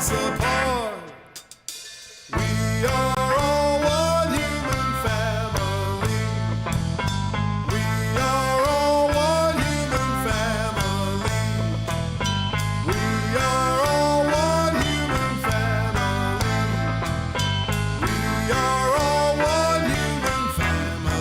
us apart. We are all one human family. We are all one human family. We are all one human family. We are all one human family.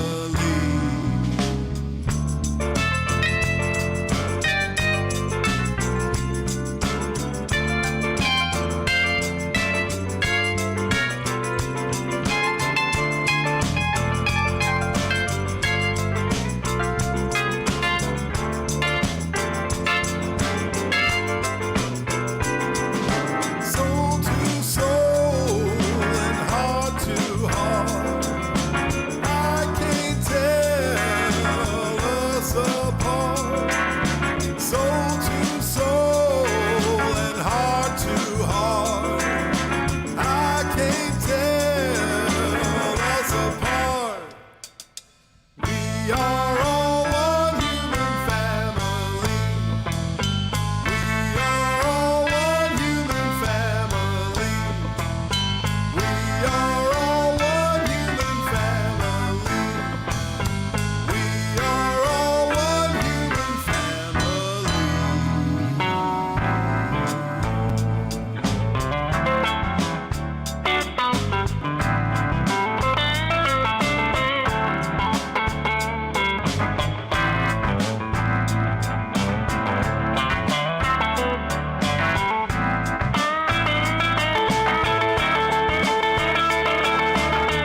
Soul to soul and heart to heart, I can't tell us apart. Soul to soul and heart to heart, I can't tell us apart. We are all one human family. We are all one human family. We are all one human family. We are all one human family.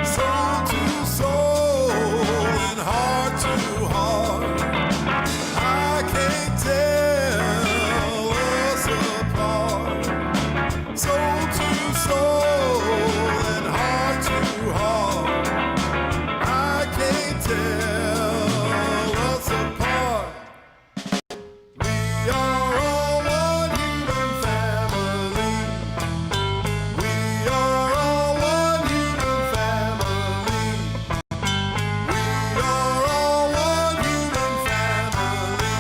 Soul to soul and heart to heart, I can't tell us apart. Soul to soul and heart to heart, I can't tell us apart. We are all one human family. We are all one human family. We are all one human family.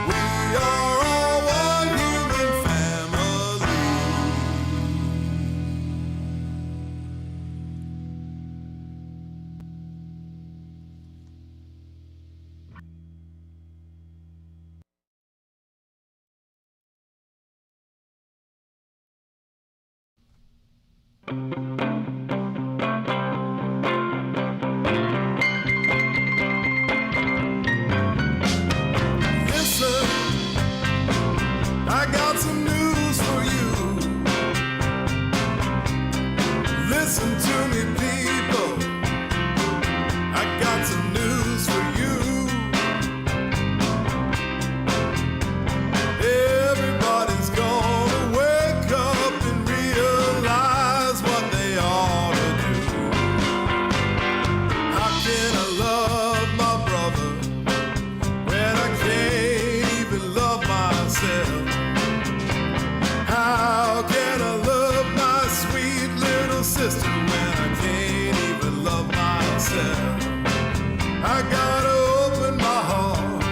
We are all one human family. Listen, I got some news for you. Listen to me, people. I got some news for you. Everybody's gonna wake up and realize what they ought to do. How can I love my brother when I can't even love myself? How can I love my sweet little sister when I can't even love myself? I gotta open my heart,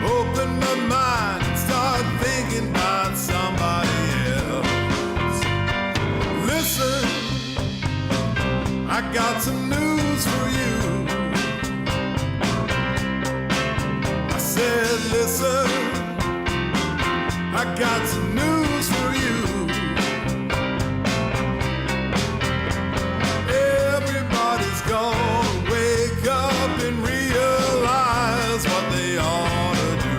open my mind, and start thinking about somebody else. Listen, I got some news for you. I said, listen, I got some news for you. Everybody's gonna wake up and realize what they ought to do.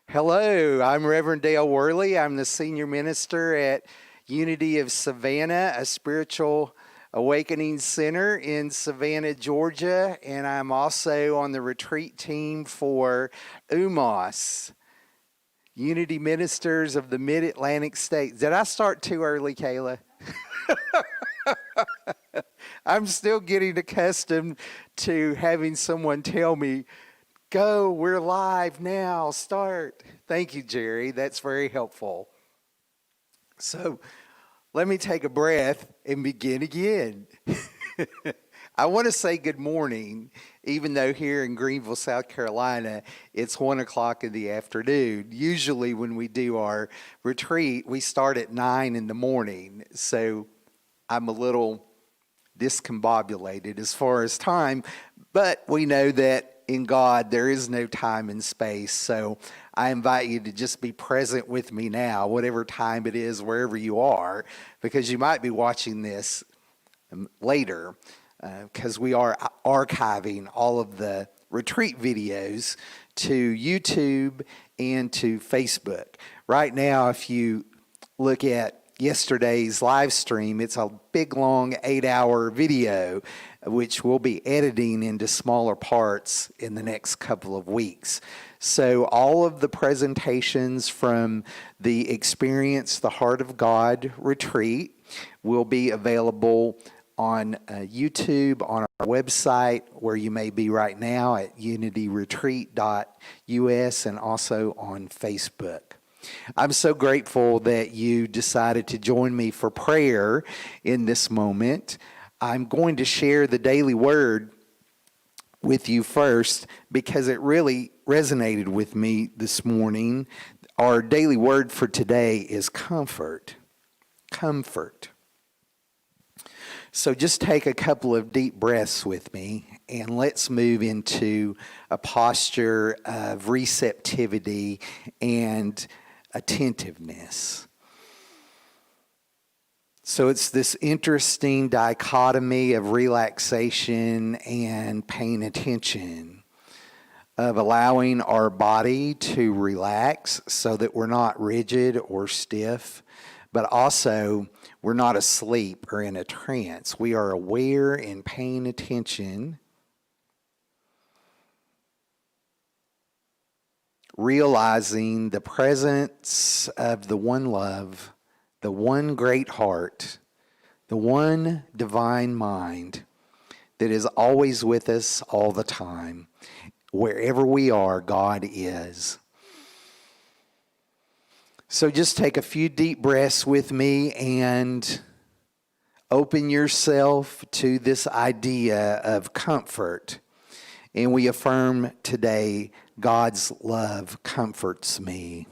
Hello, I'm Reverend Dale Worley. I'm the senior minister at Unity of Savannah, a spiritual Awakening Center in Savannah, Georgia, and I'm also on the retreat team for UMAS, Unity Ministers of the Mid-Atlantic States. Did I start too early, Kayla? I'm still getting accustomed to having someone tell me, go, we're live now, start. Thank you, Jerry. That's very helpful. So let me take a breath and begin again. I want to say good morning, even though here in Greenville, South Carolina, it's 1 o'clock in the afternoon. Usually when we do our retreat, we start at 9 in the morning. So I'm a little discombobulated as far as time, but we know that in God there is no time and space. So I invite you to just be present with me now, whatever time it is, wherever you are, because you might be watching this later. Because we are archiving all of the retreat videos to YouTube and to Facebook. Right now, if you look at yesterday's live stream, it's a big, long 8-hour video, which we'll be editing into smaller parts in the next couple of weeks. So all of the presentations from the Experience the Heart of God retreat will be available on YouTube, on our website, where you may be right now at unityretreat.us, and also on Facebook. I'm so grateful that you decided to join me for prayer in this moment. I'm going to share the daily word with you first because it really resonated with me this morning. Our daily word for today is comfort. Comfort. So just take a couple of deep breaths with me, and let's move into a posture of receptivity and attentiveness. So it's this interesting dichotomy of relaxation and paying attention, of allowing our body to relax so that we're not rigid or stiff, but also we're not asleep or in a trance. We are aware and paying attention, realizing the presence of the one love, the one great heart, the one divine mind that is always with us all the time. Wherever we are, God is. So just take a few deep breaths with me and open yourself to this idea of comfort. And we affirm today, God's love comforts me.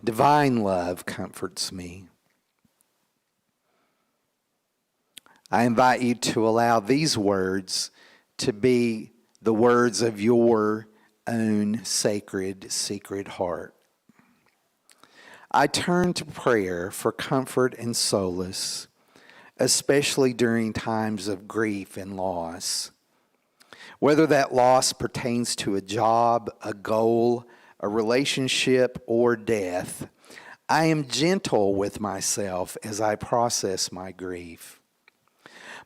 Divine love comforts me. I invite you to allow these words to be the words of your own sacred, secret heart. I turn to prayer for comfort and solace, especially during times of grief and loss. Whether that loss pertains to a job, a goal, a relationship, or death, I am gentle with myself as I process my grief.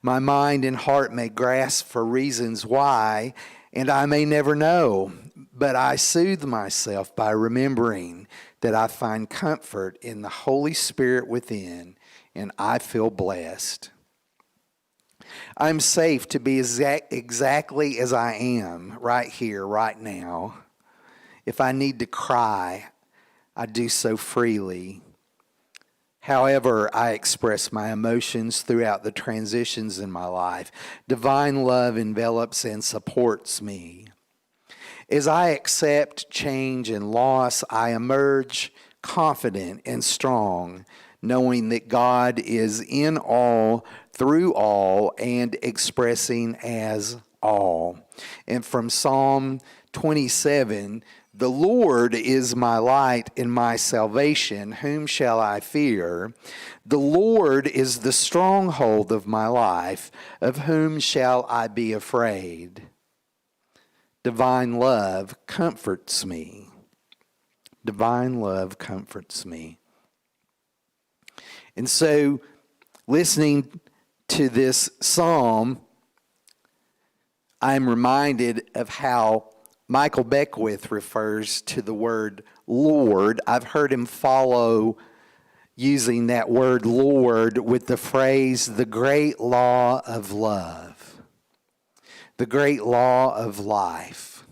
My mind and heart may grasp for reasons why, and I may never know, but I soothe myself by remembering that I find comfort in the Holy Spirit within, and I feel blessed. I'm safe to be exactly as I am right here, right now. If I need to cry, I do so freely. However, I express my emotions throughout the transitions in my life. Divine love envelops and supports me. As I accept change and loss, I emerge confident and strong, knowing that God is in all, through all, and expressing as all. And from Psalm 27, the Lord is my light and my salvation. Whom shall I fear? The Lord is the stronghold of my life. Of whom shall I be afraid? Divine love comforts me. Divine love comforts me. And so, listening to this psalm, I'm reminded of how Michael Beckwith refers to the word Lord. I've heard him follow using that word Lord with the phrase, the great law of love, the great law of life.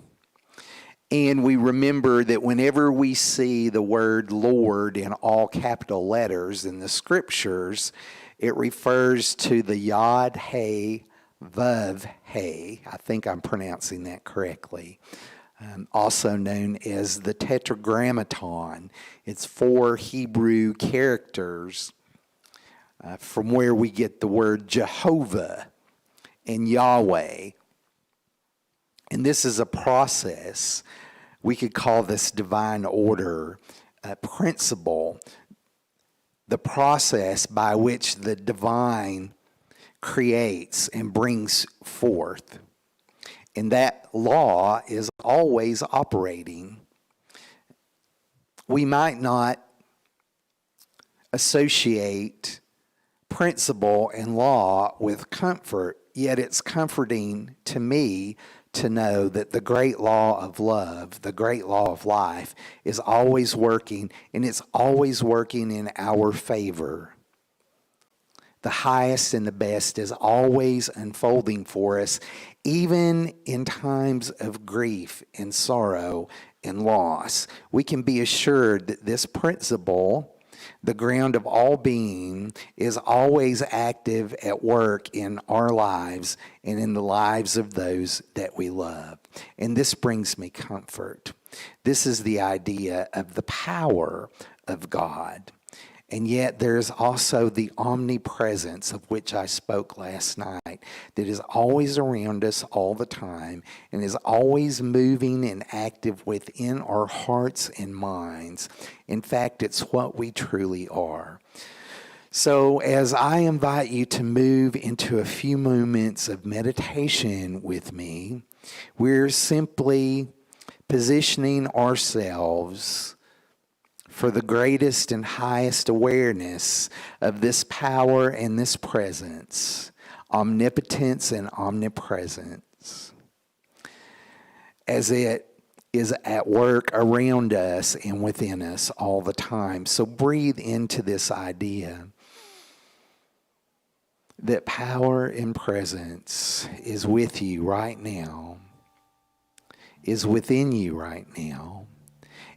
And we remember that whenever we see the word Lord in all capital letters in the scriptures, it refers to the Yod He Vav He. I think I'm pronouncing that correctly. Also known as the Tetragrammaton. It's 4 Hebrew characters from where we get the word Jehovah and Yahweh. And this is a process. We could call this divine order, principle, the process by which the divine creates and brings forth. And that law is always operating. We might not associate principle and law with comfort, yet it's comforting to me to know that the great law of love, the great law of life, is always working, and it's always working in our favor. The highest and the best is always unfolding for us, even in times of grief and sorrow and loss. We can be assured that this principle, the ground of all being, is always active at work in our lives and in the lives of those that we love. And this brings me comfort. This is the idea of the power of God. And yet there's also the omnipresence of which I spoke last night that is always around us all the time and is always moving and active within our hearts and minds. In fact, it's what we truly are. So as I invite you to move into a few moments of meditation with me, we're simply positioning ourselves for the greatest and highest awareness of this power and this presence, omnipotence and omnipresence, as it is at work around us and within us all the time. So breathe into this idea that power and presence is with you right now, is within you right now,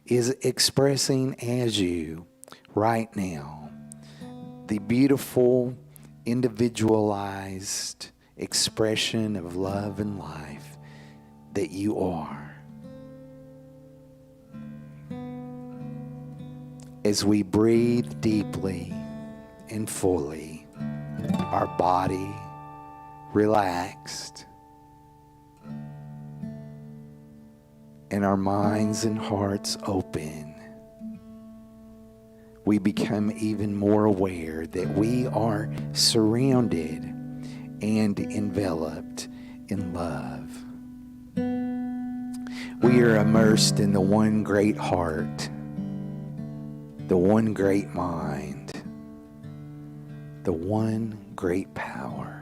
is expressing as you right now the beautiful, individualized expression of love and life that you are. As we breathe deeply and fully, our body relaxed, and our minds and hearts open, we become even more aware that we are surrounded and enveloped in love. We are immersed in the one great heart, the one great mind, the one great power.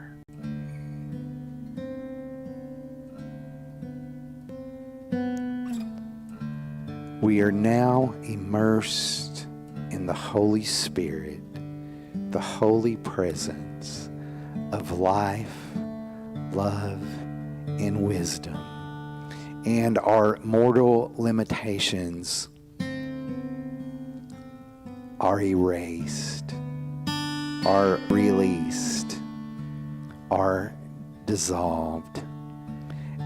We are now immersed in the Holy Spirit, the holy presence of life, love, and wisdom. And our mortal limitations are erased, are released, are dissolved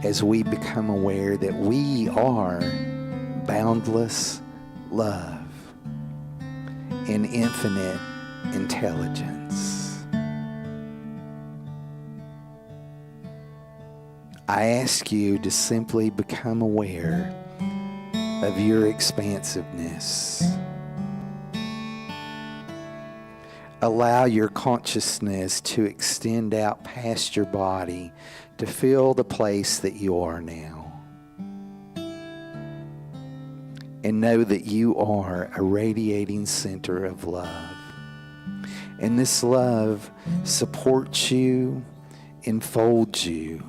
as we become aware that we are boundless love and infinite intelligence. I ask you to simply become aware of your expansiveness. Allow your consciousness to extend out past your body to fill the place that you are now. And know that you are a radiating center of love. And this love supports you, enfolds you.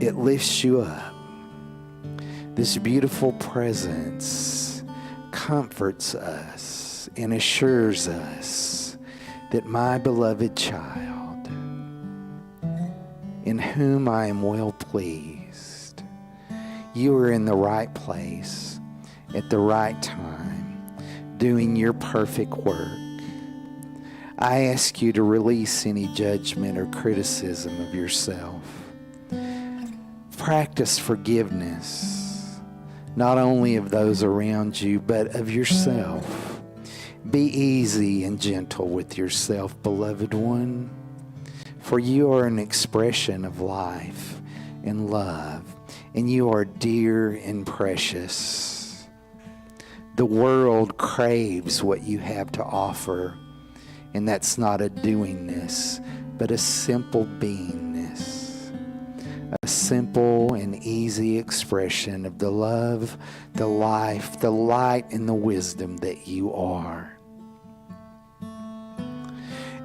It lifts you up. This beautiful presence comforts us and assures us that my beloved child, in whom I am well pleased, you are in the right place at the right time, doing your perfect work. I ask you to release any judgment or criticism of yourself. Practice forgiveness, not only of those around you, but of yourself. Be easy and gentle with yourself, beloved one, for you are an expression of life and love, and you are dear and precious. The world craves what you have to offer, and that's not a doingness, but a simple beingness, a simple and easy expression of the love, the life, the light, and the wisdom that you are.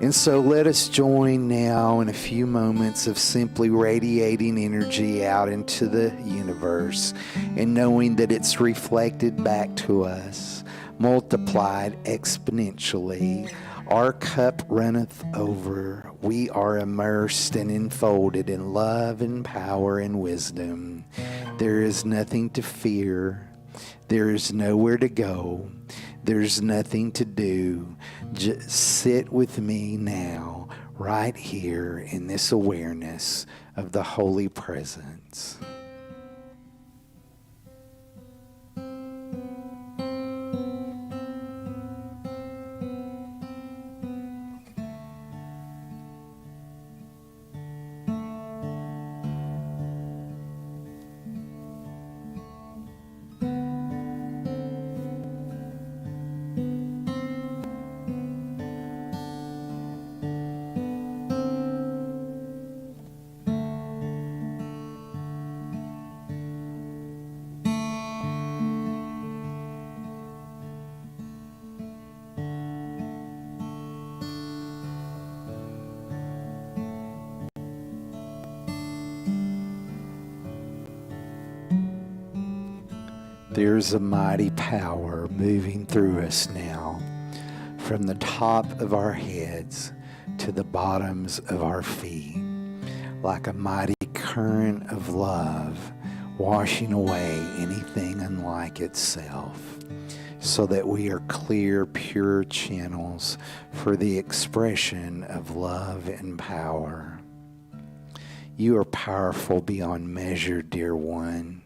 And so let us join now in a few moments of simply radiating energy out into the universe and knowing that it's reflected back to us, multiplied exponentially. Our cup runneth over. We are immersed and enfolded in love and power and wisdom. There is nothing to fear. There is nowhere to go. There's nothing to do. Just sit with me now, right here in this awareness of the holy presence. There's a mighty power moving through us now, from the top of our heads to the bottoms of our feet, like a mighty current of love, washing away anything unlike itself, so that we are clear, pure channels for the expression of love and power. You are powerful beyond measure, dear one.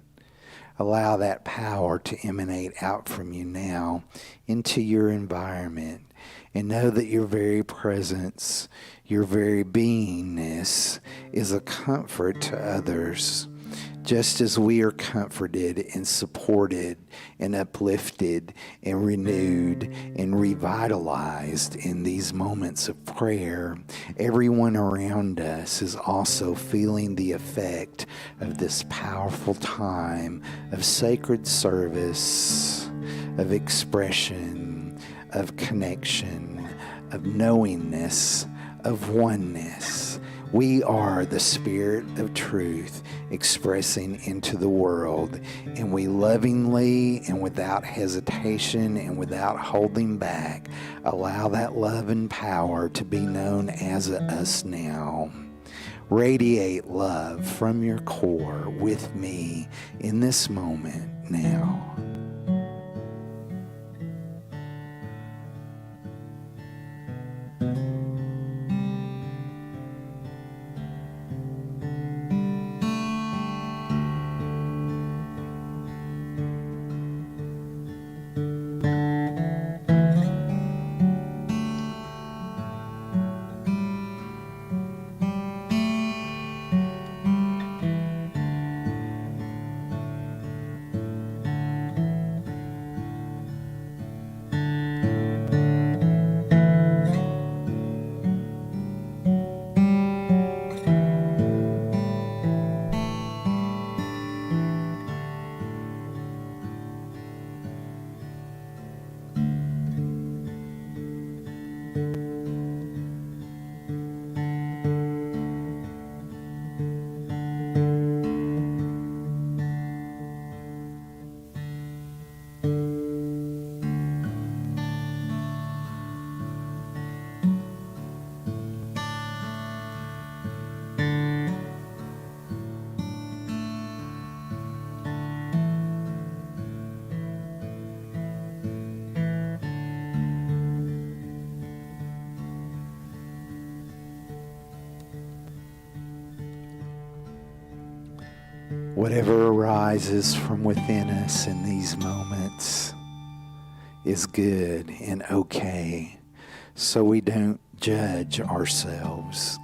Allow that power to emanate out from you now into your environment, and know that your very presence, your very beingness is a comfort to others, just as we are comforted and supported and uplifted and renewed and revitalized in these moments of prayer. Everyone around us is also feeling the effect of this powerful time of sacred service, of expression, of connection, of knowingness, of oneness. We are the Spirit of Truth expressing into the world, and we lovingly and without hesitation and without holding back allow that love and power to be known as us now. Radiate love from your core with me in this moment now. Whatever arises from within us in these moments is good and okay, so we don't judge ourselves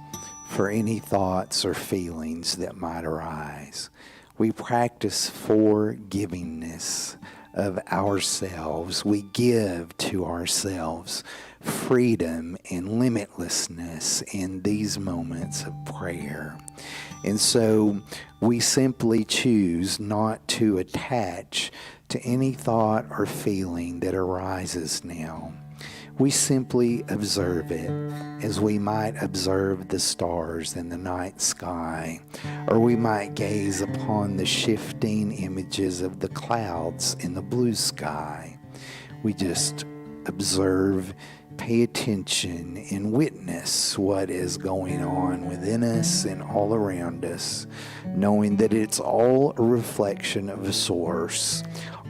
for any thoughts or feelings that might arise. We practice forgivingness of ourselves. We give to ourselves freedom and limitlessness in these moments of prayer. And so we simply choose not to attach to any thought or feeling that arises now. We simply observe it as we might observe the stars in the night sky, or we might gaze upon the shifting images of the clouds in the blue sky. We just observe, pay attention, and witness what is going on within us and all around us, knowing that it's all a reflection of a source.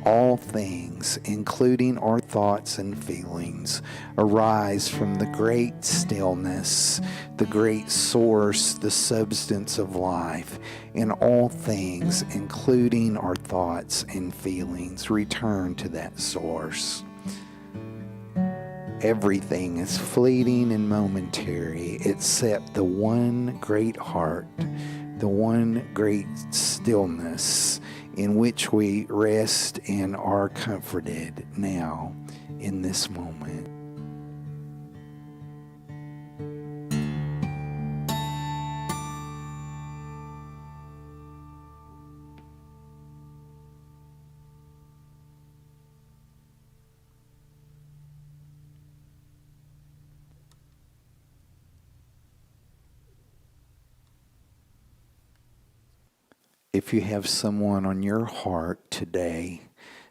All things, including our thoughts and feelings, arise from the great stillness, the great source, the substance of life. And all things, including our thoughts and feelings, return to that source. Everything is fleeting and momentary except the one great heart, the one great stillness in which we rest and are comforted now in this moment. If you have someone on your heart today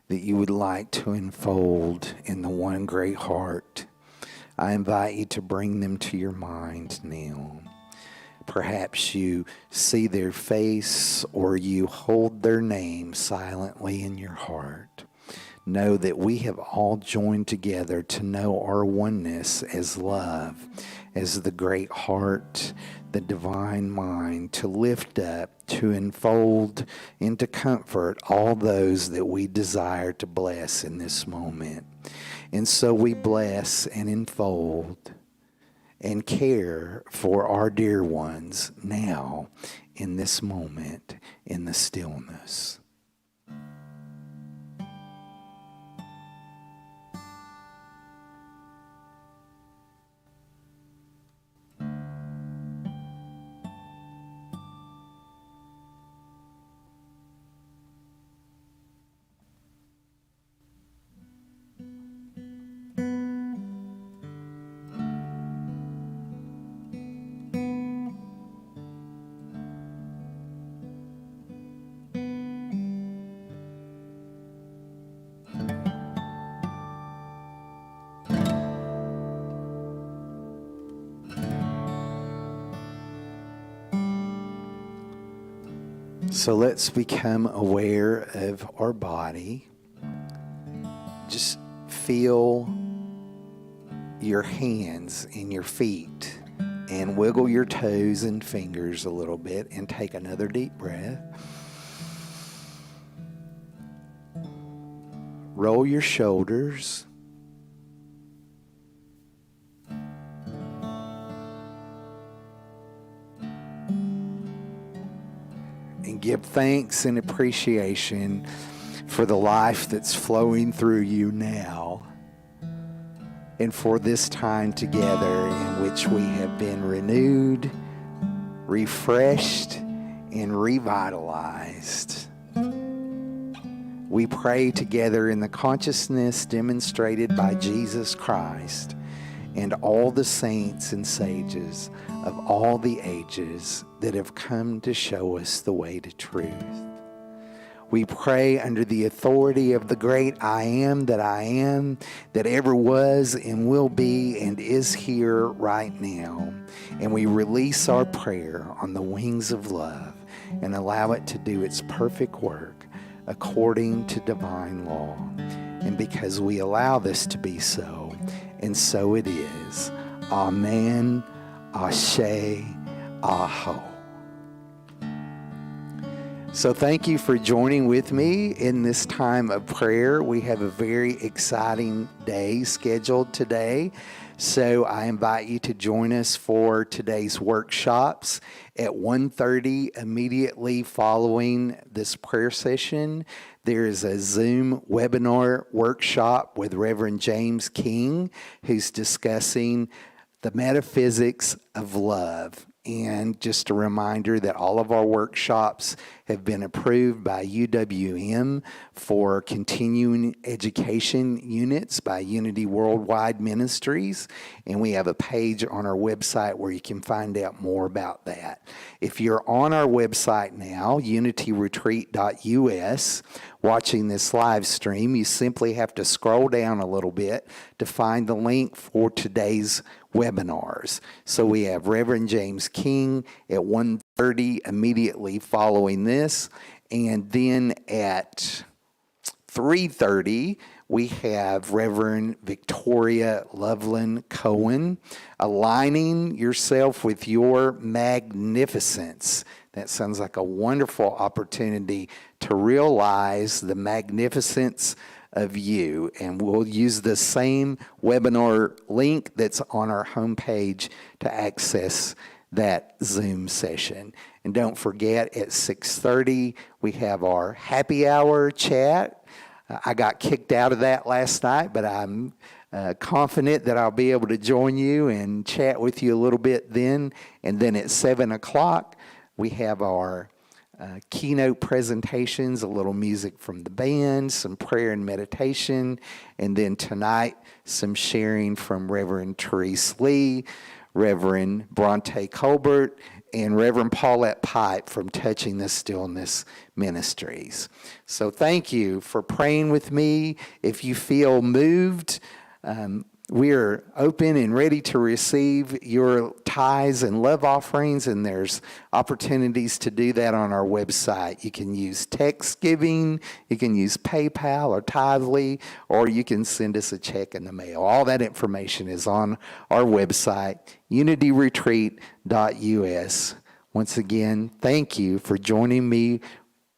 that you would like to enfold in the one great heart, I invite you to bring them to your mind now. Perhaps you see their face or you hold their name silently in your heart. Know that we have all joined together to know our oneness as love, as the great heart, the divine mind, to lift up, to enfold, and to comfort all those that we desire to bless in this moment. And so we bless and enfold and care for our dear ones now in this moment, in the stillness. So let's become aware of our body. Just feel your hands and your feet and wiggle your toes and fingers a little bit and take another deep breath. Roll your shoulders. And give thanks and appreciation for the life that's flowing through you now, and for this time together in which we have been renewed, refreshed, and revitalized. We pray together in the consciousness demonstrated by Jesus Christ and all the saints and sages of all the ages that have come to show us the way to truth. We pray under the authority of the great I am, that ever was and will be and is here right now. And we release our prayer on the wings of love and allow it to do its perfect work according to divine law. And because we allow this to be so, and so it is. Amen, Ashe, Aho. So thank you for joining with me in this time of prayer. We have a very exciting day scheduled today. So I invite you to join us for today's workshops at 1:30 immediately following this prayer session. There is a Zoom webinar workshop with Reverend James King, who's discussing the metaphysics of love. And just a reminder that all of our workshops have been approved by UWM for continuing education units by Unity Worldwide Ministries. And we have a page on our website where you can find out more about that. If you're on our website now, unityretreat.us, watching this live stream, you simply have to scroll down a little bit to find the link for today's webinars. So we have Reverend James King at 1:30 immediately following this, and then at 3:30 we have Reverend Victoria Loveland Cohen, aligning yourself with your magnificence. That sounds like a wonderful opportunity to realize the magnificence of you, and we'll use the same webinar link that's on our homepage to access that Zoom session. And don't forget, at 6:30 we have our happy hour chat. I got kicked out of that last night, but I'm confident that I'll be able to join you and chat with you a little bit then. And then at 7 o'clock we have our keynote presentations, a little music from the band, some prayer and meditation, and then tonight some sharing from Reverend Therese Lee, Reverend Bronte Colbert, and Reverend Paulette Pipe from Touching the Stillness Ministries. So thank you for praying with me. If you feel moved, we are open and ready to receive your tithes and love offerings, and there's opportunities to do that on our website. You can use text giving, you can use PayPal or Tithely, or you can send us a check in the mail. All that information is on our website, unityretreat.us. Once again, thank you for joining me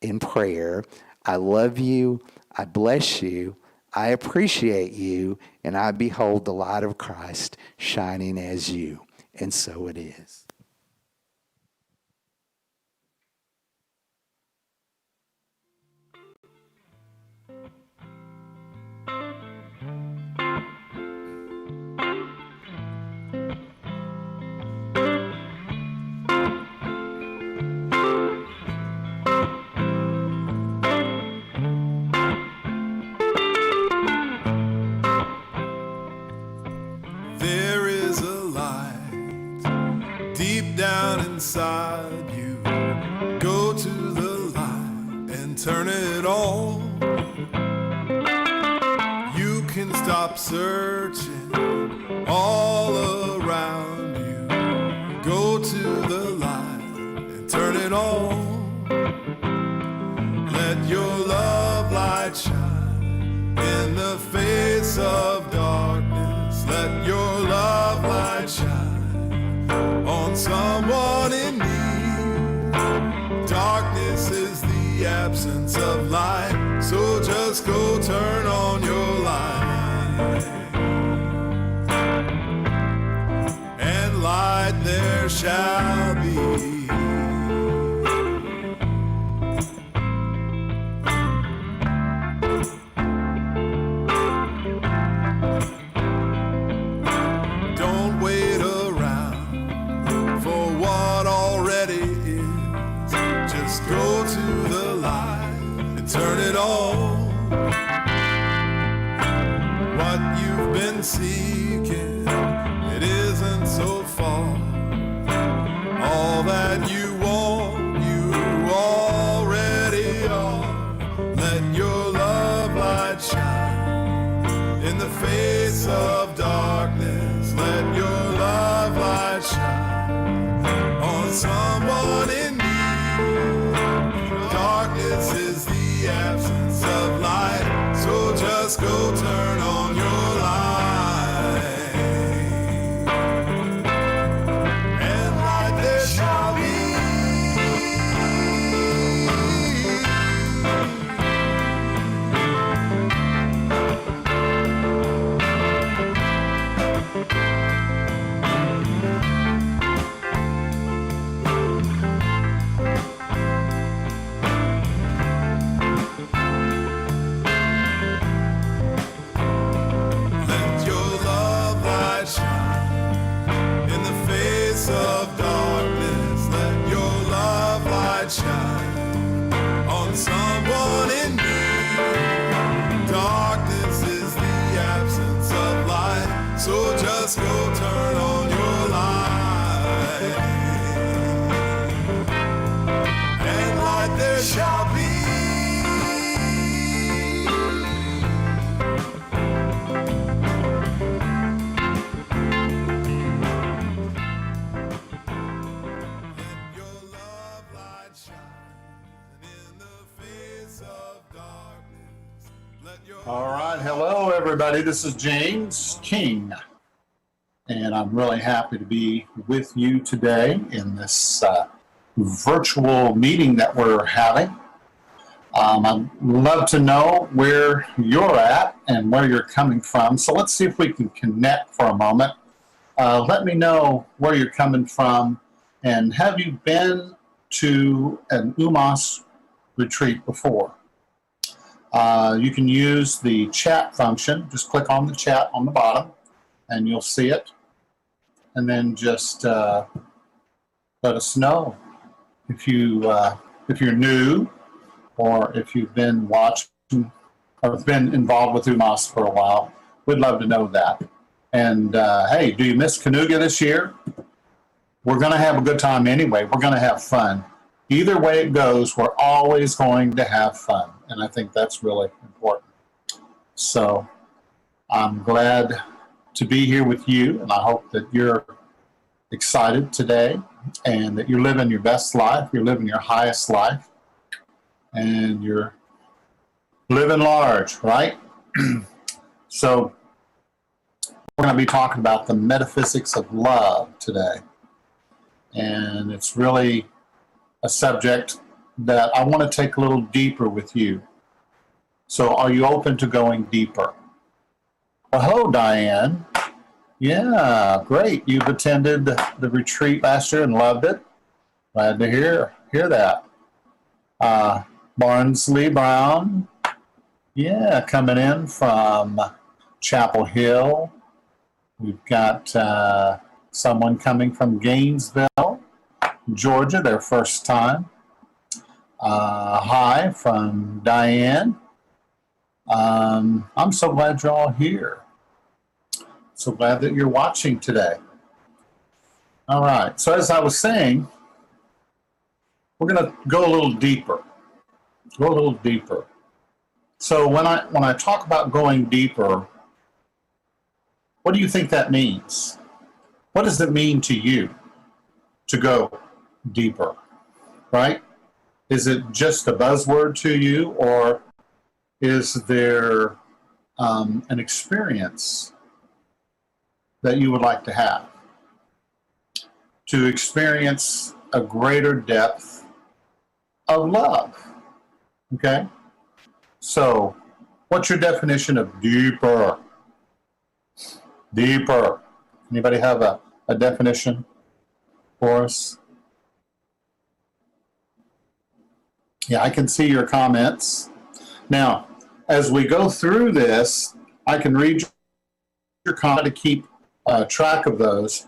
in prayer. I love you. I bless you. I appreciate you, and I behold the light of Christ shining as you. And so it is. There is a light deep down inside you. Go to the light and turn it on. You can stop searching all around you. Go to the light and turn it on. Let your love light shine in the face of darkness. Let your love light shine on someone in need. Darkness is the absence of light, so just go turn on your light. And light there shall be. Go to the light and turn it on. What you've been seeking, it isn't so far. All that you want, you already are. Let your love light shine in the face of darkness. Let your love light shine on someone in need. Darkness is the absence of light, so just go turn on your light. And light there shall be. shine on someone in need. Darkness is the absence of light, so just go turn on your light, and light there shall be. All right, hello everybody. This is James King, and I'm really happy to be with you today in this virtual meeting that we're having. I'd love to know where you're at and where you're coming from. So let's see if we can connect for a moment. Let me know where you're coming from, and have you been to an UMAS retreat before? You can use the chat function. Just click on the chat on the bottom and you'll see it. And then just let us know if you're new, or if you've been watching or been involved with UMAS for a while. We'd love to know that. And hey, do you miss Kanuga this year? We're going to have a good time anyway. We're going to have fun. Either way it goes, we're always going to have fun. And I think that's really important. So I'm glad to be here with you, and I hope that you're excited today and that you're living your best life, you're living your highest life, and you're living large, right? So we're going to be talking about the metaphysics of love today. And it's really a subject that I want to take a little deeper with you. So are you open to going deeper? Well, hello, Diane. Yeah, great. You've attended the retreat last year and loved it. Glad to hear that. Barnsley Brown. Yeah, coming in from Chapel Hill. We've got someone coming from Gainesville, Georgia, their first time. Hi from Diane. I'm so glad you're all here. So glad that you're watching today. All right, so as I was saying, we're going to go a little deeper. So when I talk about going deeper, what do you think that means? What does it mean to you to go deeper, right? Is it just a buzzword to you, or is there an experience that you would like to have? To experience a greater depth of love, okay? So, what's your definition of deeper? Deeper. Anybody have a definition for us? Yeah, I can see your comments. Now, as we go through this, I can read your comment to keep track of those.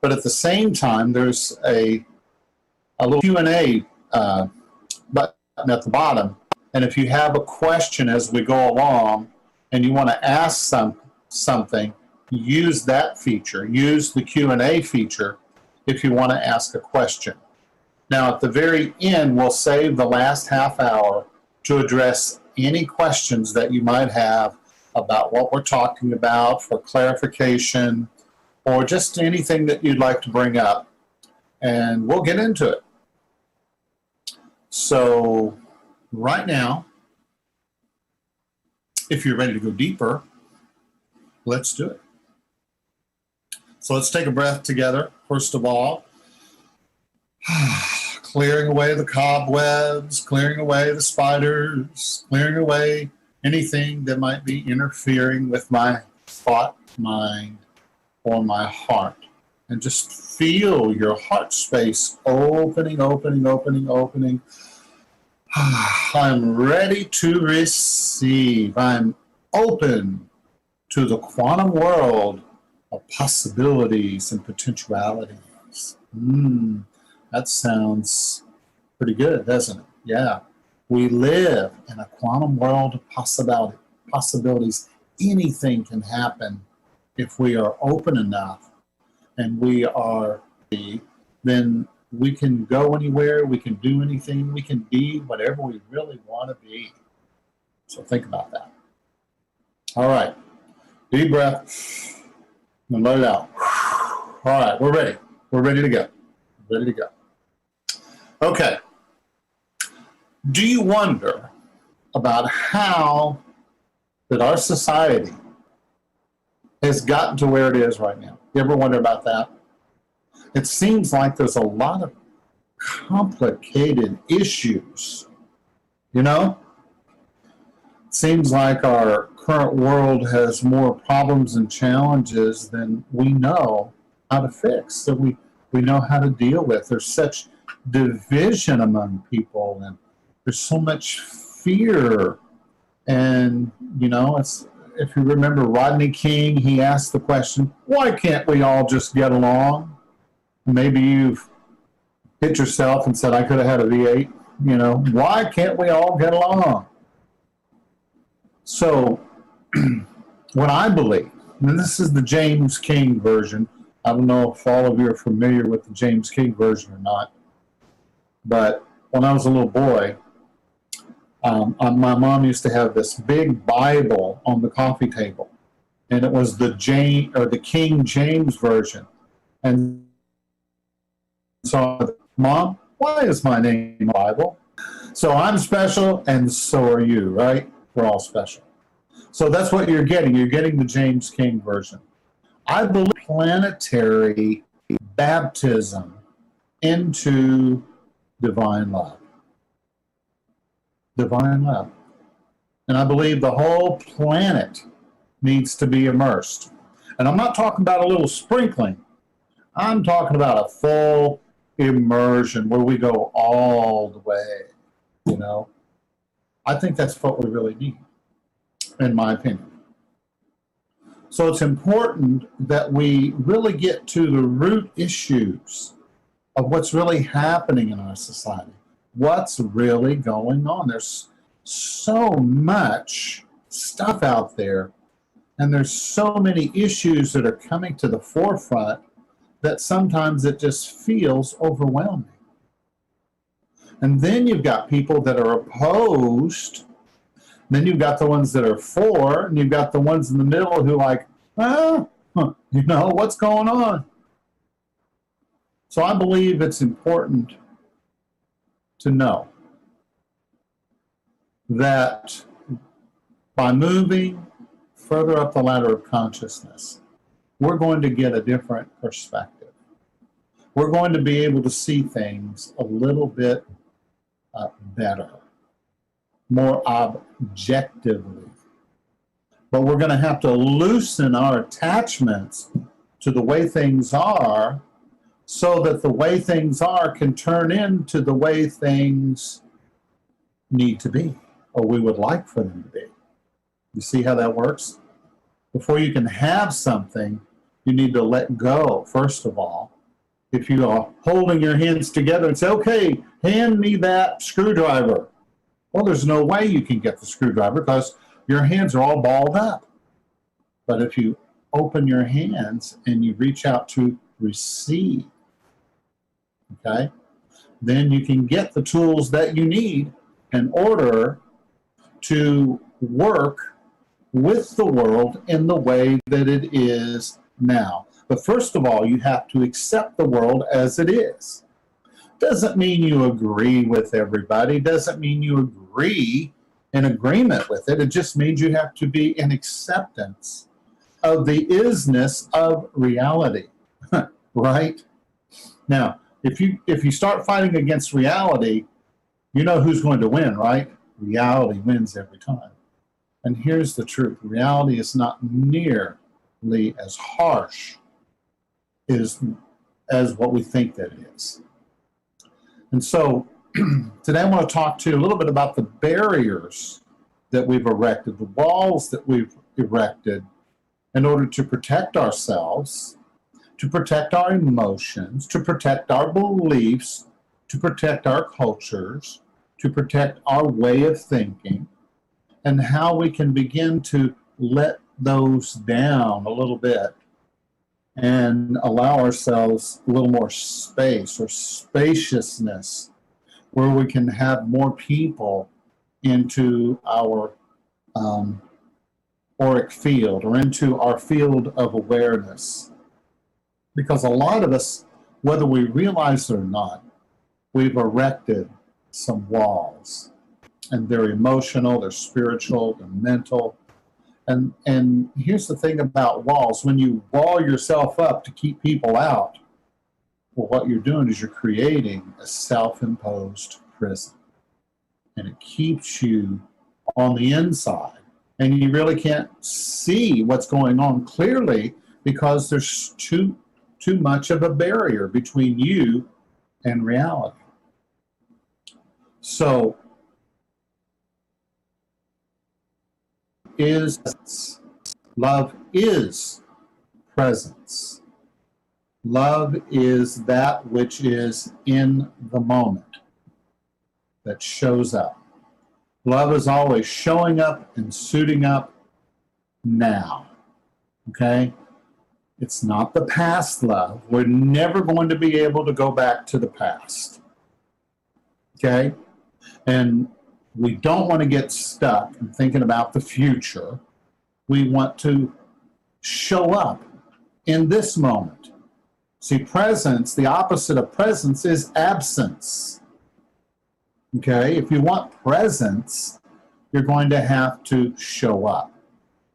But at the same time, there's a little Q&A button at the bottom. And if you have a question as we go along and you want to ask something, use that feature. Use the Q&A feature if you want to ask a question. Now, at the very end, we'll save the last half hour to address any questions that you might have about what we're talking about, for clarification, or just anything that you'd like to bring up. And we'll get into it. So right now, if you're ready to go deeper, let's do it. So let's take a breath together, first of all. Clearing away the cobwebs, clearing away the spiders, clearing away anything that might be interfering with my thought, mind, or my heart. And just feel your heart space opening. I'm ready to receive. I'm open to the quantum world of possibilities and potentialities. That sounds Pretty good, doesn't it? Yeah. We live in a quantum world of possibilities. Anything can happen if we are open enough and then we can go anywhere, we can do anything, we can be whatever we really want to be. So think about that. All right. Deep breath and let it out. All right, we're ready. We're ready to go. Ready to go. Okay. Do you wonder about how that our society has gotten to where it is right now? You ever wonder about that? It seems like there's a lot of complicated issues, you know? It seems like our current world has more problems and challenges than we know how to fix, that we know how to deal with. There's such division among people, and there's so much fear. And, you know, if you remember Rodney King, he asked the question, why can't we all just get along? Maybe you've hit yourself and said, I could have had a V8. You know, why can't we all get along? So, what I believe, and this is the James King version. I don't know if all of you are familiar with the James King version or not, but when I was a little boy, my mom used to have this big Bible on the coffee table, and it was the King James version. And so, Mom, why is my name in the Bible? So I'm special, and so are you, right? We're all special. So that's what you're getting. You're getting the James King version. I believe planetary baptism into divine love. Divine love. And I believe the whole planet needs to be immersed. And I'm not talking about a little sprinkling. I'm talking about a full immersion where we go all the way, you know. I think that's what we really need, in my opinion. So it's important that we really get to the root issues of what's really happening in our society. What's really going on? There's so much stuff out there, and there's so many issues that are coming to the forefront that sometimes it just feels overwhelming. And then you've got people that are opposed. Then you've got the ones that are for, and you've got the ones in the middle who are like, you know, what's going on? So I believe it's important to know that by moving further up the ladder of consciousness, we're going to get a different perspective. We're going to be able to see things a little bit better, more objectively. But we're going to have to loosen our attachments to the way things are so that the way things are can turn into the way things need to be, or we would like for them to be. You see how that works? Before you can have something, you need to let go, first of all. If you are holding your hands together and say, okay, hand me that screwdriver. Well, there's no way you can get the screwdriver because your hands are all balled up. But if you open your hands and you reach out to receive, okay, then you can get the tools that you need in order to work with the world in the way that it is now. But first of all, you have to accept the world as it is. Doesn't mean you agree with everybody. Doesn't mean you agree in agreement with it. It just means you have to be in acceptance of the isness of reality, right? Now, if you start fighting against reality, you know who's going to win, right? Reality wins every time. And here's the truth. Reality is not nearly as harsh as what we think that it is. And so today I want to talk to you a little bit about the barriers that we've erected, the walls that we've erected in order to protect ourselves, to protect our emotions, to protect our beliefs, to protect our cultures, to protect our way of thinking, and how we can begin to let those down a little bit and allow ourselves a little more space or spaciousness where we can have more people into our auric field or into our field of awareness. Because a lot of us, whether we realize it or not, we've erected some walls. And they're emotional, they're spiritual, they're mental. And here's the thing about walls. When you wall yourself up to keep people out, well, what you're doing is you're creating a self-imposed prison. And it keeps you on the inside. And you really can't see what's going on clearly because there's too much of a barrier between you and reality. So, love is presence. Love is that which is in the moment that shows up. Love is always showing up and suiting up now. Okay? It's not the past love. We're never going to be able to go back to the past. Okay? And we don't want to get stuck in thinking about the future. We want to show up in this moment. See, presence, the opposite of presence is absence. Okay? If you want presence, you're going to have to show up.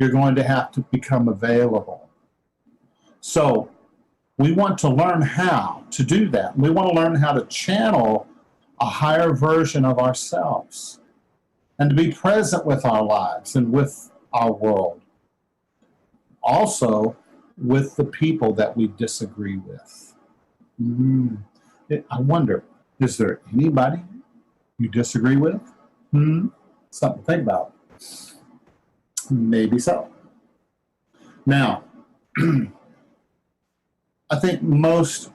You're going to have to become available. So we want to learn how to do that. We want to learn how to channel a higher version of ourselves and to be present with our lives and with our world. Also, with the people that we disagree with. I wonder, is there anybody you disagree with? Something to think about. Maybe so. Now, I think most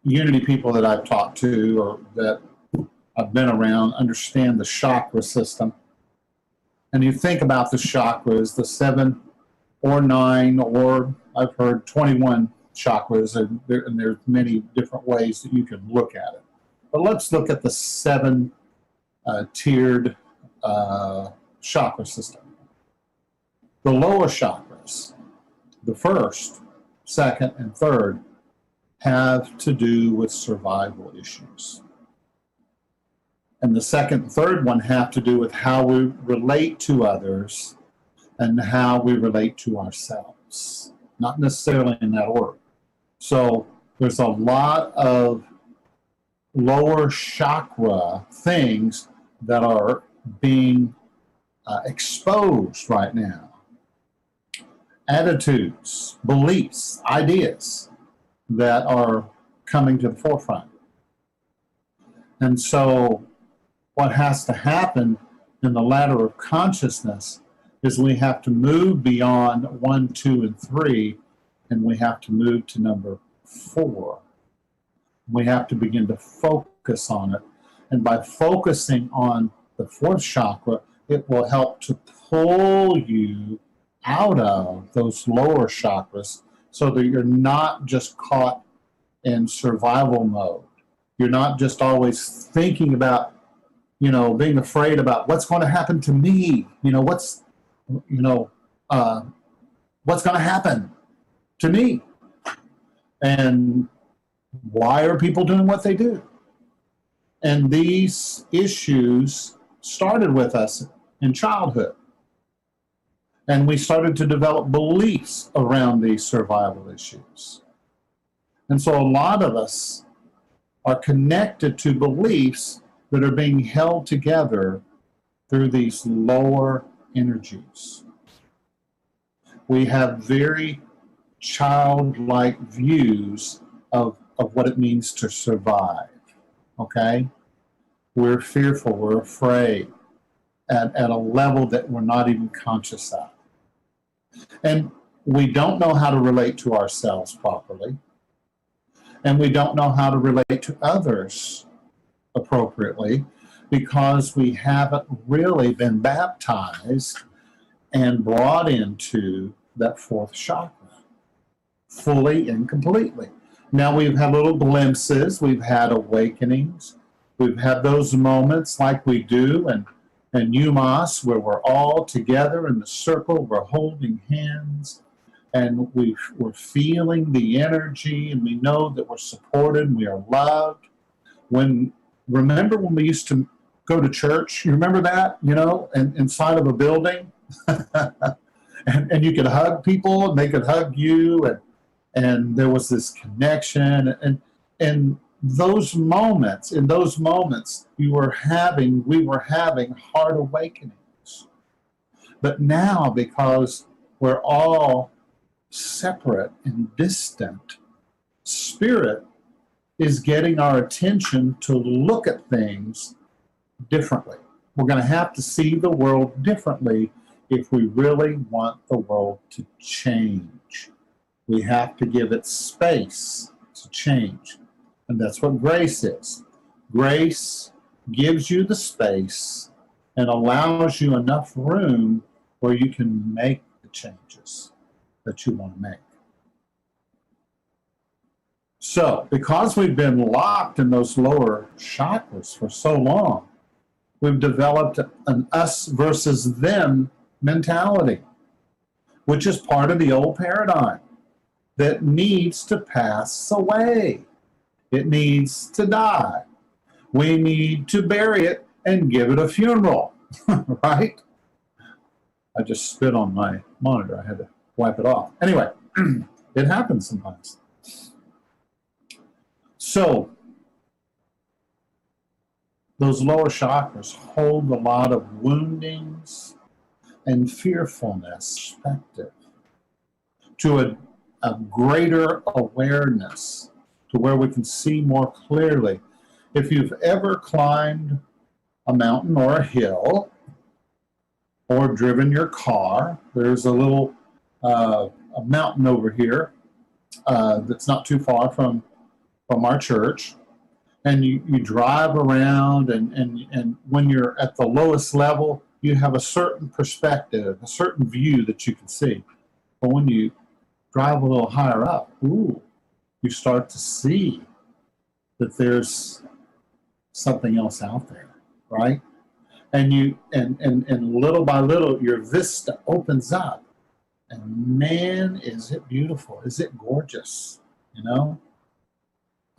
unity people that I've talked to or that I've been around understand the chakra system. And you think about the chakras, the 7 or 9, or I've heard 21 chakras, and there's many different ways that you can look at it. But let's look at the 7 tiered chakra system. The lower chakras, the first, second, and third, have to do with survival issues. And the second and third one have to do with how we relate to others and how we relate to ourselves. Not necessarily in that order. So there's a lot of lower chakra things that are being exposed right now. Attitudes, beliefs, ideas that are coming to the forefront. And so what has to happen in the ladder of consciousness is we have to move beyond 1, 2, and 3, and we have to move to number 4. We have to begin to focus on it. And by focusing on the 4th chakra, it will help to pull you out of those lower chakras so that you're not just caught in survival mode. You're not just always thinking about, being afraid about what's going to happen to me. What's going to happen to me? And why are people doing what they do? And these issues started with us in childhood. And we started to develop beliefs around these survival issues. And so a lot of us are connected to beliefs that are being held together through these lower energies. We have very childlike views of what it means to survive, okay? We're fearful, we're afraid at a level that we're not even conscious of. And we don't know how to relate to ourselves properly. And we don't know how to relate to others appropriately because we haven't really been baptized and brought into that fourth chakra fully and completely. Now we've had little glimpses, we've had awakenings, we've had those moments like we do and UMass where we're all together in the circle, we're holding hands, and we're feeling the energy, and we know that we're supported and we are loved. Remember when we used to go to church? You remember that, inside of a building? and you could hug people and they could hug you, and there was this connection, and in those moments we were having heart awakenings. But now, because we're all separate and distant, spirit is getting our attention to look at things differently. We're going to have to see the world differently if we really want the world to change. We have to give it space to change. And that's what grace is. Grace gives you the space and allows you enough room where you can make the changes that you want to make. So, because we've been locked in those lower chakras for so long, we've developed an us versus them mentality, which is part of the old paradigm that needs to pass away. It needs to die. We need to bury it and give it a funeral, right? I just spit on my monitor. I had to wipe it off. Anyway, it happens sometimes. So, those lower chakras hold a lot of woundings and fearfulness, perspective, to a greater awareness, to where we can see more clearly. If you've ever climbed a mountain or a hill, or driven your car, there's a little a mountain over here that's not too far from our church, and you drive around, and when you're at the lowest level, you have a certain perspective, a certain view that you can see. But when you drive a little higher up, you start to see that there's something else out there, right? And little by little, your vista opens up, and man, is it beautiful? Is it gorgeous?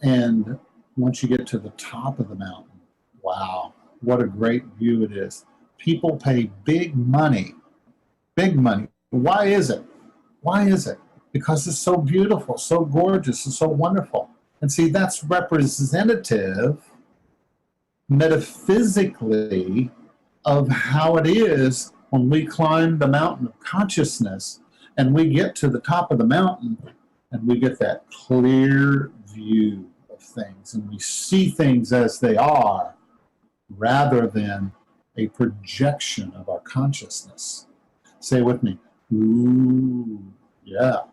And once you get to the top of the mountain, wow, what a great view it is. People pay big money. Why is it? Because it's so beautiful, so gorgeous, and so wonderful. And see, that's representative metaphysically of how it is when we climb the mountain of consciousness and we get to the top of the mountain and we get that clear view of things and we see things as they are rather than a projection of our consciousness. Say with me, ooh, yeah.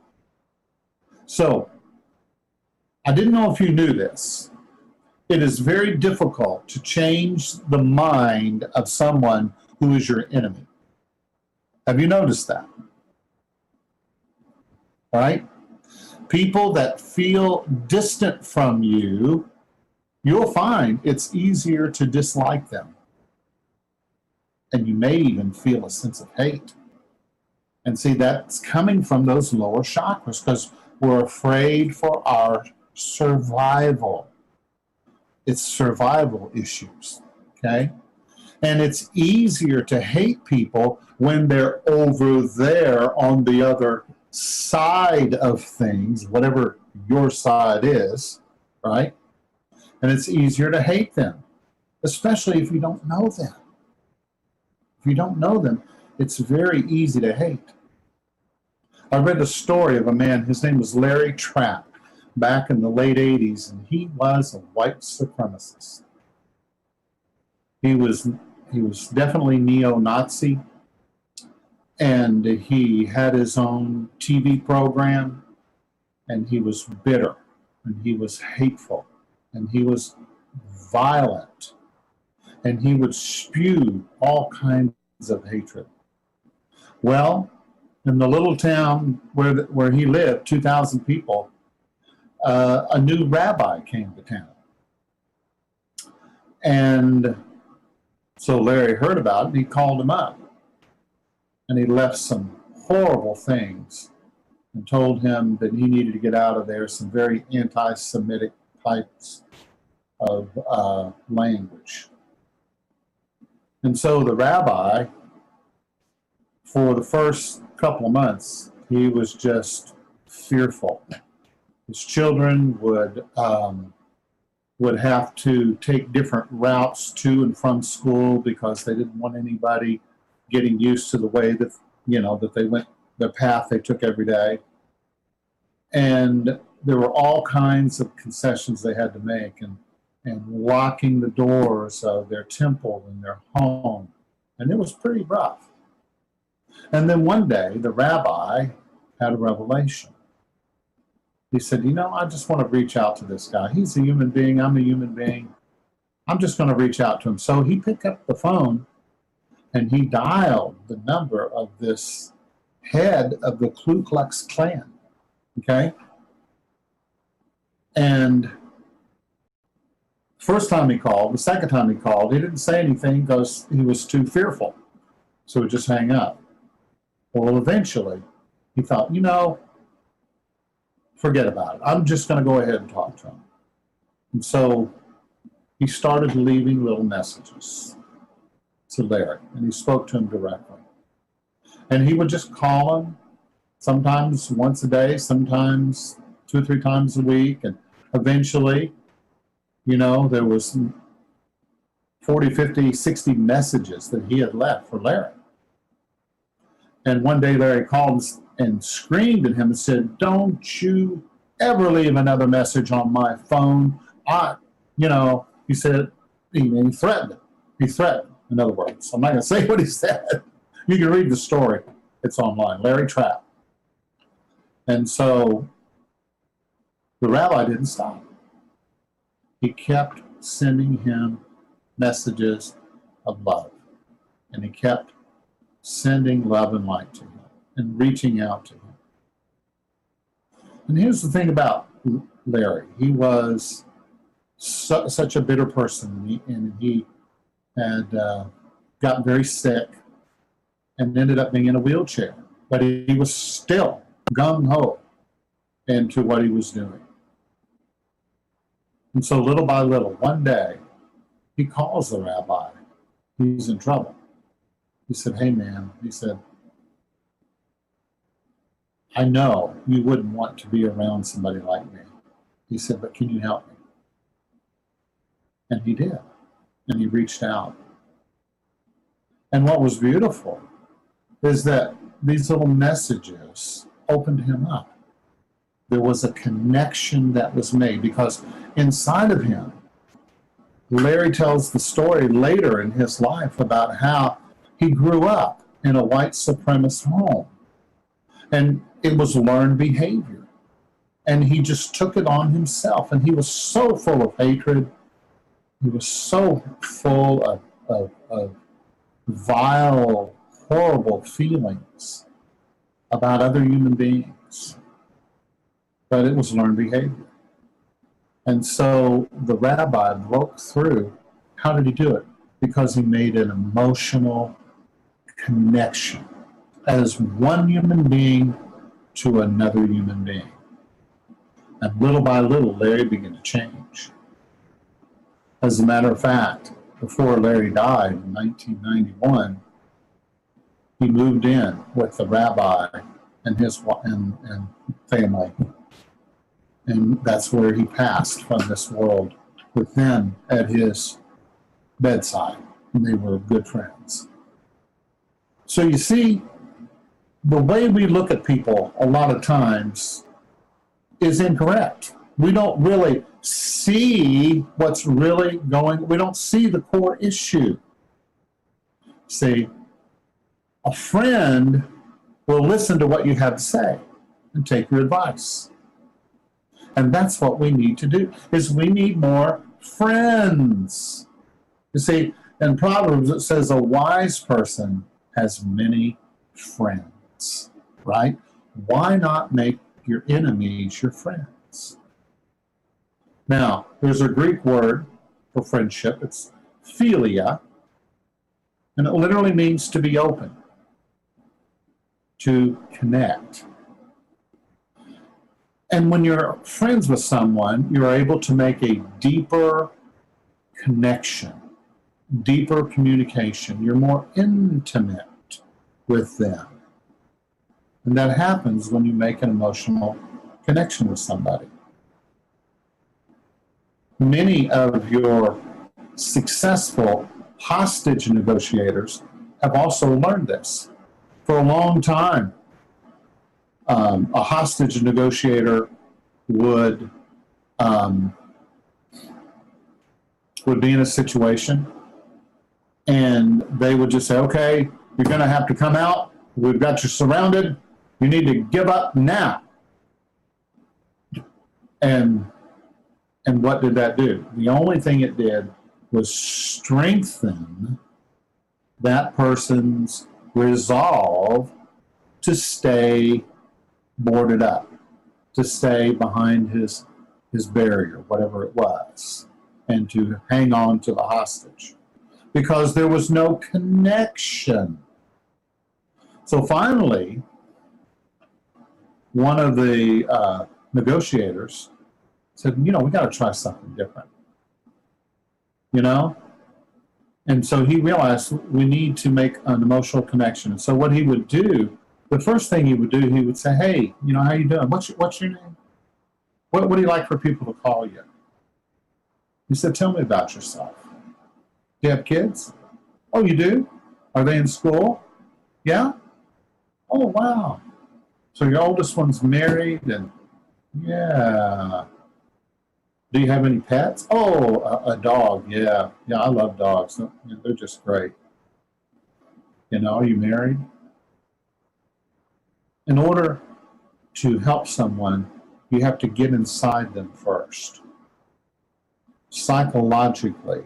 So, I didn't know if you knew this. It is very difficult to change the mind of someone who is your enemy. Have you noticed that? Right? People that feel distant from you, you'll find it's easier to dislike them. And you may even feel a sense of hate. And see, that's coming from those lower chakras because we're afraid for our survival. It's survival issues, okay? And it's easier to hate people when they're over there on the other side of things, whatever your side is, right? And it's easier to hate them, especially if you don't know them. If you don't know them, it's very easy to hate. I read a story of a man, his name was Larry Trapp, back in the late 80s, and he was a white supremacist. He was definitely neo-Nazi, and he had his own TV program, and he was bitter, and he was hateful, and he was violent, and he would spew all kinds of hatred. Well, in the little town where he lived, 2,000 people, a new rabbi came to town. And so Larry heard about it, and he called him up. And he left some horrible things and told him that he needed to get out of there, some very anti-Semitic types of language. And so the rabbi, for the first couple of months, he was just fearful. His children would have to take different routes to and from school because they didn't want anybody getting used to the way that, that they went, the path they took every day. And there were all kinds of concessions they had to make, and locking the doors of their temple and their home. And it was pretty rough. And then one day, the rabbi had a revelation. He said, I just want to reach out to this guy. He's a human being. I'm a human being. I'm just going to reach out to him. So he picked up the phone and he dialed the number of this head of the Ku Klux Klan. Okay? And first time he called, the second time he called, he didn't say anything because he was too fearful. So he just hang up. Well, eventually, he thought, forget about it. I'm just going to go ahead and talk to him. And so he started leaving little messages to Larry, and he spoke to him directly. And he would just call him, sometimes once a day, sometimes 2 or 3 times a week. And eventually, there was 40, 50, 60 messages that he had left for Larry. And one day Larry called and screamed at him and said, "Don't you ever leave another message on my phone." He said, he threatened him. He threatened, in other words. I'm not going to say what he said. You can read the story. It's online. Larry Trapp. And so the rabbi didn't stop. He kept sending him messages of love. And he kept sending love and light to him and reaching out to him. And here's the thing about Larry. He was such a bitter person, and he had gotten very sick and ended up being in a wheelchair. But he was still gung-ho into what he was doing. And so little by little, one day, he calls the rabbi. He's in trouble. He said, "Hey, man," he said, "I know you wouldn't want to be around somebody like me." He said, "But can you help me?" And he did. And he reached out. And what was beautiful is that these little messages opened him up. There was a connection that was made because inside of him, Larry tells the story later in his life about how he grew up in a white supremacist home. And it was learned behavior. And he just took it on himself. And he was so full of hatred. He was so full of vile, horrible feelings about other human beings. But it was learned behavior. And so the rabbi broke through. How did he do it? Because he made an emotional connection as one human being to another human being. And little by little, Larry began to change. As a matter of fact, before Larry died in 1991, he moved in with the rabbi and his and family. And that's where he passed from this world, with them at his bedside. And they were good friends. So you see, the way we look at people a lot of times is incorrect. We don't really see what's really going, we don't see the core issue. See, a friend will listen to what you have to say and take your advice. And that's what we need to do, is we need more friends. You see, in Proverbs it says a wise person has many friends, right? Why not make your enemies your friends? Now, there's a Greek word for friendship. It's philia, and it literally means to be open, to connect. And when you're friends with someone, you're able to make a deeper connection, deeper communication. You're more intimate with them. And that happens when you make an emotional connection with somebody. Many of your successful hostage negotiators have also learned this. For a long time, a hostage negotiator would be in a situation, and they would just say, okay, you're going to have to come out. We've got you surrounded. You need to give up now. And what did that do? The only thing it did was strengthen that person's resolve to stay boarded up, to stay behind his barrier, whatever it was, and to hang on to the hostage, because there was no connection. So finally, one of the negotiators said, we got to try something different, And so he realized we need to make an emotional connection. And so what he would do, the first thing he would do, he would say, hey, how you doing? What's your name? What do you like for people to call you? He said, tell me about yourself. Do you have kids? Oh, you do? Are they in school? Yeah? Oh, wow. So your oldest one's married, and yeah. Do you have any pets? Oh, a dog. Yeah, I love dogs. They're just great. Are you married? In order to help someone, you have to get inside them first. Psychologically,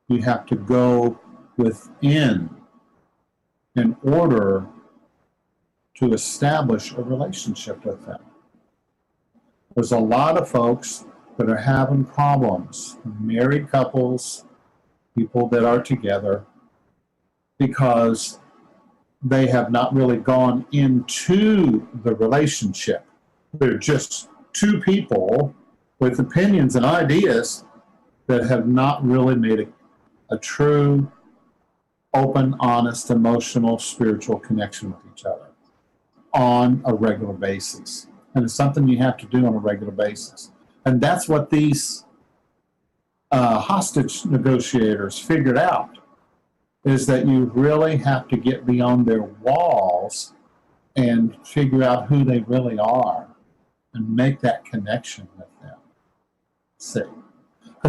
you have to go within in order to establish a relationship with them. There's a lot of folks that are having problems, married couples, people that are together, because they have not really gone into the relationship. They're just two people with opinions and ideas that have not really made a true, open, honest, emotional, spiritual connection with each other on a regular basis. And it's something you have to do on a regular basis. And that's what these hostage negotiators figured out, is that you really have to get beyond their walls and figure out who they really are and make that connection with them.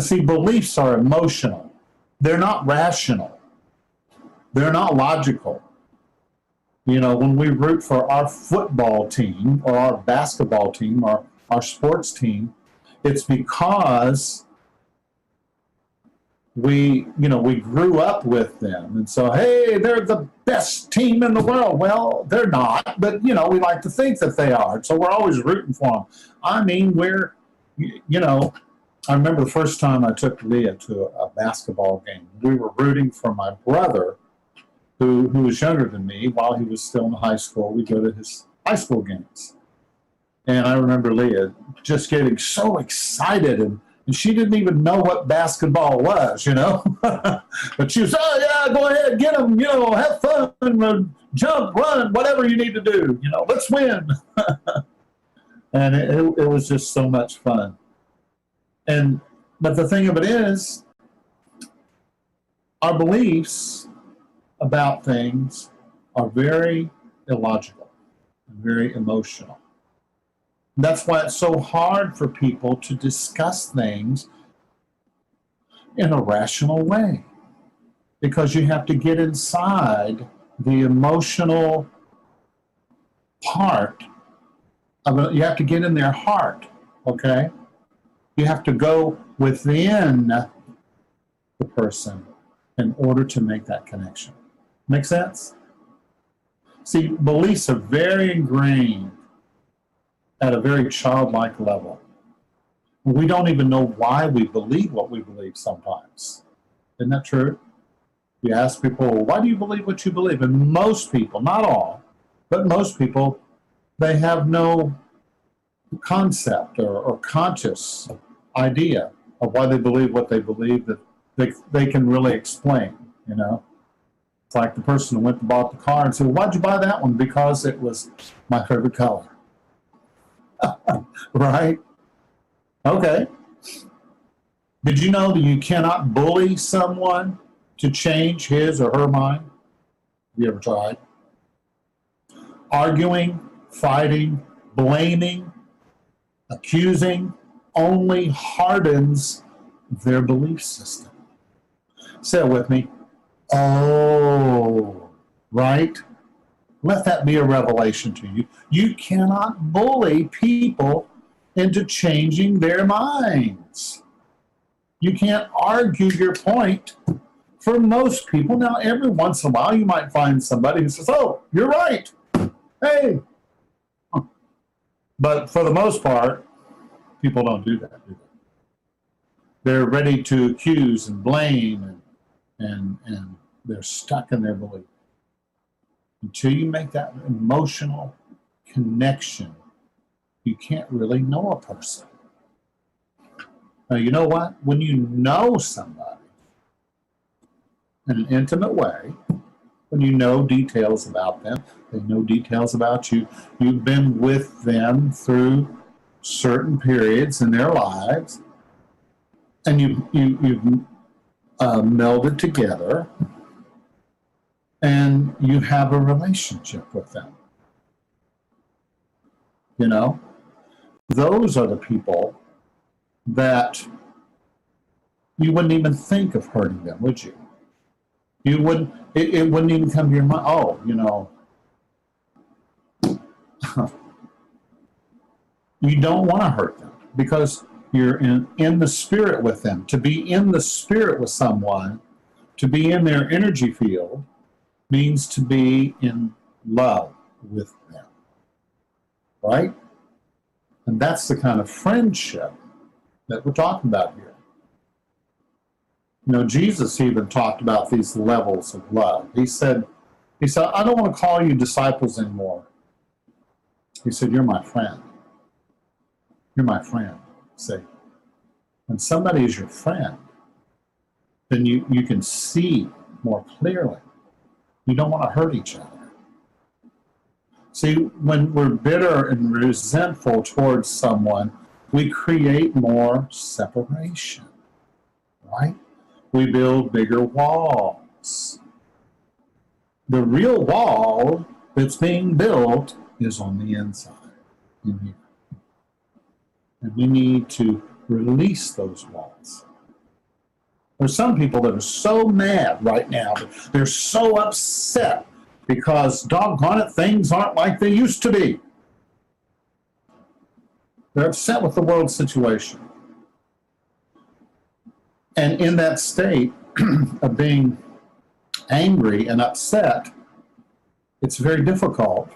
See, beliefs are emotional. They're not rational. They're not logical. When we root for our football team or our basketball team or our sports team, it's because we grew up with them. And so, hey, they're the best team in the world. Well, they're not, but, we like to think that they are. So we're always rooting for them. I mean, I remember the first time I took Leah to a basketball game. We were rooting for my brother, who was younger than me. While he was still in high school, we go to his high school games. And I remember Leah just getting so excited, and she didn't even know what basketball was, But she was, oh, yeah, go ahead, get them, have fun, jump, run, whatever you need to do, let's win. And it was just so much fun. But the thing of it is, our beliefs about things are very illogical and very emotional. That's why it's so hard for people to discuss things in a rational way, because you have to get inside the emotional part of it. You have to get in their heart, okay? You have to go within the person in order to make that connection. Make sense? See, beliefs are very ingrained at a very childlike level. We don't even know why we believe what we believe sometimes. Isn't that true? You ask people, well, why do you believe what you believe? And most people, not all, but most people, they have no concept or conscious idea of why they believe what they believe that they can really explain, you know? It's like the person who went and bought the car and said, well, why'd you buy that one? Because it was my favorite color. Right? Okay. Did you know that you cannot bully someone to change his or her mind? Have you ever tried? Arguing, fighting, blaming, accusing only hardens their belief system. Say it with me. Oh, right? Let that be a revelation to you. You cannot bully people into changing their minds. You can't argue your point for most people. Now, every once in a while, you might find somebody who says, oh, you're right. Hey. But for the most part, people don't do that, do they? They're ready to accuse and blame, and they're stuck in their belief. Until you make that emotional connection, you can't really know a person. Now, you know what? When you know somebody in an intimate way, when you know details about them, they know details about you, you've been with them through certain periods in their lives, and you've melded together, and you have a relationship with them. You know, those are the people that you wouldn't even think of hurting them, would you? You wouldn't. It wouldn't even come to your mind. Oh, you know, you don't want to hurt them because you're in the spirit with them. To be in the spirit with someone, to be in their energy field, means to be in love with them, right? And that's the kind of friendship that we're talking about here. You know, Jesus even talked about these levels of love. He said, I don't want to call you disciples anymore. He said, you're my friend. You're my friend. See, when somebody is your friend, then you can see more clearly. You don't want to hurt each other. See, when we're bitter and resentful towards someone, we create more separation, right? We build bigger walls. The real wall that's being built is on the inside, in here. And we need to release those walls. There's some people that are so mad right now. They're so upset because, doggone it, things aren't like they used to be. They're upset with the world situation. And in that state of being angry and upset, it's very difficult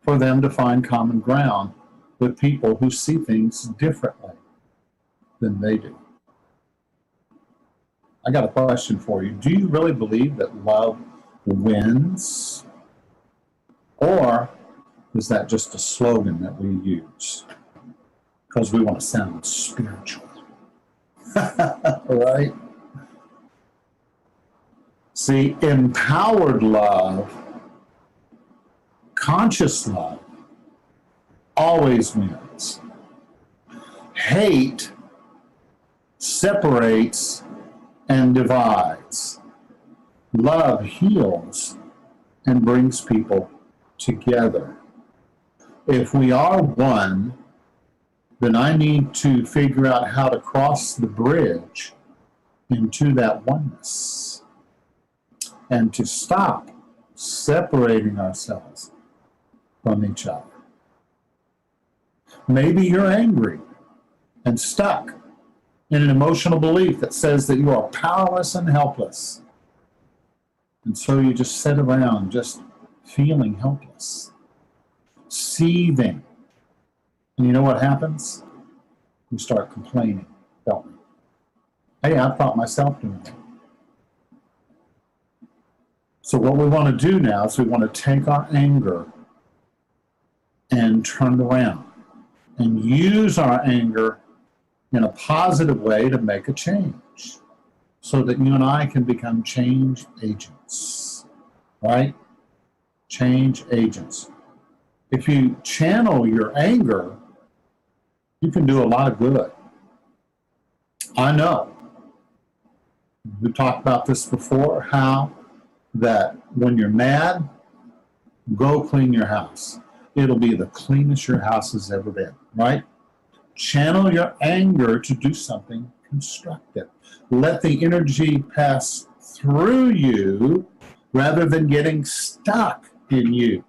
for them to find common ground with people who see things differently than they do. I got a question for you. Do you really believe that love wins? Or is that just a slogan that we use because we want to sound spiritual? Right? See, empowered love, conscious love, always wins. Hate separates and divides. Love heals and brings people together. If we are one, then I need to figure out how to cross the bridge into that oneness and to stop separating ourselves from each other. Maybe you're angry and stuck in an emotional belief that says that you are powerless and helpless. And so you just sit around just feeling helpless, seething. And you know what happens? We start complaining, don't we? Hey, I thought myself doing that. So what we want to do now is we want to take our anger and turn it around and use our anger in a positive way to make a change so that you and I can become change agents, right? Change agents. If you channel your anger, you can do a lot of good. I know. We talked about this before, how that when you're mad, go clean your house. It'll be the cleanest your house has ever been, right? Channel your anger to do something constructive. Let the energy pass through you rather than getting stuck in you.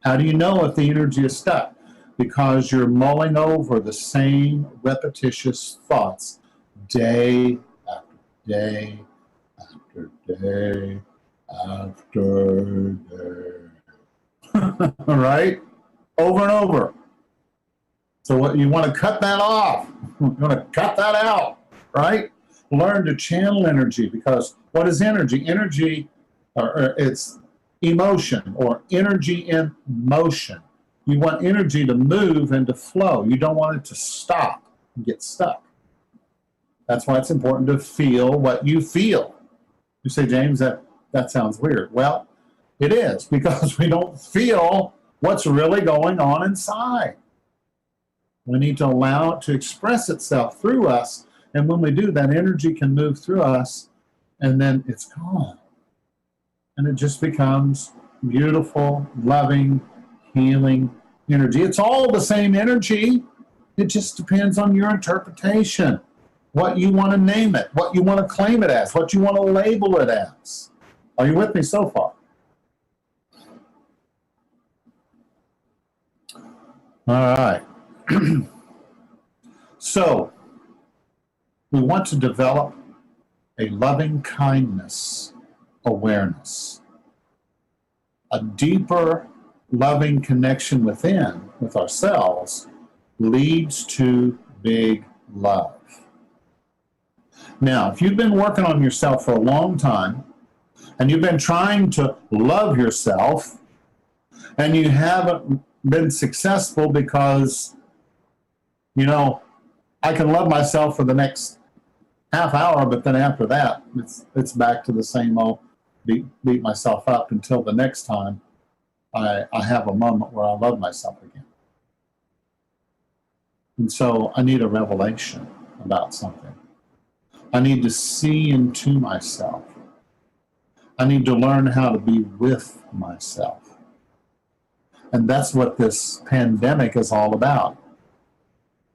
How do you know if the energy is stuck? Because you're mulling over the same repetitious thoughts day after day after day after day. Right? Over and over. So what you want to cut that off. You want to cut that out, right? Learn to channel energy, because what is energy? Energy, it's emotion or energy in motion. You want energy to move and to flow. You don't want it to stop and get stuck. That's why it's important to feel what you feel. You say, James, that sounds weird. Well, it is, because we don't feel what's really going on inside. We need to allow it to express itself through us. And when we do, that energy can move through us, and then it's gone. And it just becomes beautiful, loving, healing energy. It's all the same energy. It just depends on your interpretation, what you want to name it, what you want to claim it as, what you want to label it as. Are you with me so far? All right. So, we want to develop a loving kindness awareness, a deeper loving connection within, with ourselves, leads to big love. Now, if you've been working on yourself for a long time, and you've been trying to love yourself, and you haven't been successful because, you know, I can love myself for the next half hour, but then after that, it's back to the same old beat myself up until the next time I have a moment where I love myself again. And so I need a revelation about something. I need to see into myself. I need to learn how to be with myself. And that's what this pandemic is all about.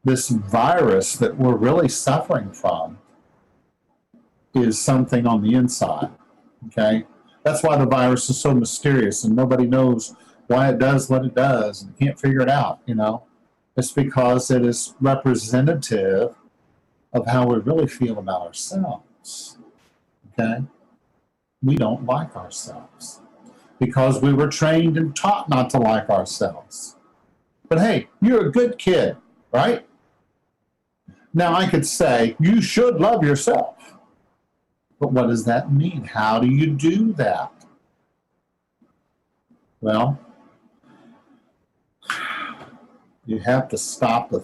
This virus that we're really suffering from is something on the inside, okay? That's why the virus is so mysterious and nobody knows why it does what it does and can't figure it out, you know? It's because it is representative of how we really feel about ourselves, okay? We don't like ourselves because we were trained and taught not to like ourselves. But hey, you're a good kid, right? Now I could say, you should love yourself. But what does that mean? How do you do that? Well, you have to stop the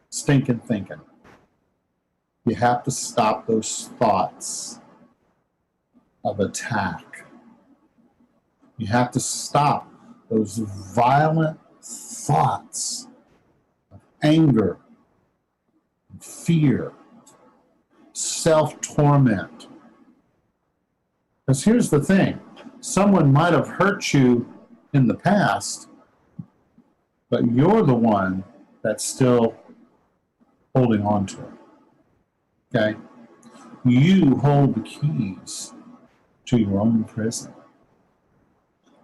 stinking thinking. You have to stop those thoughts of attack. You have to stop those violent thoughts of anger, fear, self-torment. Because here's the thing, someone might have hurt you in the past, but you're the one that's still holding on to it. Okay? You hold the keys to your own prison.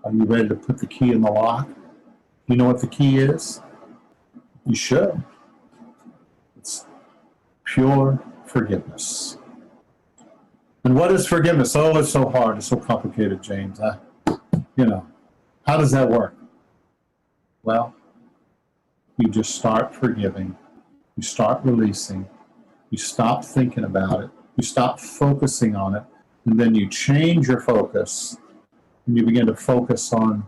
Are you ready to put the key in the lock? You know what the key is? You should. It's Pure forgiveness. And what is forgiveness? Oh, it's so hard. It's so complicated, James. How does that work? Well, you just start forgiving. You start releasing. You stop thinking about it. You stop focusing on it. And then you change your focus. And you begin to focus on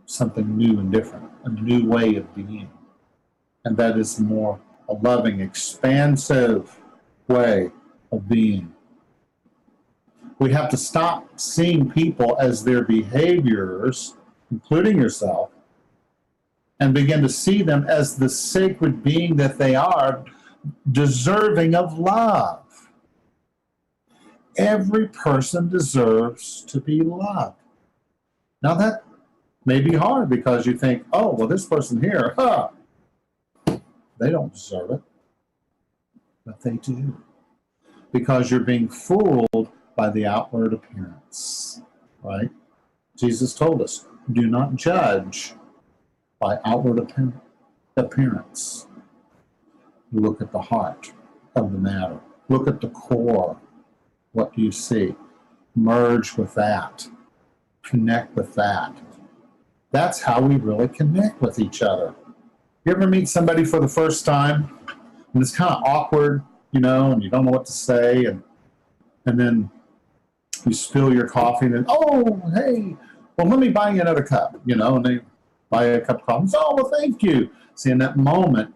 something new and different, a new way of being. And that is more a loving, expansive way of being. We have to stop seeing people as their behaviors, including yourself, and begin to see them as the sacred being that they are, deserving of love. Every person deserves to be loved. Now that may be hard because you think, oh, well, this person here, they don't deserve it. But they do. Because you're being fooled by the outward appearance, right? Jesus told us, do not judge by outward appearance. Look at the heart of the matter. Look at the core. What do you see? Merge with that. Connect with that. That's how we really connect with each other. You ever meet somebody for the first time and it's kind of awkward, and you don't know what to say, and then you spill your coffee and then, oh, hey, well, let me buy you another cup, and they buy a cup of coffee. Oh, well, thank you. See, in that moment,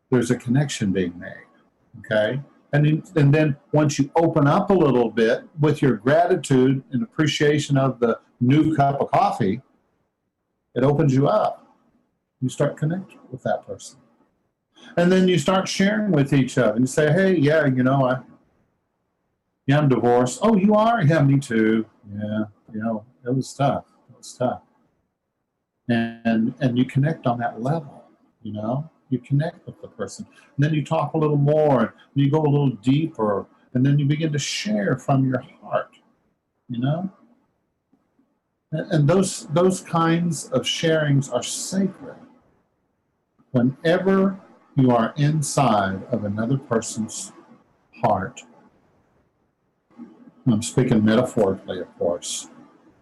there's a connection being made, okay? And then once you open up a little bit with your gratitude and appreciation of the new cup of coffee, it opens you up. You start connecting with that person. And then you start sharing with each other. And you say, hey, yeah, I'm divorced. Oh, you are? Yeah, me too. Yeah, it was tough. And you connect on that level, You connect with the person. And then you talk a little more, and you go a little deeper, and then you begin to share from your heart, And those kinds of sharings are sacred. Whenever you are inside of another person's heart, I'm speaking metaphorically, of course,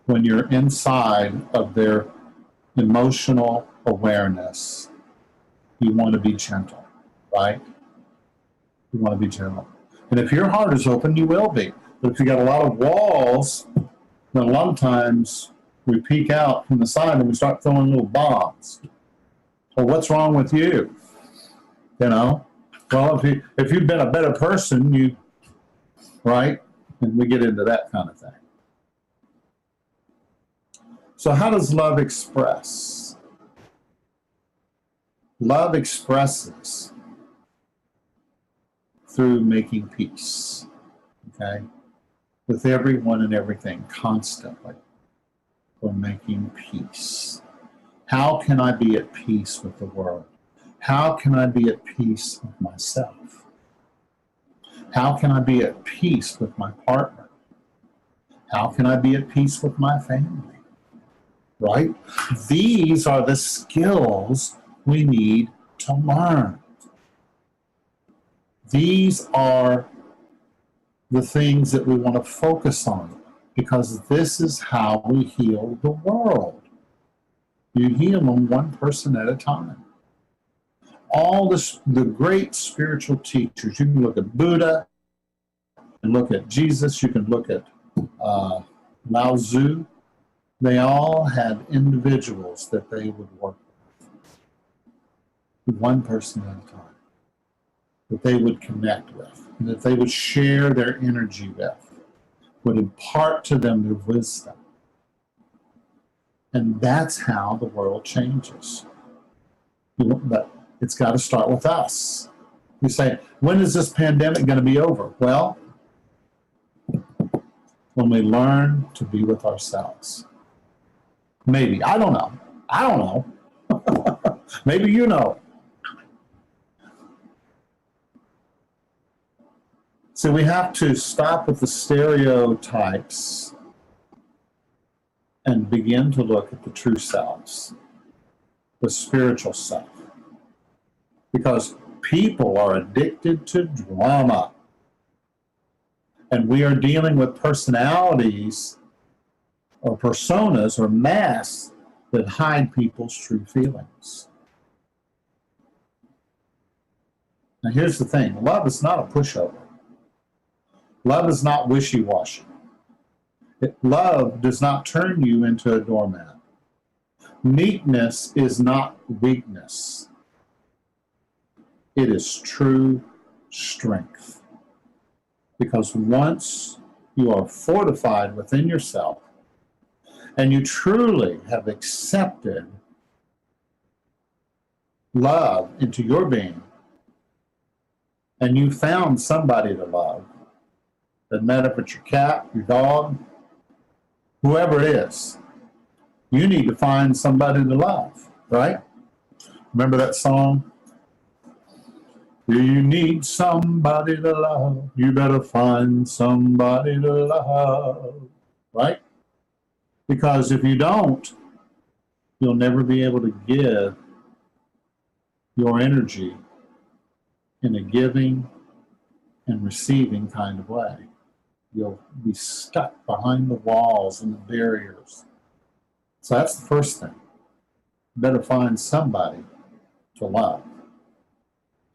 when you're inside of their emotional awareness, you want to be gentle, right? You want to be gentle. And if your heart is open, you will be. But if you got a lot of walls, then a lot of times we peek out from the side and we start throwing little bombs. Well, what's wrong with you? Well, if you've been a better person, right? And we get into that kind of thing. So how does love express? Love expresses through making peace, okay? With everyone and everything, constantly. We're making peace. How can I be at peace with the world? How can I be at peace with myself? How can I be at peace with my partner? How can I be at peace with my family? Right? These are the skills we need to learn. These are the things that we want to focus on, because this is how we heal the world. You heal them one person at a time. All the great spiritual teachers, you can look at Buddha, you can look at Jesus, you can look at Lao Tzu. They all had individuals that they would work with, one person at a time, that they would connect with, and that they would share their energy with, would impart to them their wisdom. And that's how the world changes. But it's got to start with us. You say, when is this pandemic going to be over? Well, when we learn to be with ourselves. Maybe. I don't know. Maybe you know. So we have to stop with the stereotypes and begin to look at the true selves, the spiritual self. Because People are addicted to drama. And we are dealing with personalities or personas or masks that hide people's true feelings. Now, here's the thing. Love is not a pushover. Love is not wishy-washy. Love does not turn you into a doormat. Meekness is not weakness. It is true strength. Because once you are fortified within yourself and you truly have accepted love into your being, and you found somebody to love, doesn't matter if it's your cat, your dog, whoever it is, you need to find somebody to love, right? Remember that song? You need somebody to love. You better find somebody to love, right? Because if you don't, you'll never be able to give your energy in a giving and receiving kind of way. You'll be stuck behind the walls and the barriers. So that's the first thing. You better find somebody to love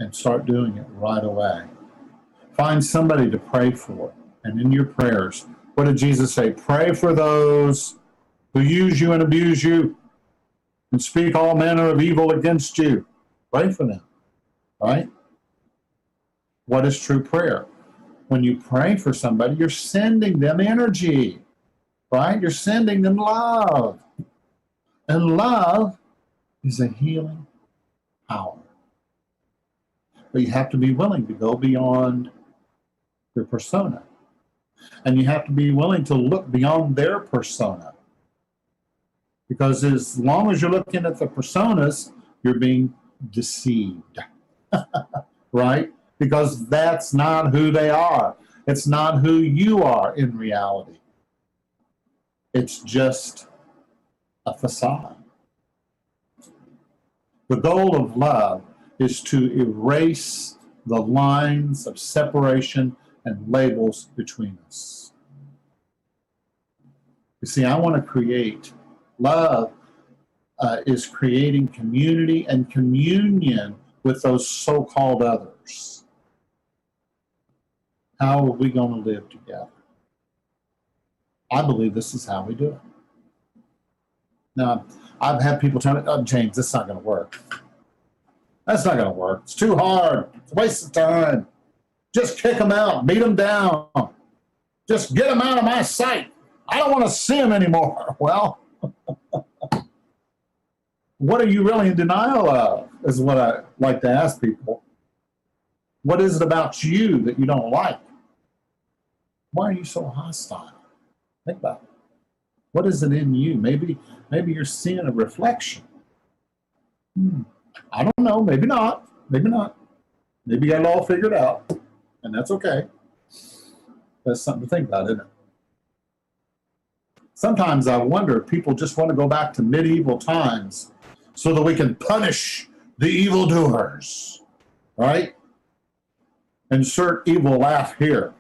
and start doing it right away. Find somebody to pray for. And in your prayers, what did Jesus say? Pray for those who use you and abuse you and speak all manner of evil against you. Pray for them, right? What is true prayer? When you pray for somebody, you're sending them energy, right? You're sending them love. And love is a healing power. But you have to be willing to go beyond your persona. And you have to be willing to look beyond their persona. Because as long as you're looking at the personas, you're being deceived, right? Because that's not who they are. It's not who you are in reality. It's just a facade. The goal of love is to erase the lines of separation and labels between us. You see, I want to create love. Is creating community and communion with those so-called others. How are we going to live together? I believe this is how we do it. Now, I've had people tell me, oh, James, this is not going to work. That's not going to work. It's too hard. It's a waste of time. Just kick them out. Beat them down. Just get them out of my sight. I don't want to see them anymore. Well, what are you really in denial of, is what I like to ask people. What is it about you that you don't like? Why are you so hostile? Think about it. What is it in you? Maybe you're seeing a reflection. I don't know. Maybe not. Maybe not. Maybe you got it all figured out, and that's okay. That's something to think about, isn't it? Sometimes I wonder if people just want to go back to medieval times so that we can punish the evildoers, right? Insert evil laugh here.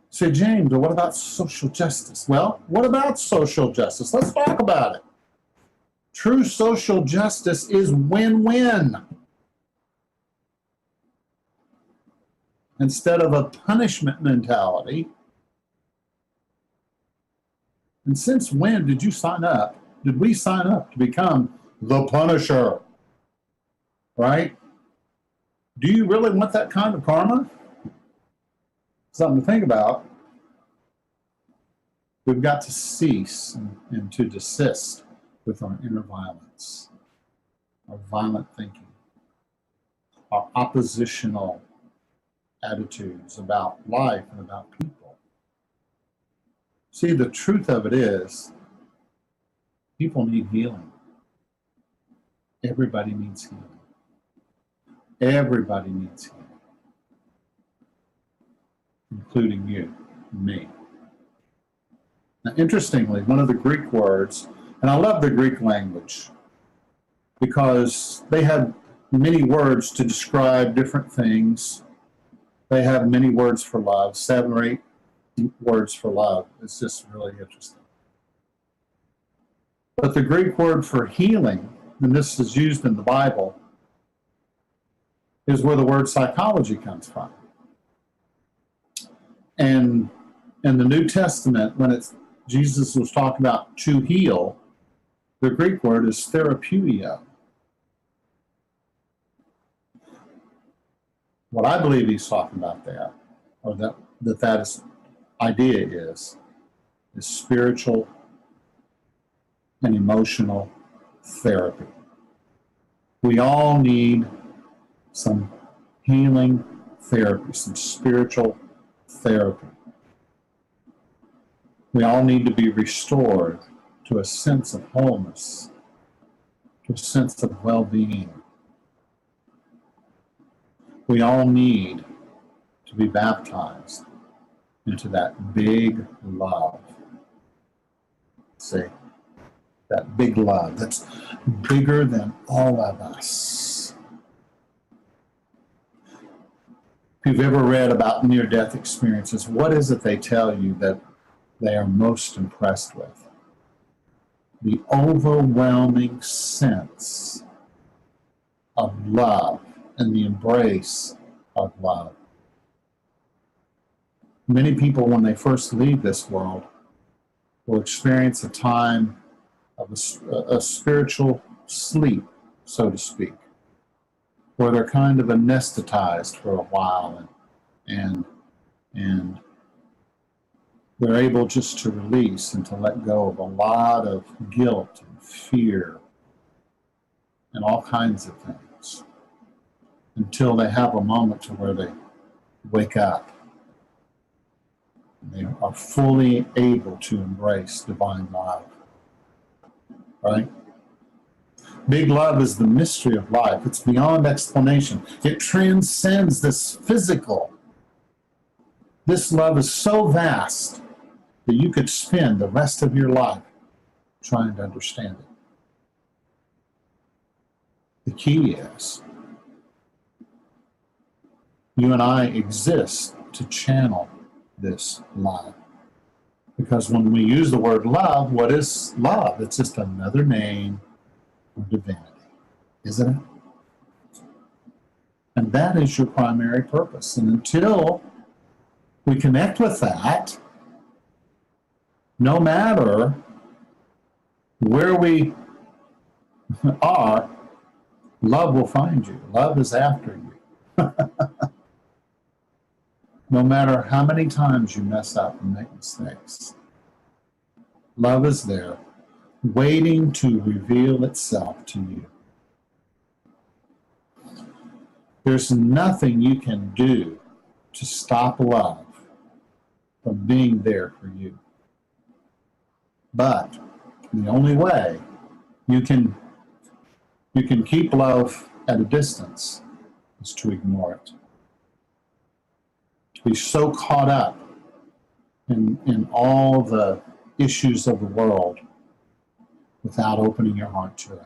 Say, James, well, what about social justice? Well, what about social justice? Let's talk about it. True social justice is win-win. Instead of a punishment mentality. And since when did you sign up? Did we sign up to become the Punisher? Right? Do you really want that kind of karma? Something to think about. We've got to cease and to desist with our inner violence, our violent thinking, our oppositional attitudes about life and about people. See, the truth of it is, people need healing. Everybody needs healing. Everybody needs healing. Including you, me. Now, interestingly, one of the Greek words, and I love the Greek language. because they had many words to describe different things. They have many words for love, 7 or 8 words for love. It's just really interesting. But the Greek word for healing, and this is used in the Bible, is where the word psychology comes from. And in the New Testament, when Jesus was talking about to heal, the Greek word is therapeuia. What I believe he's talking about there, or that is idea is spiritual and emotional therapy. We all need some healing therapy, some spiritual therapy. We all need to be restored to a sense of wholeness, to a sense of well-being. We all need to be baptized into that big love. See, that big love that's bigger than all of us. If you've ever read about near-death experiences, what is it they tell you that they are most impressed with? The overwhelming sense of love and the embrace of love. Many people, when they first leave this world, will experience a time of a spiritual sleep, so to speak, where they're kind of anesthetized for a while and they're able just to release and to let go of a lot of guilt and fear and all kinds of things until they have a moment to where they wake up. They are fully able to embrace divine love. Right? Big love is the mystery of life. It's beyond explanation. It transcends this physical. This love is so vast that you could spend the rest of your life trying to understand it. The key is you and I exist to channel this love. Because when we use the word love, what is love? It's just another name for divinity, isn't it? And that is your primary purpose. And until we connect with that, no matter where we are, love will find you. Love is after you. No matter how many times you mess up and make mistakes, love is there, waiting to reveal itself to you. There's nothing you can do to stop love from being there for you. But the only way you can keep love at a distance is to ignore it. To be so caught up in all the issues of the world without opening your heart to it.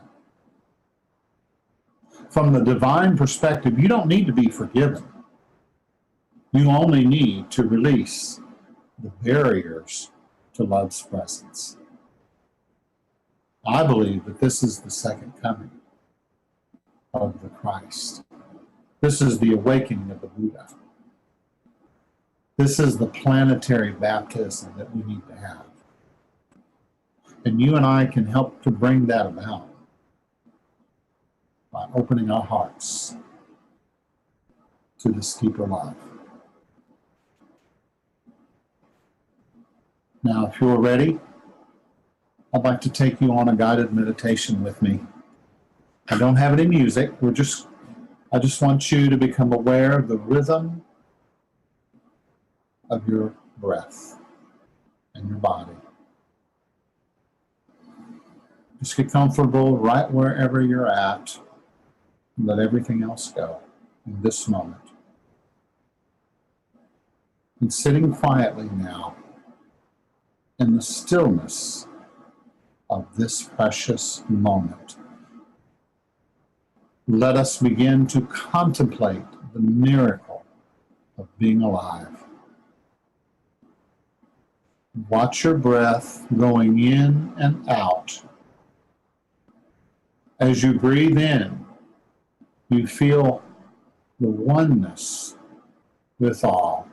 From the divine perspective, you don't need to be forgiven. You only need to release the barriers to love's presence. I believe that this is the second coming of the Christ. This is the awakening of the Buddha. This is the planetary baptism that we need to have. And you and I can help to bring that about by opening our hearts to this deeper love. Now, if you're ready, I'd like to take you on a guided meditation with me. I don't have any music. I just want you to become aware of the rhythm of your breath and your body. Just get comfortable right wherever you're at and let everything else go in this moment. And sitting quietly now in the stillness of this precious moment, let us begin to contemplate the miracle of being alive. Watch your breath going in and out. As you breathe in, you feel the oneness with all.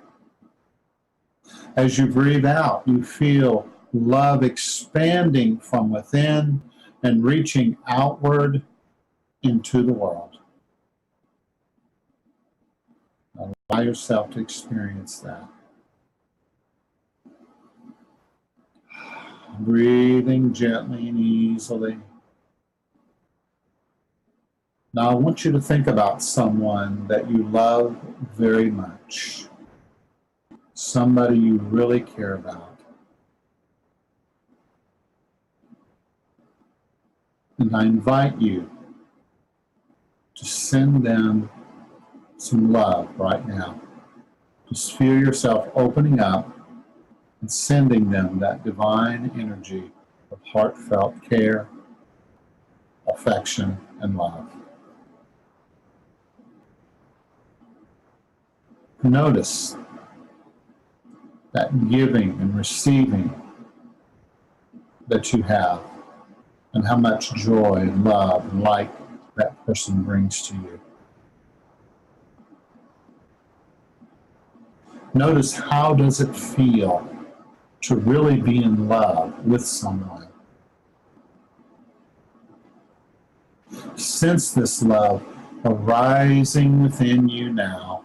As you breathe out, you feel love expanding from within and reaching outward into the world. Allow yourself to experience that. Breathing gently and easily. Now I want you to think about someone that you love very much. Somebody you really care about. And I invite you to send them some love right now. Just feel yourself opening up and sending them that divine energy of heartfelt care, affection, and love. Notice that giving and receiving that you have and how much joy and love and light that person brings to you. Notice, how does it feel to really be in love with someone? Sense this love arising within you now.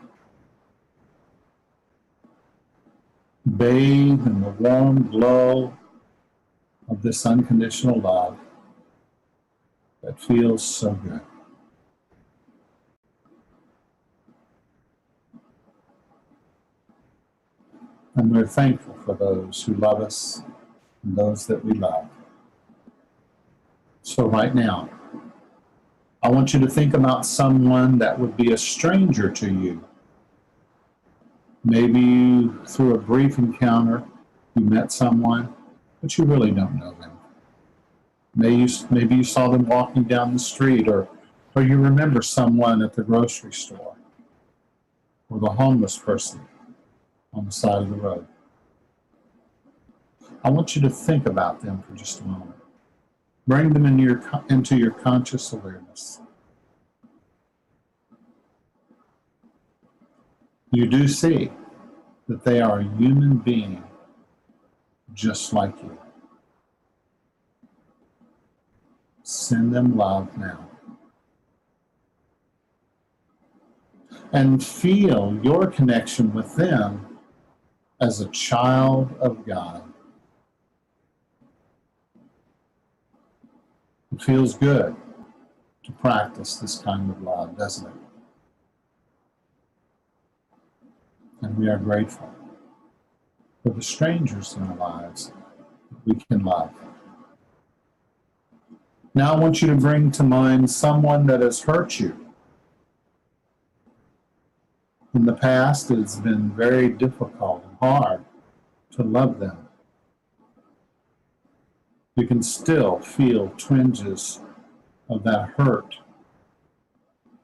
Bathe in the warm glow of this unconditional love that feels so good. And we're thankful for those who love us and those that we love. So right now, I want you to think about someone that would be a stranger to you. Maybe through a brief encounter, you met someone, but you really don't know them. Maybe you saw them walking down the street, or you remember someone at the grocery store, or the homeless person on the side of the road. I want you to think about them for just a moment. Bring them into your conscious awareness. You do see that they are a human being just like you. Send them love now. And feel your connection with them as a child of God. It feels good to practice this kind of love, doesn't it? And we are grateful for the strangers in our lives that we can love. Now I want you to bring to mind someone that has hurt you. In the past, it's been very difficult and hard to love them. You can still feel twinges of that hurt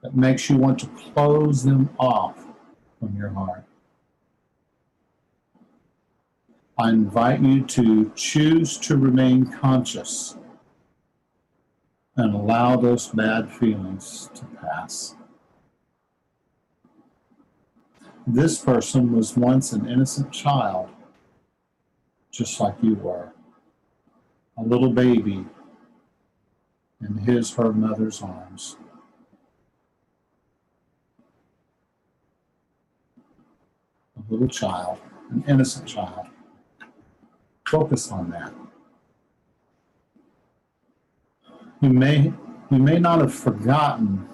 that makes you want to close them off from your heart. I invite you to choose to remain conscious and allow those bad feelings to pass. This person was once an innocent child, just like you were. A little baby in her mother's arms. A little child, an innocent child. Focus on that. You may not have forgotten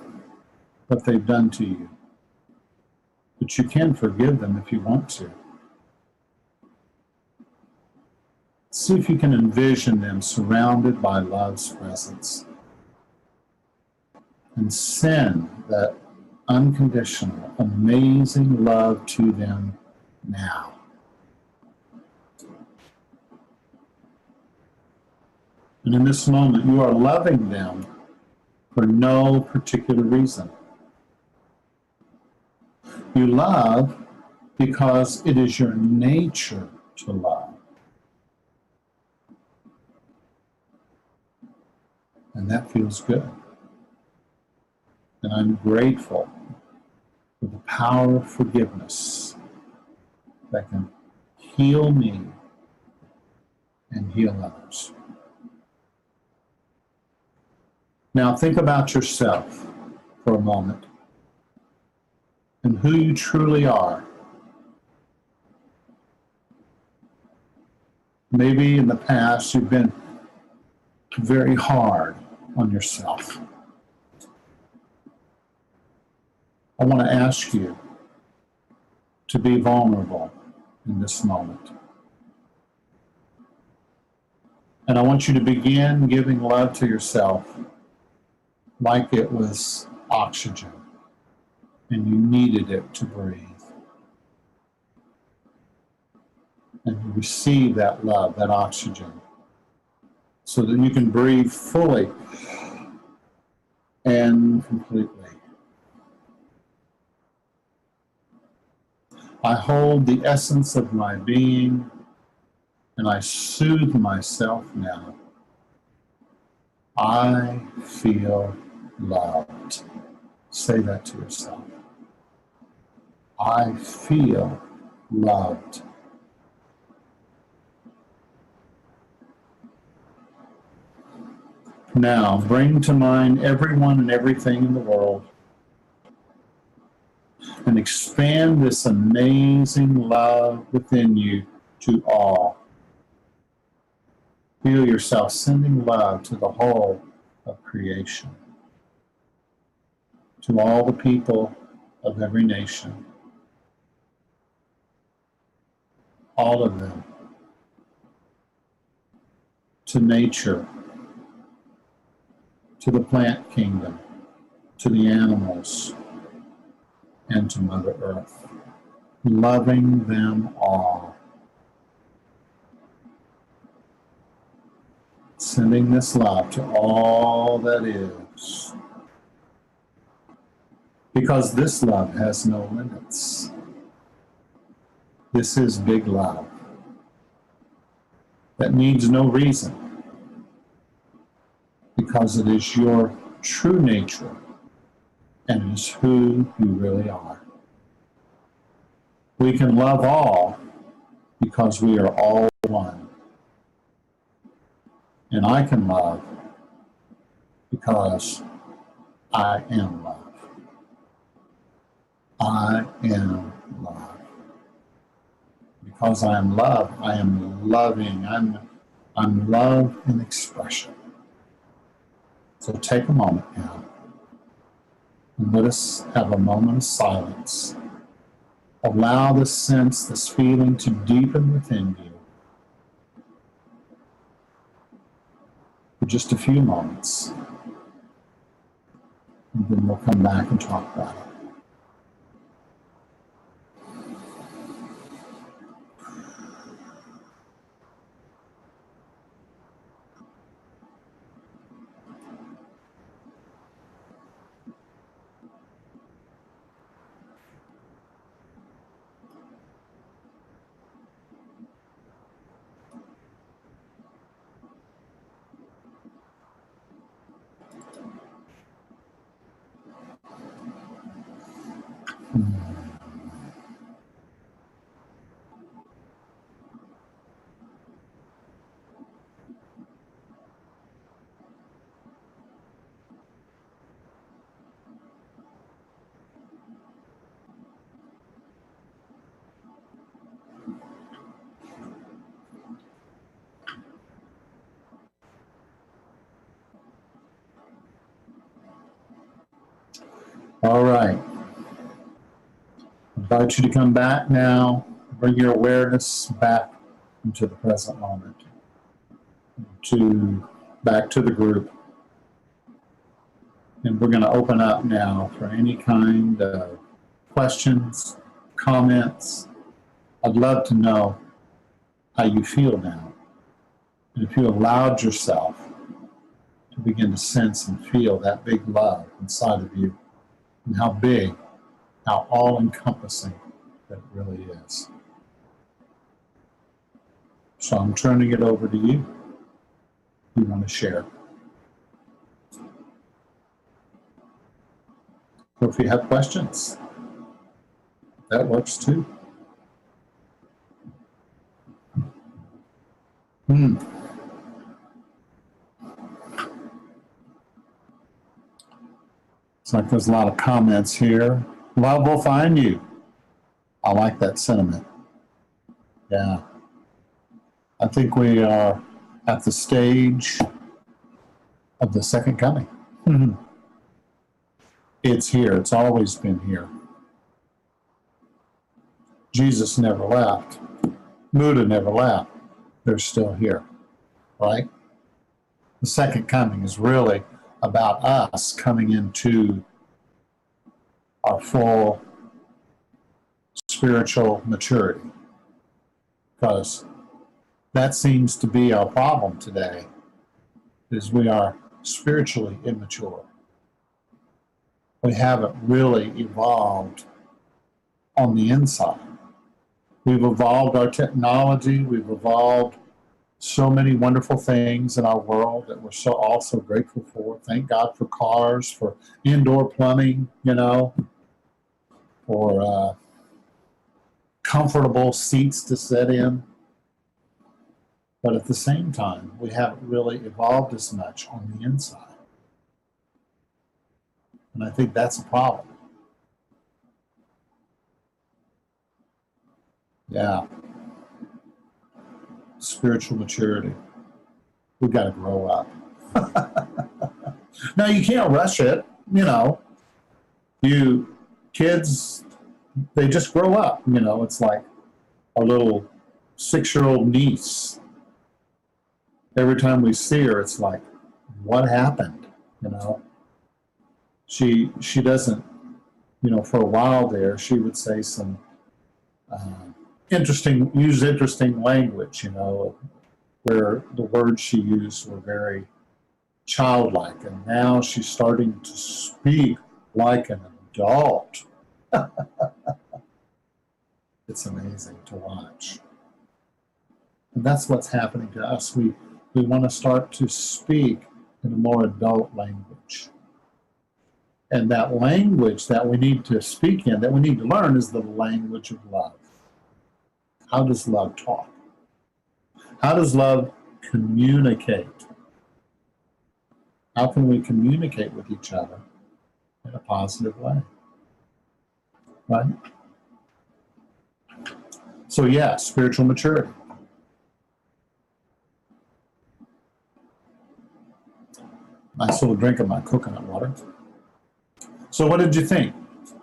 what they've done to you, but you can forgive them if you want to. See if you can envision them surrounded by love's presence. And send that unconditional, amazing love to them now. And in this moment, you are loving them for no particular reason. You love because it is your nature to love. And that feels good. And I'm grateful for the power of forgiveness that can heal me and heal others. Now think about yourself for a moment and who you truly are. Maybe in the past you've been very hard on yourself. I want to ask you to be vulnerable in this moment. And I want you to begin giving love to yourself like it was oxygen and you needed it to breathe. And you receive that love, that oxygen, so that you can breathe fully and completely. I hold the essence of my being and I soothe myself now. I feel loved. Say that to yourself. I feel loved. Now, bring to mind everyone and everything in the world and expand this amazing love within you to all. Feel yourself sending love to the whole of creation, to all the people of every nation, all of them, to nature, to the plant kingdom, to the animals, and to Mother Earth, loving them all. Sending this love to all that is. Because this love has no limits. This is big love that needs no reason. Because it is your true nature and it is who you really are. We can love all because we are all one. And I can love because I am love. I am love. Because I am love, I am loving. I'm love in expression. So take a moment now and let us have a moment of silence. Allow this sense, this feeling to deepen within you for just a few moments. And then we'll come back and talk about it. All right. I invite you to come back now. Bring your awareness back into the present moment. Back to the group. And we're going to open up now for any kind of questions, comments. I'd love to know how you feel now. And if you allowed yourself to begin to sense and feel that big love inside of you, and how big, how all-encompassing that it really is. So I'm turning it over to you. You want to share. Or if you have questions, that works too. It's like there's a lot of comments here. Love will find you. I like that sentiment. Yeah. I think we are at the stage of the second coming. It's here. It's always been here. Jesus never left. Buddha never left. They're still here, right? The second coming is really about us coming into our full spiritual maturity, because that seems to be our problem today, is we are spiritually immature. We haven't really evolved on the inside. We've evolved our technology, we've evolved so many wonderful things in our world that we're all so grateful for. Thank God for cars, for indoor plumbing, for comfortable seats to sit in. But at the same time, we haven't really evolved as much on the inside. And I think that's a problem. Yeah. Spiritual maturity. We've got to grow up. Now, you can't rush it, You kids, they just grow up, It's like our little 6-year-old niece. Every time we see her, it's like, what happened, She doesn't, for a while there, she would say some interesting language, where the words she used were very childlike, and now she's starting to speak like an adult. It's amazing to watch. And that's what's happening to us. We want to start to speak in a more adult language. And that language that we need to speak in, that we need to learn, is the language of love. How does love talk? How does love communicate? How can we communicate with each other in a positive way? Right? So yeah, spiritual maturity. Nice little drink of my coconut water. So what did you think?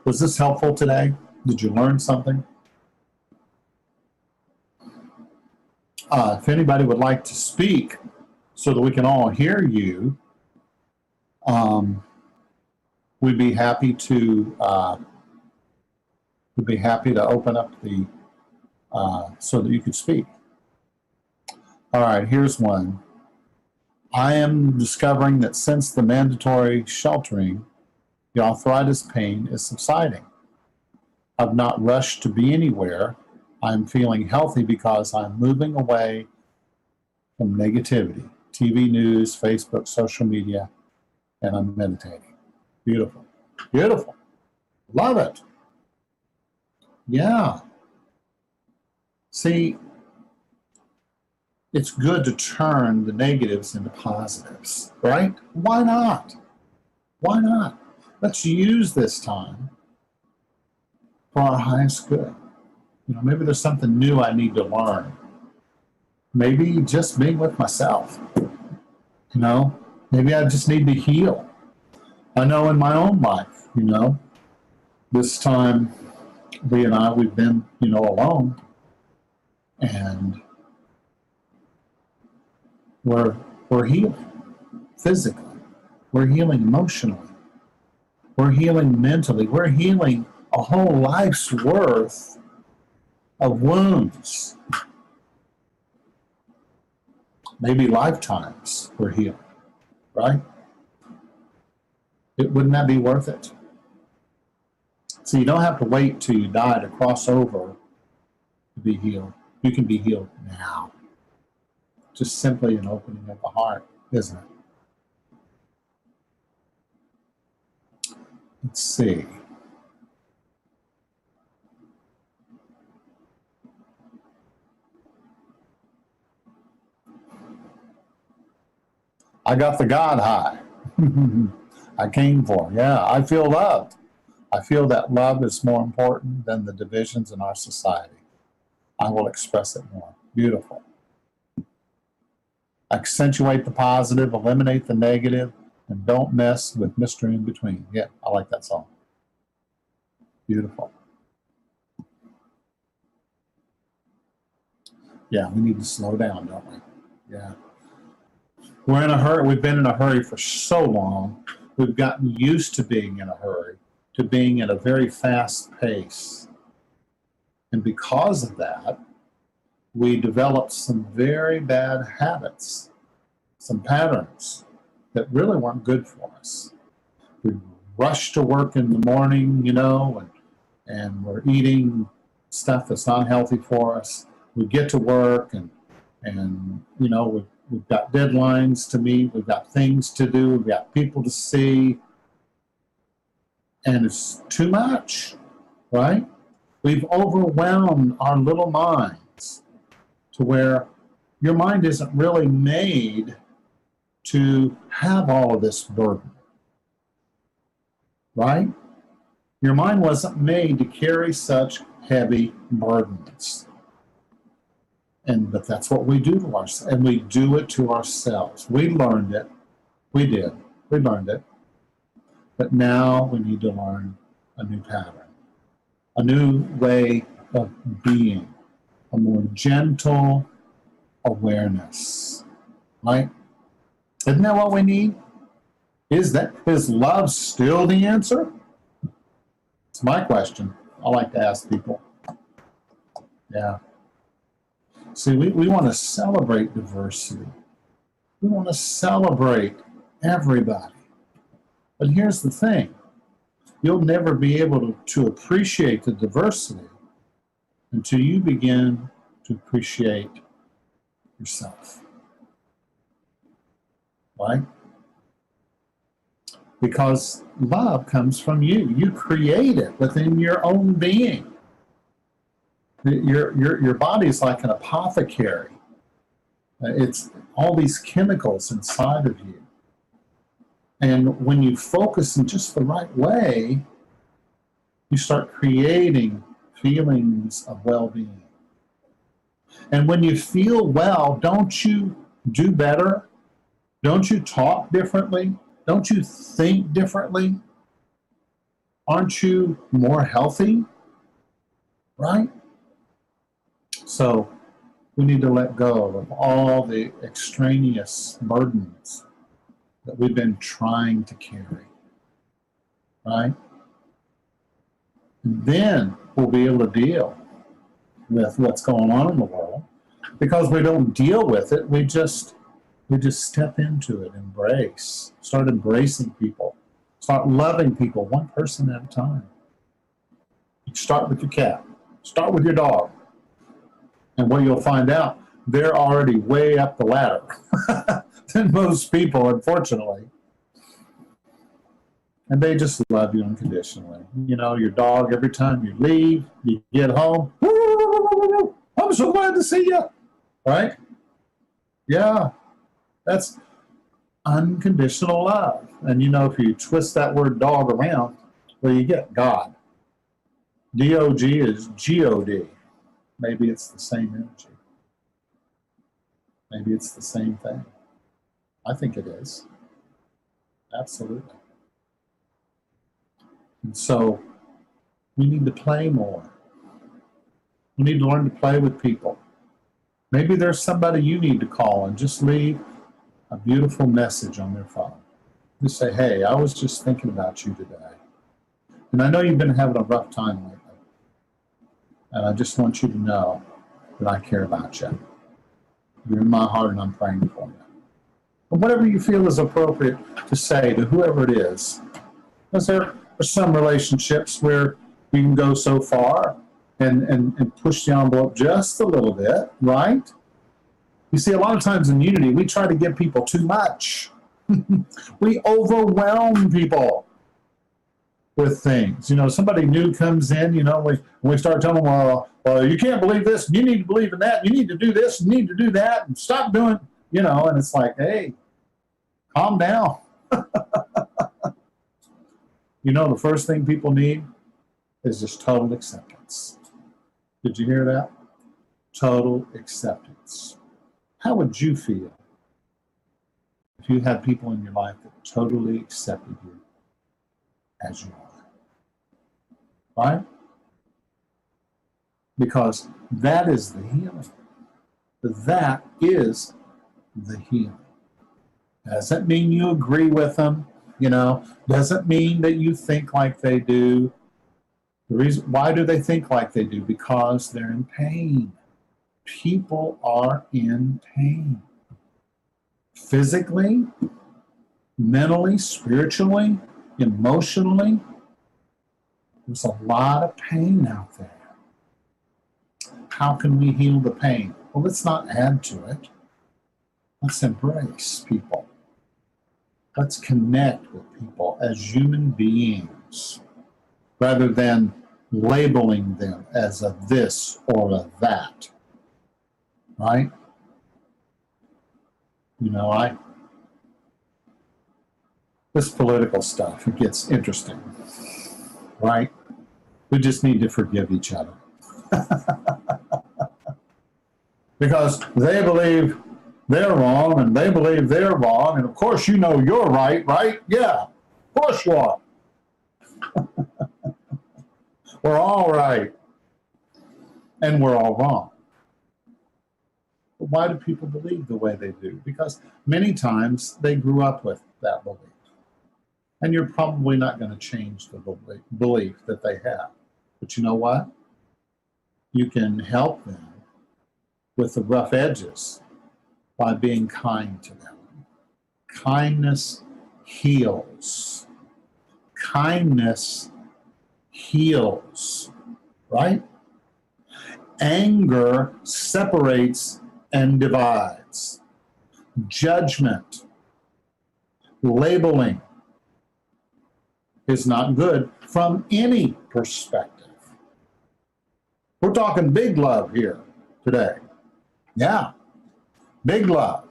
Was this helpful today? Did you learn something? If anybody would like to speak so that we can all hear you, we'd be happy to open up the so that you could speak. All right, here's one. I am discovering that since the mandatory sheltering, the arthritis pain is subsiding. I've not rushed to be anywhere. I'm feeling healthy because I'm moving away from negativity, TV news, Facebook, social media, and I'm meditating. Beautiful. Beautiful. Love it. Yeah. See, it's good to turn the negatives into positives, right? Why not? Why not? Let's use this time for our highest good. Maybe there's something new I need to learn. Maybe just being with myself. Maybe I just need to heal. I know in my own life, this time, Lee and I, we've been, alone. And we're healing physically. We're healing emotionally. We're healing mentally. We're healing a whole life's worth of wounds. Maybe lifetimes we're healing. right? Wouldn't that be worth it? So you don't have to wait till you die to cross over to be healed. You can be healed now. Just simply an opening of the heart, isn't it? Let's see. I got the God high. I came for. Yeah, I feel loved. I feel that love is more important than the divisions in our society. I will express it more. Beautiful. Accentuate the positive, eliminate the negative, and don't mess with Mr. In Between. Yeah, I like that song. Beautiful. Yeah, we need to slow down, don't we? Yeah. We're in a hurry. We've been in a hurry for so long. We've gotten used to being in a hurry, to being at a very fast pace. And because of that, we developed some very bad habits, some patterns that really weren't good for us. We rush to work in the morning, and we're eating stuff that's not healthy for us. We get to work and we've got deadlines to meet, we've got things to do, we've got people to see, and it's too much, right? We've overwhelmed our little minds to where your mind isn't really made to have all of this burden, right? Your mind wasn't made to carry such heavy burdens. But that's what we do to ourselves, and we do it to ourselves. We learned it. We did. We learned it. But now we need to learn a new pattern, a new way of being, a more gentle awareness, right? Isn't that what we need? Is love still the answer? It's my question. I like to ask people. Yeah. See, we want to celebrate diversity. We want to celebrate everybody. But here's the thing. You'll never be able to appreciate the diversity until you begin to appreciate yourself. Right? Because love comes from you. You create it within your own being. Your body is like an apothecary. It's all these chemicals inside of you. And when you focus in just the right way, you start creating feelings of well-being. And when you feel well, don't you do better? Don't you talk differently? Don't you think differently? Aren't you more healthy? Right? So we need to let go of all the extraneous burdens that we've been trying to carry, right? And then we'll be able to deal with what's going on in the world. Because we don't deal with it, we just step into it, start embracing people, start loving people one person at a time. You start with your cat, start with your dog. And what you'll find out, they're already way up the ladder than most people, unfortunately. And they just love you unconditionally. Your dog, every time you leave, you get home, I'm so glad to see you, right? Yeah, that's unconditional love. And if you twist that word dog around, well, you get God. D-O-G is G-O-D. Maybe it's the same energy. Maybe it's the same thing. I think it is. Absolutely. And so we need to play more. We need to learn to play with people. Maybe there's somebody you need to call and just leave a beautiful message on their phone. Just say, hey, I was just thinking about you today. And I know you've been having a rough time lately. And I just want you to know that I care about you. You're in my heart and I'm praying for you. whatever you feel is appropriate to say to whoever it is. Because there are some relationships where you can go so far and push the envelope just a little bit, right? You see, a lot of times in unity, we try to give people too much. We overwhelm people with things. You know, somebody new comes in, you know, we start telling them, well, you can't believe this, you need to believe in that, you need to do this, you need to do that, and stop doing, you know, and it's like, hey, calm down. You know, the first thing people need is just total acceptance. Did you hear that? Total acceptance. How would you feel if you had people in your life that totally accepted you as you are? Right? Because that is the healing. That is the healing. Doesn't mean you agree with them, you know, doesn't mean that you think like they do. The reason, why do they think like they do? Because they're in pain. People are in pain. Physically, mentally, spiritually, emotionally. There's a lot of pain out there. How can we heal the pain? Well, let's not add to it. Let's embrace people. Let's connect with people as human beings rather than labeling them as a this or a that. Right? You know, this political stuff, it gets interesting. Right? We just need to forgive each other. Because they believe they're wrong and they believe they're wrong, and of course you know you're right, right? Yeah, of course you are. We're all right and we're all wrong. But why do people believe the way they do? Because many times they grew up with that belief. And you're probably not going to change the belief that they have. But you know what? You can help them with the rough edges by being kind to them. Kindness heals. Kindness heals, right? Anger separates and divides. Judgment, labeling is not good from any perspective. We're talking big love here today. Yeah, big love.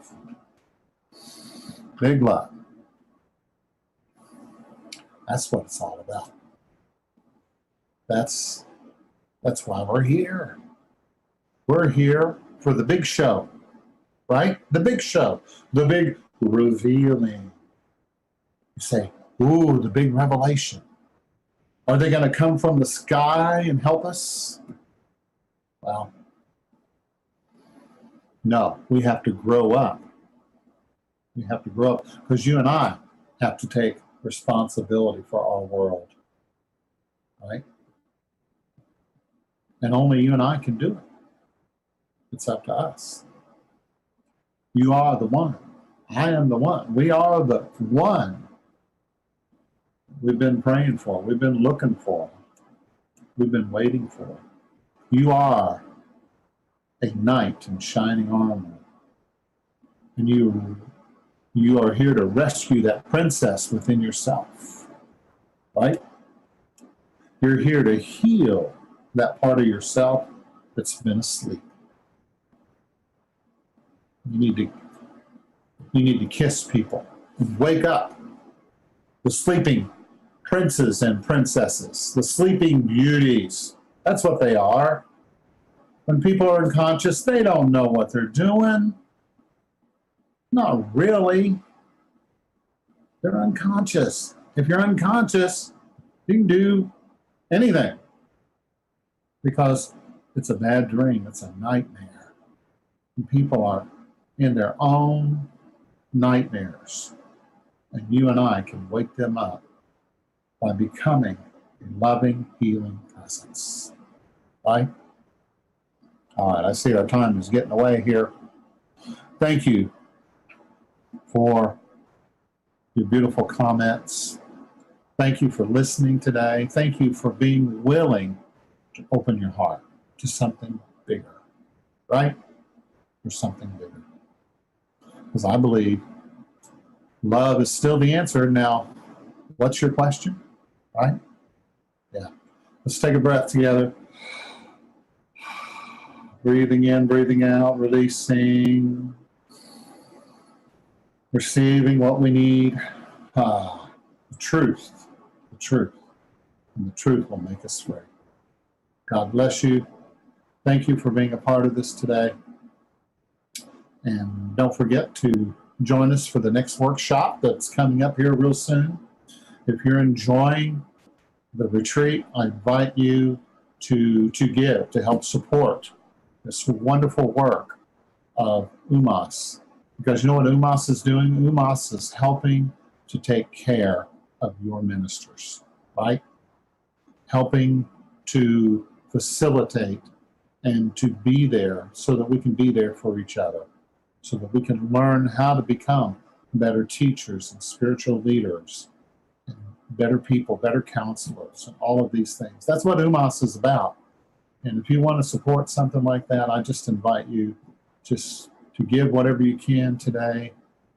Big love. That's what it's all about. That's why we're here. We're here for the big show, right? The big show, the big revealing. You say, ooh, the big revelation. Are they going to come from the sky and help us? Well, no, we have to grow up. We have to grow up because you and I have to take responsibility for our world, right? And only you and I can do it. It's up to us. You are the one. I am the one. We are the one we've been praying for. We've been looking for. We've been waiting for. You are a knight in shining armor. And you are here to rescue that princess within yourself. Right? You're here to heal that part of yourself that's been asleep. You need to kiss people. Wake up. The sleeping princes and princesses, the sleeping beauties. That's what they are. When people are unconscious, they don't know what they're doing. Not really. They're unconscious. If you're unconscious, you can do anything. Because it's a bad dream. It's a nightmare. And people are in their own nightmares. And you and I can wake them up by becoming a loving, healing presence. Right? All right, I see our time is getting away here. Thank you for your beautiful comments. Thank you for listening today. Thank you for being willing to open your heart to something bigger, right? Or something bigger. Because I believe love is still the answer. Now, what's your question? Right? Yeah. Let's take a breath together. Breathing in, breathing out, releasing, receiving what we need. The truth, and the truth will make us free. God bless you. Thank you for being a part of this today. And don't forget to join us for the next workshop that's coming up here real soon. If you're enjoying the retreat, I invite you to give, to help support this wonderful work of UMAS. Because you know what UMAS is doing? UMAS is helping to take care of your ministers, right? Helping to facilitate and to be there so that we can be there for each other, so that we can learn how to become better teachers and spiritual leaders, and better people, better counselors, and all of these things. That's what UMAS is about. And if you want to support something like that, I just invite you just to give whatever you can today,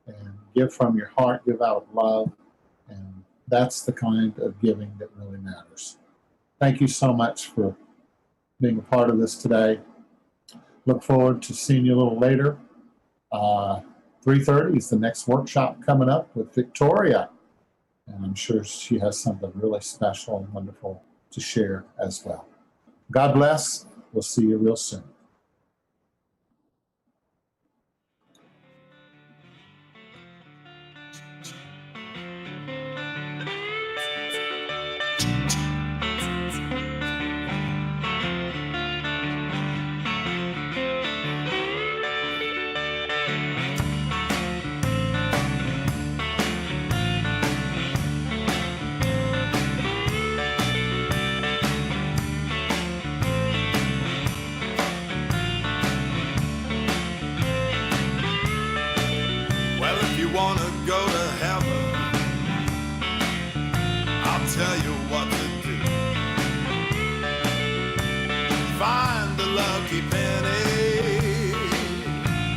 and give from your heart, give out of love, and that's the kind of giving that really matters. Thank you so much for being a part of this today. Look forward to seeing you a little later. 3:30 is the next workshop coming up with Victoria, and I'm sure she has something really special and wonderful to share as well. God bless. We'll see you real soon. Want to go to heaven, I'll tell you what to do. Find a lucky penny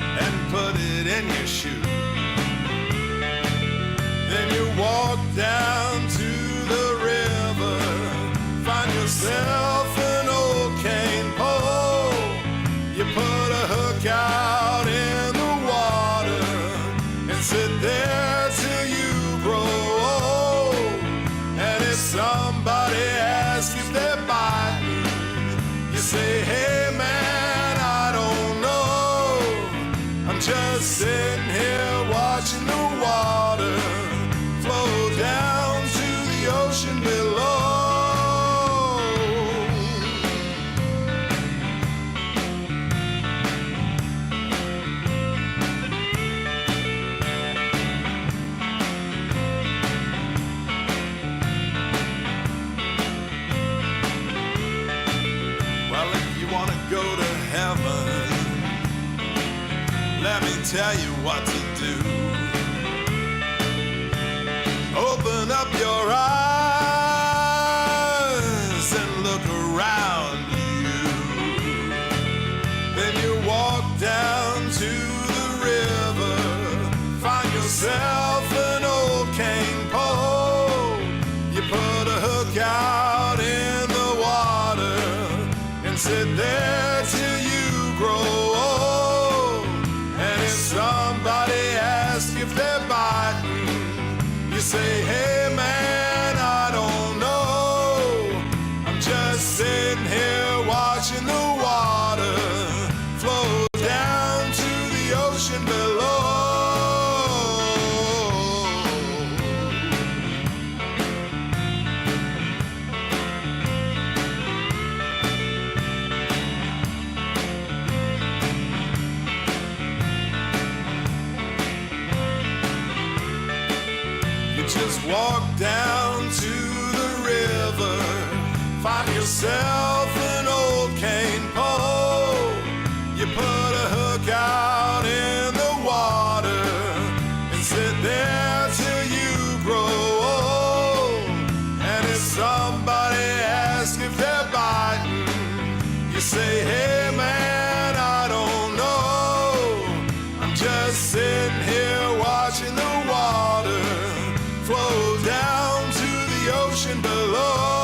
and put it in your shoe. Then you walk down to the river, find yourself an old cane pole. You put a hook out in the water and sit there till you grow old. And if somebody asks if they're biting, you say, hey man, I don't know. I'm just sitting here watching the water flow down to the ocean below. Go to heaven, let me tell you what to do. Open up your eyes and look around you. Then you walk down to the river, find yourself an old cane pole. You put a hook out in the water and sit there till you grow old. And if somebody asks if they're biting, you say, hey man, I don't know. I'm just sitting here watching the water flow down to the ocean below. Just walk down to the river, find yourself an old cane pole. You put a hook out in the water You say, hey man, I don't know. I'm just sitting here watching the water flow down to the ocean below.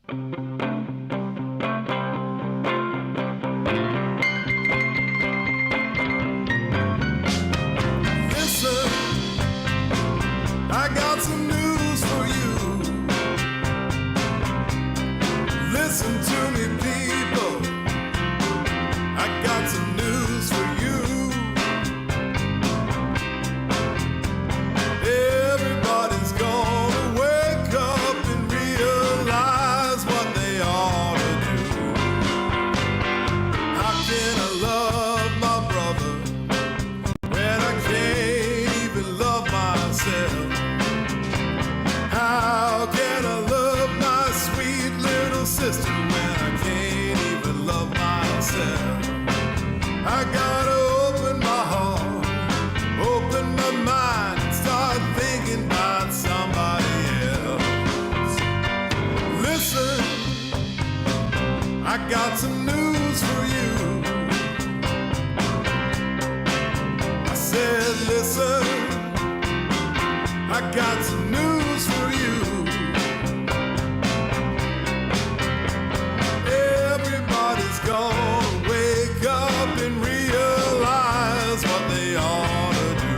Listen, I got some news for you. Listen to me, people. I got some news for you. Everybody's gonna wake up and realize what they ought to do. How can I love my brother when I can't even love myself? How can I love my sweet little sister when I can't even love myself? I gotta open my heart, open my mind, and start thinking about somebody else. Listen, I got some news for you. I said, listen, I got some news for you. Everybody's gonna wake up and realize what they ought to do.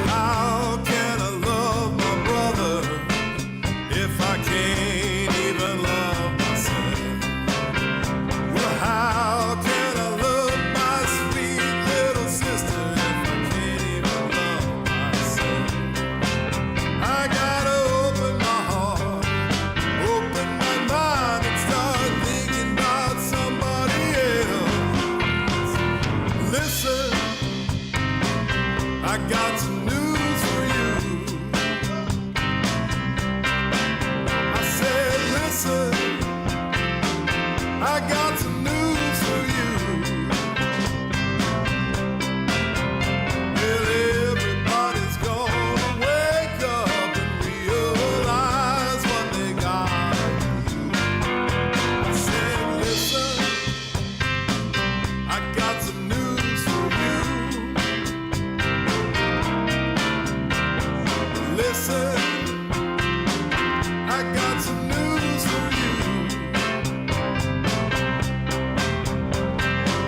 How can I love my brother if I can't even love myself? Well, how can I love my sweet little sister if I can't even love myself? I gotta open my heart, open my mind, and start thinking about somebody else. Listen, I got some news for you. I said, listen, I got some news for you. Well, everybody's gonna wake up and realize what they gotta do. I said, listen, I got some news for you. Listen, I got some news for you.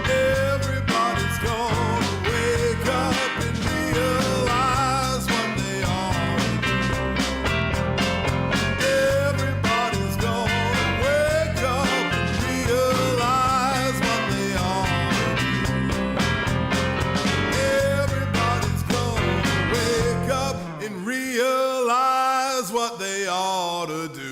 Everybody's gonna wake up and realize what they ought to do. Everybody's gonna wake up and realize what they ought to do. Everybody's gonna wake up and realize what they ought to do.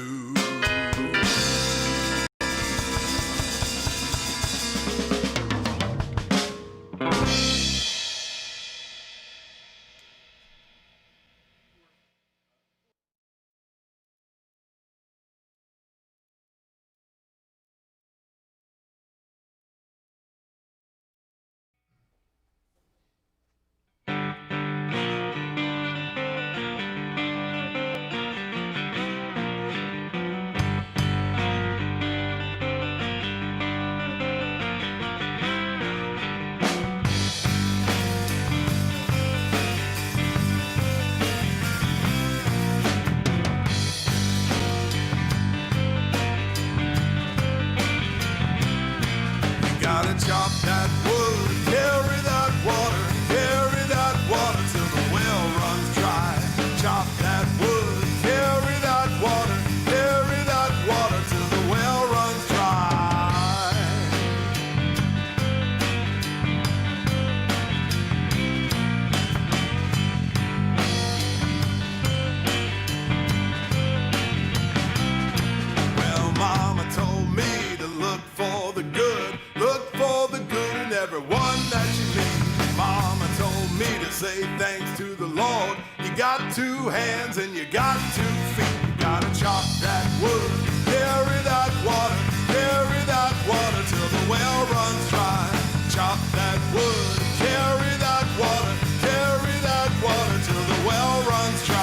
you got 2 hands and you got 2 feet. You gotta chop that wood, carry that water till the well runs dry. Chop that wood, carry that water till the well runs dry.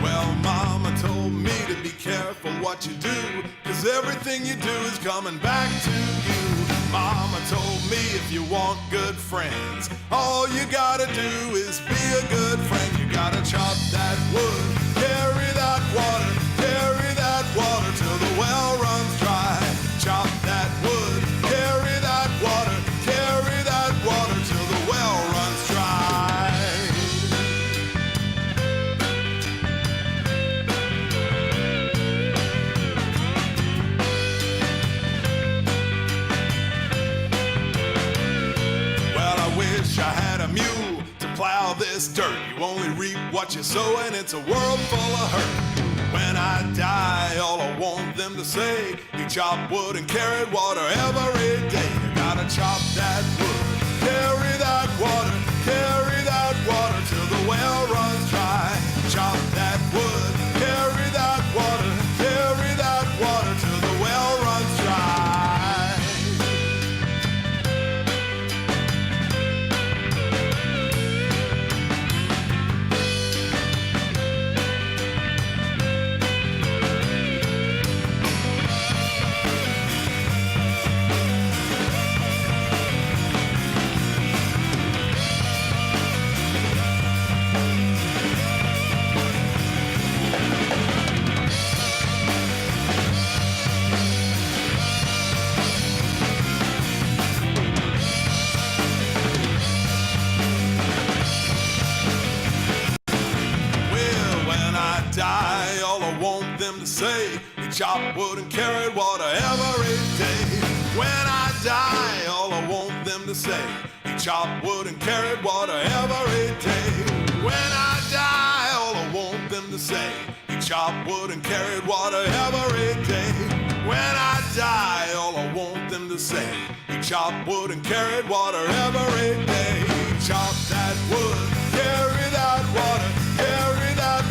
Well, Mama told me to be careful what you do, 'cause everything you do is coming back to you. Mama told me if you want good friends, all you gotta do is be a good friend. You gotta chop that wood, carry that water till the well runs dry. Chop that wood, carry that water till the well runs dry. I had a mule to plow this dirt. You only reap what you sow, and it's a world full of hurt. When I die, all I want them to say, you chop wood and carried water every day. You gotta chop that wood, carry that water till the well runs dry. Chop that wood, carry that water till the well runs dry. Die, all I want them to say, we chop wood and carried water every day. When I die, all I want them to say, we chop wood and carried water every day. When I die, all I want them to say, we chop wood and carried water every day. When I die, all I want them to say, we chop wood and carried water every day. Chop that wood, carry that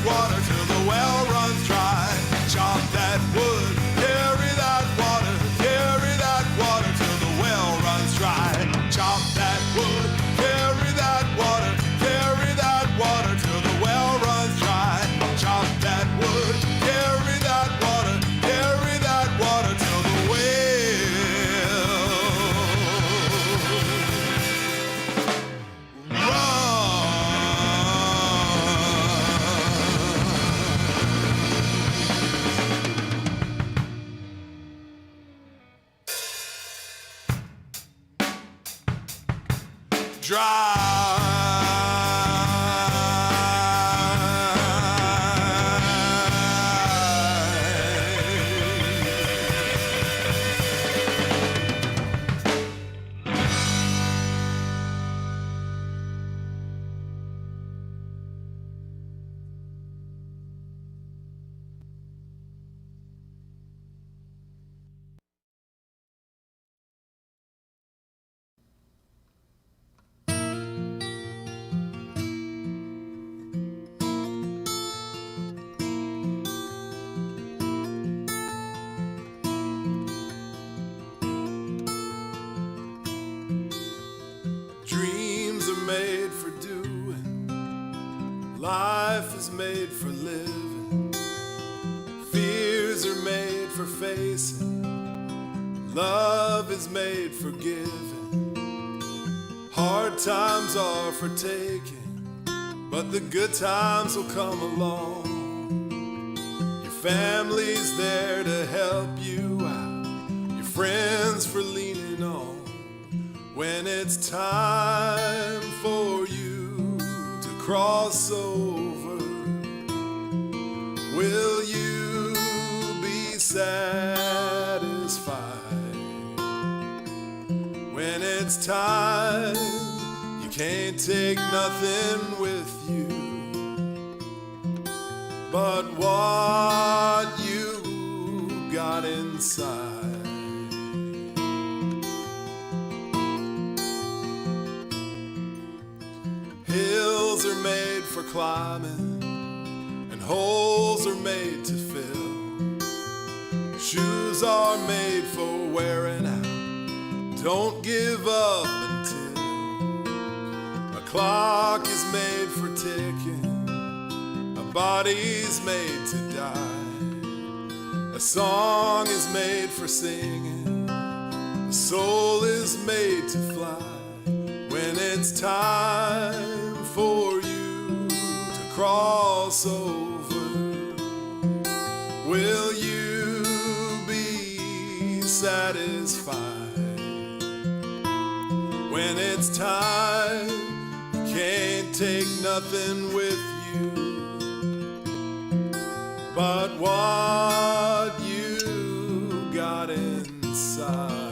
water till the well runs dry. Chop that wood, carry that water till the well runs dry. Chop that wood, carry that water till the well runs dry. Chop that wood, carry that water till the well runs. Made for doing, life is made for living, fears are made for facing, love is made for giving. Hard times are for taking, but the good times will come along. Your family's there to help you out, your friends for leaning on. When it's time for you to cross over, will you be satisfied? When it's time, you can't take nothing with you but what you got inside. Hills are made for climbing, and holes are made to fill. Shoes are made for wearing out. Don't give up until a clock is made for ticking, a body's made to die, a song is made for singing, a soul is made to fly. When it's time for you to cross over, will you be satisfied? When it's time, you can't take nothing with you but what you got inside.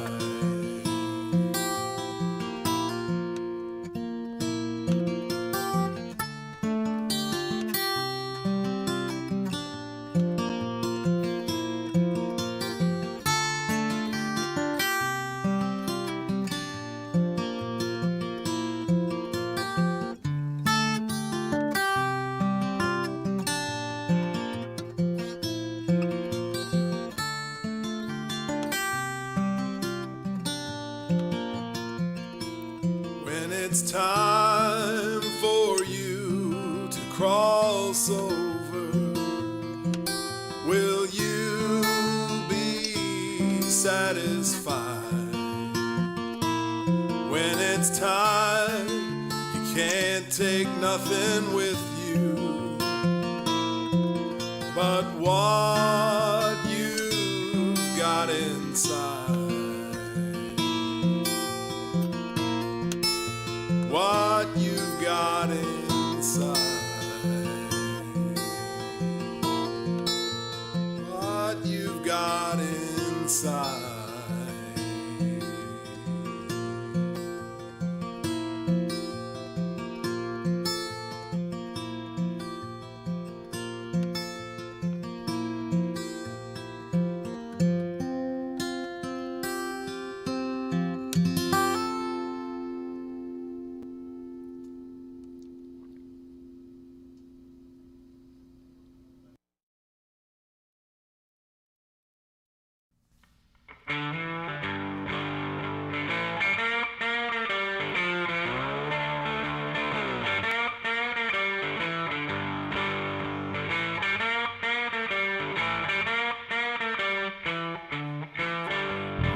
It's time for you to cross over. Will you be satisfied? When it's time, you can't take nothing with you but what you've got inside. What you've got inside. What you've got inside.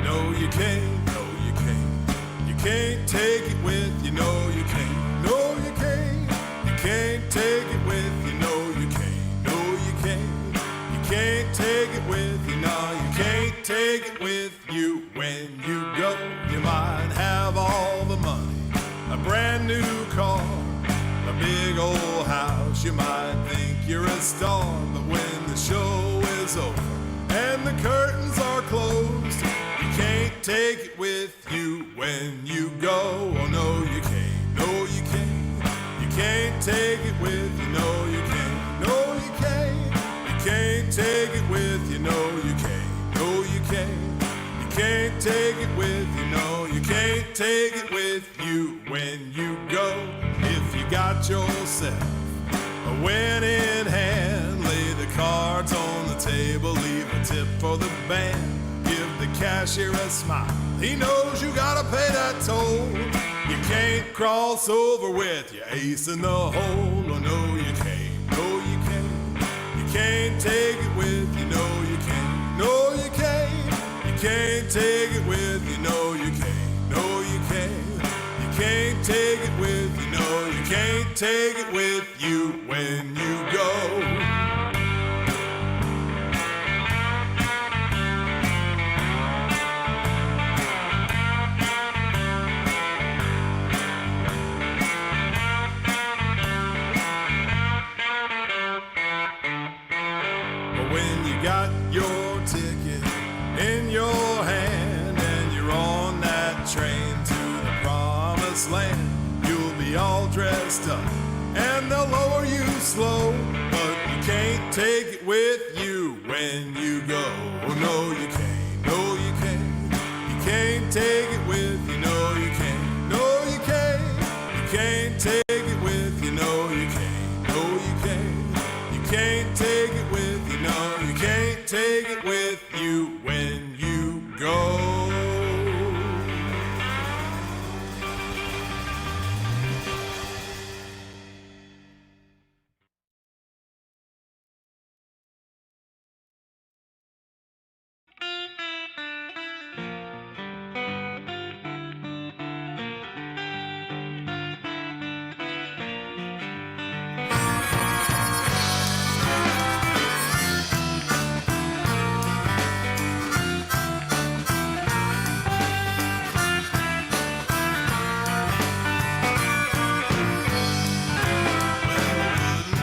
No, you can't, no, you can't. You can't take it with you, no, you can't. No, you can't. You can't take it with you, no, you can't. No, you can't. You can't take it with you, no, you can't take it with you when you go. You might have all the money, a brand new car, a big old house. You might think you're a star, but when the show is over and the curtains are closed, you can't take it with you when you go. Oh no, you can't. No, you can't. You can't take it with you. No, you can't. No, you can't. You can't take it with you. No, you can't. No, you can't. You can't take it with you. No, you can't take it with you when you go. If you got yourself a winning hand, lay the cards on the table, leave a tip for the band. Give the cashier a smile, he knows you gotta pay that toll. You can't cross over with your ace in the hole. Oh no, you can't, no you can't. You can't take it with you, no you can't. No you can't. You can't take it with you, no you can't. No you can't. You can't take it with you, no you can't take it with you when you go. When you got your ticket in your hand and you're on that train to the promised land, you'll be all dressed up and they'll lower you slow, but you can't take with you when you go. No, you can't. No, you can't. You can't take it with you. No, you can't. No, you can't. You can't take it with you. No, you can't. No, you can't. You can't take it with you. No, you can't take it with you when you go.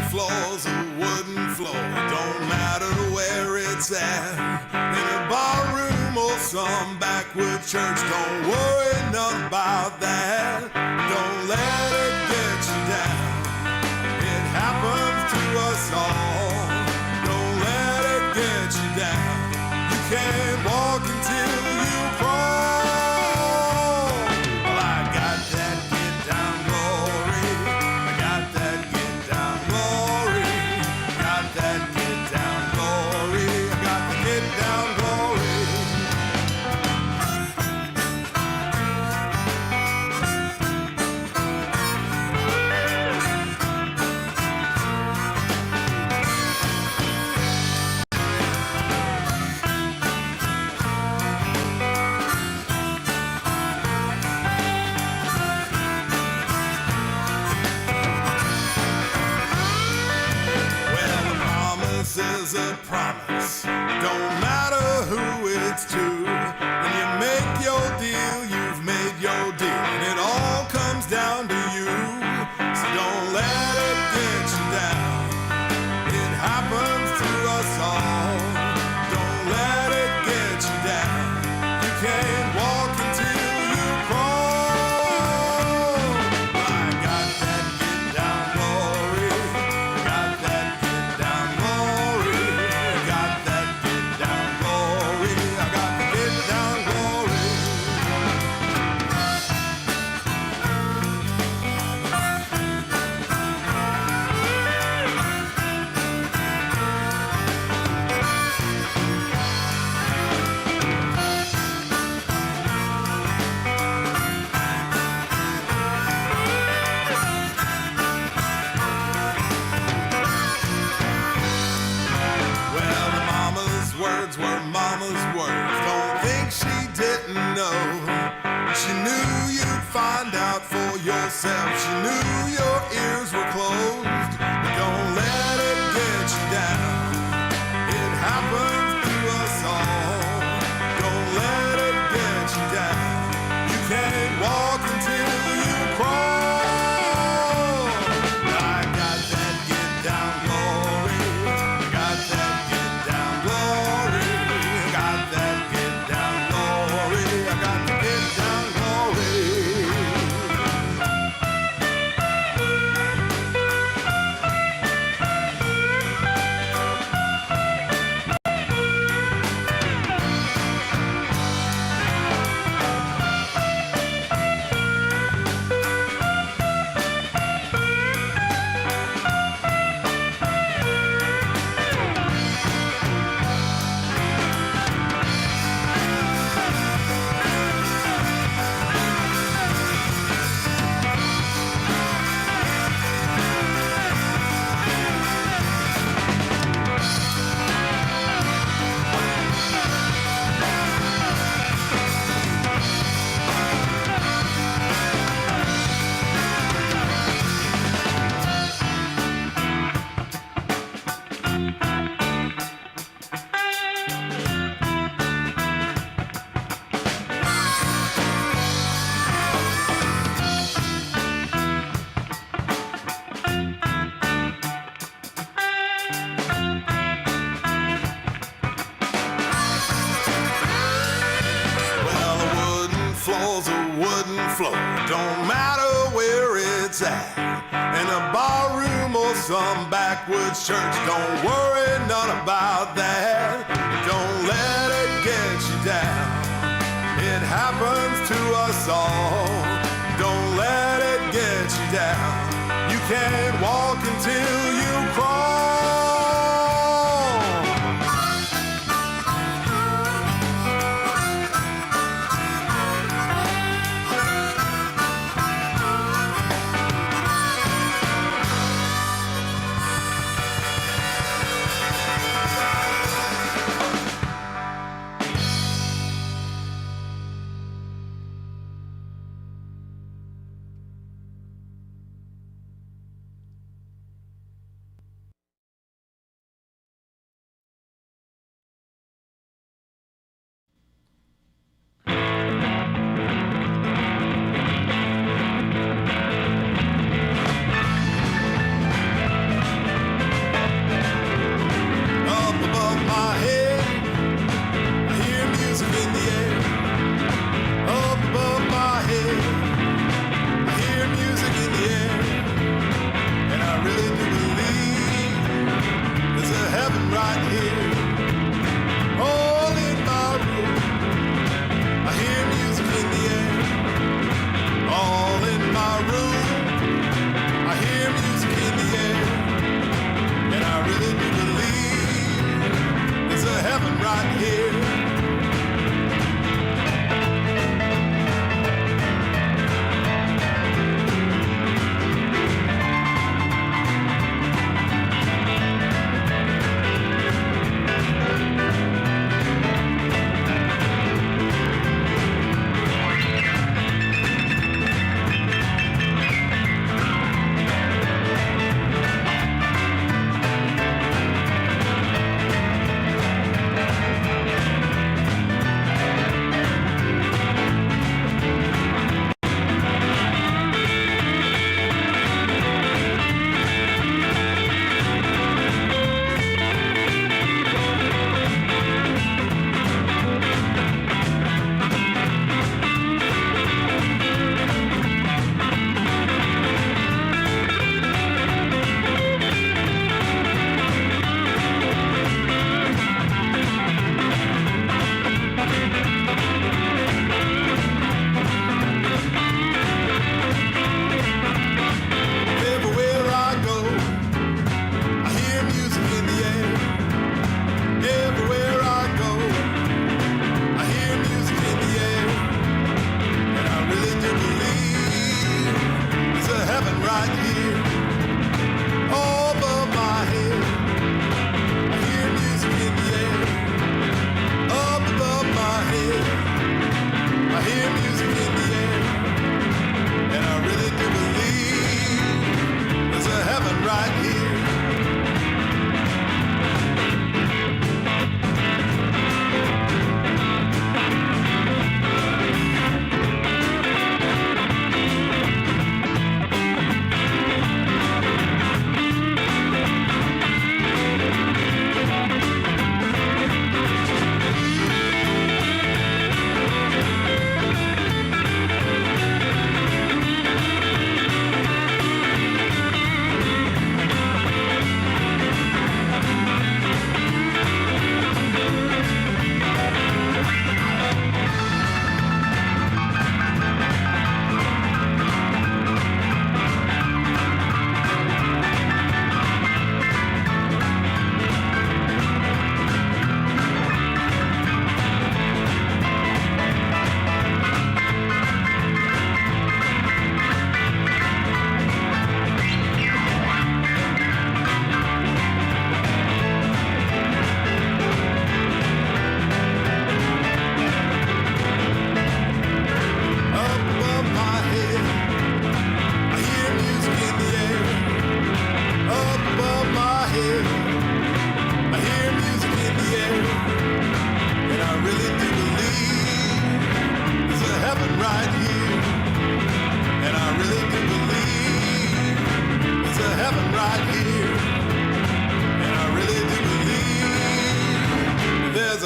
Floor's a wooden floor, don't matter where it's at. In a barroom or some backward church, don't worry none about that. Don't let it get you down, it happens to us all. Don't let it get you down, you can't walk until you crawl. Well, I got that get down glory, I got that get down glory, got that get down glory, I got the get down glory. Well, a promise is a promise, don't matter who it's to. When you make your deal, you've made your deal, and it all comes down to you. So don't let it get you down, it happens to us all. Don't let it get you down, you can't walk until you crawl. I got that get down glory, got that get down glory, got that get down glory, I got the get down glory. Well, the mama's words were mama's words. Don't think she didn't know. She knew you'd find out for yourself. She knew your ears were closed. But don't let it get you down, it happens to us all. Don't let it get you down, you can't walk until you crawl. I got that get down glory, got that get down glory, got that get down glory, I got the get down glory. floor. Don't matter where it's at, in a barroom or or some backwoods church. Don't worry none about that. Don't let it get you down. It happens to us all. Don't let it get you down. You can't walk until you crawl.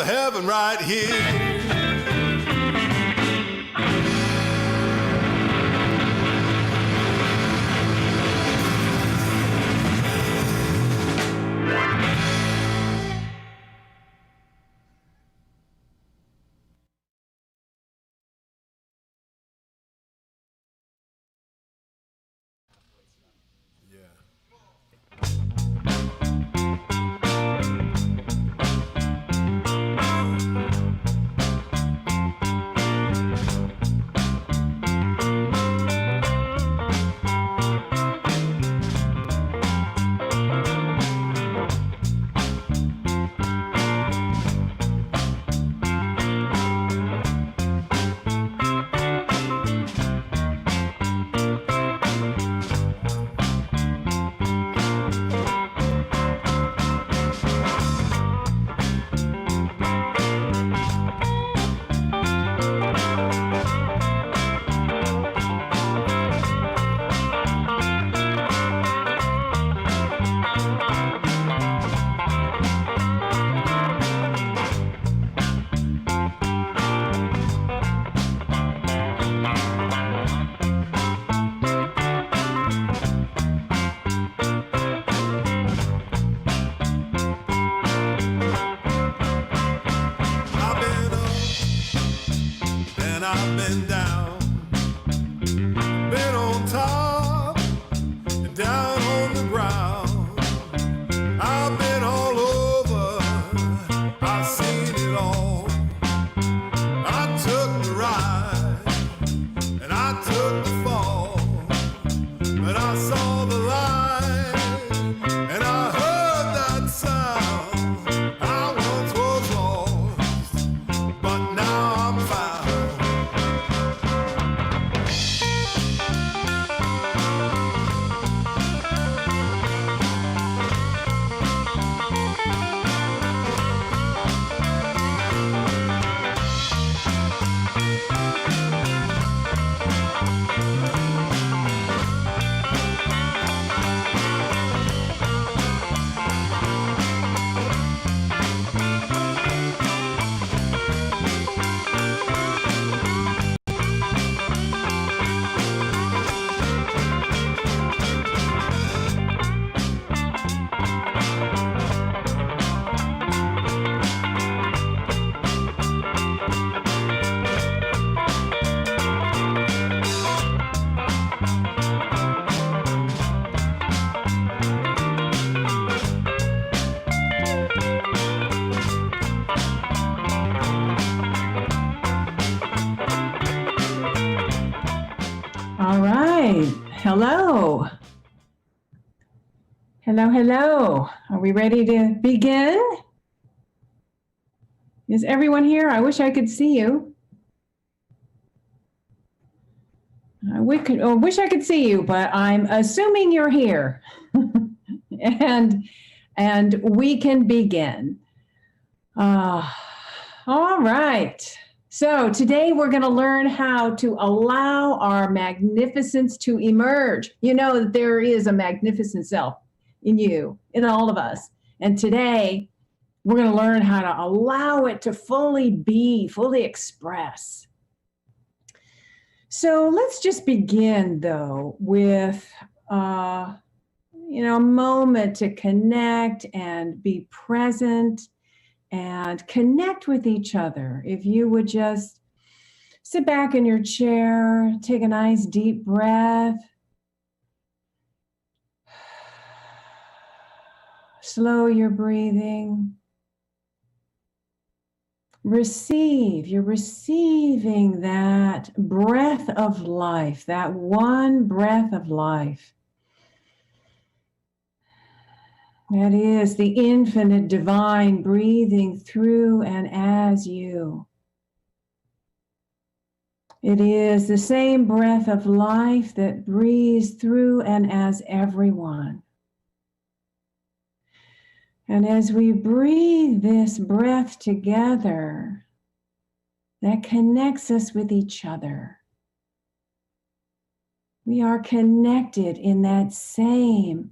a heaven right here. hello. Hello, hello. Are we ready to begin? Is everyone here? I wish I could see you. Wish I could see you, but I'm assuming you're here. and we can begin. All right. So today we're going to learn how to allow our magnificence to emerge. You know that there is a magnificent self in you, in all of us. And today we're going to learn how to allow it to fully be, fully express. So let's just begin, though, with a moment to connect and be present and connect with each other. If you would just sit back in your chair, take a nice deep breath, slow your breathing. You're receiving that breath of life, that one breath of life. That is the infinite divine breathing through and as you. It is the same breath of life that breathes through and as everyone. And as we breathe this breath together, that connects us with each other. We are connected in that same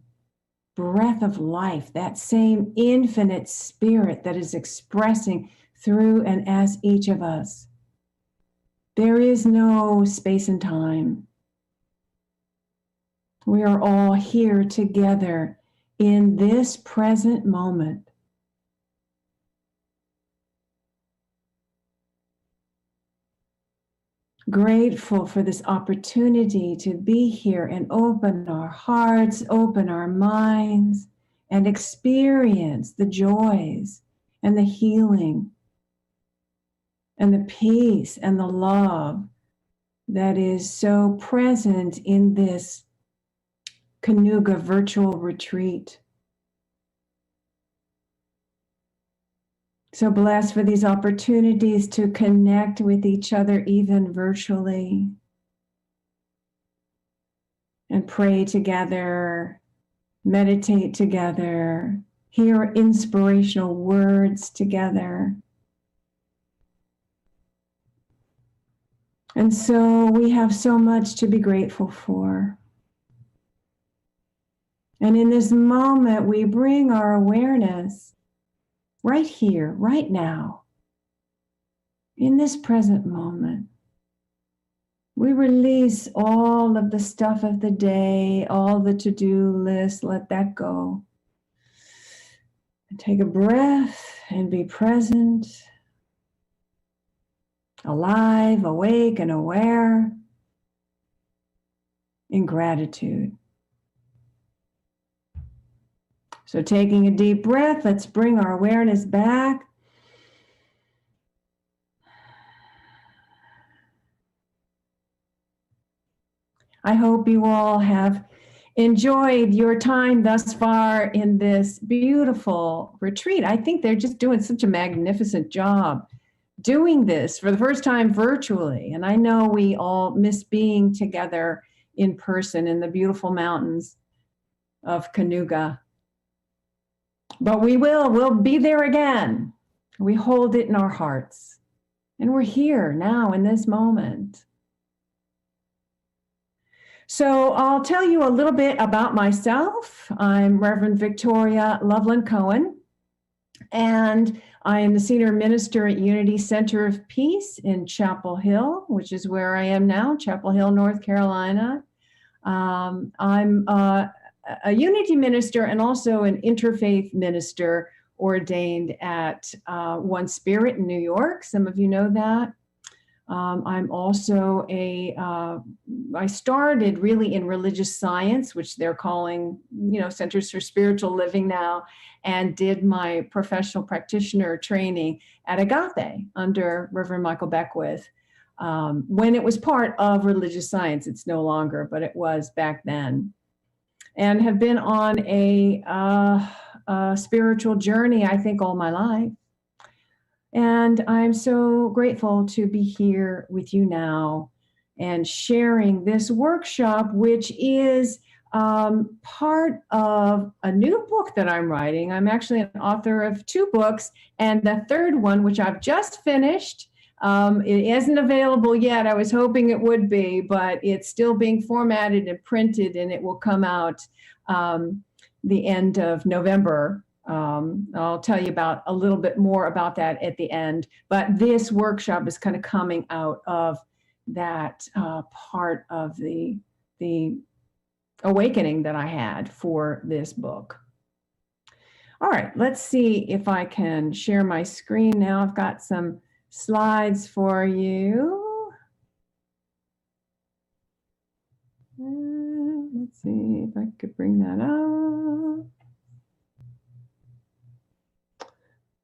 breath of life, that same infinite spirit that is expressing through and as each of us. There is no space and time. We are all here together in this present moment. Grateful for this opportunity to be here and open our hearts, open our minds, and experience the joys and the healing and the peace and the love that is so present in this Kanuga virtual retreat. So blessed for these opportunities to connect with each other even virtually and pray together, meditate together, hear inspirational words together. And so we have so much to be grateful for. And in this moment, we bring our awareness right here, right now, in this present moment. We release all of the stuff of the day, all the to-do list, let that go. And take a breath and be present, alive, awake, and aware in gratitude. So taking a deep breath, let's bring our awareness back. I hope you all have enjoyed your time thus far in this beautiful retreat. I think they're just doing such a magnificent job doing this for the first time virtually. And I know we all miss being together in person in the beautiful mountains of Kanuga. But we'll be there again. We hold it in our hearts. And we're here now in this moment. So I'll tell you a little bit about myself. I'm Reverend Victoria Loveland Cohen, and I am the senior minister at Unity Center of Peace in Chapel Hill, which is where I am now, Chapel Hill, North Carolina. I'm a Unity minister and also an interfaith minister ordained at One Spirit in New York. Some of you know that. I'm also I started really in religious science, which they're calling, Centers for Spiritual Living now, and did my professional practitioner training at Agape under Reverend Michael Beckwith. when it was part of religious science. It's no longer, but it was back then. And have been on a spiritual journey, I think, all my life. And I'm so grateful to be here with you now and sharing this workshop, which is part of a new book that I'm writing. I'm actually an author of 2 books, and the third one, which I've just finished, it isn't available yet. I was hoping it would be, but it's still being formatted and printed, and it will come out the end of November. I'll tell you about a little bit more about that at the end. But this workshop is kind of coming out of that part of the awakening that I had for this book. All right, let's see if I can share my screen now. I've got some slides for you. Let's see if I could bring that up.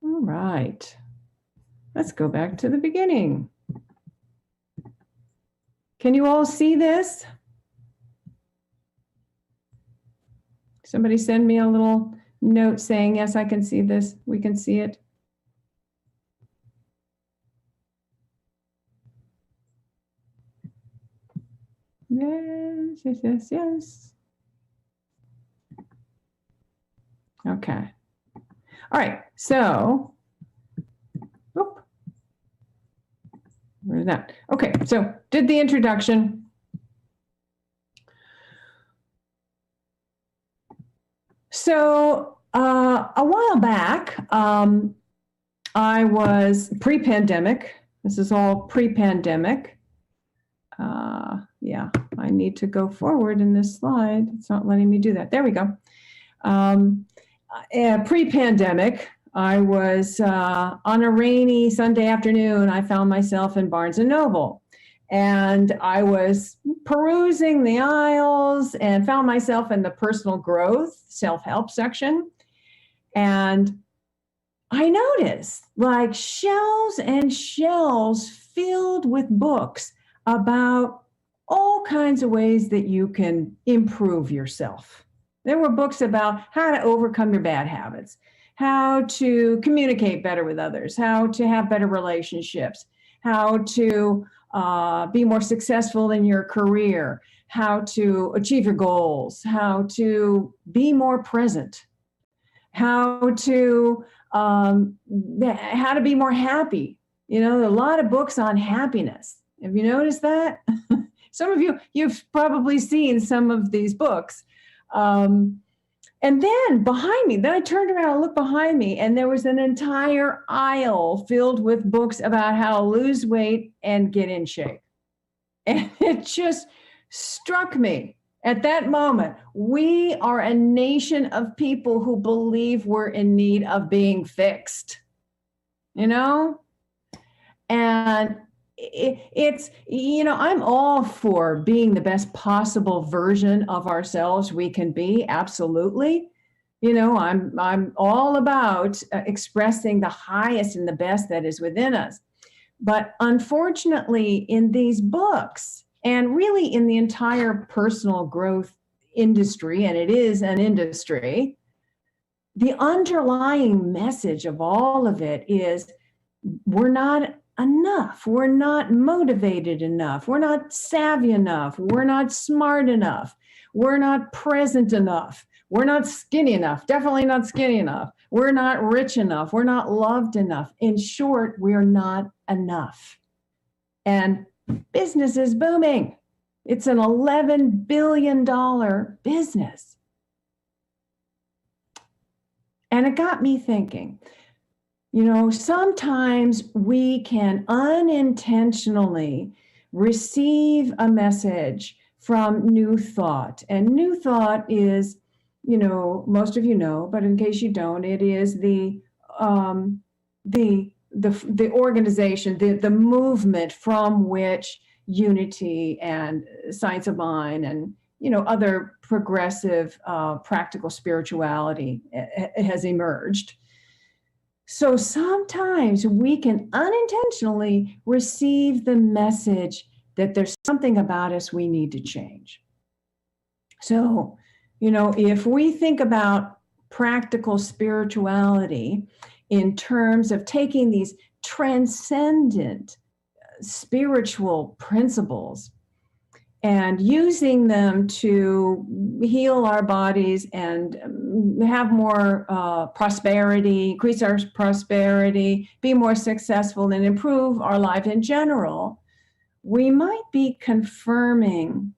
All right, let's go back to the beginning. Can you all see this? Somebody send me a little note saying, yes, I can see this. We can see it. Yes, yes, yes, yes. Okay. All right, so, oop, where's that? Okay, so did the introduction. So a while back, I was pre-pandemic. This is all pre-pandemic. Yeah, I need to go forward in this slide. It's not letting me do that. There we go. Pre-pandemic, I was on a rainy Sunday afternoon. I found myself in Barnes & Noble, and I was perusing the aisles and found myself in the personal growth, self-help section. And I noticed like shelves and shelves filled with books about all kinds of ways that you can improve yourself. There were books about how to overcome your bad habits, how to communicate better with others, how to have better relationships, how to be more successful in your career, how to achieve your goals, how to be more present, how to be more happy. You know, a lot of books on happiness. Have you noticed that? Some of you've probably seen some of these books. And then behind me, then I turned around and looked behind me, and there was an entire aisle filled with books about how to lose weight and get in shape. And it just struck me at that moment. We are a nation of people who believe we're in need of being fixed, you know? And it's, you know, I'm all for being the best possible version of ourselves we can be. Absolutely. You know, I'm all about expressing the highest and the best that is within us. But unfortunately, in these books, and really in the entire personal growth industry, and it is an industry, the underlying message of all of it is we're not enough. We're not motivated enough. We're not savvy enough. We're not smart enough. We're not present enough. We're not skinny enough. Definitely not skinny enough. We're not rich enough. We're not loved enough. In short, we're not enough. And business is booming. It's an $11 billion business. And it got me thinking, you know, sometimes we can unintentionally receive a message from New Thought. And New Thought is, you know, most of you know, but in case you don't, it is the organization, the movement from which Unity and Science of Mind and, you know, other progressive practical spirituality has emerged. So sometimes we can unintentionally receive the message that there's something about us we need to change. So, if we think about practical spirituality in terms of taking these transcendent spiritual principles and using them to heal our bodies and have more prosperity, increase our prosperity, be more successful, and improve our life in general, we might be confirming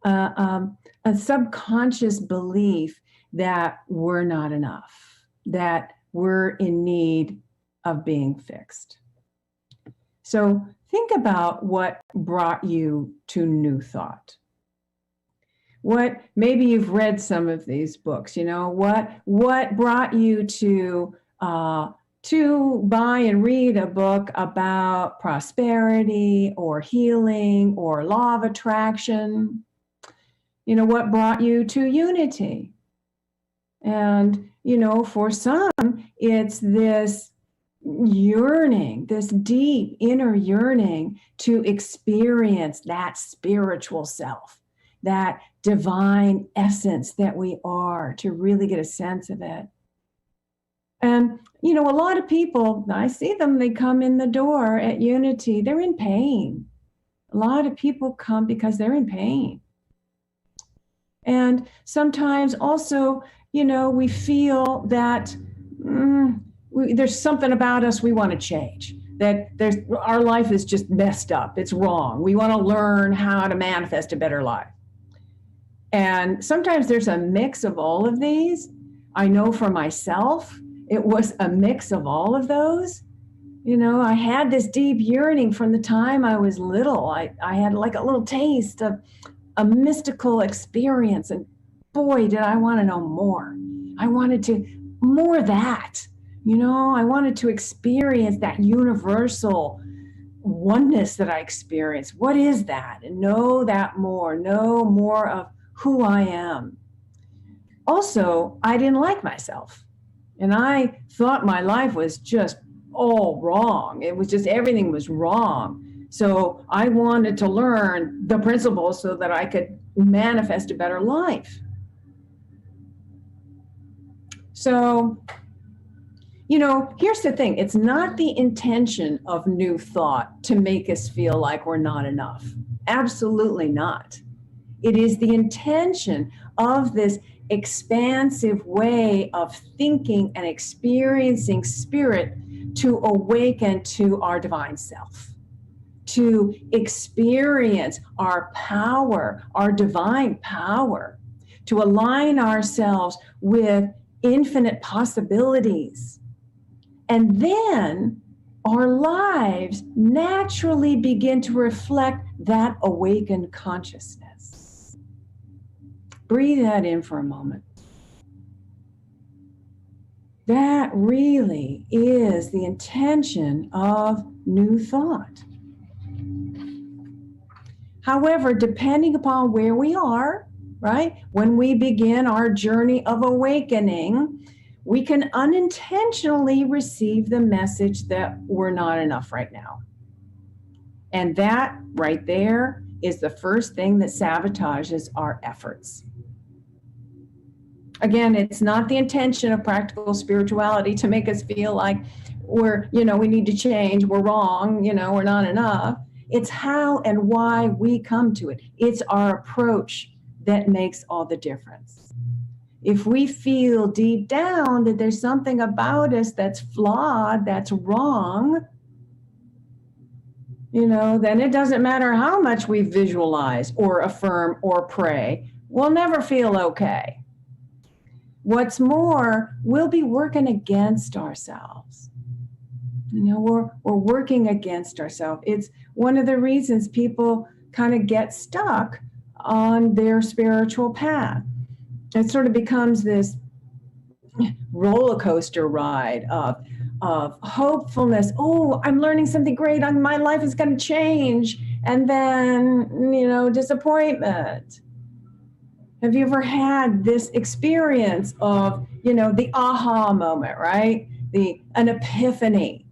a subconscious belief that we're not enough, that we're in need of being fixed. So think about what brought you to New Thought. Maybe you've read some of these books, what brought you to buy and read a book about prosperity or healing or law of attraction? What brought you to Unity? And, for some, it's this yearning, this deep inner yearning to experience that spiritual self, that divine essence that we are, to really get a sense of it. And, a lot of people, I see them, they come in the door at Unity, they're in pain. A lot of people come because they're in pain. And sometimes also, we feel that there's something about us we want to change, that our life is just messed up. It's wrong. We want to learn how to manifest a better life. And sometimes there's a mix of all of these. I know for myself, it was a mix of all of those. I had this deep yearning from the time I was little. I had like a little taste of a mystical experience, and boy, did I want to know more. I wanted to more of that. I wanted to experience that universal oneness that I experienced. What is that? And know more of who I am. Also, I didn't like myself. And I thought my life was just all wrong. It was just, everything was wrong. So I wanted to learn the principles so that I could manifest a better life. So, here's the thing. It's not the intention of New Thought to make us feel like we're not enough. Absolutely not. It is the intention of this expansive way of thinking and experiencing spirit to awaken to our divine self, to experience our power, our divine power, to align ourselves with infinite possibilities. And then our lives naturally begin to reflect that awakened consciousness. Breathe that in for a moment. That really is the intention of New Thought. However, depending upon where we are, right, when we begin our journey of awakening, we can unintentionally receive the message that we're not enough right now. And that right there is the first thing that sabotages our efforts. Again, it's not the intention of practical spirituality to make us feel like we need to change, we're wrong, we're not enough. It's how and why we come to it. It's our approach that makes all the difference. If we feel deep down that there's something about us that's flawed, that's wrong, then it doesn't matter how much we visualize or affirm or pray, we'll never feel okay. What's more, we'll be working against ourselves. We're working against ourselves. It's one of the reasons people kind of get stuck on their spiritual path. It sort of becomes this roller coaster ride of hopefulness. Oh, I'm learning something great. My life is going to change. And then, disappointment. Have you ever had this experience of, the aha moment, right? an epiphany.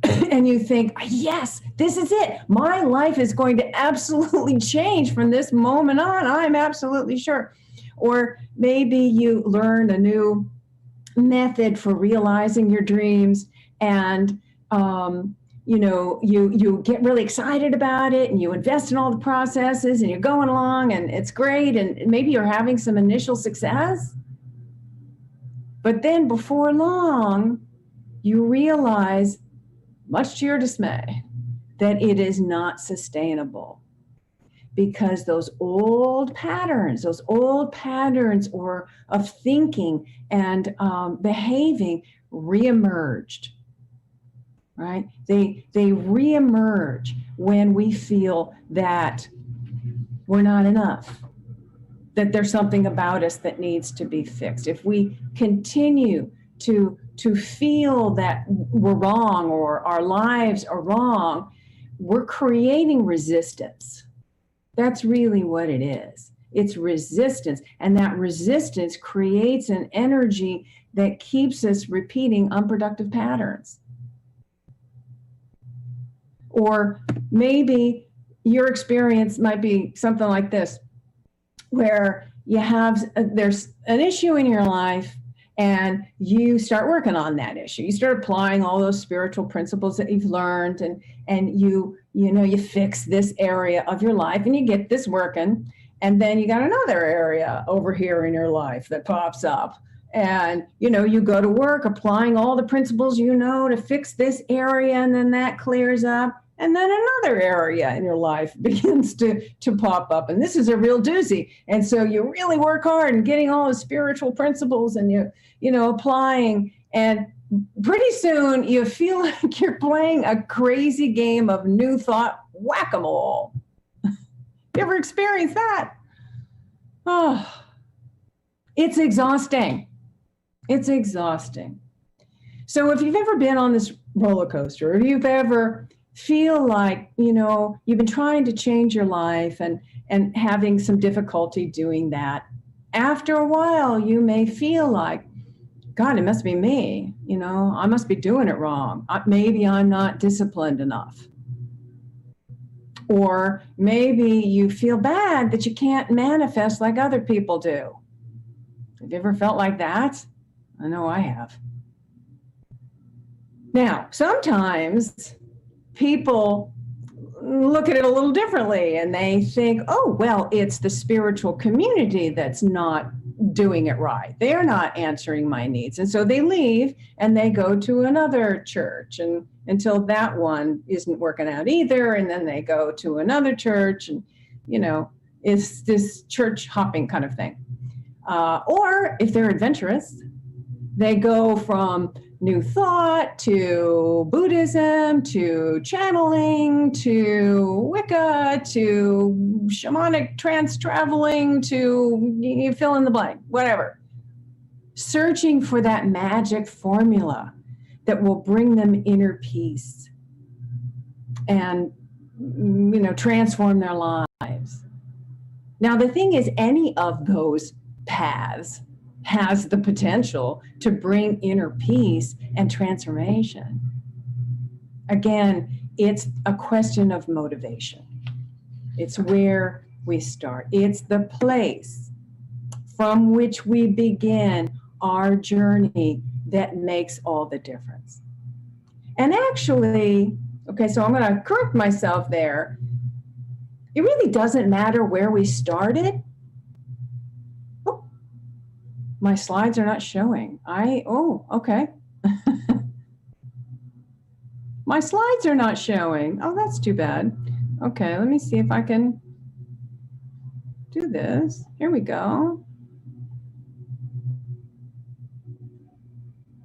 And you think, yes, this is it. My life is going to absolutely change from this moment on. I'm absolutely sure. Or maybe you learn a new method for realizing your dreams, and you get really excited about it, and you invest in all the processes, and you're going along, and it's great, and maybe you're having some initial success. But then before long, you realize, much to your dismay, that it is not sustainable, because those old patterns or of thinking and behaving reemerged, right? They reemerge when we feel that we're not enough, that there's something about us that needs to be fixed. If we continue to feel that we're wrong or our lives are wrong, we're creating resistance. That's really what it is. It's resistance. And that resistance creates an energy that keeps us repeating unproductive patterns. Or maybe your experience might be something like this, where there's an issue in your life, and you start working on that issue. You start applying all those spiritual principles that you've learned, and you fix this area of your life, and you get this working, and then you got another area over here in your life that pops up, and you go to work applying all the principles to fix this area, and then that clears up, and then another area in your life begins to pop up, and this is a real doozy. And so you really work hard and getting all the spiritual principles, and you applying, and pretty soon you feel like you're playing a crazy game of new thought whack-a-mole. You ever experienced that? Oh, it's exhausting. It's exhausting. So if you've ever been on this roller coaster, or if you've ever feel like, you've been trying to change your life and having some difficulty doing that, after a while, you may feel like, God, it must be me. I must be doing it wrong. Maybe I'm not disciplined enough. Or maybe you feel bad that you can't manifest like other people do. Have you ever felt like that? I know I have. Now, sometimes people look at it a little differently, and they think, oh, well, it's the spiritual community that's not doing it right. They're not answering my needs. And so they leave and they go to another church, and until that one isn't working out either. And then they go to another church, and, it's this church hopping kind of thing. Or if they're adventurous, they go from New Thought to Buddhism to channeling to Wicca to shamanic trance traveling to you fill in the blank, whatever. Searching for that magic formula that will bring them inner peace and transform their lives. Now, the thing is, any of those paths has the potential to bring inner peace and transformation. Again, it's a question of motivation. It's where we start. It's the place from which we begin our journey that makes all the difference. And actually, okay, so I'm going to correct myself there. It really doesn't matter where we started. My slides are not showing. Okay. My slides are not showing. Oh, that's too bad. Okay, let me see if I can do this. Here we go.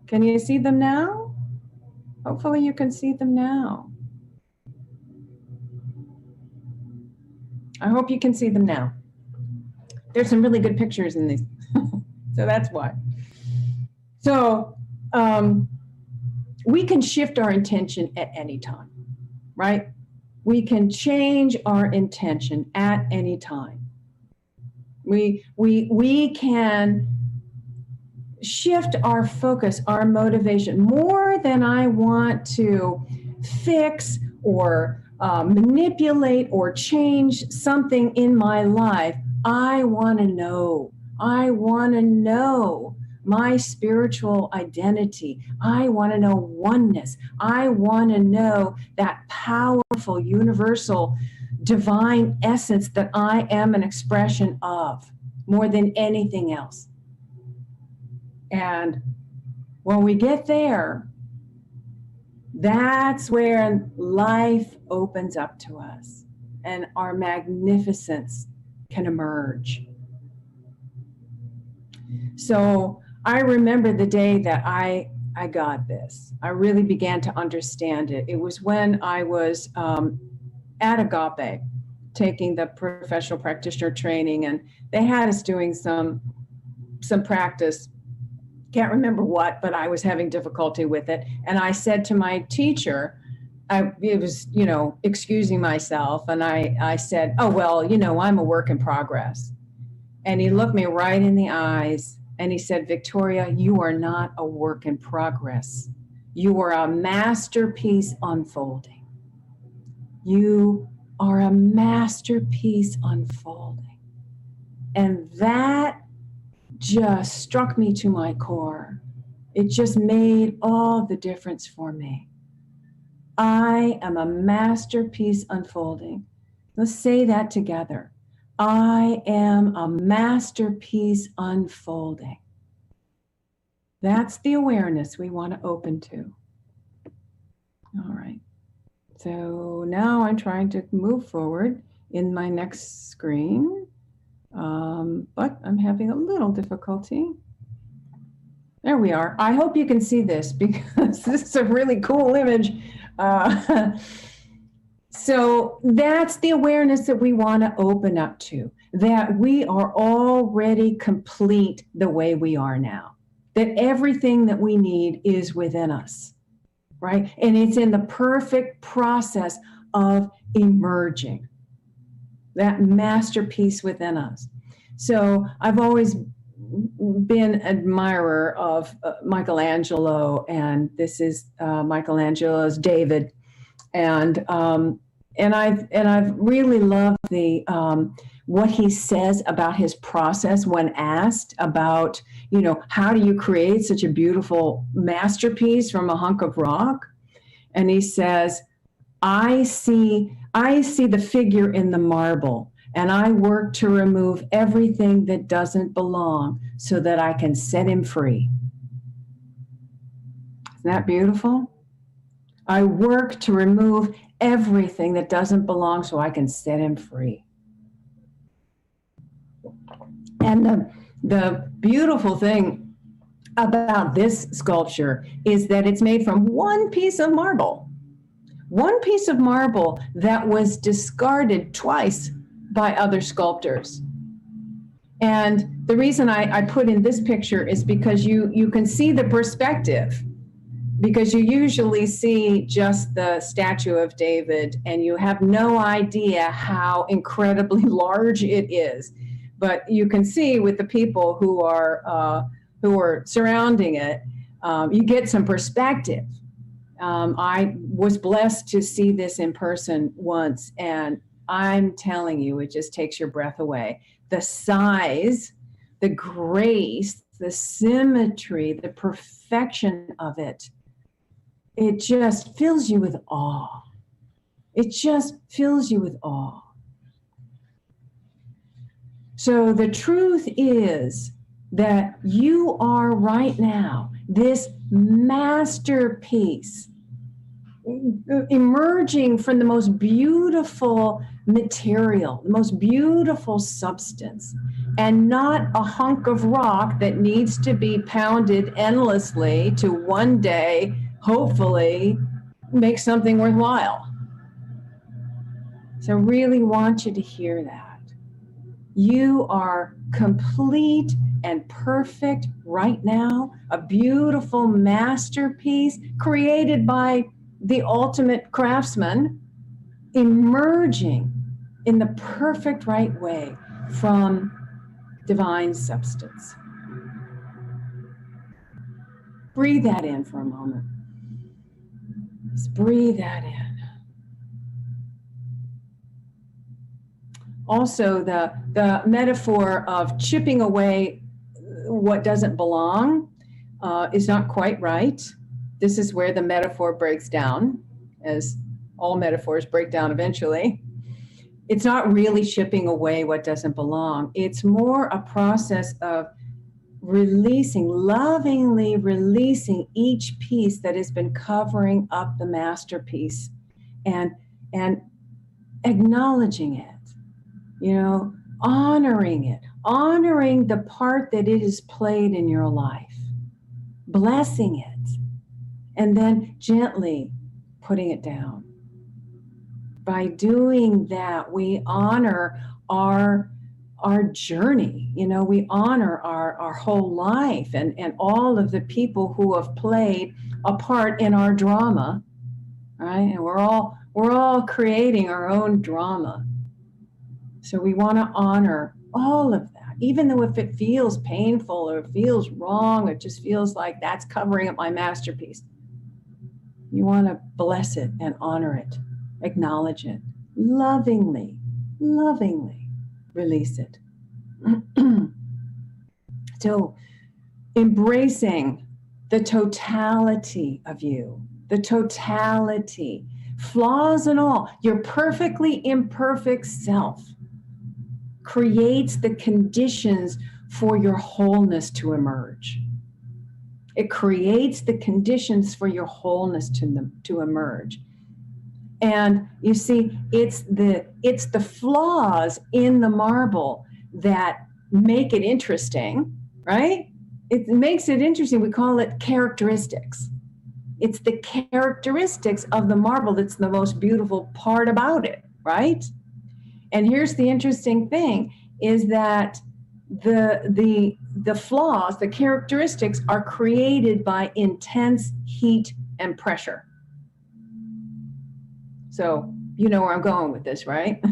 Can you see them now? Hopefully you can see them now. I hope you can see them now. There's some really good pictures in these. So that's why. So we can shift our intention at any time, right? We can change our intention at any time. We can shift our focus, our motivation, more than I want to fix or manipulate or change something in my life. I want to know. I want to know my spiritual identity. I want to know oneness. I want to know that powerful, universal, divine essence that I am an expression of more than anything else. And when we get there, that's where life opens up to us and our magnificence can emerge. So I remember the day that I got this. I really began to understand it. It was when I was at Agape, taking the professional practitioner training, and they had us doing some practice. Can't remember what, but I was having difficulty with it. And I said to my teacher, it was, excusing myself. And I said, oh, well, I'm a work in progress. And he looked me right in the eyes and he said, Victoria, you are not a work in progress. You are a masterpiece unfolding. You are a masterpiece unfolding. And that just struck me to my core. It just made all the difference for me. I am a masterpiece unfolding. Let's say that together. I am a masterpiece unfolding. That's the awareness we want to open to. All right. So now I'm trying to move forward in my next screen. But I'm having a little difficulty. There we are. I hope you can see this because this is a really cool image. So that's the awareness that we want to open up to, that we are already complete the way we are now, that everything that we need is within us, right? And it's in the perfect process of emerging, that masterpiece within us. So I've always been an admirer of Michelangelo, and this is Michelangelo's David, and I've really loved the what he says about his process when asked about, how do you create such a beautiful masterpiece from a hunk of rock? And he says, I see the figure in the marble, and I work to remove everything that doesn't belong so that I can set him free. Isn't that beautiful? I work to remove everything that doesn't belong so I can set him free. And the beautiful thing about this sculpture is that it's made from one piece of marble. One piece of marble that was discarded twice by other sculptors. And the reason I put in this picture is because you can see the perspective, because you usually see just the statue of David and you have no idea how incredibly large it is. But you can see with the people who are surrounding it, you get some perspective. I was blessed to see this in person once, and I'm telling you, it just takes your breath away. The size, the grace, the symmetry, the perfection of it, it just fills you with awe. It just fills you with awe. So the truth is that you are right now this masterpiece emerging from the most beautiful material, the most beautiful substance, and not a hunk of rock that needs to be pounded endlessly to one day, hopefully, make something worthwhile. So I really want you to hear that. You are complete and perfect right now, a beautiful masterpiece created by the ultimate craftsman, emerging in the perfect right way from divine substance. Breathe that in for a moment. Just breathe that in. Also, the metaphor of chipping away what doesn't belong is not quite right. This is where the metaphor breaks down, as all metaphors break down eventually. It's not really chipping away what doesn't belong. It's more a process of releasing, lovingly releasing each piece that has been covering up the masterpiece and acknowledging it, honoring it, honoring the part that it has played in your life, blessing it, and then gently putting it down. By doing that, we honor our journey. We honor our whole life and all of the people who have played a part in our drama, right? And we're all creating our own drama. So we want to honor all of that, even though if it feels painful or it feels wrong, it just feels like that's covering up my masterpiece. You want to bless it and honor it, acknowledge it, lovingly release it. So embracing the totality of you, the totality, flaws and all, your perfectly imperfect self creates the conditions for your wholeness to emerge. It creates the conditions for your wholeness to emerge. And you see, it's the flaws in the marble that make it interesting, right? It makes it interesting. We call it characteristics. It's the characteristics of the marble that's the most beautiful part about it, right? And here's the interesting thing is that the flaws, the characteristics are created by intense heat and pressure. So you know where I'm going with this, right?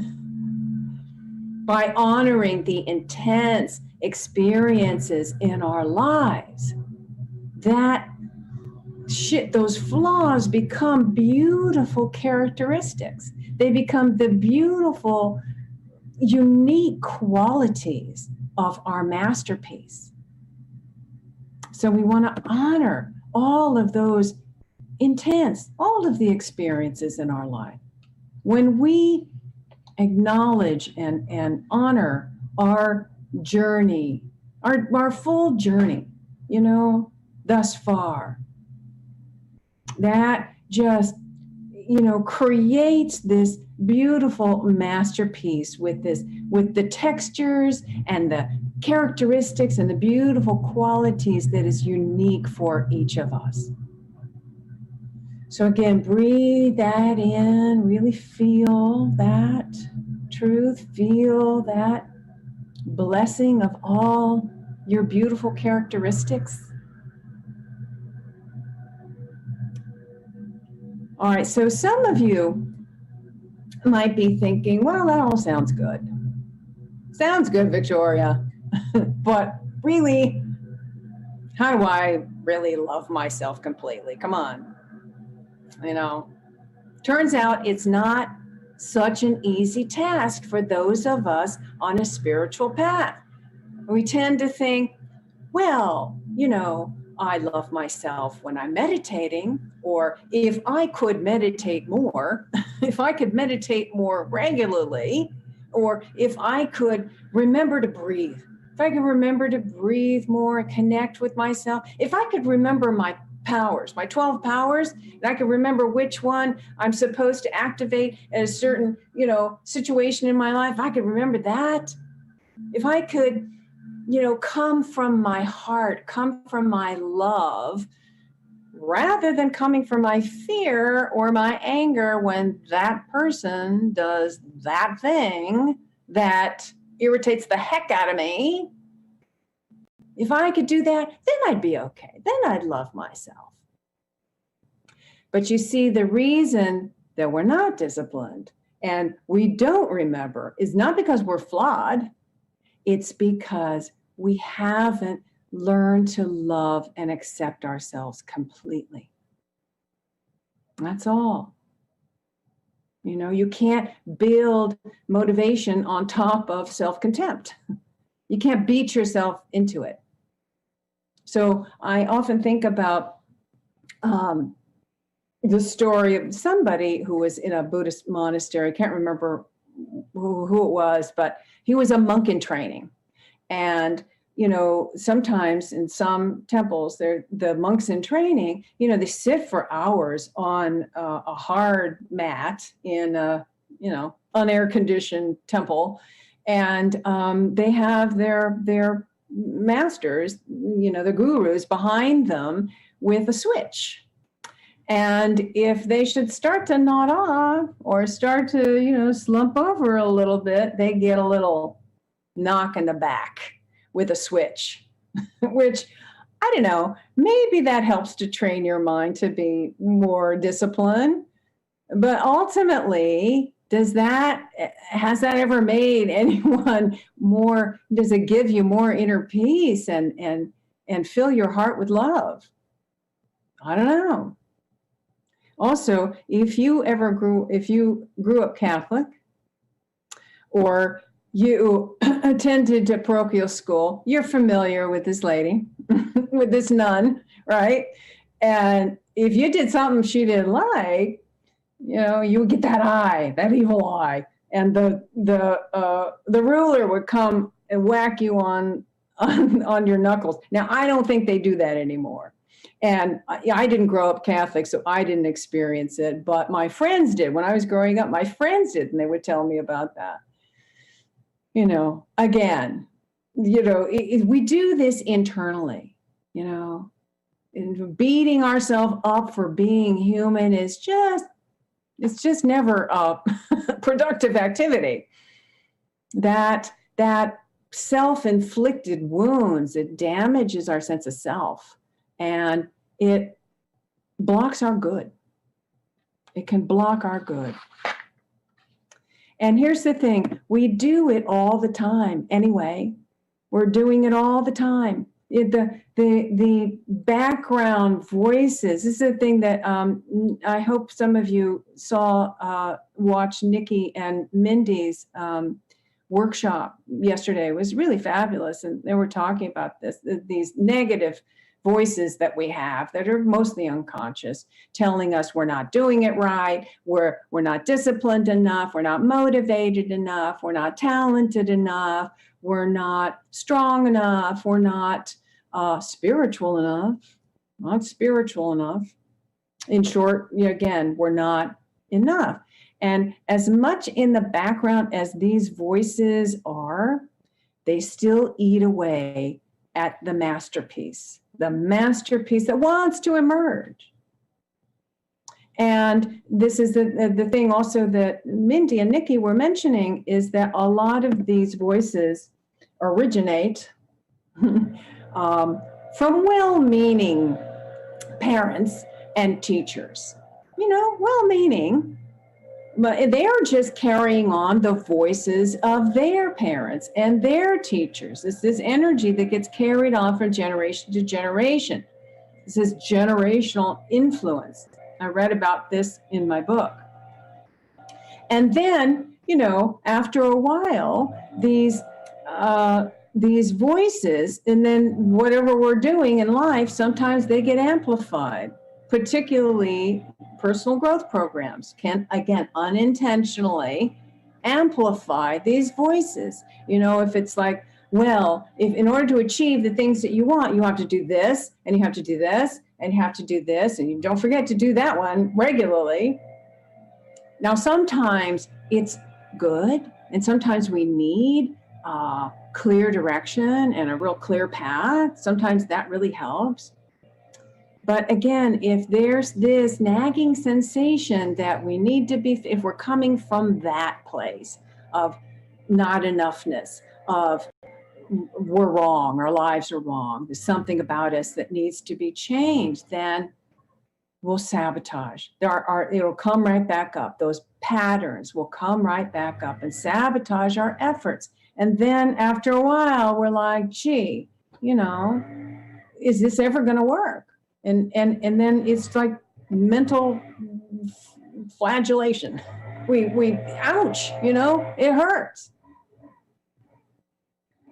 By honoring the intense experiences in our lives, those flaws become beautiful characteristics. They become the beautiful, unique qualities of our masterpiece. So we want to honor all of those all of the experiences in our life. When we acknowledge and honor our journey, our full journey, thus far, that just, creates this beautiful masterpiece with the textures and the characteristics and the beautiful qualities that is unique for each of us. So again, breathe that in, really feel that truth, feel that blessing of all your beautiful characteristics. All right, so some of you might be thinking, well, that all sounds good. Sounds good, Victoria, but really, how do I really love myself completely? Come on. Turns out it's not such an easy task for those of us on a spiritual path. We tend to think, well, I love myself when I'm meditating, or if I could meditate more, if I could meditate more regularly, or if I could remember to breathe, if I could remember to breathe more and connect with myself, if I could remember my powers, my 12 powers, and I can remember which one I'm supposed to activate at a certain, situation in my life. I could remember that. If I could, come from my heart, come from my love, rather than coming from my fear or my anger when that person does that thing that irritates the heck out of me. If I could do that, then I'd be okay. Then I'd love myself. But you see, the reason that we're not disciplined and we don't remember is not because we're flawed. It's because we haven't learn to love and accept ourselves completely. That's all. You know, you can't build motivation on top of self-contempt. You can't beat yourself into it. So I often think about the story of somebody who was in a Buddhist monastery. I can't remember who it was, but he was a monk in training. And, you know, sometimes in some temples, the monks in training, you know, they sit for hours on a hard mat in a, you know, unair conditioned temple. And they have their masters, you know, the gurus behind them with a switch. And if they should start to nod off or start to, you know, slump over a little bit, they get a little knock in the back with a switch, which, I don't know, maybe that helps to train your mind to be more disciplined. But ultimately, has that ever made anyone more, does it give you more inner peace and fill your heart with love? I don't know. Also, if you grew up Catholic, or you attended to parochial school, you're familiar with this lady, with this nun, right? And if you did something she didn't like, you know, you would get that eye, that evil eye, and the ruler would come and whack you on your knuckles. Now, I don't think they do that anymore. And I didn't grow up Catholic, so I didn't experience it, but my friends did. When I was growing up, my friends did, and they would tell me about that. You know, again, you know, we do this internally, you know, and beating ourselves up for being human is just, it's just never a productive activity. That self-inflicted wounds, it damages our sense of self. And it blocks our good. It can block our good. And here's the thing, we do it all the time anyway. We're doing it all the time. The background voices, this is the thing that I hope some of you watched Nikki and Mindy's workshop yesterday. It was really fabulous. And they were talking about these negative voices that we have that are mostly unconscious, telling us we're not doing it right, we're not disciplined enough, we're not motivated enough, we're not talented enough, we're not strong enough, we're not spiritual enough. In short, again, we're not enough. And as much in the background as these voices are, they still eat away at the masterpiece that wants to emerge. And this is the thing also that Mindy and Nikki were mentioning, is that a lot of these voices originate from well-meaning parents and teachers. You know, well-meaning, but they are just carrying on the voices of their parents and their teachers. It's this energy that gets carried on from generation to generation. This is generational influence. I read about this in my book. And then, you know, after a while, these voices, and then whatever we're doing in life, sometimes they get amplified. Particularly personal growth programs can, again, unintentionally amplify these voices. You know, if it's like, well, if in order to achieve the things that you want, you have to do this, and you have to do this, and you have to do this, and you don't forget to do that one regularly. Now, sometimes it's good, and sometimes we need clear direction and a real clear path. Sometimes that really helps. But again, if there's this nagging sensation that we need to be, if we're coming from that place of not enoughness, of we're wrong, our lives are wrong, there's something about us that needs to be changed, then we'll sabotage. It'll come right back up. Those patterns will come right back up and sabotage our efforts. And then after a while, we're like, gee, is this ever going to work? And then it's like mental flagellation. Ouch, it hurts.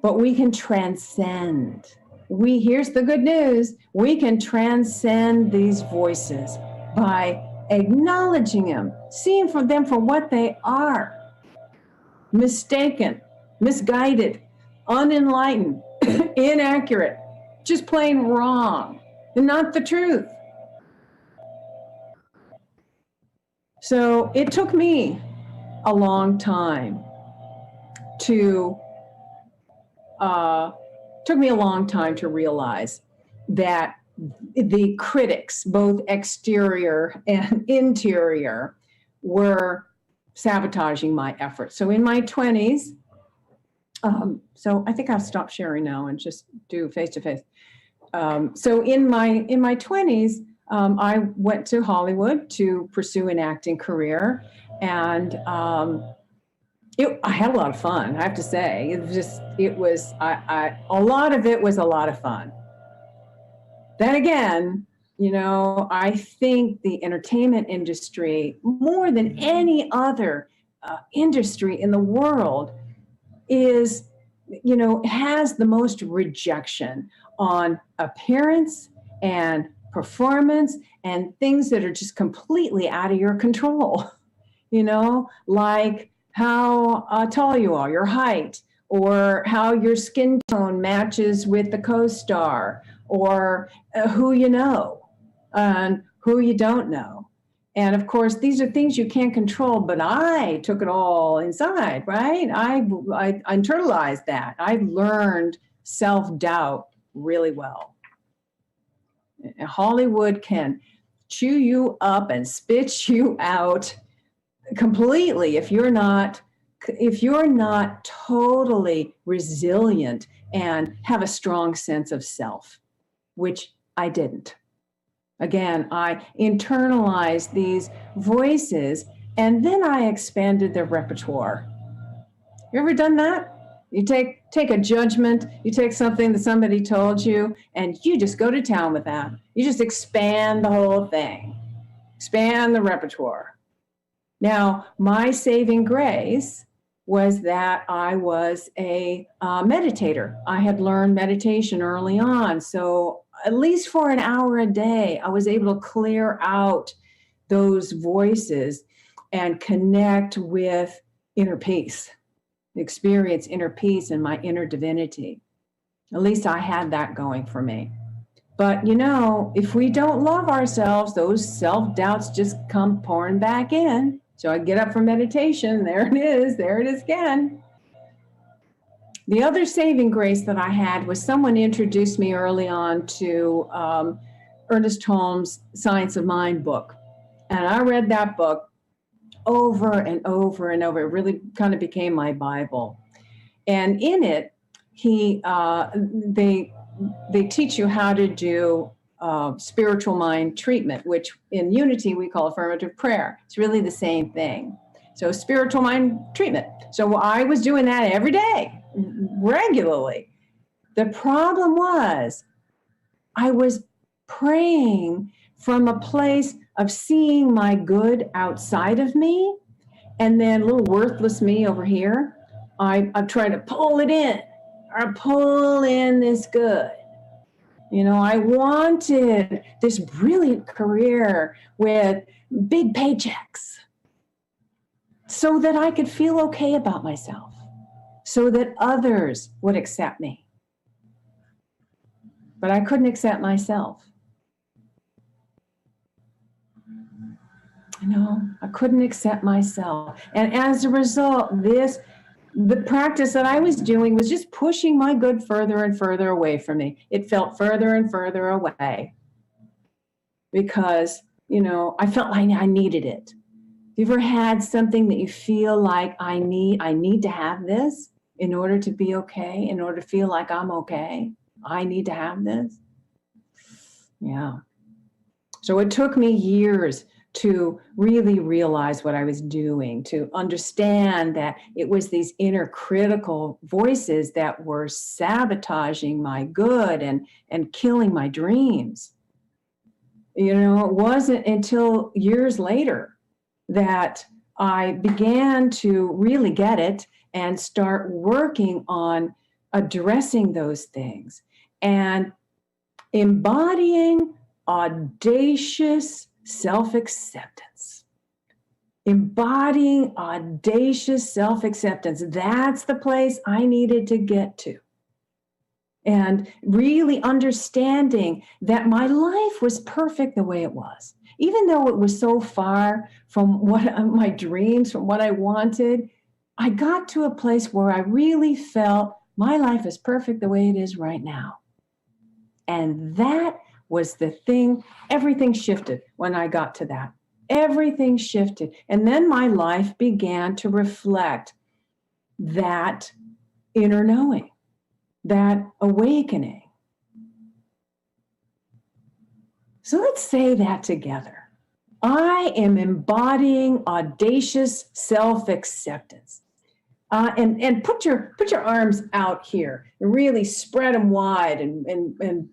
But we can transcend. Here's the good news. We can transcend these voices by acknowledging them, seeing them for what they are. Mistaken, misguided, unenlightened, inaccurate, just plain wrong, and not the truth. So it took me a long time to realize that the critics, both exterior and interior, were sabotaging my efforts. So in my 20s, so I think I'll stop sharing now and just do face-to-face. So in my 20s, I went to Hollywood to pursue an acting career, and I had a lot of fun, I have to say. A lot of it was a lot of fun. Then again, I think the entertainment industry, more than any other industry in the world, has the most rejection on appearance and performance and things that are just completely out of your control, like how tall you are, your height, or how your skin tone matches with the co-star, or who you know and who you don't know. And of course, these are things you can't control, but I took it all inside, right? I internalized that. I learned self-doubt really well. Hollywood can chew you up and spit you out completely if you're not totally resilient and have a strong sense of self, which I didn't. Again, I internalized these voices, and then I expanded their repertoire. You ever done that? You take a judgment, you take something that somebody told you, and you just go to town with that. You just expand the whole thing, expand the repertoire. Now, my saving grace was that I was a meditator. I had learned meditation early on, so at least for an hour a day, I was able to clear out those voices and connect with inner peace, experience inner peace and my inner divinity. At least I had that going for me. But if we don't love ourselves, those self-doubts just come pouring back in. So I get up for meditation, there it is again. The other saving grace that I had was someone introduced me early on to Ernest Holmes' Science of Mind book. And I read that book over and over and over. It really kind of became my Bible. And in it, they teach you how to do spiritual mind treatment, which in Unity we call affirmative prayer. It's really the same thing. So spiritual mind treatment. So I was doing that every day, regularly. The problem was I was praying from a place of seeing my good outside of me, and then little worthless me over here. I try to pull it in, or pull in this good. I wanted this brilliant career with big paychecks so that I could feel okay about myself, so that others would accept me. But I couldn't accept myself. I couldn't accept myself. And as a result, the practice that I was doing was just pushing my good further and further away from me. It felt further and further away because, I felt like I needed it. You ever had something that you feel like I need to have this in order to be okay, in order to feel like I'm okay? I need to have this. Yeah. So it took me years to really realize what I was doing, to understand that it was these inner critical voices that were sabotaging my good and killing my dreams. You know, it wasn't until years later that I began to really get it and start working on addressing those things and embodying audacious self-acceptance. Embodying audacious self-acceptance. That's the place I needed to get to. And really understanding that my life was perfect the way it was. Even though it was so far from what my dreams, from what I wanted, I got to a place where I really felt my life is perfect the way it is right now. And that was the thing. Everything shifted when I got to that. Everything shifted. And then my life began to reflect that inner knowing, that awakening. So let's say that together. I am embodying audacious self-acceptance. And put your arms out here and really spread them wide and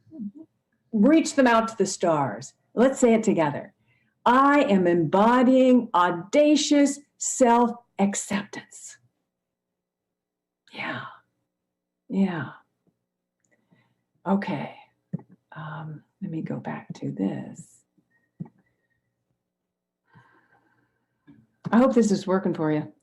reach them out to the stars. Let's say it together. I am embodying audacious self-acceptance. Yeah. Okay. Let me go back to this. I hope this is working for you.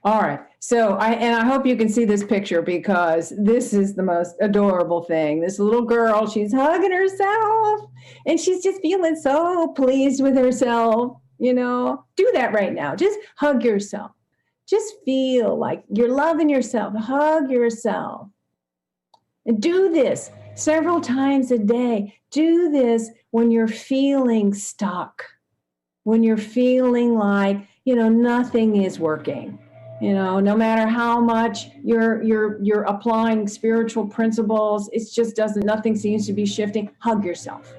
All right. So I hope you can see this picture because this is the most adorable thing. This little girl, she's hugging herself and she's just feeling so pleased with herself. You know, do that right now. Just hug yourself. Just feel like you're loving yourself. Hug yourself. And do this several times a day. Do this when you're feeling stuck, when you're feeling like, you know, nothing is working. You know, no matter how much you're applying spiritual principles, it's just nothing seems to be shifting. Hug yourself.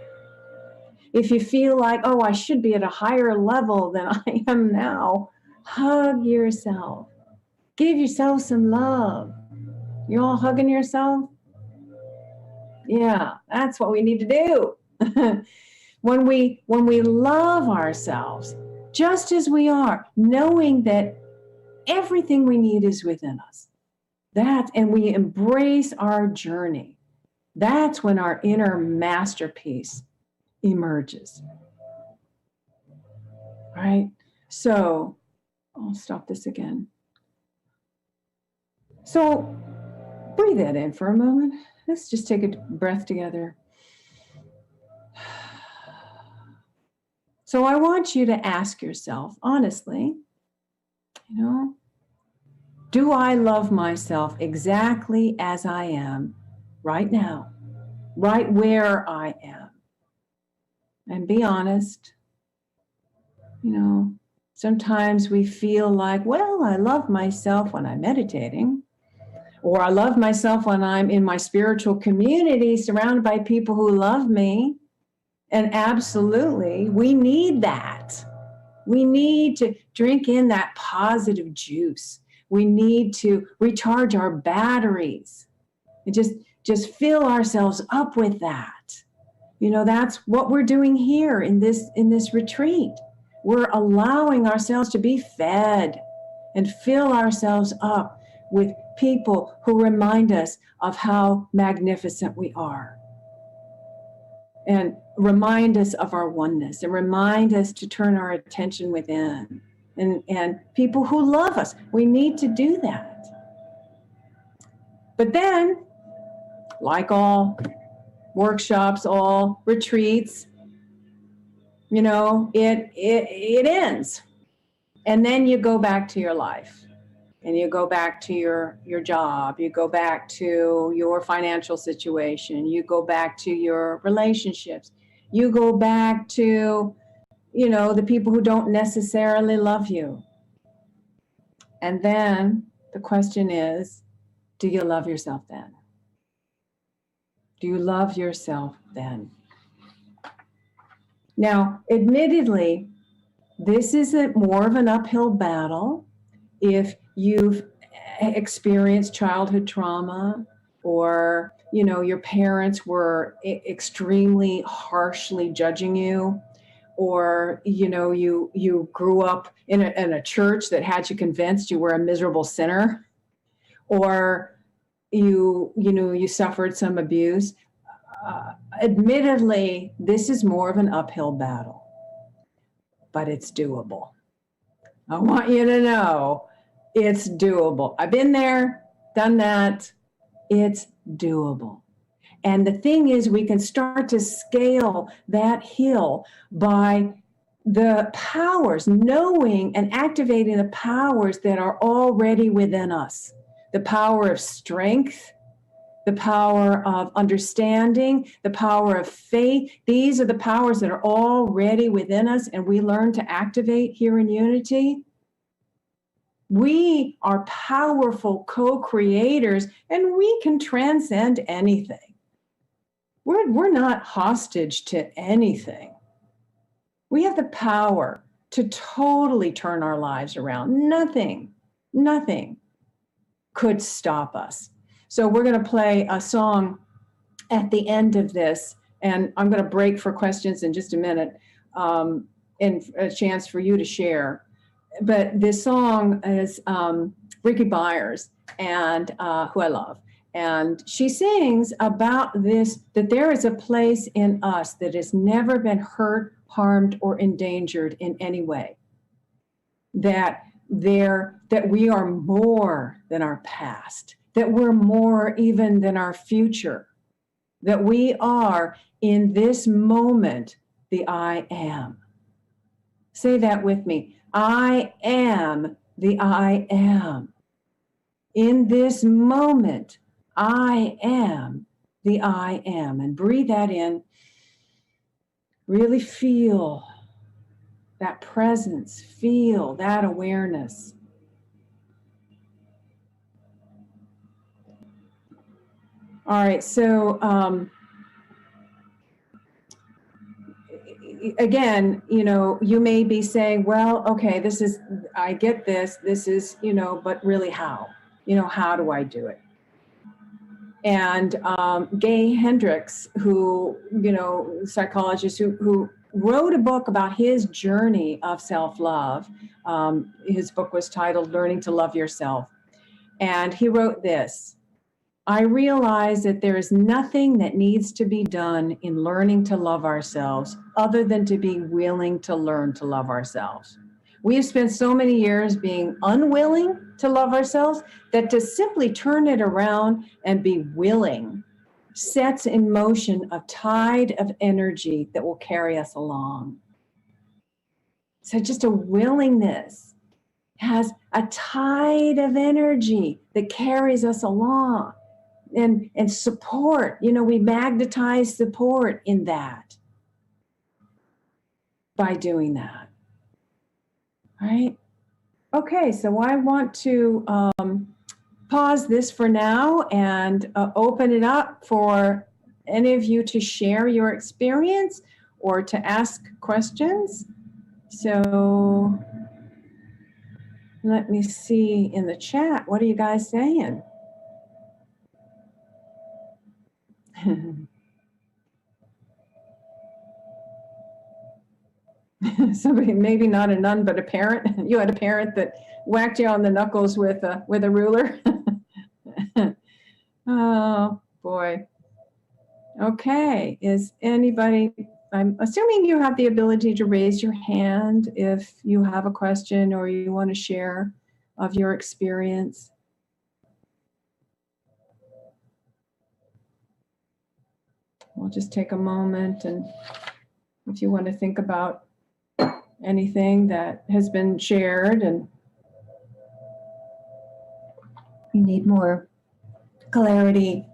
If you feel like, oh, I should be at a higher level than I am now, hug yourself. Give yourself some love. You all hugging yourself? Yeah, that's what we need to do. When we love ourselves, just as we are, knowing that everything we need is within us. And we embrace our journey. That's when our inner masterpiece emerges. All right? So, I'll stop this again. So, breathe that in for a moment. Let's just take a breath together. So I want you to ask yourself, honestly, you know, do I love myself exactly as I am right now, right where I am? And be honest. You know, sometimes we feel like, well, I love myself when I'm meditating, or I love myself when I'm in my spiritual community surrounded by people who love me. And absolutely, we need that. We need to drink in that positive juice. We need to recharge our batteries and just fill ourselves up with that. You know, that's what we're doing here in this retreat. We're allowing ourselves to be fed and fill ourselves up with people who remind us of how magnificent we are. And remind us of our oneness and remind us to turn our attention within. And people who love us, we need to do that. But then, like all workshops, all retreats, you know, it ends. And then you go back to your life. And you go back to your job, you go back to your financial situation, you go back to your relationships, you go back to, you know, the people who don't necessarily love you. And then the question is, do you love yourself then? Do you love yourself then? Now, admittedly, this is more of an uphill battle if you've experienced childhood trauma, or your parents were extremely harshly judging you, or you grew up in a church that had you convinced you were a miserable sinner, or you suffered some abuse. Admittedly, this is more of an uphill battle, but it's doable. I want you to know it's doable. I've been there, done that. It's doable. And the thing is, we can start to scale that hill by the powers, knowing and activating the powers that are already within us. The power of strength, the power of understanding, the power of faith. These are the powers that are already within us, and we learn to activate here in Unity. We are powerful co-creators, and we can transcend anything. We're not hostage to anything. We have the power to totally turn our lives around. Nothing could stop us. So we're going to play a song at the end of this, and I'm going to break for questions in just a minute, and a chance for you to share. But this song is Ricky Byers, and who I love. And she sings about this, that there is a place in us that has never been hurt, harmed, or endangered in any way. That we are more than our past, that we're more even than our future, that we are in this moment the I am. Say that with me. I am the I am. In this moment, I am the I am. And breathe that in. Really feel that presence, feel that awareness. All right, so again, you may be saying, well, okay, I get this is, but really how? How do I do it? And Gay Hendricks, who, psychologist who wrote a book about his journey of self-love. His book was titled Learning to Love Yourself. And he wrote this: I realize that there is nothing that needs to be done in learning to love ourselves other than to be willing to learn to love ourselves. We have spent so many years being unwilling to love ourselves that to simply turn it around and be willing sets in motion a tide of energy that will carry us along. So just a willingness has a tide of energy that carries us along. And support, we magnetize support in that by doing that. Right? Okay, so I want to pause this for now and open it up for any of you to share your experience or to ask questions. So let me see in the chat, what are you guys saying? Somebody, maybe not a nun, but a parent. You had a parent that whacked you on the knuckles with a ruler. Oh boy. Okay. Is anybody? I'm assuming you have the ability to raise your hand if you have a question or you want to share of your experience. We'll just take a moment, and if you want to think about anything that has been shared and you need more clarity.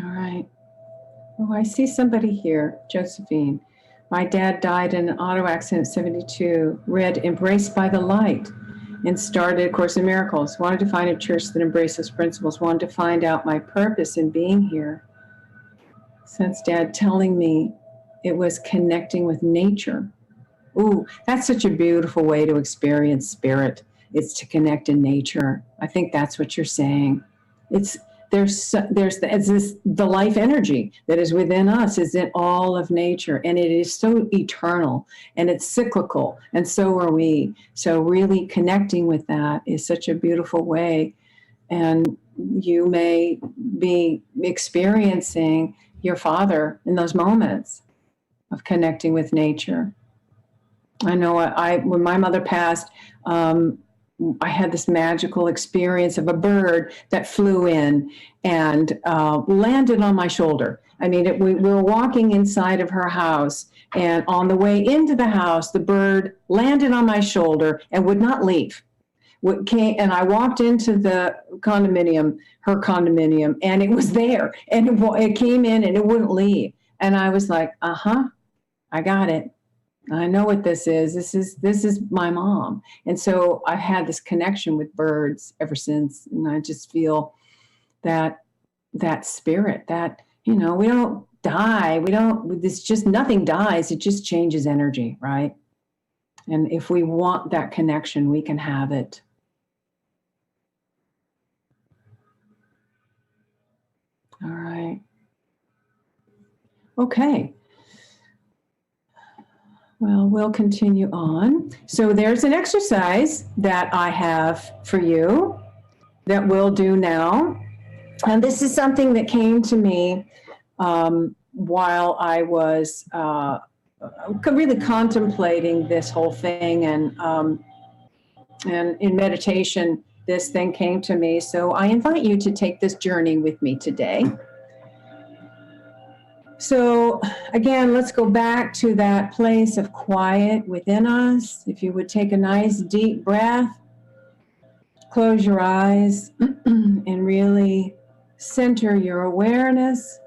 All right. Oh, I see somebody here, Josephine. My dad died in an auto accident at 72. Read Embraced by the Light. and started A Course in Miracles. Wanted to find a church that embraces principles. Wanted to find out my purpose in being here. Since Dad telling me it was connecting with nature. Ooh, that's such a beautiful way to experience spirit. It's to connect in nature. I think that's what you're saying. The life energy that is within us is in all of nature, and it is so eternal and it's cyclical, and so are we. So really connecting with that is such a beautiful way. And you may be experiencing your father in those moments of connecting with nature. I know when my mother passed, I had this magical experience of a bird that flew in and landed on my shoulder. I mean, we were walking inside of her house, and on the way into the house, the bird landed on my shoulder and would not leave. And I walked into the condominium, her condominium, and it was there. And it came in and it wouldn't leave. And I was like, I got it. I know what this is. This is my mom. And so I've had this connection with birds ever since. And I just feel that spirit, that, we don't die. Nothing dies. It just changes energy, right? And if we want that connection, we can have it. All right. Okay. Well, we'll continue on. So there's an exercise that I have for you that we'll do now. And this is something that came to me while I was really contemplating this whole thing. And in meditation, this thing came to me. So I invite you to take this journey with me today. So again, let's go back to that place of quiet within us. If you would take a nice deep breath, close your eyes, and really center your awareness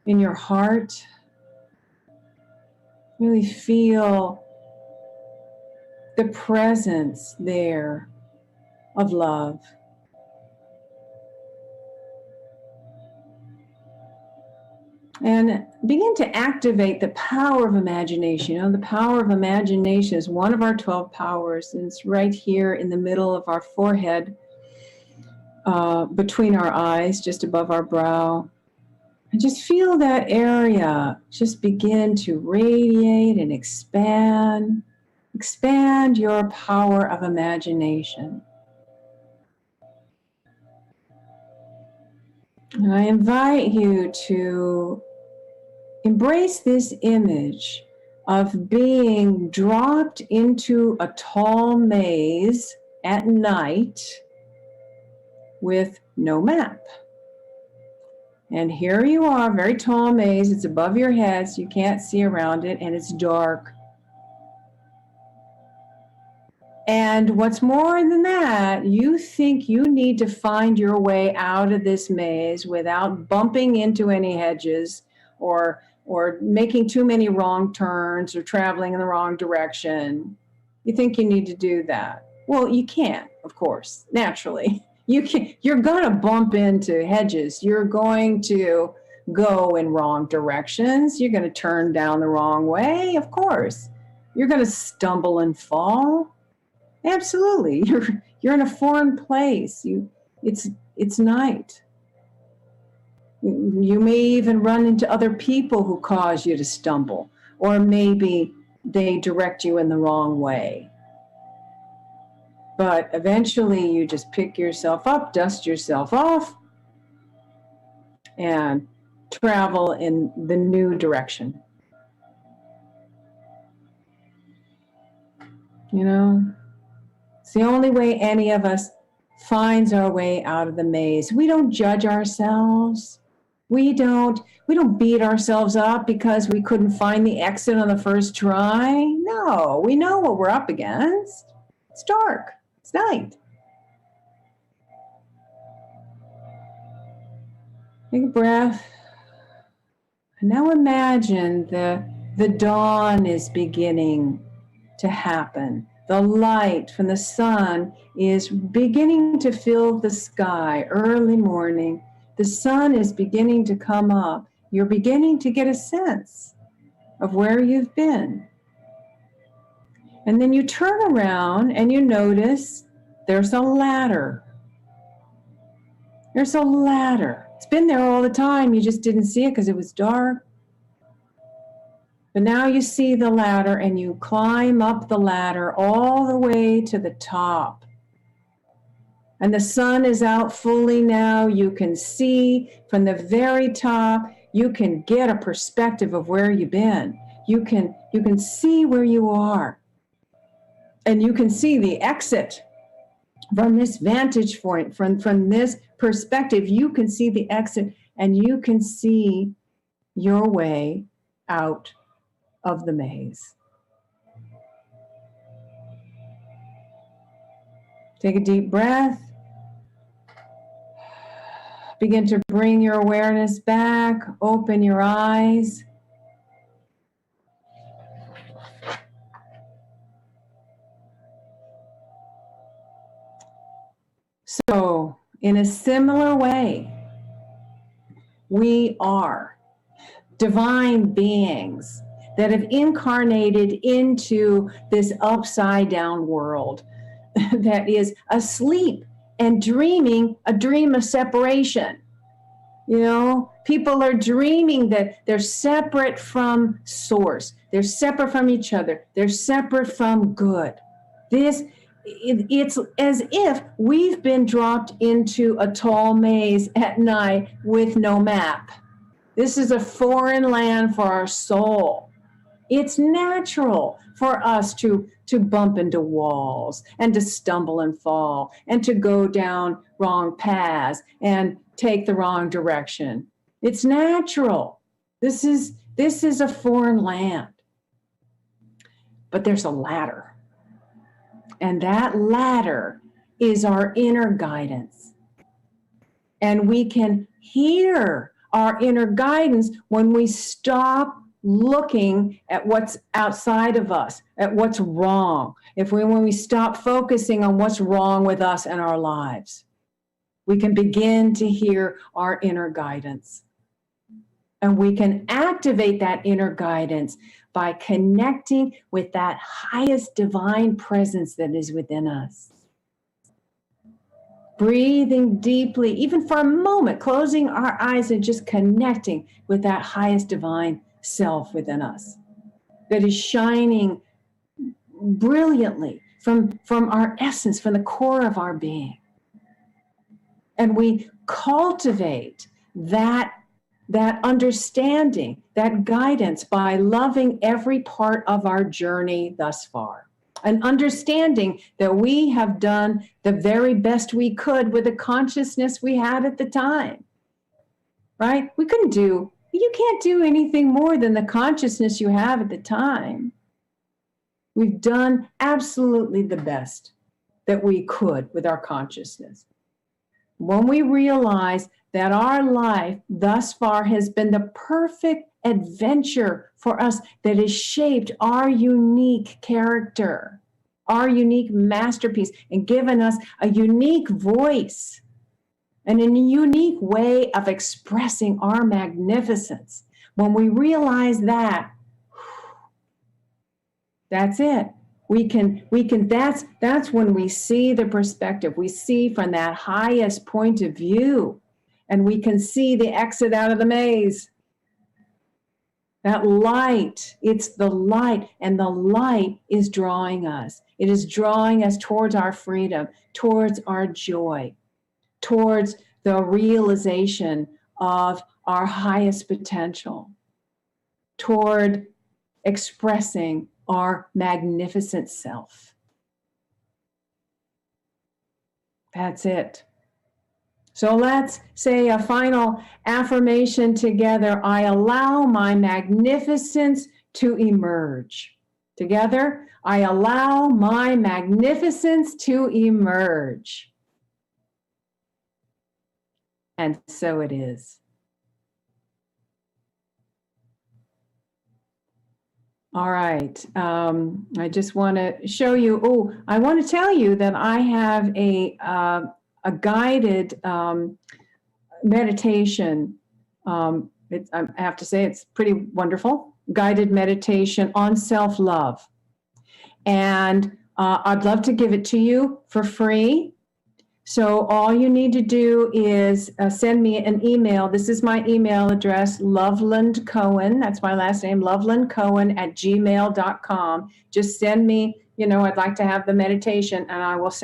in your heart. Really feel the presence there of love. And begin to activate the power of imagination. The power of imagination is one of our 12 powers, and it's right here in the middle of our forehead, between our eyes, just above our brow. And just feel that area just begin to radiate and expand. Expand your power of imagination. And I invite you to embrace this image of being dropped into a tall maze at night with no map. And here you are, very tall maze. It's above your head, so you can't see around it, and it's dark. And what's more than that, you think you need to find your way out of this maze without bumping into any hedges or making too many wrong turns or traveling in the wrong direction. You think you need to do that. Well, you can't, of course, naturally. You're going to bump into hedges. You're going to go in wrong directions. You're going to turn down the wrong way, of course. You're going to stumble and fall. Absolutely. You're in a foreign place. It's night. You may even run into other people who cause you to stumble, or maybe they direct you in the wrong way. But eventually you just pick yourself up, dust yourself off, and travel in the new direction. It's the only way any of us finds our way out of the maze. We don't judge ourselves. We don't beat ourselves up because we couldn't find the exit on the first try. No, we know what we're up against. It's dark. It's night. Take a breath. And now imagine the dawn is beginning to happen. The light from the sun is beginning to fill the sky early morning. The sun is beginning to come up. You're beginning to get a sense of where you've been. And then you turn around and you notice there's a ladder. There's a ladder. It's been there all the time. You just didn't see it because it was dark. But now you see the ladder and you climb up the ladder all the way to the top. And the sun is out fully now. You can see from the very top, you can get a perspective of where you've been. You can see where you are. And you can see the exit from this vantage point, from this perspective. You can see the exit and you can see your way out of the maze. Take a deep breath. Begin to bring your awareness back. Open your eyes. So, in a similar way, we are divine beings that have incarnated into this upside down world that is asleep and dreaming a dream of separation. You know, people are dreaming that they're separate from source. They're separate from each other. They're separate from good. It's as if we've been dropped into a tall maze at night with no map. This is a foreign land for our soul. It's natural for us to bump into walls and to stumble and fall and to go down wrong paths and take the wrong direction. It's natural. This is a foreign land. But there's a ladder. And that ladder is our inner guidance. And we can hear our inner guidance when we stop looking at what's outside of us, at what's wrong. When we stop focusing on what's wrong with us and our lives, we can begin to hear our inner guidance. And we can activate that inner guidance by connecting with that highest divine presence that is within us. Breathing deeply, even for a moment, closing our eyes and just connecting with that highest divine self within us that is shining brilliantly from our essence, from the core of our being. And we cultivate that understanding, that guidance by loving every part of our journey thus far. An understanding that we have done the very best we could with the consciousness we had at the time, right? You can't do anything more than the consciousness you have at the time. We've done absolutely the best that we could with our consciousness. When we realize that our life thus far has been the perfect adventure for us that has shaped our unique character, our unique masterpiece, and given us a unique voice and a unique way of expressing our magnificence. When we realize that, that's it. That's when we see the perspective. We see from that highest point of view, and we can see the exit out of the maze. That light, it's the light, and the light is drawing us. It is drawing us towards our freedom, towards our joy, towards the realization of our highest potential, toward expressing our magnificent self. That's it. So let's say a final affirmation together. I allow my magnificence to emerge. Together, I allow my magnificence to emerge. And so it is. All right. I just want to show you. Oh, I want to tell you that I have a guided meditation. I have to say it's pretty wonderful. Guided meditation on self-love, and I'd love to give it to you for free. So all you need to do is send me an email. This is my email address, Loveland Cohen. That's my last name, lovelandcohen@gmail.com. Just send me, I'd like to have the meditation, and I will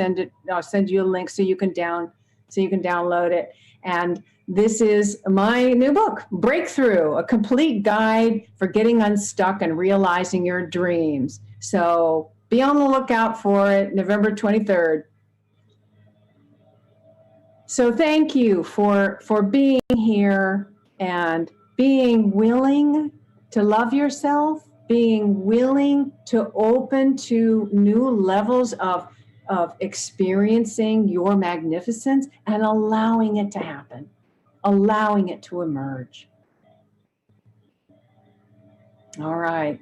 I'll send you a link so you can download it. And this is my new book, Breakthrough, a complete guide for getting unstuck and realizing your dreams. So be on the lookout for it, November 23rd. So thank you for being here and being willing to love yourself, being willing to open to new levels of experiencing your magnificence and allowing it to happen, allowing it to emerge. All right.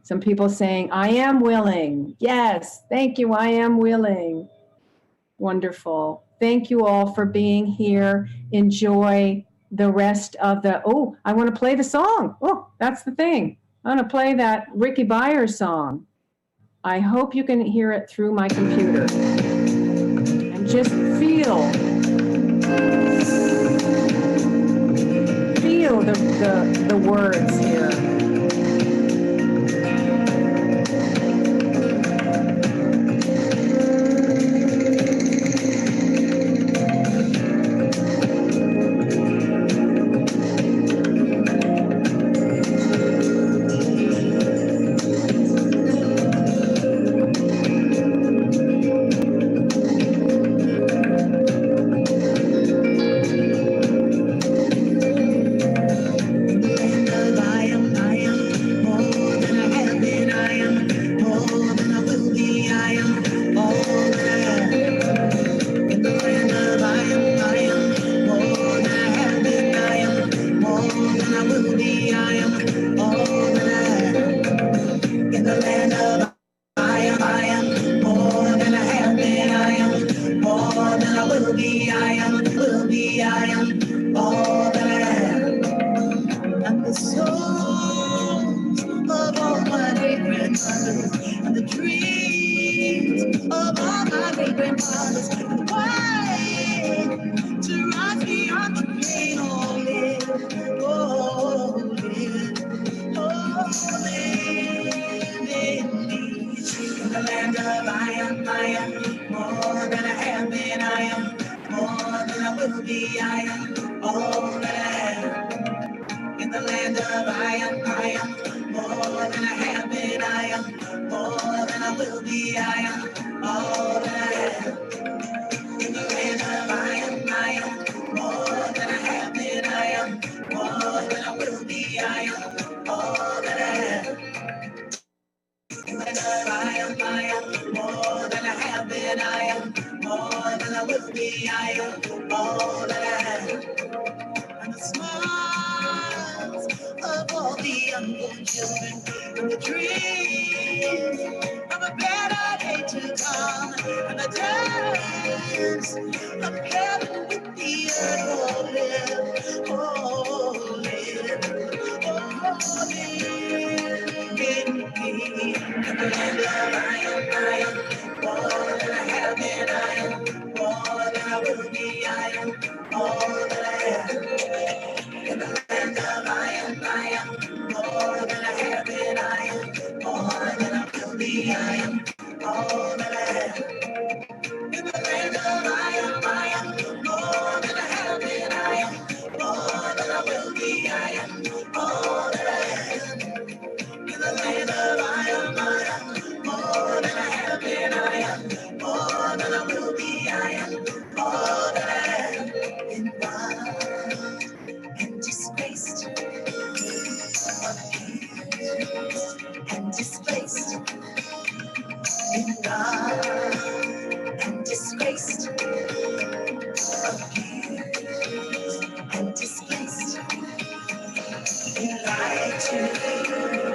Some people saying, I am willing. Yes, thank you. I am willing. Wonderful. Thank you all for being here. Enjoy the rest of I want to play the song. Oh, that's the thing. I want to play that Ricky Byers song. I hope you can hear it through my computer. And just feel the words here.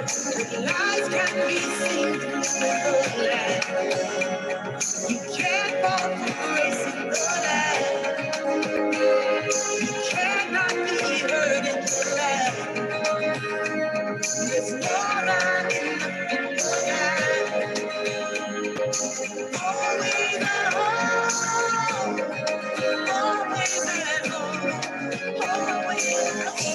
Lights can be seen through the land. You can't fall from grace in the land. You cannot be heard in the land. There's no line in the land. Always at home. Always at home. Always at home.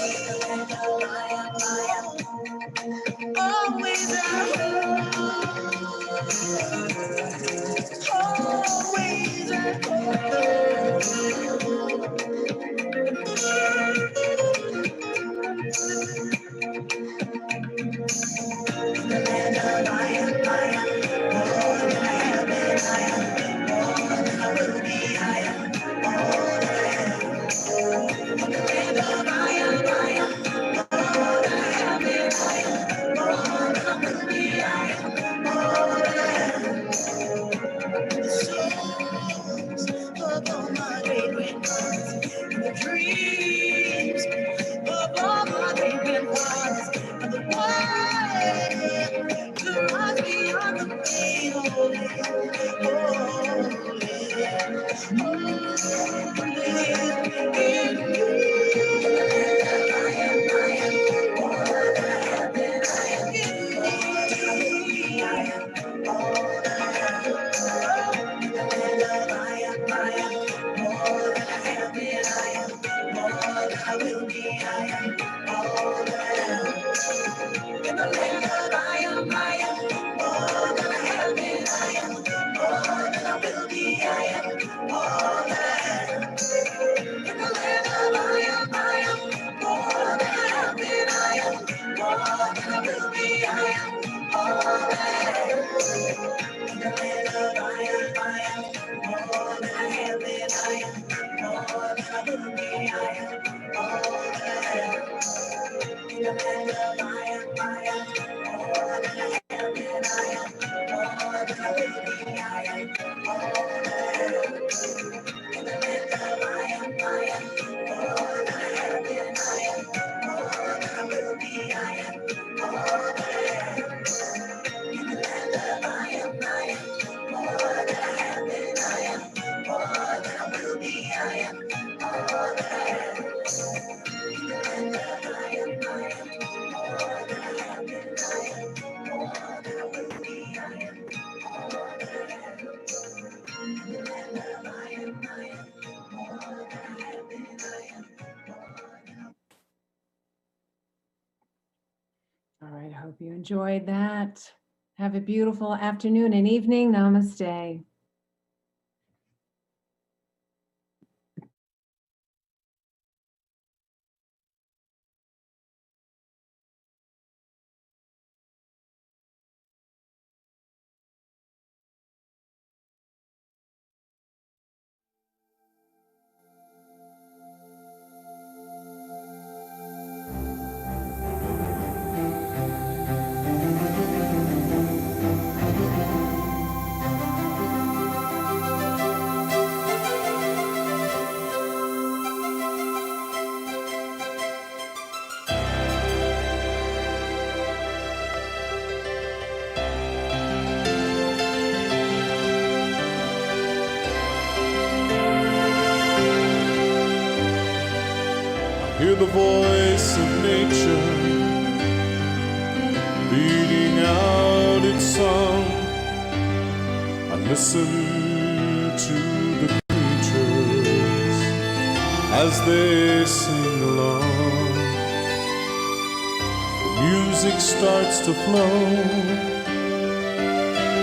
Always at home. Always at dreams of all my dreaming ones, and the way to rise beyond the pain. Oh, All right, I hope you enjoyed that. Have a beautiful afternoon and evening. Namaste. Hear the voice of nature beating out its song. I listen to the creatures as they sing along. The music starts to flow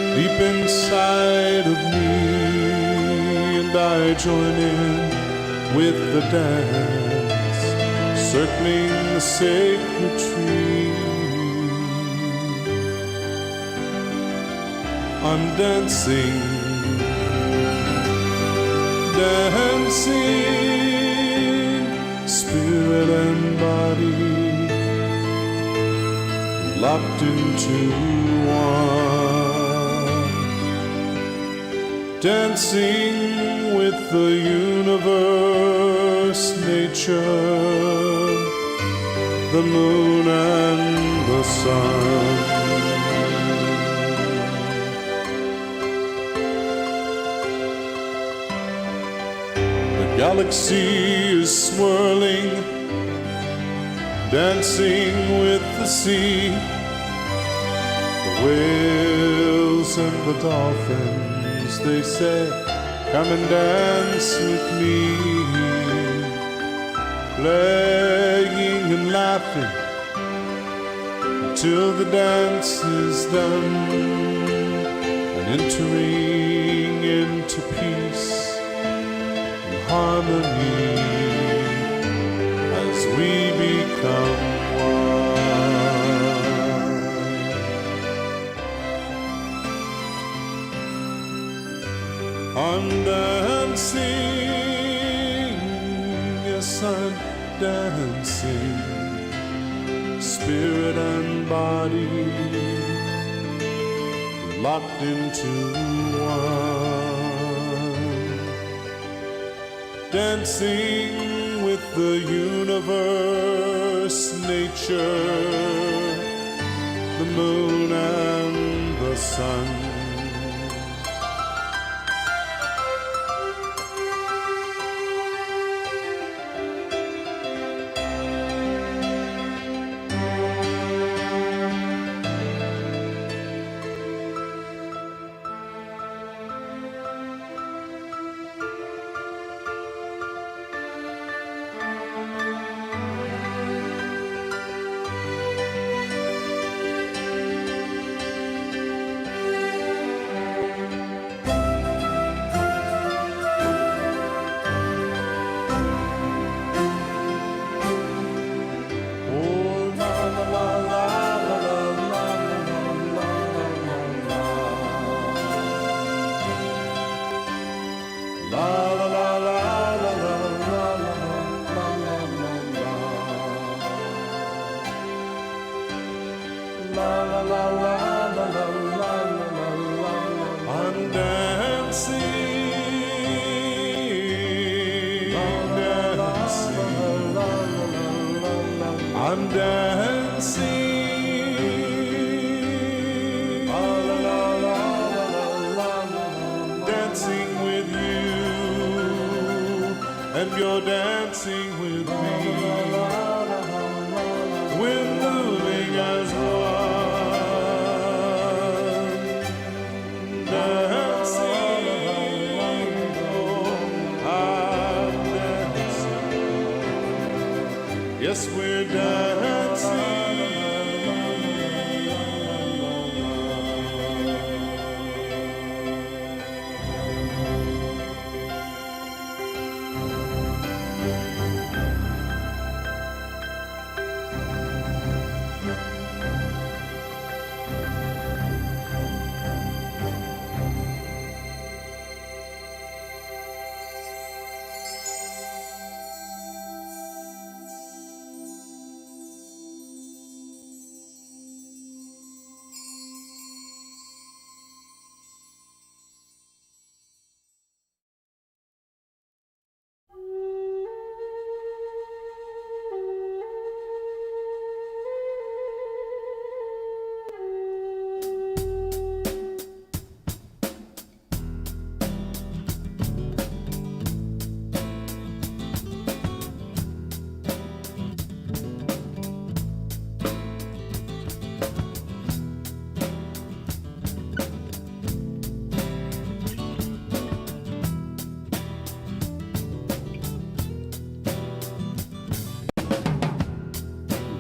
deep inside of me, and I join in with the dance, circling the sacred tree. I'm dancing, dancing, spirit and body locked into one, dancing with the universe, nature, the moon and the sun. The galaxy is swirling, dancing with the sea. The whales and the dolphins, they say, come and dance with me. Playing and laughing till the dance is done, and entering into peace and harmony as we become one. I'm dancing, yes, I'm dancing, spirit and body locked into one, dancing with the universe, nature, the moon and the sun. I'm dancing, I'm dancing, dancing with you, and you're dancing with me. We're moving as one, dancing, oh, I'm dancing. Yes, we're dancing.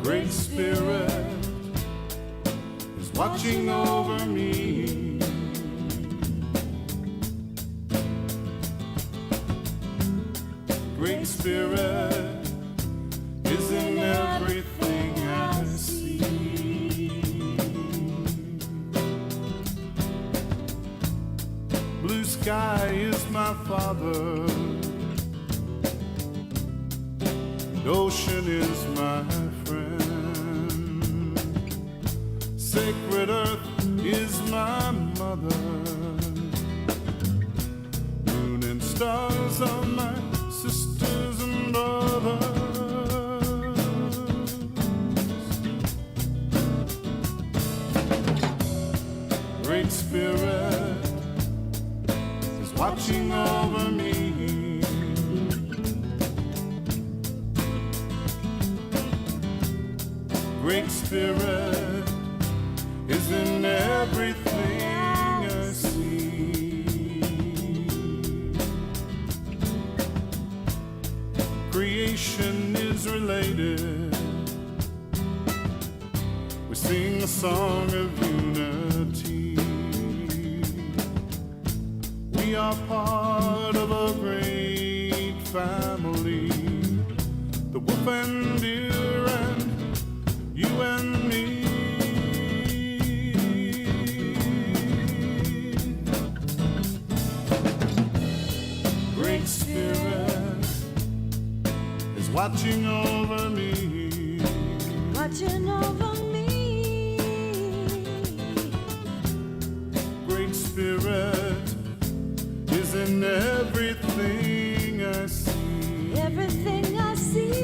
Great Spirit is watching over me. Great Spirit is in everything I see. Blue sky is my Father, and ocean is my friend. Sacred earth is my mother. Moon and stars are my sisters and brothers. Great Spirit is watching over me. Great Spirit is in everything I see. Creation is related. We sing a song of unity. We are part of a great family. The wolf and deer and you and me. Great Spirit is watching over me. Watching over me. Great Spirit is in everything I see. Everything I see.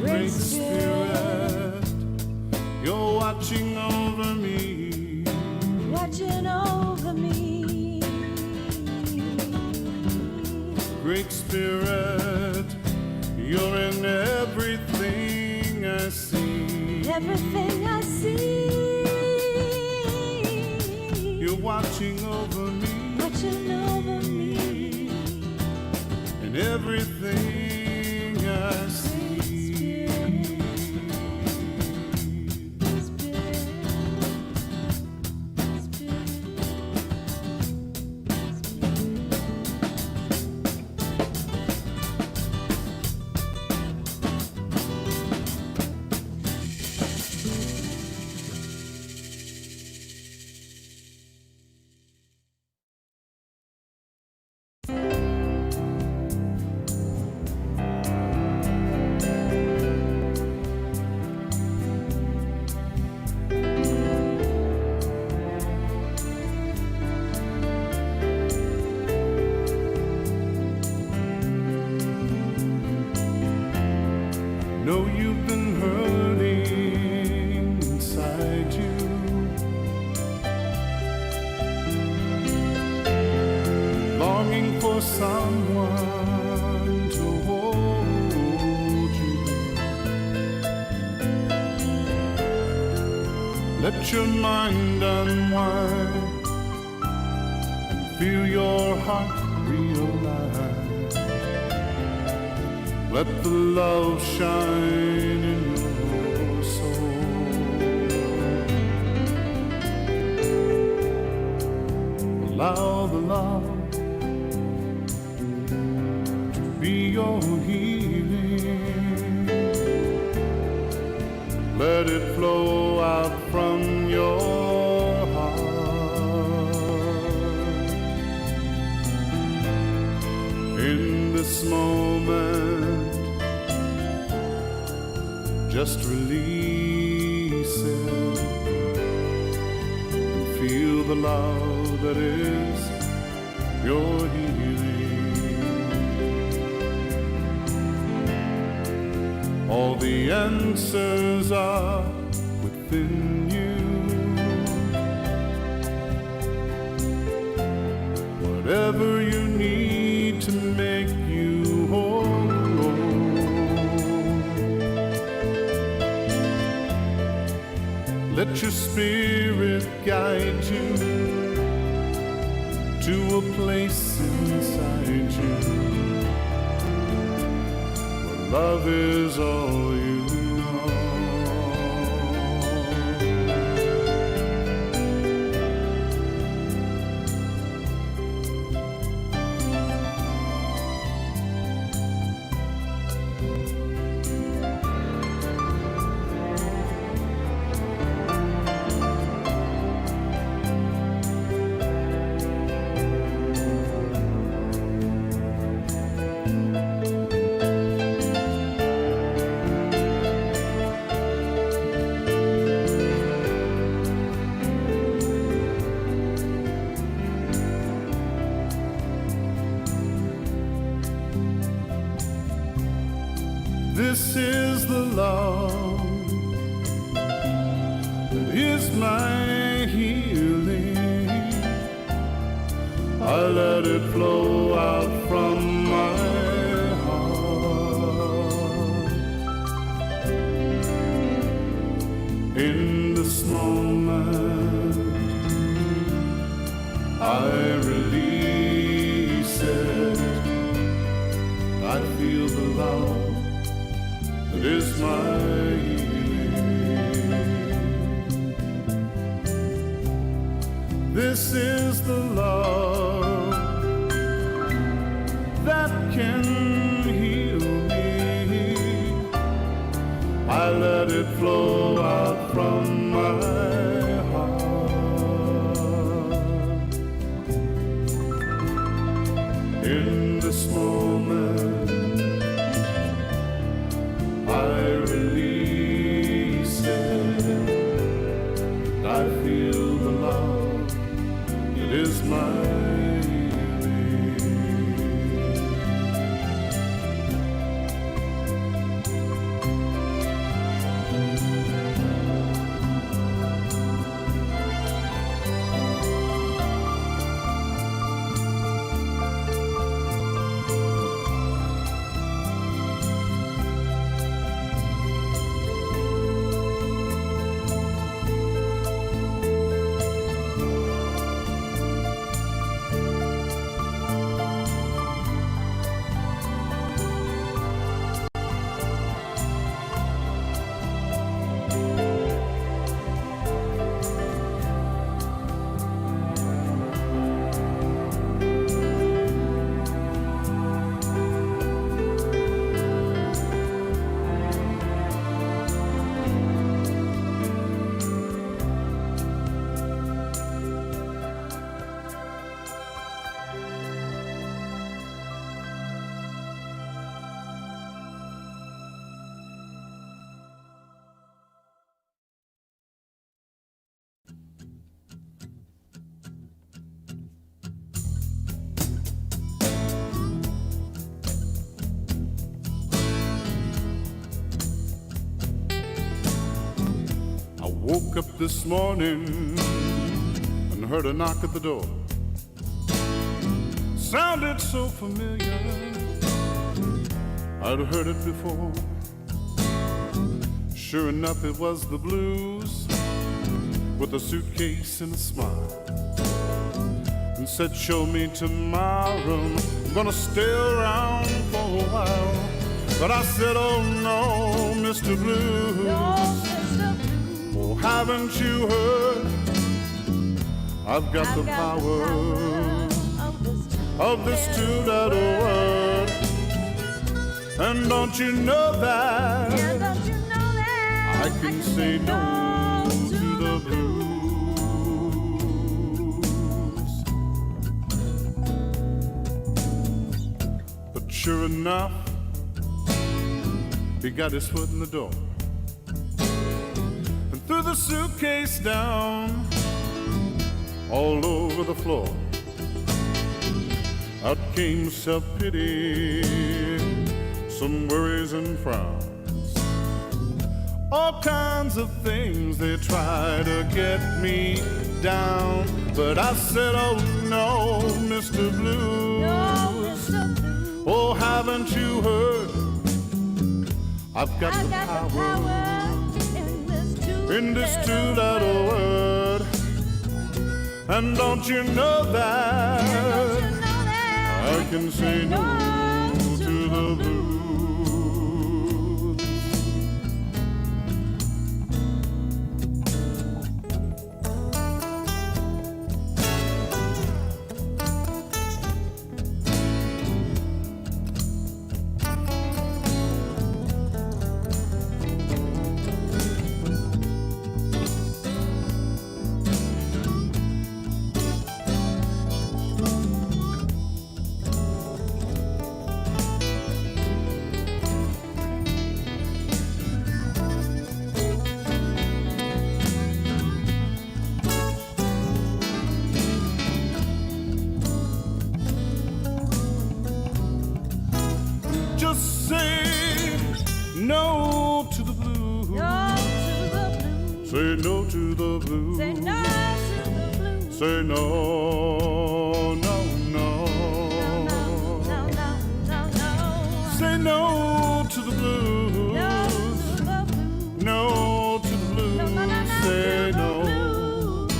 Great Spirit, you're watching over me. Watching over me. Great Spirit, you're in everything I see. Everything I see. You're watching over me. Watching over me. And everything I see. Know you've been hurting inside you. Longing for someone to hold you. Let your mind unwind and feel your heart realize. Let the love shine in your soul. Allow the love to be your healing. Let it flow out from your heart. In this moment, just release it and feel the love that is your healing. All the answers are within you. Whatever you need to make you whole. Let your spirit guide you to a place inside you where love is all you know. This is the love that is my healing. I let it flow out from my heart. In this moment, I release it. I feel the love that is my healing. This is the love that can heal me. I let it flow out from my heart. In this moment, I release it. I feel the love that is my woke up this morning and heard a knock at the door. Sounded so familiar, I'd heard it before. Sure enough, it was the blues with a suitcase and a smile, and said, show me tomorrow, I'm gonna stay around for a while. But I said, oh no, Mr. Blues, oh, haven't you heard? I've got the power of this two-letter word. And don't you know that I can say no to the blues? But sure enough, he got his foot in the door and threw the suitcase down all over the floor. Out came self-pity, some worries and frowns, all kinds of things they try to get me down. But I said, oh no, Mr. Blues, oh, haven't you heard? I've got the power in this two-letter word. And don't you know that I can say no to the blues? no to the blues. Say no to the blues. Say no, no, no. No, no, no, no, no. Say no to the blues. No to the blues. No to the blues. No, no, no, no, Say to the no. blues.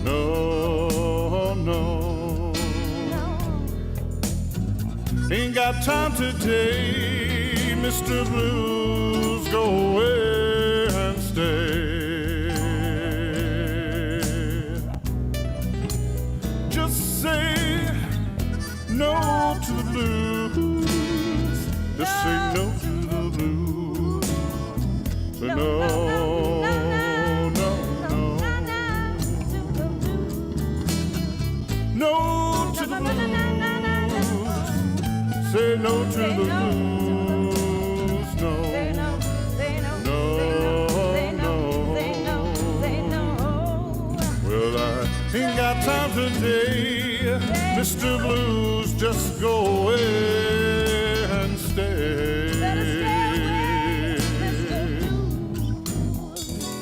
No, no. Ain't got time today, Mr. Blues. Go away and stay. Just say no to the blues. Just say no to the blues. Say no, no, no. No to the blues. Say no to the blues. No. Well, I ain't got time today, Mr. Blues. Just go away and stay.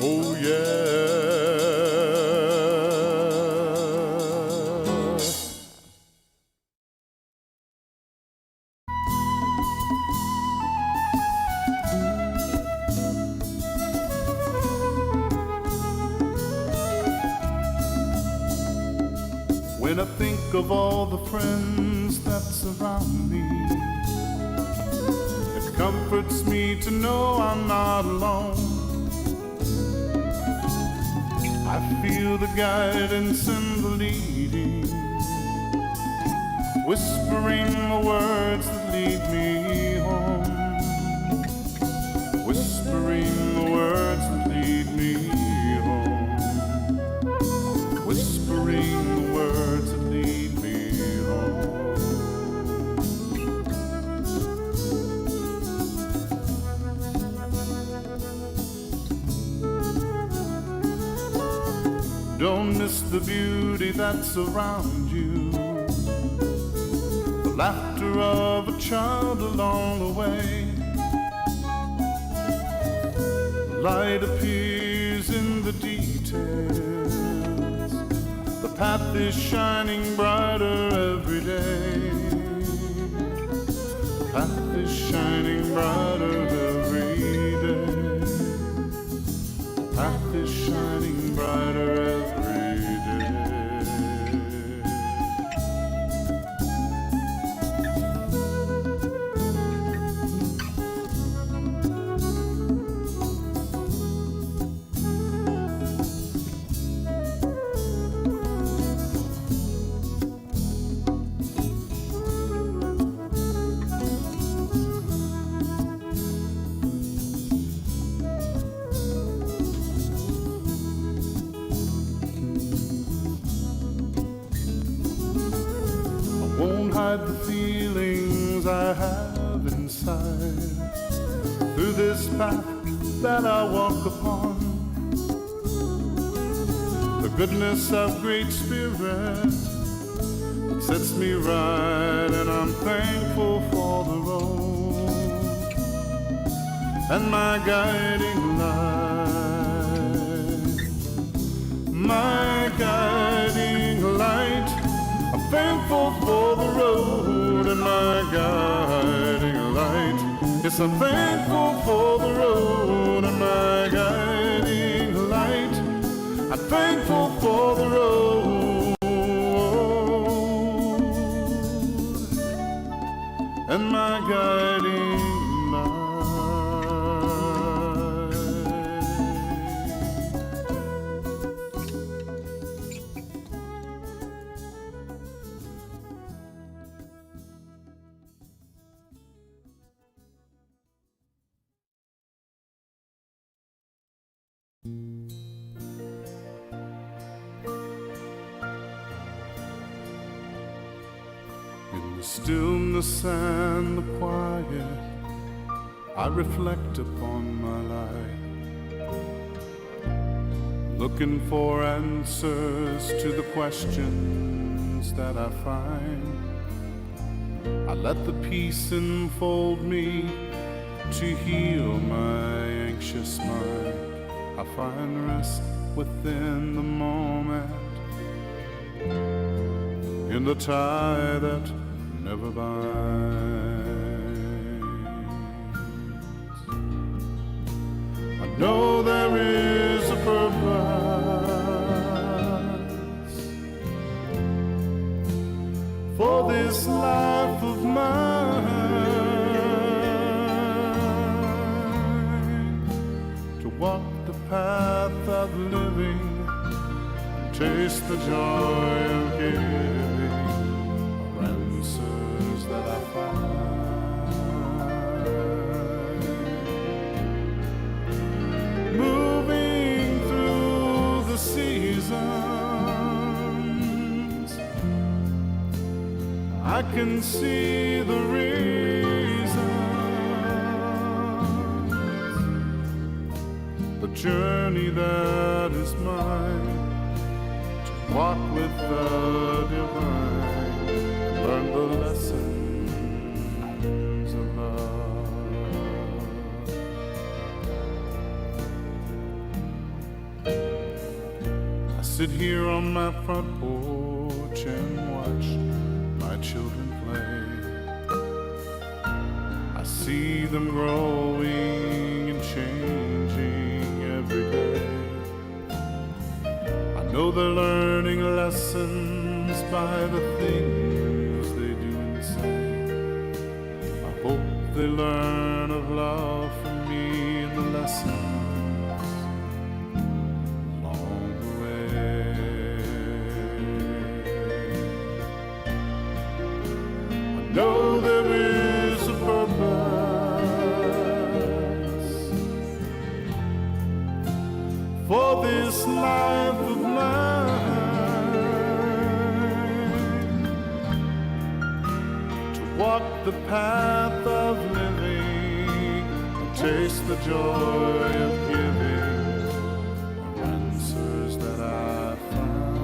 Oh, yeah. When I think of all the friends that surround me, it comforts me to know I'm not alone. I feel the guidance and the leading, whispering the words that lead me home, whispering the words that lead me home, whispering the words that lead me home. Don't miss the beauty that's around you, the laughter of a child along the way. Light appears in the details, the path is shining brighter every day. The path is shining brighter every day. The path is shining brighter every day. Won't hide the feelings I have inside through this path that I walk upon. The goodness of great spirit that sets me right, and I'm thankful for the road and my guiding light, my guiding light. I'm thankful for the road and my guiding light. Yes, I'm thankful for the road and my guiding light. I'm thankful for the road and my guiding light. In the stillness and the quiet, I reflect upon my life, looking for answers to the questions that I find. I let the peace enfold me to heal my anxious mind. I I find rest within the moment, in the tie that never binds. I know there is a purpose for this life of mine, to walk the path of living, taste the joy of giving, are answers that I find. Moving through the seasons, I can see the reasons, the journey that is mine, walk with the divine, learn the lessons of love. I sit here on my front porch and watch my children play. I see them growing and changing every day. I know they're learning lessons by the things they do and say. I hope they learn of love from me and the lessons along the way. I know there is a purpose for this life of mine, to walk the path of living, and taste the joy of giving, are answers that I find.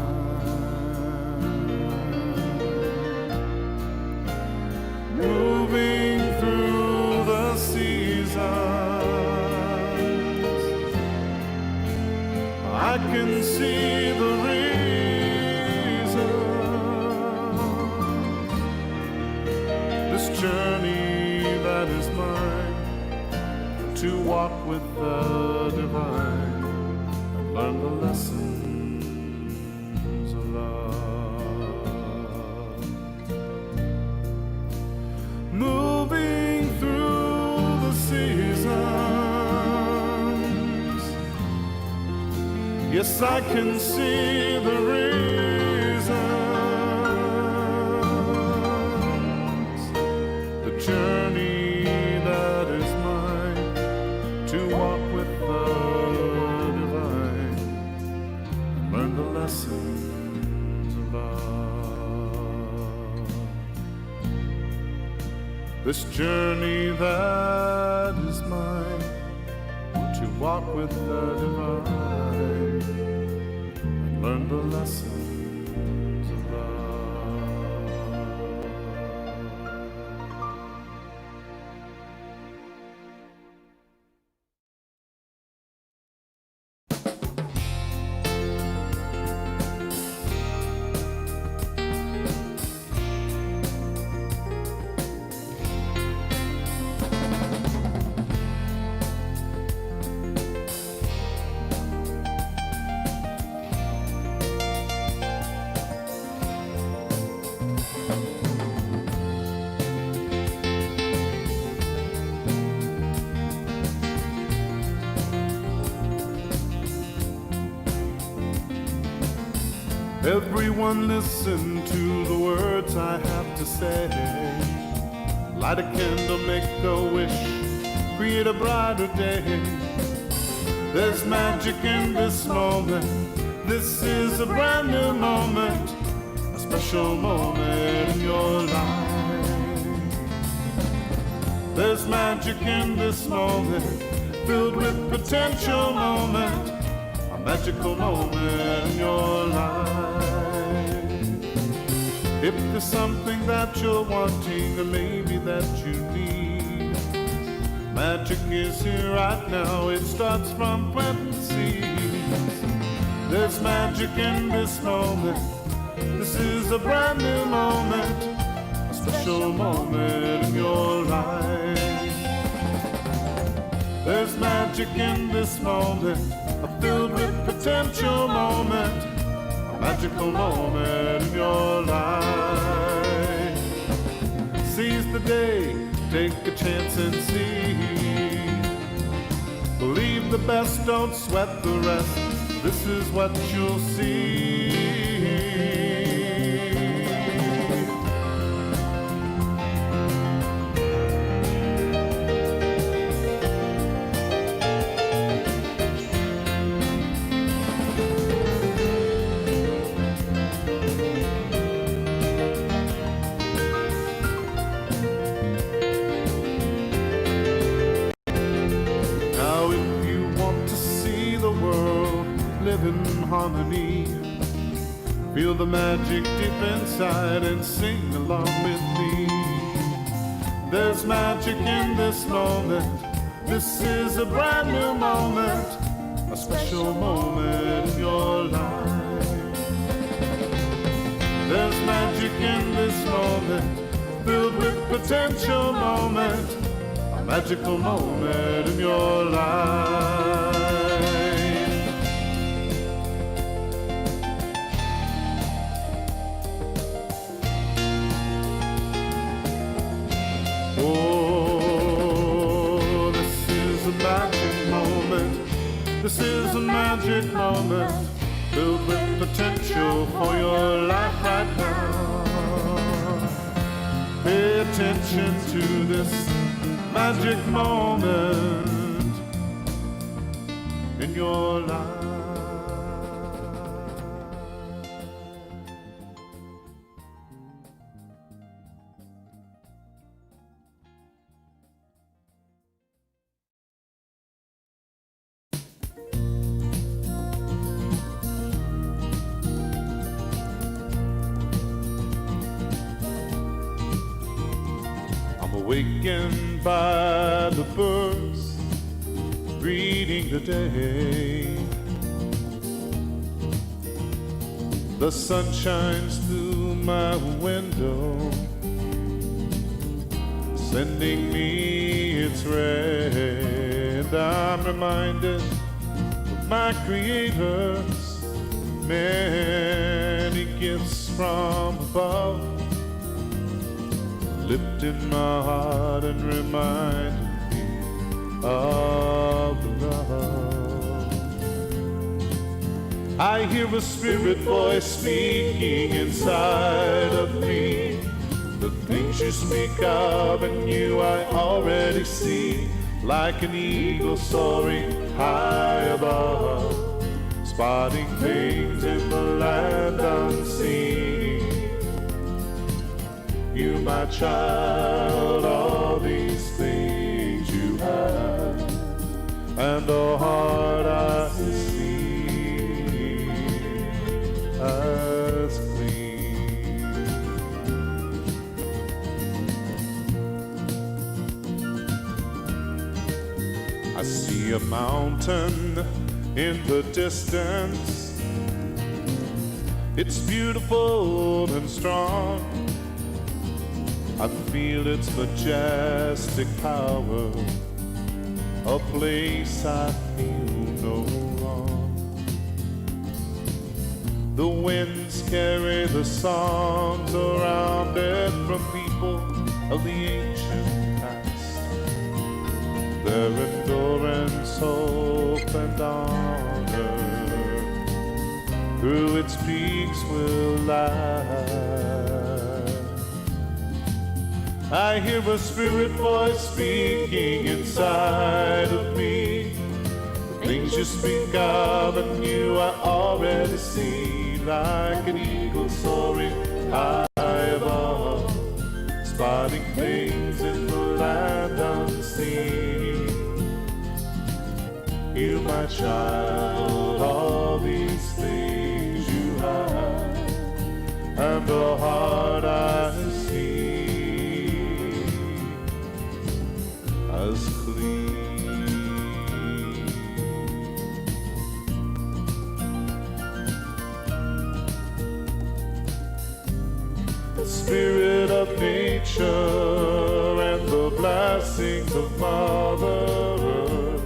Moving through the seasons, I can see the reasons, this journey that is mine, to walk with the divine and learn the lessons of love. Moving through the seasons, yes, I can see the reasons, the journey that is mine, to walk with the divine and learn the lessons of love. This journey that is mine, to walk with the divine and learn the lessons of love. Everyone listen to the words I have to say. Light a candle, make a wish, create a brighter day. There's magic in this moment. This is a brand new moment, a special moment in your life. There's magic in this moment, filled with potential moment, a magical moment in your life. If there's something that you're wanting, or maybe that you need, Magic is here right now, it starts from planting seeds. There's magic in this moment. This is a brand new moment, a special moment in your life. There's magic in this moment, a filled with potential moment, a magical moment in your life. Seize the day, take a chance and see. Believe the best, don't sweat the rest. This is what you'll see. Now if you want to see the world live in harmony, feel the magic deep inside and sing along with me. There's magic in this moment. This is a brand new moment, a special moment in your life. There's magic in this moment, filled with potential moment, a magical moment in your life. Oh, this is a magic moment. This is a magic moment, filled with potential for your life right now. Pay attention to this magic moment in your life. I'm awakened by the birds greeting the day. The sun shines through my window, sending me its ray. And I'm reminded of my Creator's many gifts from above, lifting my heart and reminding me of the love. I hear a spirit voice speaking inside of me. The things you speak of and you I already see, like an eagle soaring high above, spotting things in the land unseen. You, my child, all these things you have, and a heart I see as clean. I see a mountain in the distance. It's beautiful and strong. I feel its majestic power, a place I feel no wrong. The winds carry the songs around it from people of the ancient past. Their endurance, hope, and honor through its peaks will lie. I hear a spirit voice speaking inside of me. The things you speak of and you I already see, like an eagle soaring high above, spotting things in the land unseen. You, my child, all these things you have, and the heart I see as clean. of nature and the blessings of Mother Earth.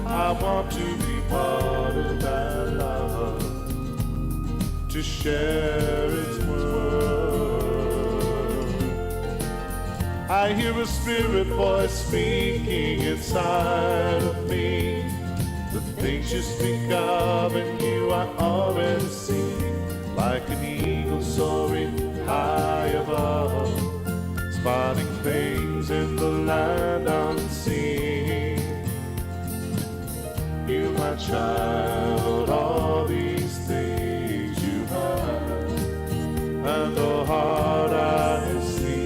I want to be part of that love, to share its word. I hear a spirit voice speaking inside of me. The things you speak of and you I already see, like an eagle soaring high above, spotting things in the land unseen. You, my child, all these things you have, and the heart I see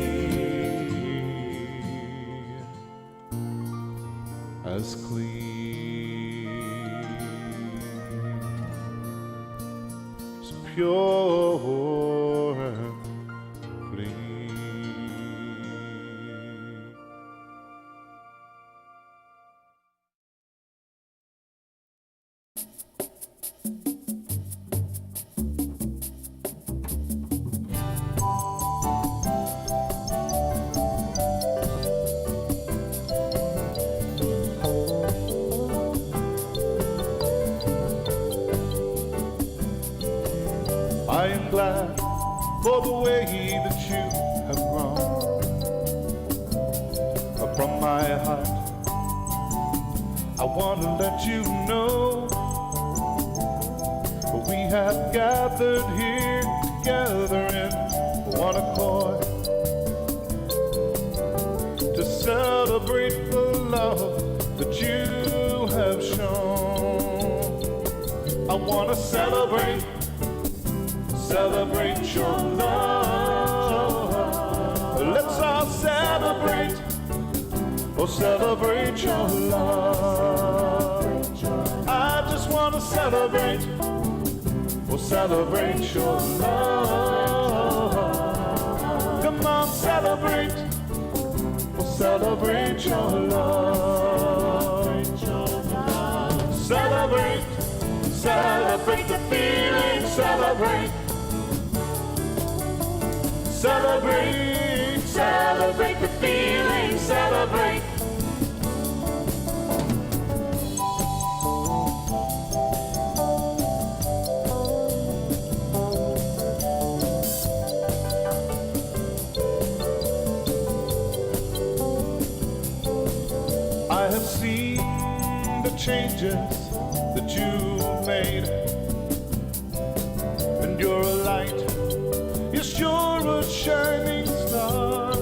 as clean, as pure and clean. I am glad for the way that you have grown. From my heart, I want to let you know we have gathered here together in one accord to celebrate the love that you have shown. I want to celebrate your love. Let's all celebrate, oh celebrate your love. I just want to celebrate, oh celebrate your love. Come on, celebrate, oh celebrate your love. Celebrate, celebrate the feeling, celebrate. Celebrate, celebrate the feeling, celebrate. I have seen the changes that you made, and you're a light. Yes, you're a shining star,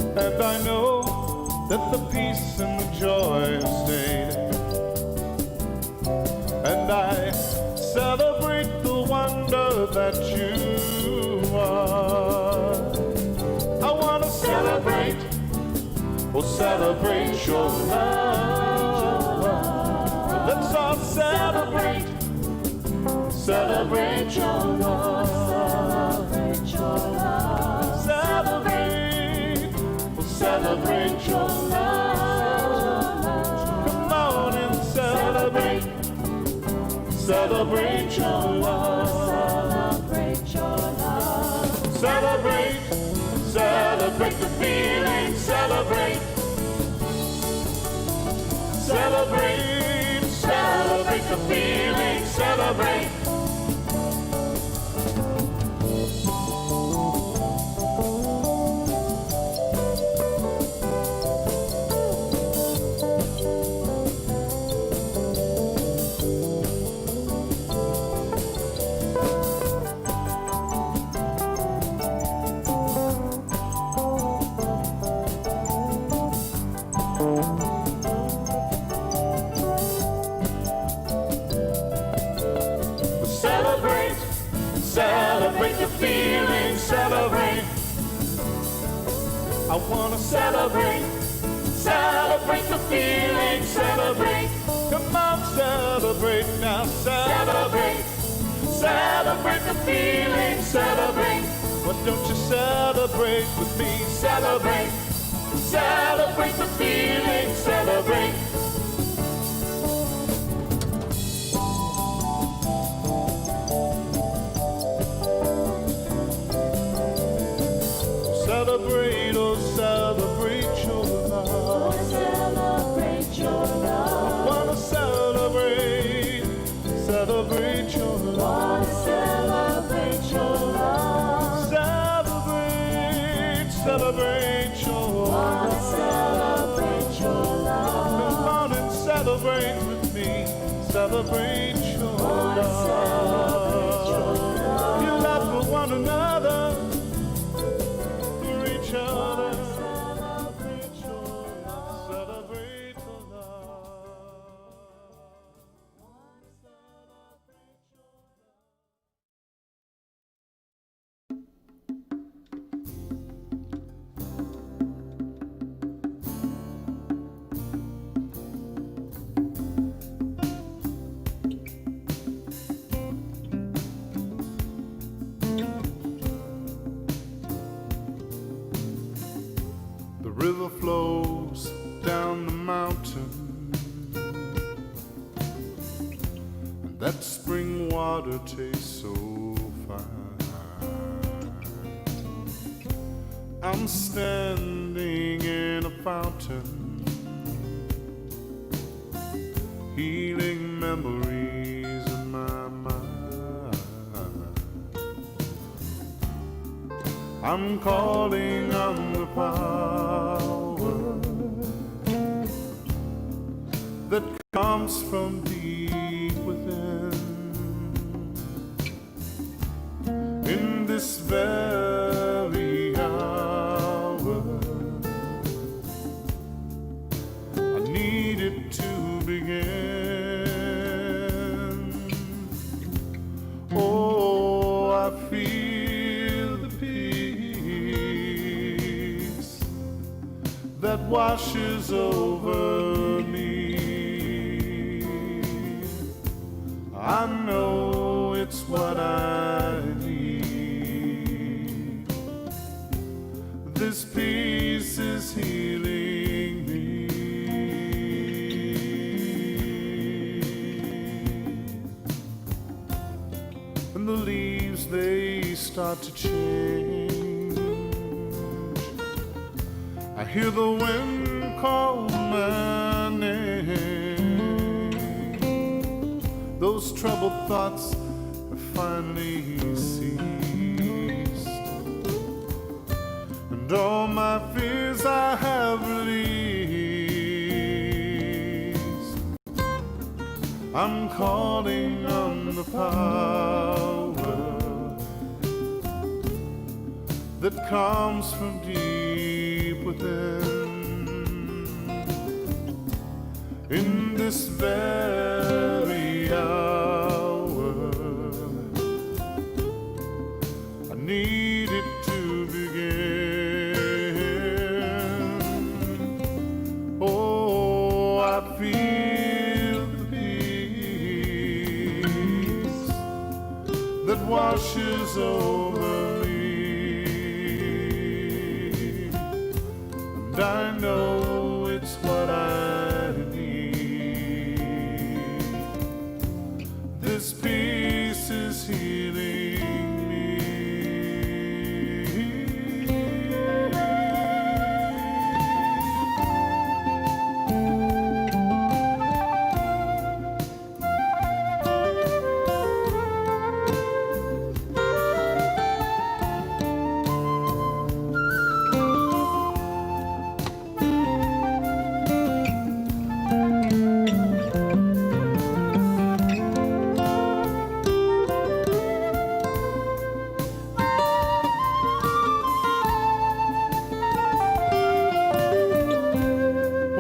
and I know that the peace and the joy have stayed, and I celebrate the wonder that you are. I want to celebrate, oh celebrate your love. Let's all celebrate, celebrate your love. Celebrate your love. Celebrate, oh celebrate your love. Come on and celebrate, celebrate your love. Celebrate your love. Celebrate, celebrate the feeling, celebrate. Celebrate, celebrate the feeling, celebrate. Celebrate, celebrate the feeling, celebrate. I wanna celebrate, celebrate the feeling, celebrate. Come on, celebrate now, celebrate, celebrate the feeling, celebrate. Why don't you celebrate with me? Celebrate, celebrate the feeling, celebrate. celebrate with me, celebrate your love. Your love for one another, for each other. Celebrate your love, celebrate your love. The river flows down the mountain, and that spring water tastes so fine. I'm standing in a fountain, healing memories in my mind. I'm calling on the power that comes from deep within. In this very hour, I need it to begin. Oh, I feel the peace that washes over me. I know it's what I need. This peace is healing me. And the leaves, they start to change. I hear the wind call my name. Those troubled thoughts have finally ceased, and all my fears I have released. I'm calling on the power that comes from deep within. In this very hour, I need it to begin. Oh, I feel the peace that washes over me. And I know it's what I need. This peace is healing me.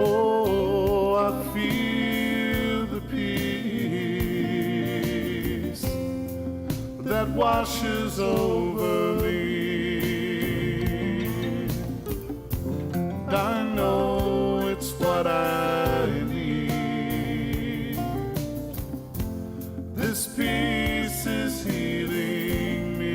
Oh, I feel the peace that washes over me. I know it's what I need. This peace is healing me.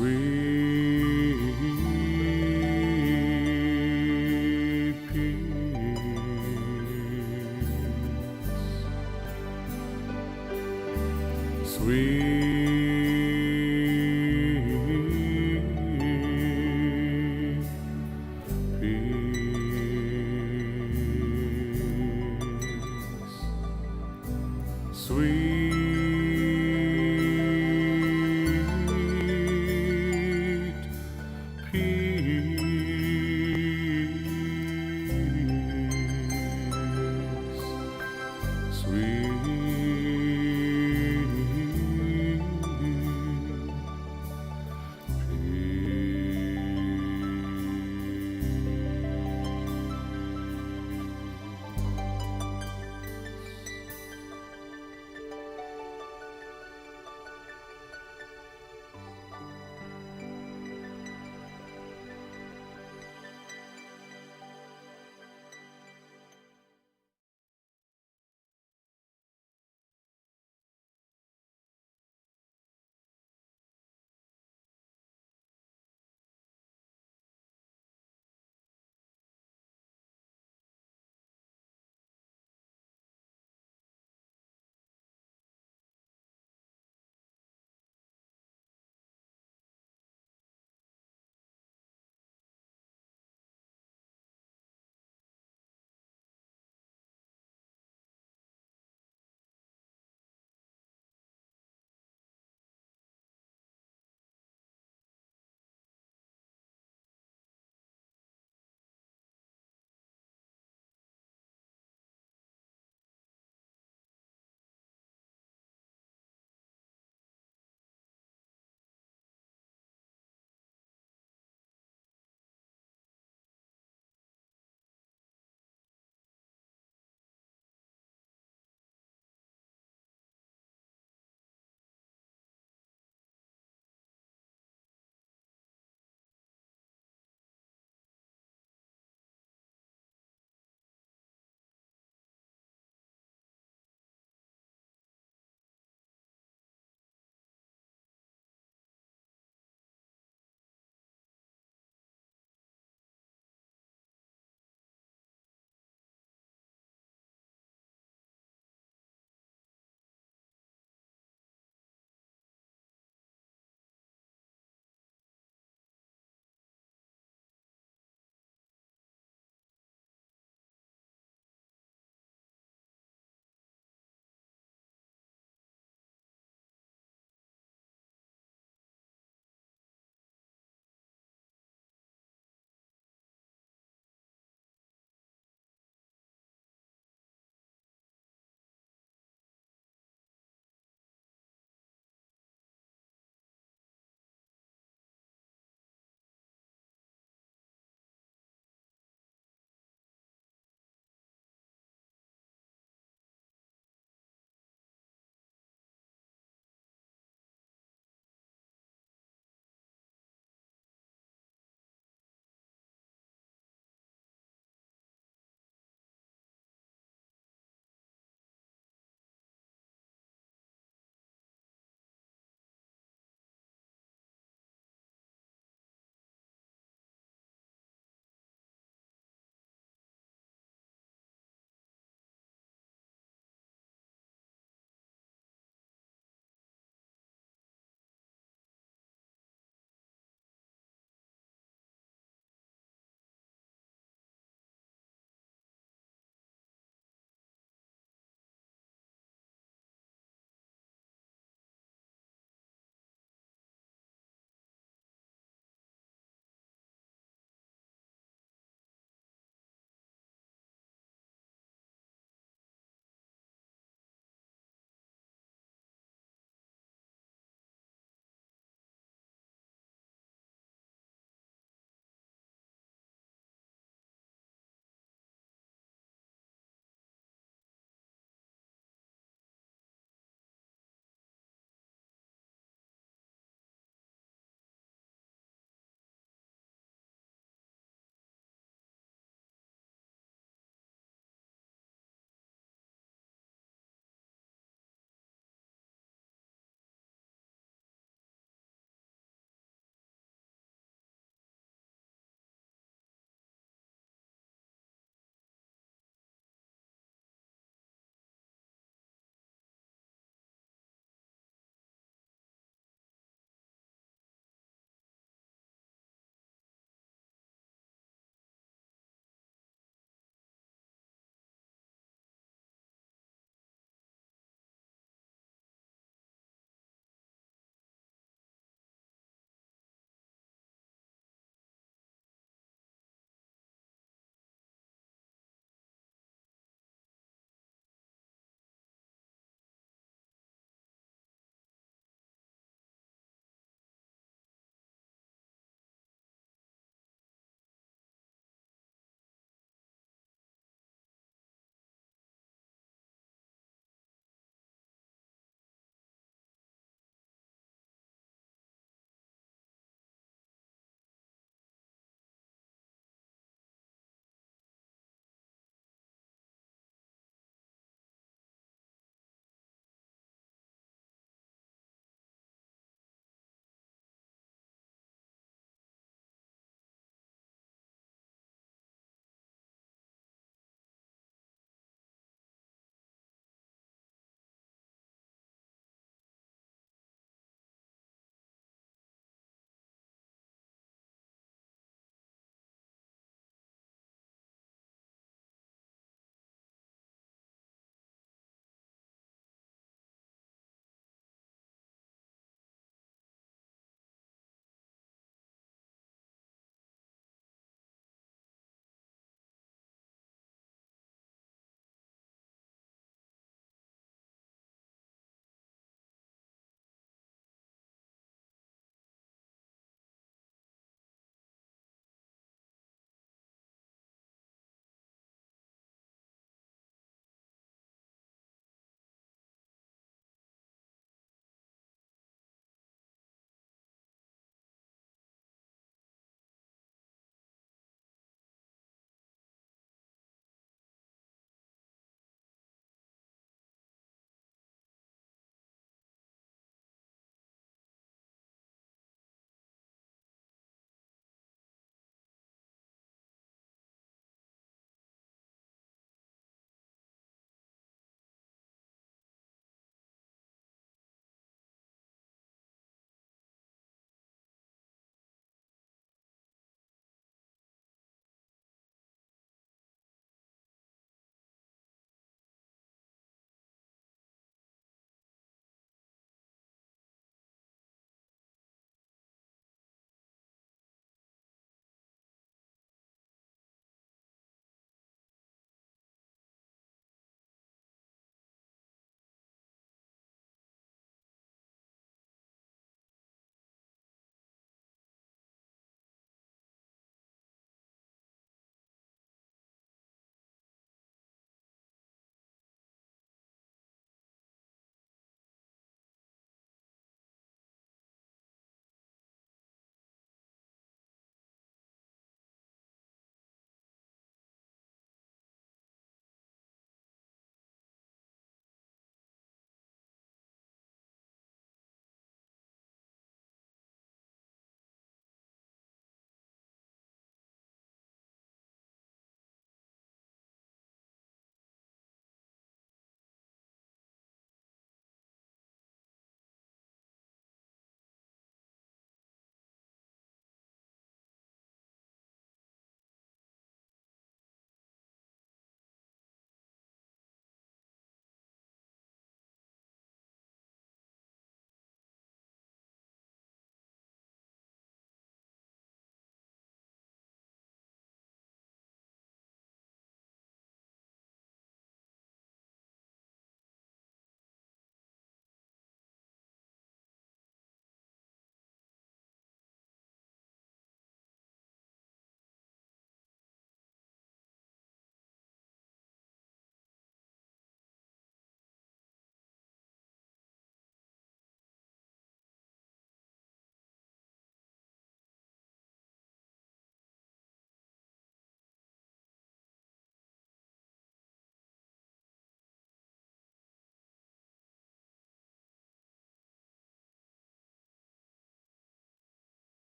sweet peace, sweet peace, sweet peace, sweet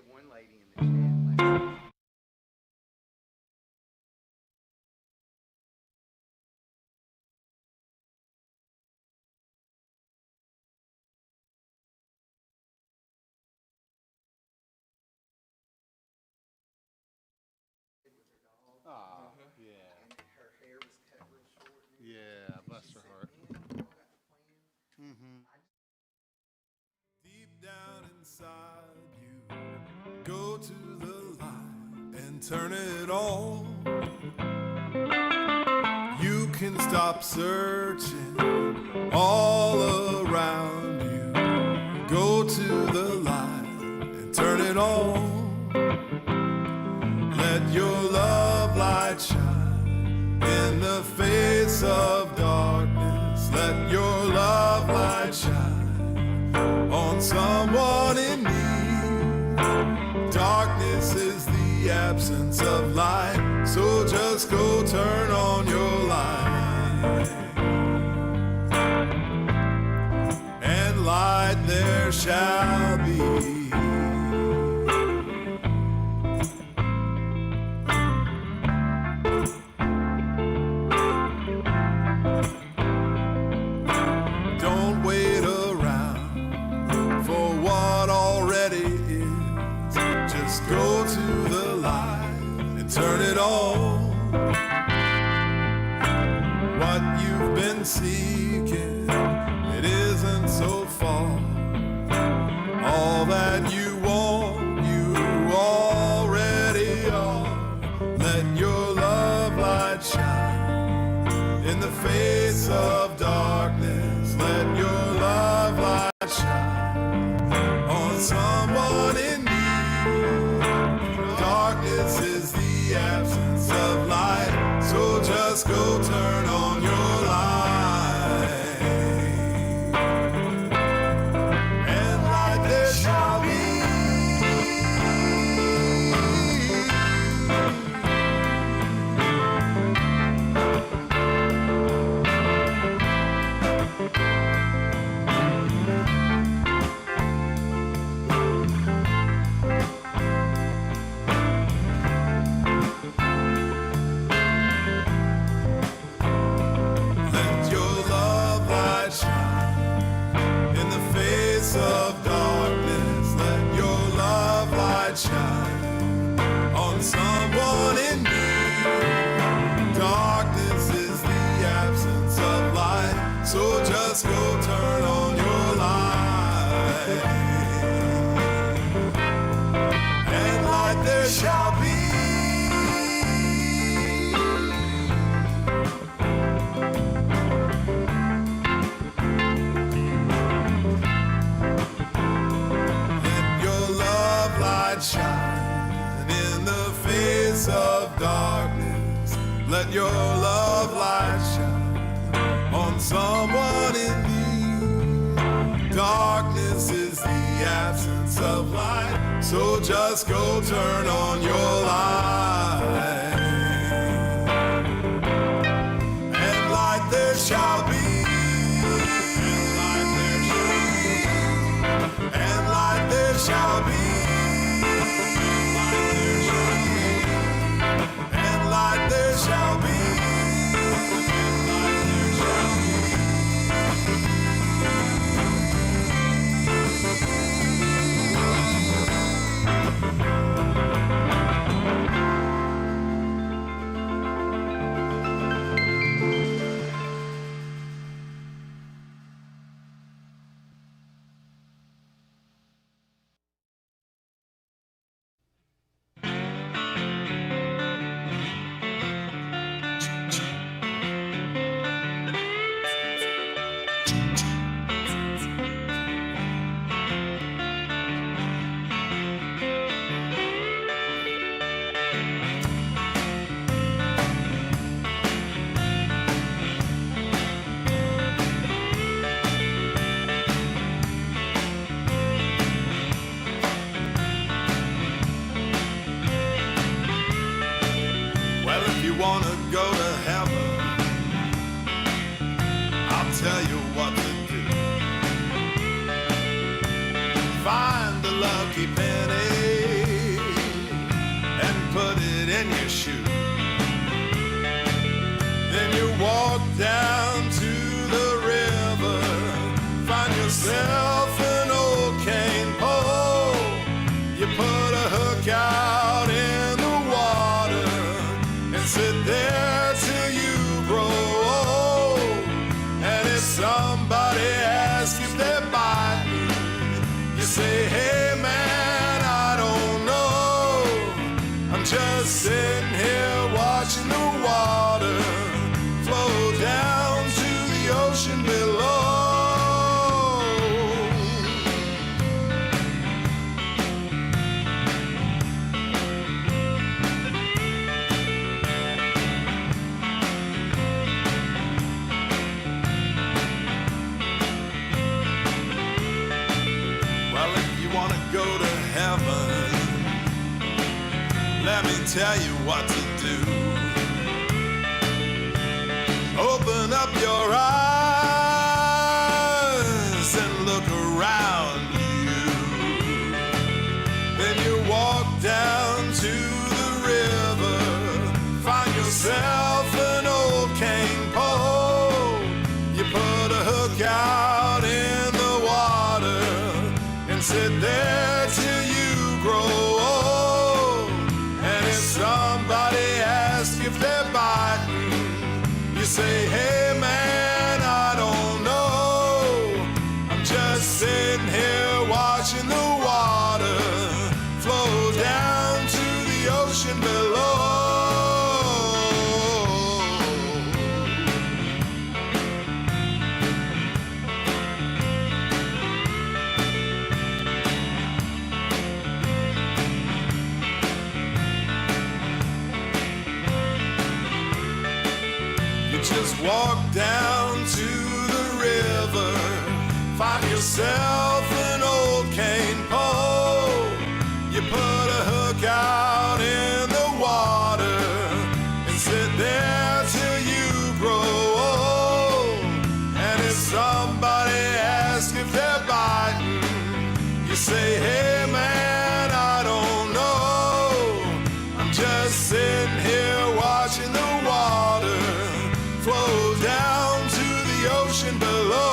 had one lady in the chat. Oh, yeah. Her hair was cut real short. Yeah, bless her heart. Deep down inside you, go to the light and turn it on. You can stop searching all around you. Go to the light and turn it on. Let your love light shine in the face of darkness. Let your love light shine on someone in need. Darkness is the absence of light, so just go turn on your light. And light there shall be. Don't wait around for what already is. Just go to the light and turn it on. What you've been seeking, it isn't so far. All that you want, you already are. Let your love light shine in the face of darkness. Let your love light shine on someone in need. Darkness is the absence of light, so just go turn on your light. And light there shall be. Let your love light shine in the face of darkness. Let your love light shine on someone in need. Darkness is the absence of light, so just go turn on your light. And light there shall be. Let your love light shine in the face of darkness. Let your love light shine on someone in need. Darkness is the absence of light, so just go turn on your light. And light there shall be. And light there shall be. And light there shall be. Well, if you want to go to heaven, I'll tell you what to do. Find a lucky penny walk down to the river, find yourself an old cane pole. You put a hook out in the water and sit there till you grow old. And if somebody asks if they're biting, you say, hey man, I don't know. I'm just sitting here watching the water flow down to the ocean below. Well, if you want to go to heaven, let me tell you what to do. Open up your eyes and look around you. Then you walk down to the river, find yourself an old cane pole. You put a hook out in the water and sit there till you grow old. And if somebody asks if they're biting, you say, hey man, I don't know. I'm just sitting here watching the water flow down to the ocean below. Just walk down to the river, find yourself an old cane pole. You put a hook out in the water and sit there till you grow old. And if somebody asks if they're biting, you say, hey man, I don't know. I'm just sitting here watching the water flow down to the ocean below.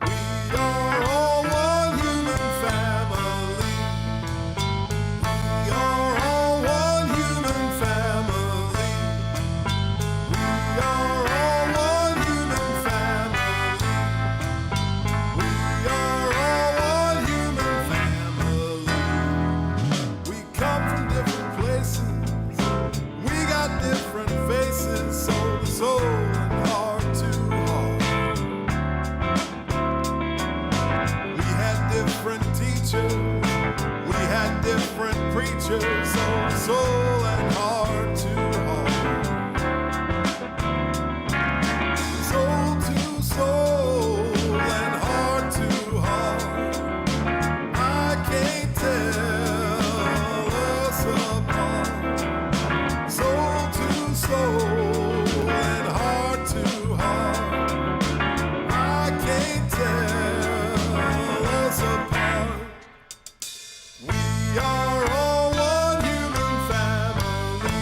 We are all one human family. We are all one human family. We are all one human family. We are all one human family. We come from different places. We got different faces, soul to soul and heart to heart. We had different teachers, we had different preachers, soul to soul and heart to heart. Soul to soul and heart to heart. I can't tell us apart. Soul to soul and heart to heart. I can't tell us apart. We are all one human family.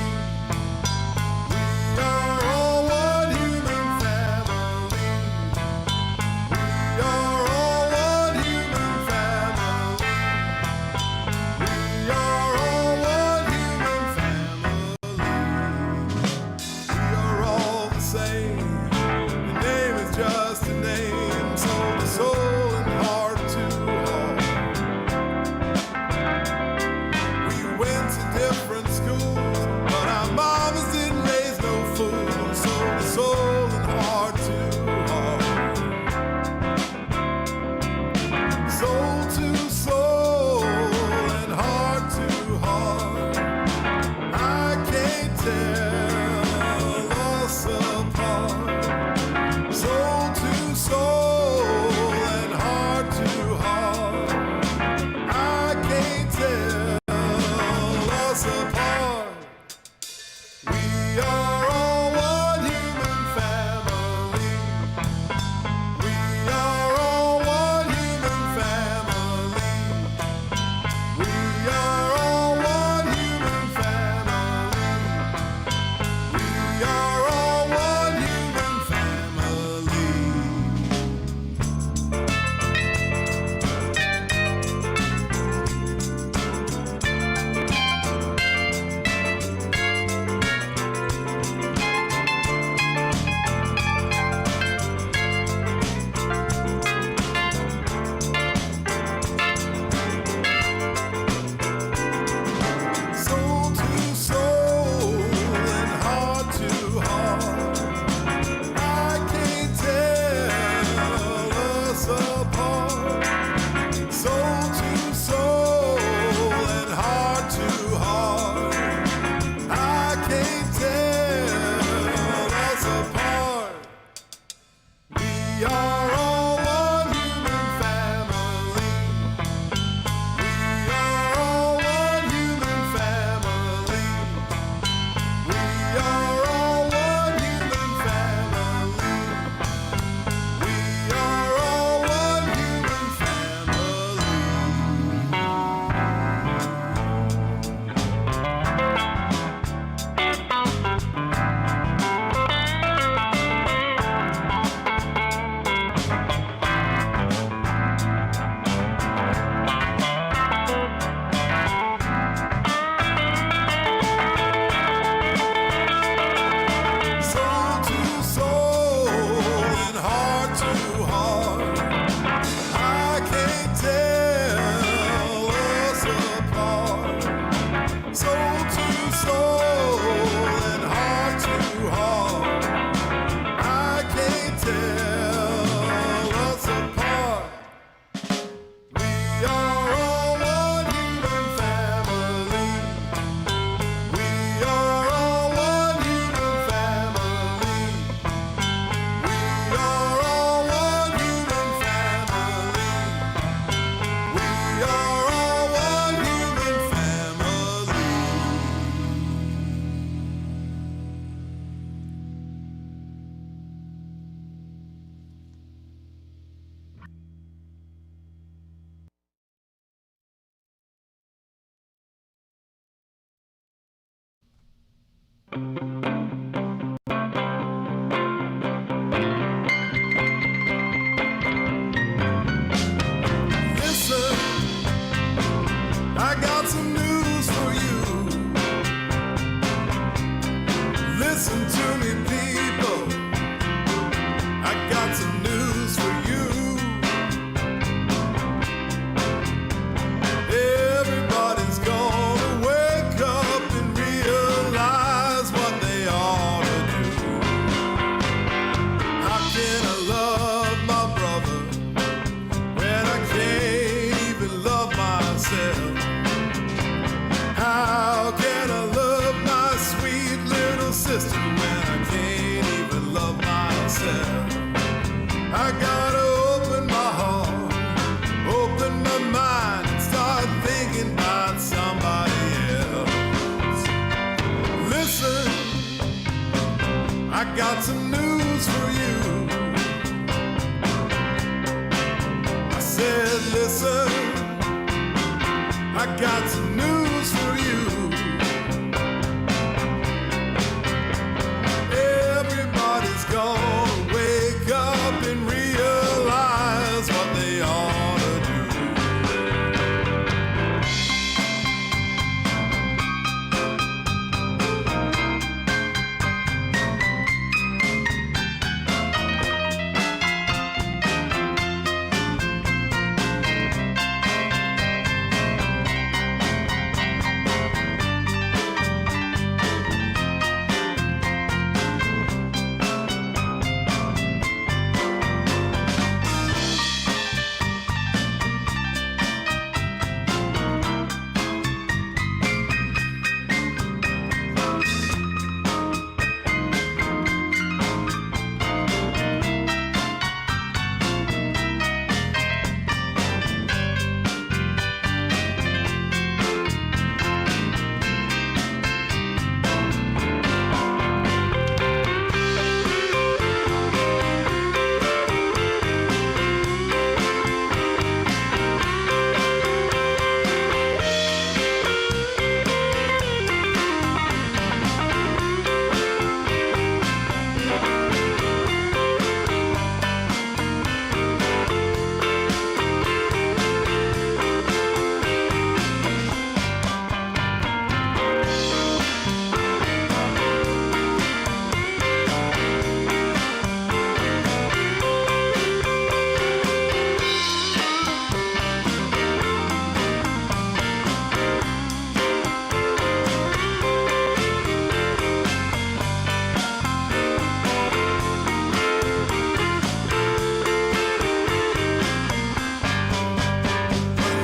Listen, I got some news for you. Listen to me, people. I got some news for you. Everybody's gonna wake up and realize what they ought to do. How can I love my brother when I can't even love myself? How can I love my sweet little sister when I can't even love myself? I gotta open my heart, open my mind, and start thinking about somebody else. Listen, I got some news for you. I said, listen, I got some news for you. Everybody's gonna wake up and realize what they ought to do.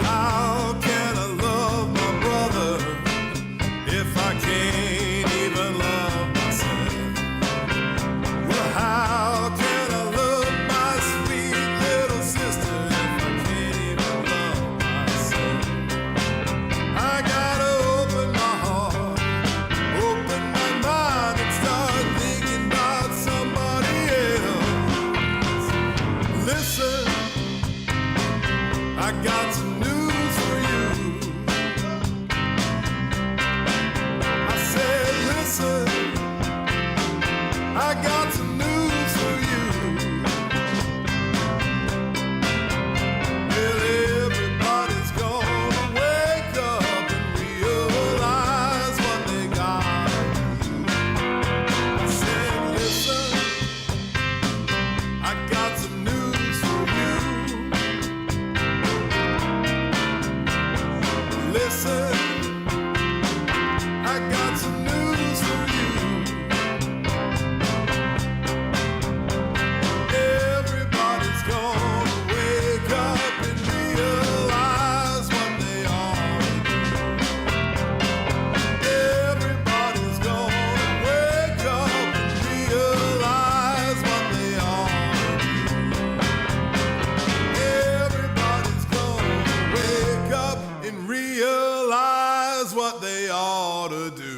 How can I love my brother if I can't even love myself? Well, how can I love my sweet little sister if I can't even love myself? I gotta open my heart, open my mind, and start thinking about somebody else. Listen, I got some news for you. I said, listen, I got some news for you. Well, everybody's gonna wake up and realize what they gotta do. I said, listen, I got some news for you. Listen, I got some news for you. Everybody's gonna wake up and realize what they ought to do. Everybody's gonna wake up and realize what they ought to do. Everybody's gonna wake up and realize what they ought to do.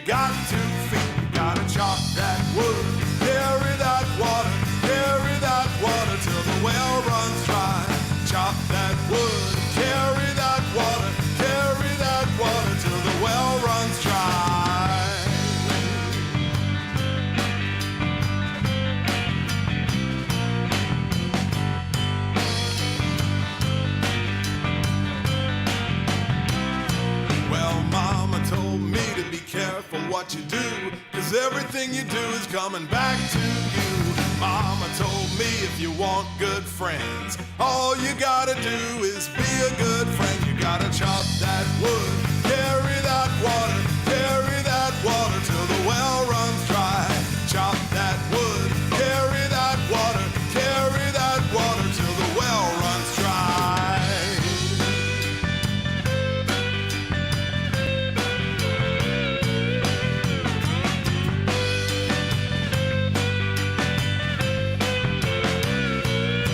got 2 feet. You gotta chop that wood, carry that water till the well runs dry. Chop that wood, carry that water till the well runs dry. Well, Mama told me to be careful what you do, 'cause everything you do is coming back to you. Mama told me if you want good friends, all you gotta do is be a good friend. You gotta chop that wood, carry that water till the well runs dry. Chop that wood, carry that water till the well runs dry.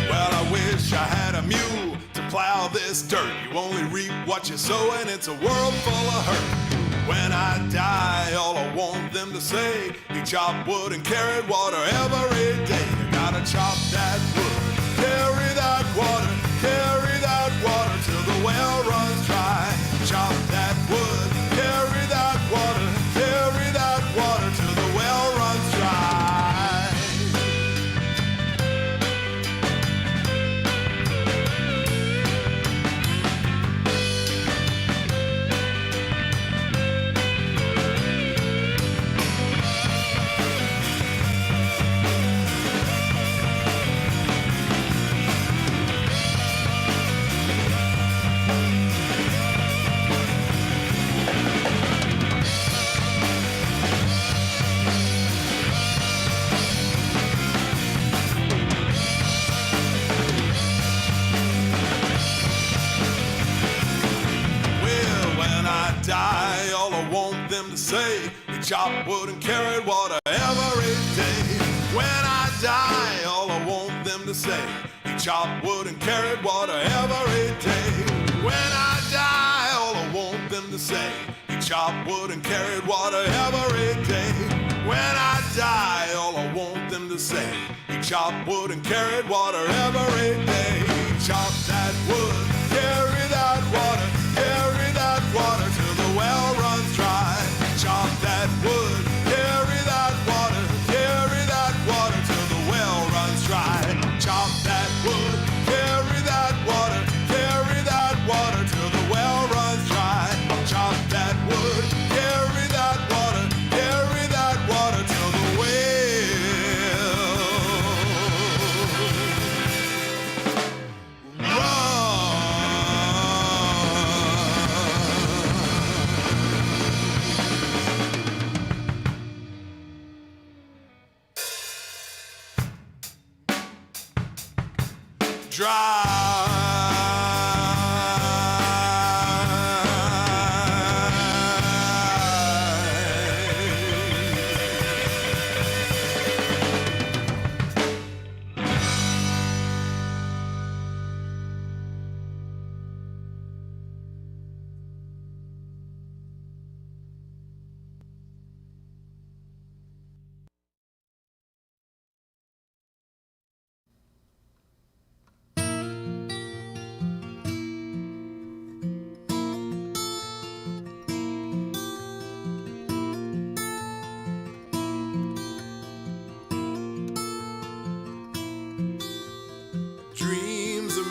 Well, I wish I had a mule to plow this dirt. You only reap what you sow, and it's a world full of hurt. When I die, all I want them to say, he chopped wood and carried water every day. You gotta chop that wood, carry that water till the well runs dry. Chop that wood, carry that water till the well runs dry. Die, all I want them to say, he chopped wood and carried water every day. When I die, all I want them to say, he chopped wood and carried water every day. When I die, all I want them to say, he chopped wood and carried water every day. When I die, all I want them to say, he chopped wood and carried water every day. Chop that wood, carry that water till the well runs dry. Chop that wood, carry that water till the well runs dry. Chop that wood, carry that water till the well runs dry. Chop that wood, carry that water till the well runs.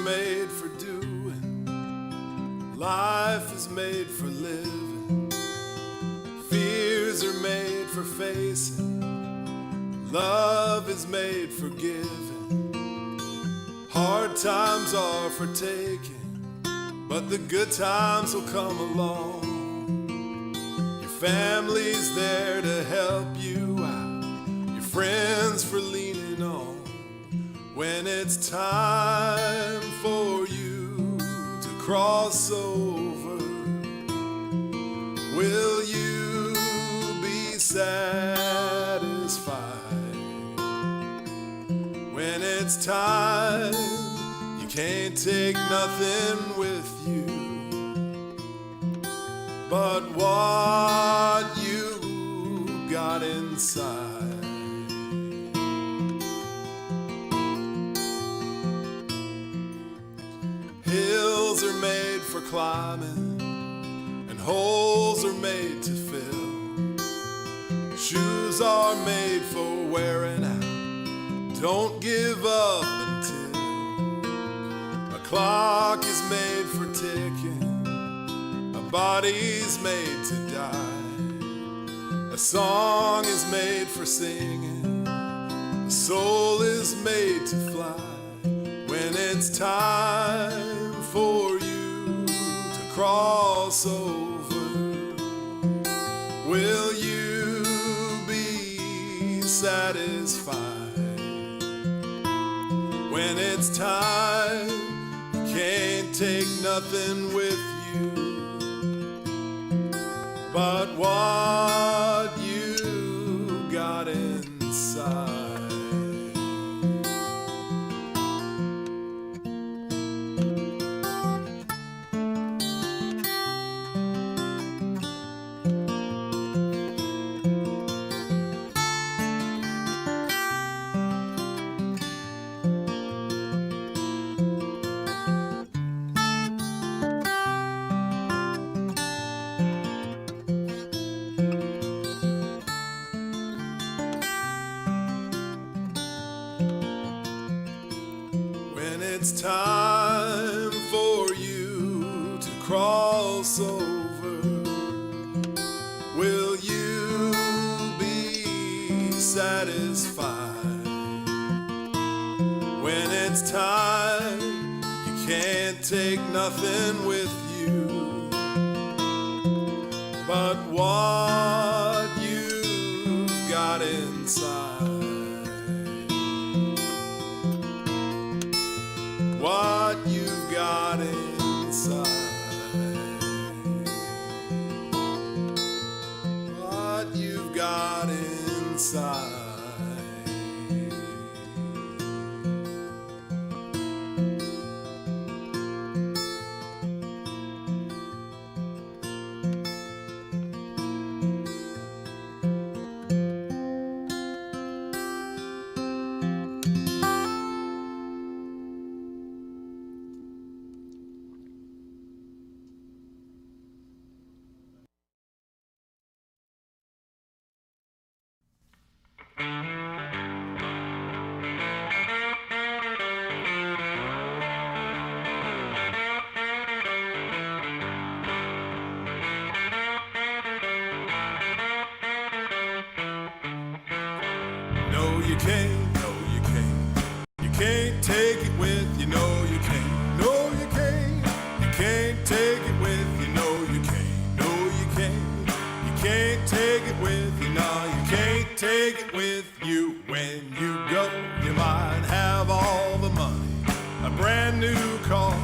Made for doing, life is made for living, fears are made for facing, love is made for giving. Hard times are for taking, but the good times will come along. Your family's there to help you out, your friends for leaning on. When it's time for you to cross over, will you be satisfied? When it's time, you can't take nothing with you but what you got inside. Hills are made for climbing, and holes are made to fill. Shoes are made for wearing out. Don't give up until a clock is made for ticking, a body's made to die, a song is made for singing, a soul is made to fly. When it's time for you to cross over, will you be satisfied? When it's time, you can't take nothing with you but what you got inside. It's time for you to cross over. Will you be satisfied? When it's time, you can't take nothing with you but what you got inside. What you've got inside. What you've got inside. No, you can't, no, you can't. You can't take it with you, no, you can't. No, you can't. You can't take it with you, no, you can't. No, you can't. You can't take it with you, no, you can't take it with you when you go. You might have all the money, a brand new car,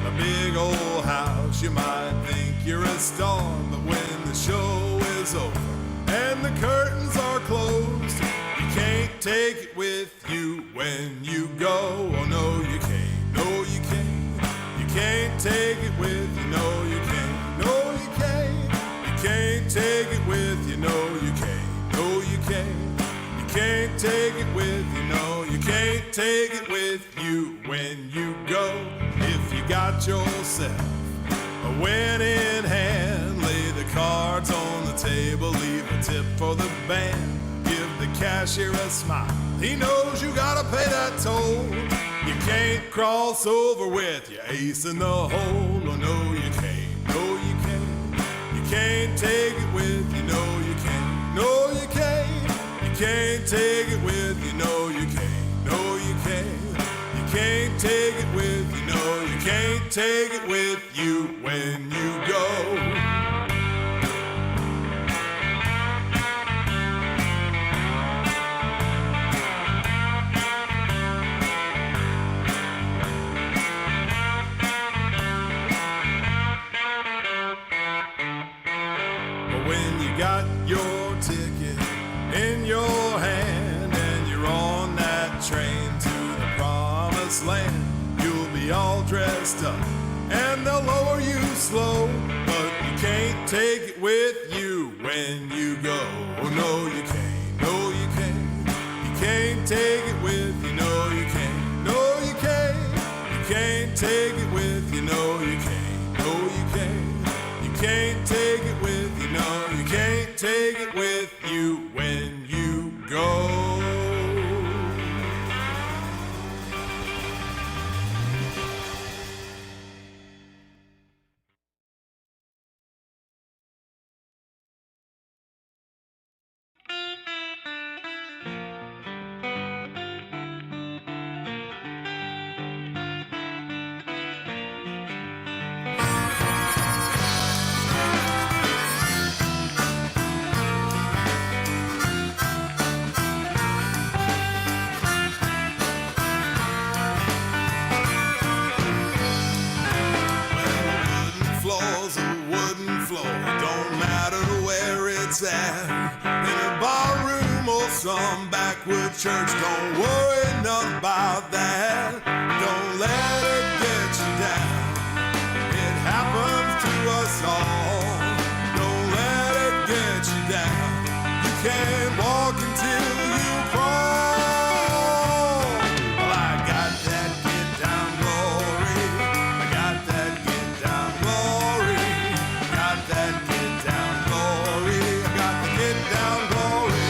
a big old house. You might think you're a star, but when the show is over and the curtains are closed, you can't take it with you when you go. Oh no, you can't. No, you can't. You can't take it with you. No, you can't. No, you can't. You can't take it with you. No, you can't. No, you can't. You can't take it with you. No, you can't take it with you when you go. If you got yourself a win in hand, lay the cards on the table, leave a tip for the band. Give the cashier a smile, he knows you gotta pay that toll. You can't cross over with your ace in the hole. Oh no, you can't, no you can't. You can't take it with you, no you can't. No you can't. You can't take it with you, no you can't. No you can't. You can't take it with you, no you can't take it with you when you go. When you got your ticket in your hand and you're on that train to the promised land, you'll be all dressed up and they'll lower you slow, but you can't take it with you when you go. Oh, no, you can't. No, you can't. You can't take it with you. No, you can't. No, you can't. You can't take it with you. No, you can't. No, you can't. You can't take it with you. No, you can't take it with you when you go. Floor's a wooden floor, don't matter where it's at. In a barroom or some backwood church, don't worry none about that. Don't let it get you down, it happens to us all. Don't let it get you down, you can't walk until you crawl. Well, I got that get down glory, I got that get down glory, got that get down glory, I got the get down glory.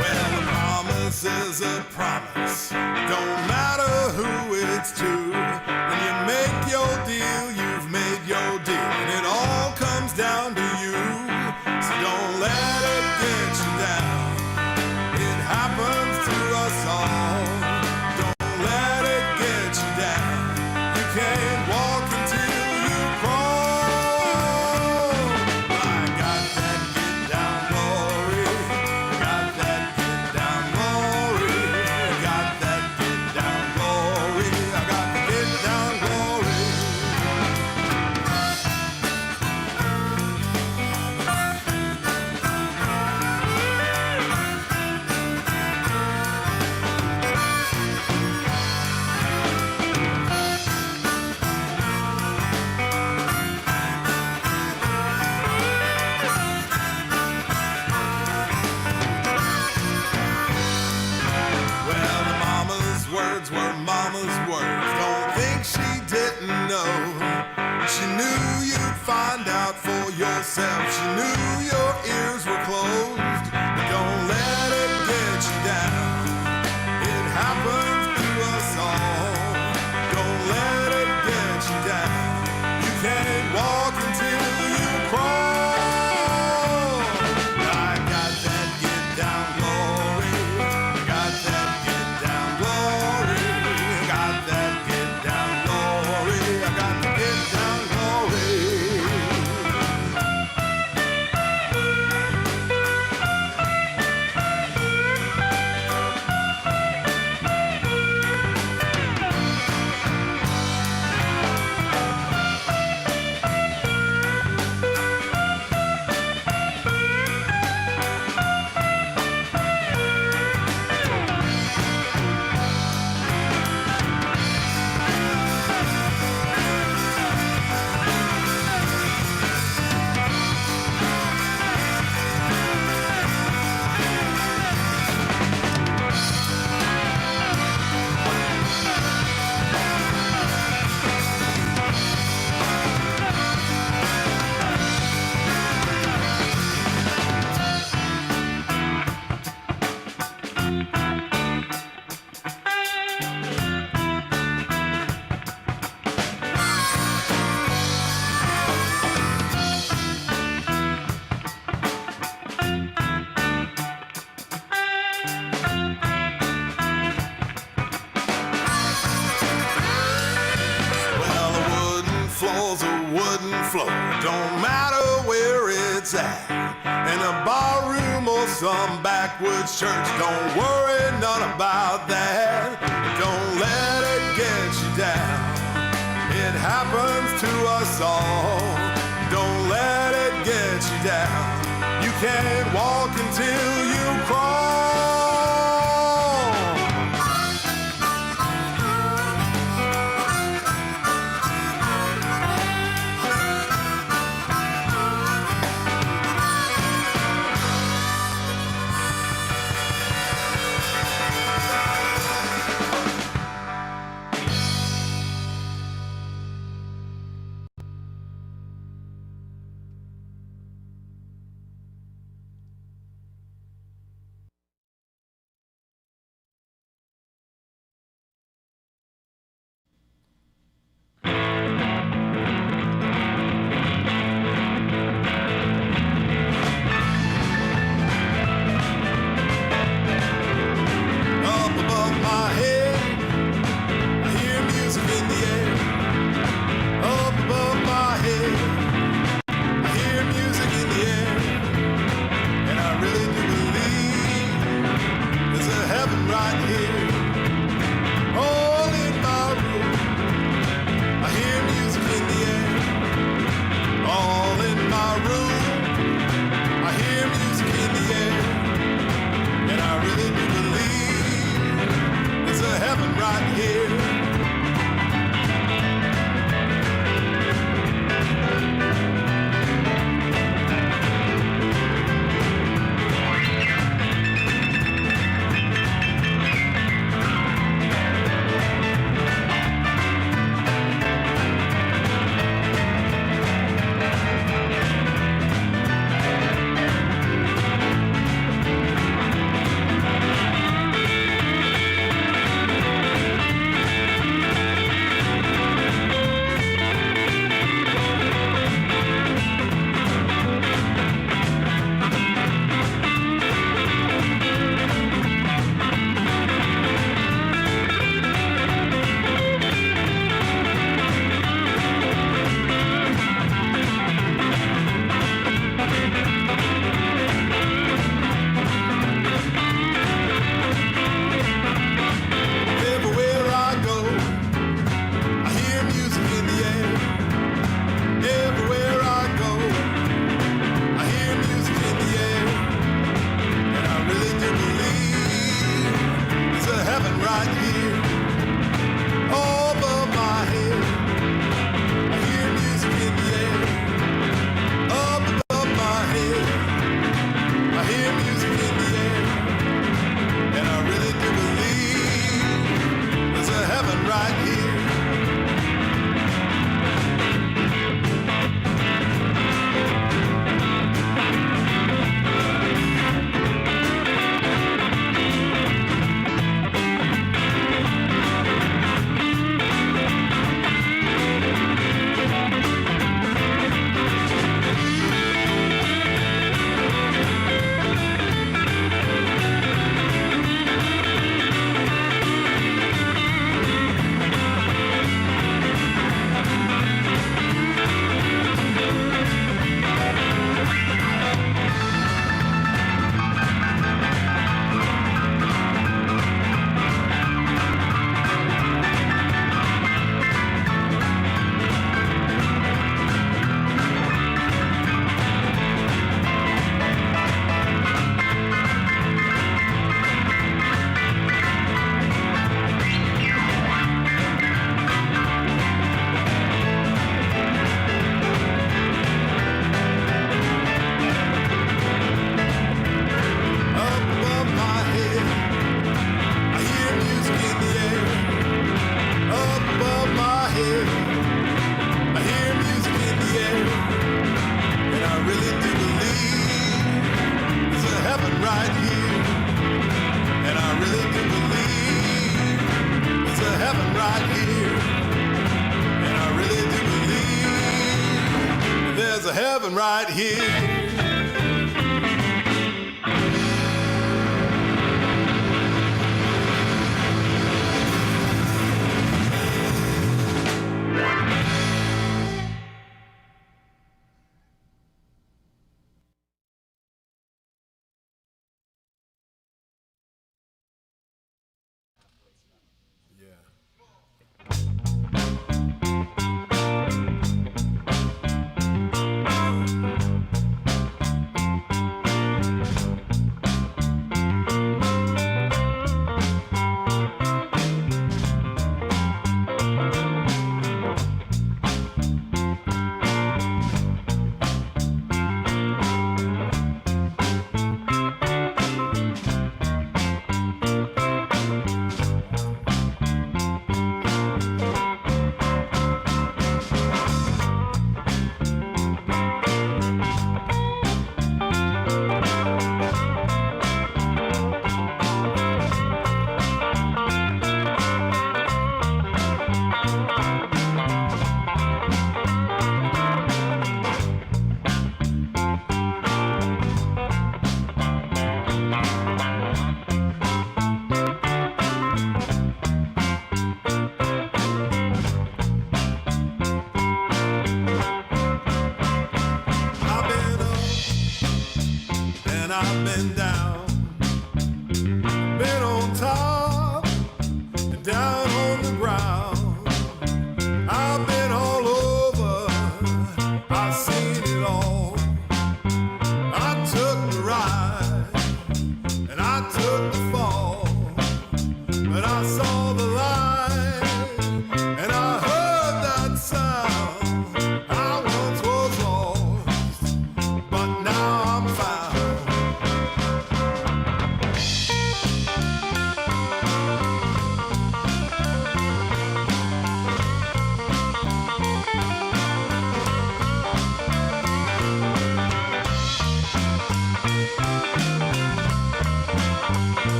Well, a promise is a promise, don't matter who it's to. When you make your deal, you've made your deal, and it all comes down to you. So don't let it get you down, it happens to us all. Don't let it get you down, you can't walk until you crawl. I got that get down glory, I got that get down glory, I got that get down glory, I got the get down glory. Well, the mama's words were mama's words. Don't think she didn't know. She knew you'd find out for yourself. She knew your ears were closed. But don't let it get you down, it happens to us all. Don't let it get you down, you can't walk until you crawl. I got that get down glory, I got that get down glory, I got that get down glory, I got the get down glory. Well, the wooden floor's a wooden floor, don't matter where it's it's at. In a barroom or some backwoods church, don't worry none about that. Don't let it get you down. It happens to us all. Don't let it get you down. You can't walk until you crawl. Up above my head, I hear music in the air. Up above my head, I hear music in the air. And I really do believe there's a heaven right here. All in my room, I hear music in the air. All in my room, I hear music in the air. And I really do believe there's a heaven right here. Everywhere I go, I hear music in the air. Everywhere I go, I hear music in the air. And I really do believe there's a heaven right here. All above my head, I hear music in the air. Up above my head, I hear music in the air. And I really do believe there's a heaven right here. Up above my head, I hear music in the air. Up above my head, I hear music in the air. And I really do believe there's a heaven right here. And I really do believe there's a heaven right here. And I really do believe there's a heaven right here.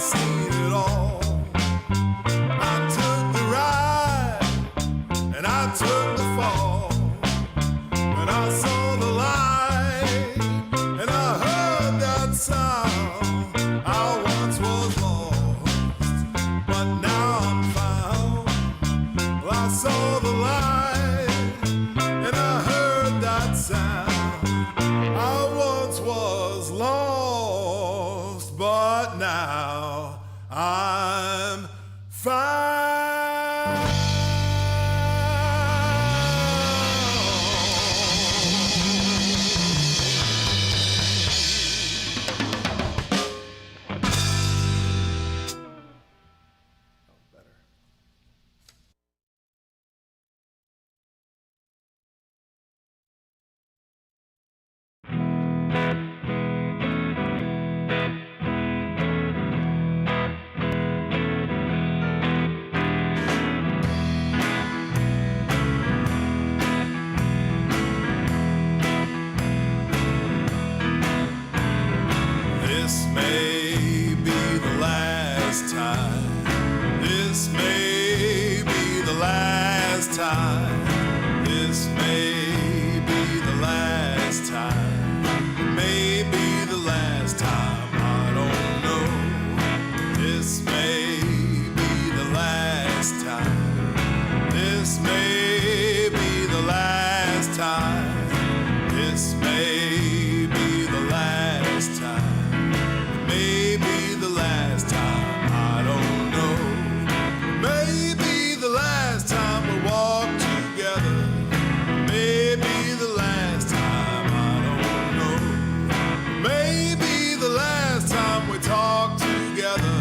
seen it all. I took the ride and I took the fall. And I saw the light and I heard that sound. I once was lost, but now I'm found. Well, I saw the light and I heard that sound. I once was lost, but now I'm This may be the last time. This may be the last time. This may be the last time. Maybe the last time. I don't know. This may be the last time. This may be the last time. This may be the last time. Maybe the last time, I don't know. Maybe the last time we walk together. Maybe the last time, I don't know. Maybe the last time we talk together.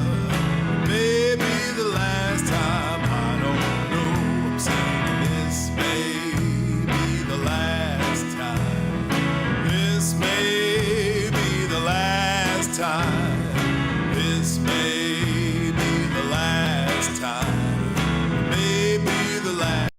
Maybe the last time, I don't know. I'm saying this may be the last time. This may be the last time. This may be the last time, maybe the last.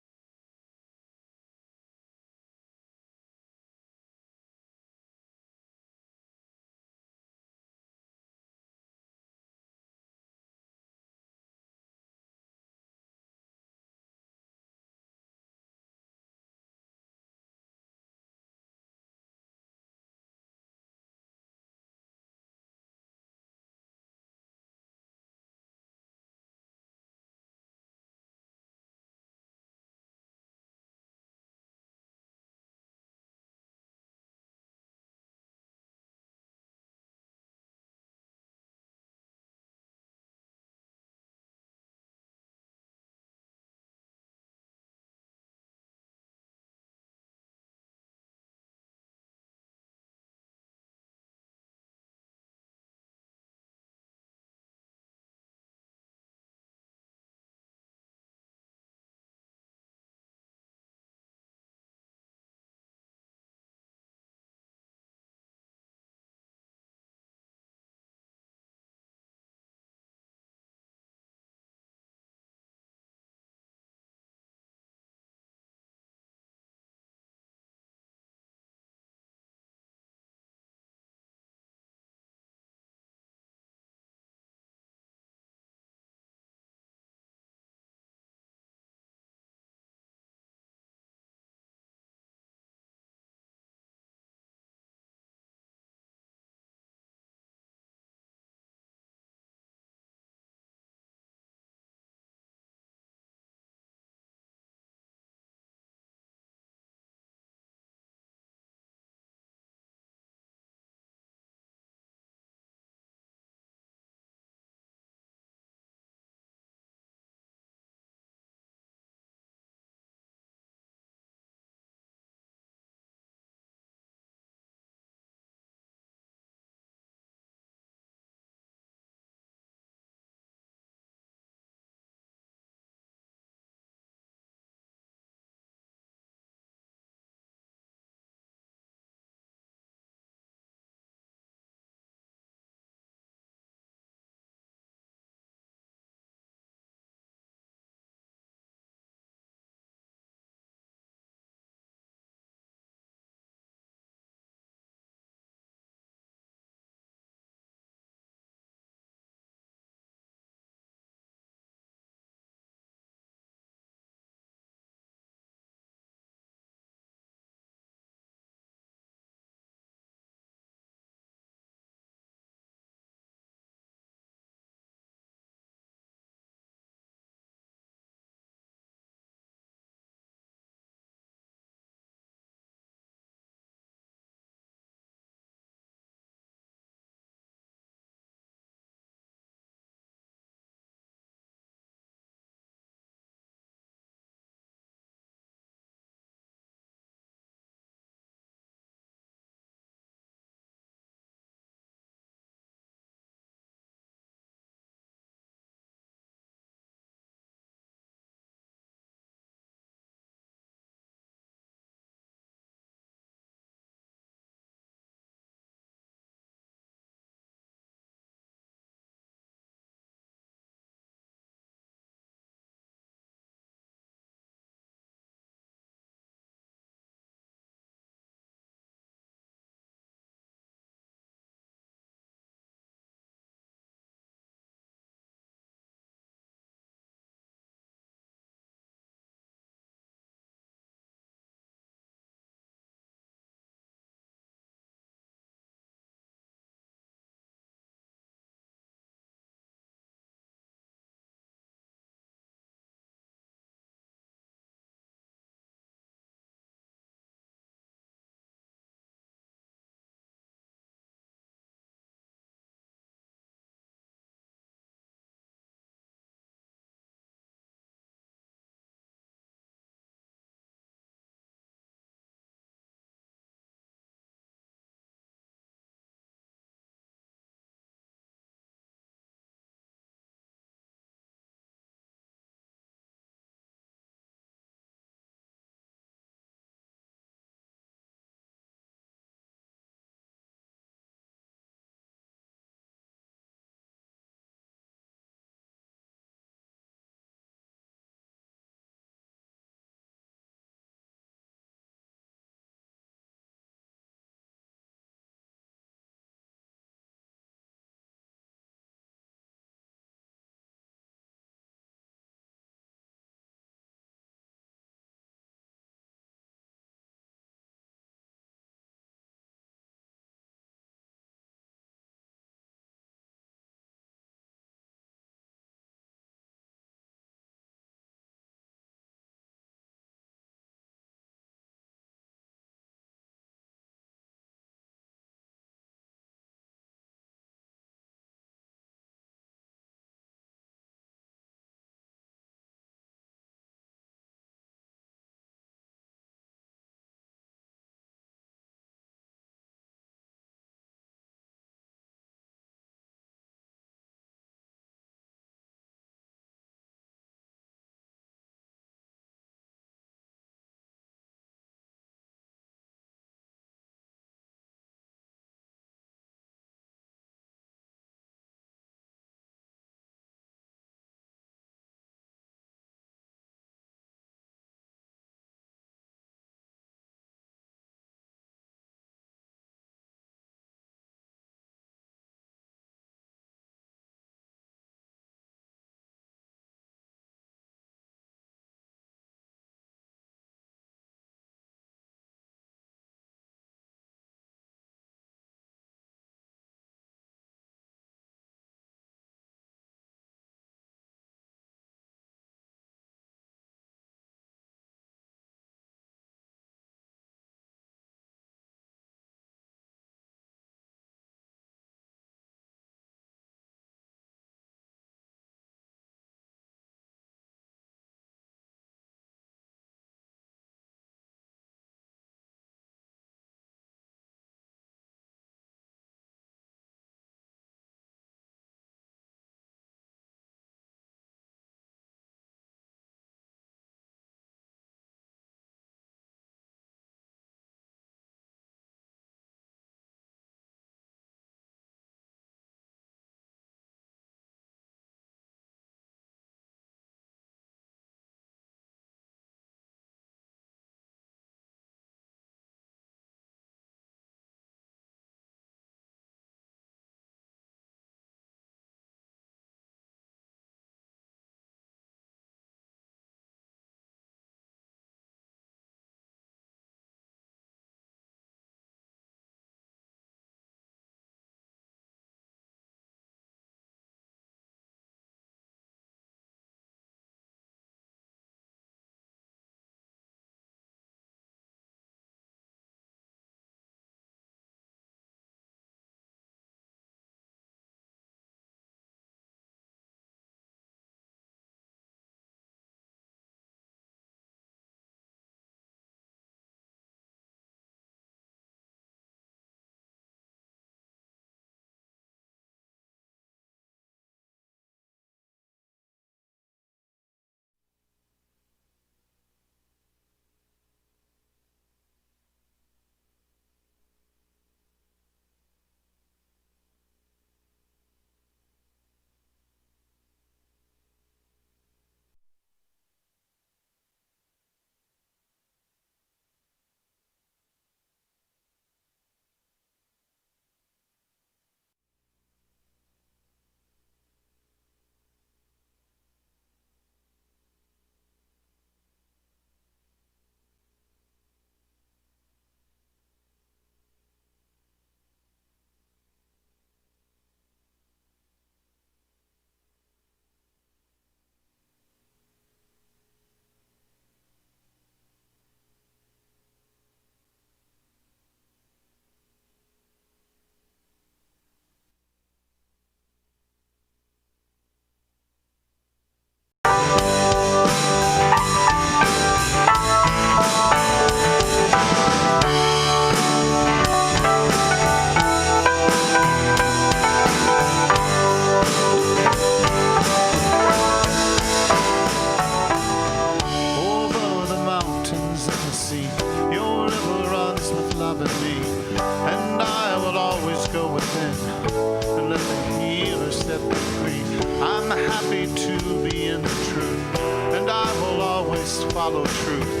happy to be in the truth, and I will always follow truth.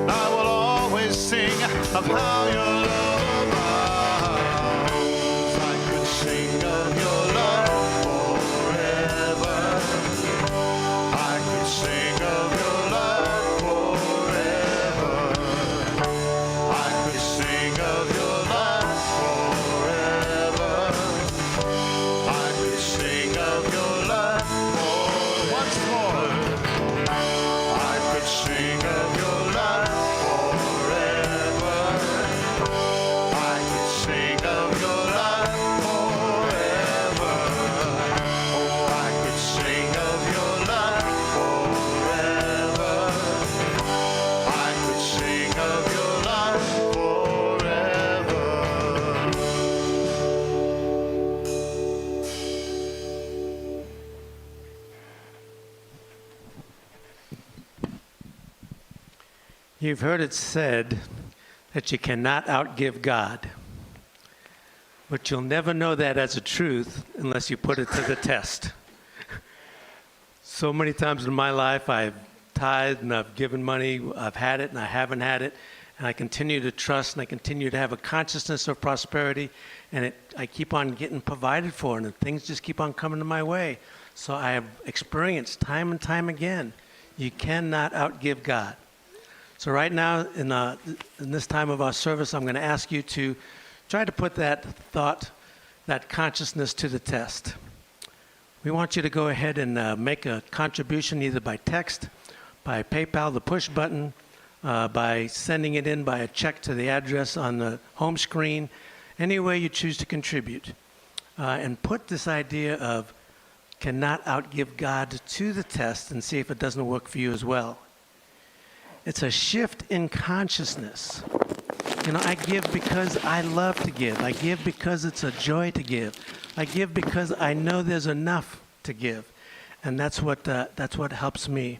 I will always sing of how your love abounds. I could sing of your love forever. I could sing of your love forever. I could sing of your love forever. I could sing of your love for once more. I could sing of your love forever. I could sing of your love forever. Oh, I could sing of your love forever. I could sing of your love forever. You've heard it said that you cannot outgive God, but you'll never know that as a truth unless you put it to the test. So many times in my life, I've tithed and I've given money, I've had it and I haven't had it, and I continue to trust and I continue to have a consciousness of prosperity, and I keep on getting provided for, and things just keep on coming to my way. So I have experienced time and time again, you cannot outgive God. So right now, in this time of our service, I'm going to ask you to try to put that thought, that consciousness to the test. We want you to go ahead and make a contribution either by text, by PayPal, the push button, by sending it in by a check to the address on the home screen, any way you choose to contribute. And put this idea of cannot outgive God to the test and see if it doesn't work for you as well. It's a shift in consciousness. You know, I give because I love to give. I give because it's a joy to give. I give because I know there's enough to give. And that's what helps me.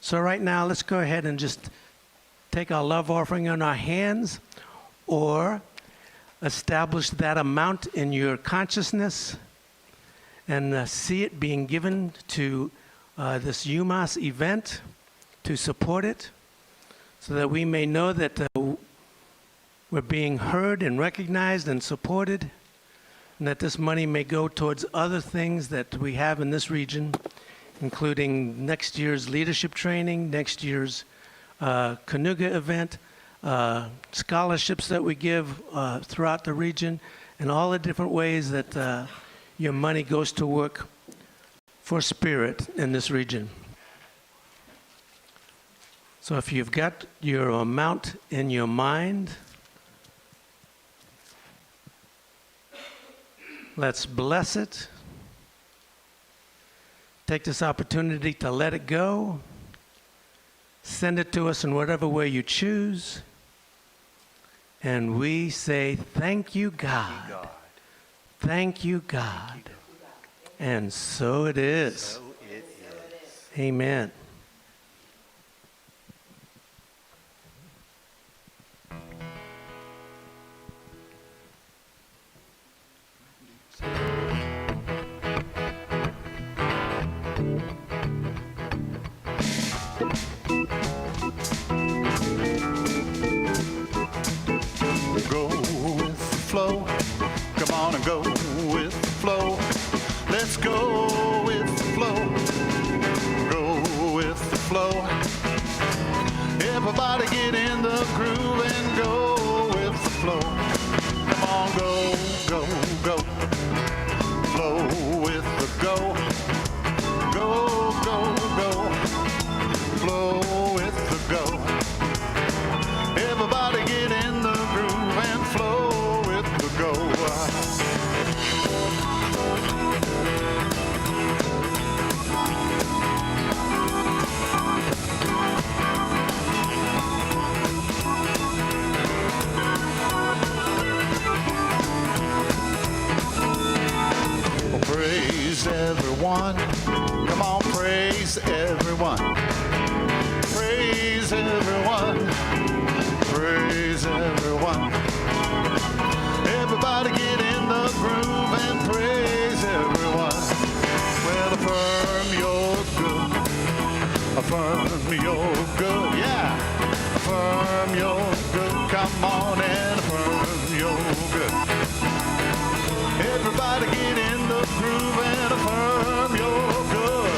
So right now, let's go ahead and just take our love offering in our hands, or establish that amount in your consciousness and see it being given to this UMass event to support it, so that we may know that we're being heard and recognized and supported, and that this money may go towards other things that we have in this region, including next year's leadership training, next year's Canuga event, scholarships that we give throughout the region, and all the different ways that your money goes to work for Spirit in this region. So if you've got your amount in your mind, let's bless it. Take this opportunity to let it go. Send it to us in whatever way you choose. And we say, thank you, God. Thank you, God. And so it is. Amen. Go with the flow. Come on and go with the flow. Let's go with the flow. Go with the flow. Everybody get in the groove and go with the flow. Come on, go, go, go. Flow with the go. Go, go, go. Flow with the go. Everybody get in the groove and flow with the go. Well, praise everyone. Come on, praise everyone. Praise everyone. Praise everyone. Everybody get in the groove and praise everyone. Well, affirm Everybody get in the groove and affirm your good.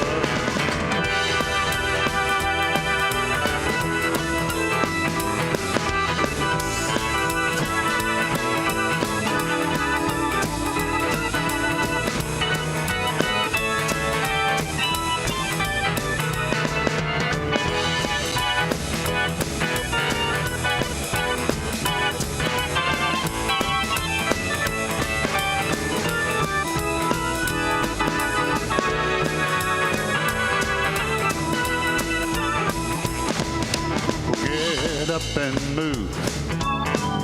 Get up and move.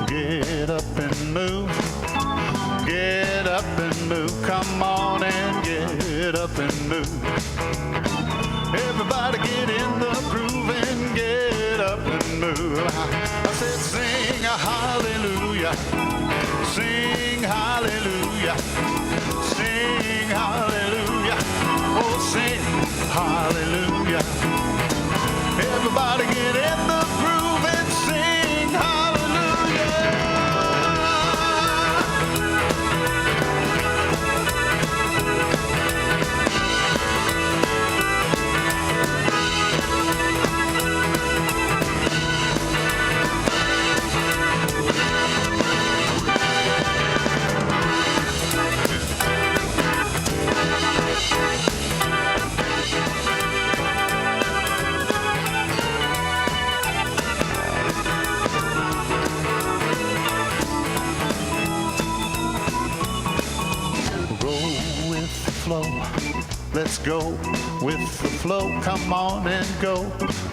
Get up and move. Get up and move. Come on and get up and move. Everybody get in the groove and get up and move. I said sing a hallelujah. Sing hallelujah. Sing hallelujah. Oh, sing hallelujah. Everybody get in the groove and sing hallelujah. Let's go with the flow. Come on and go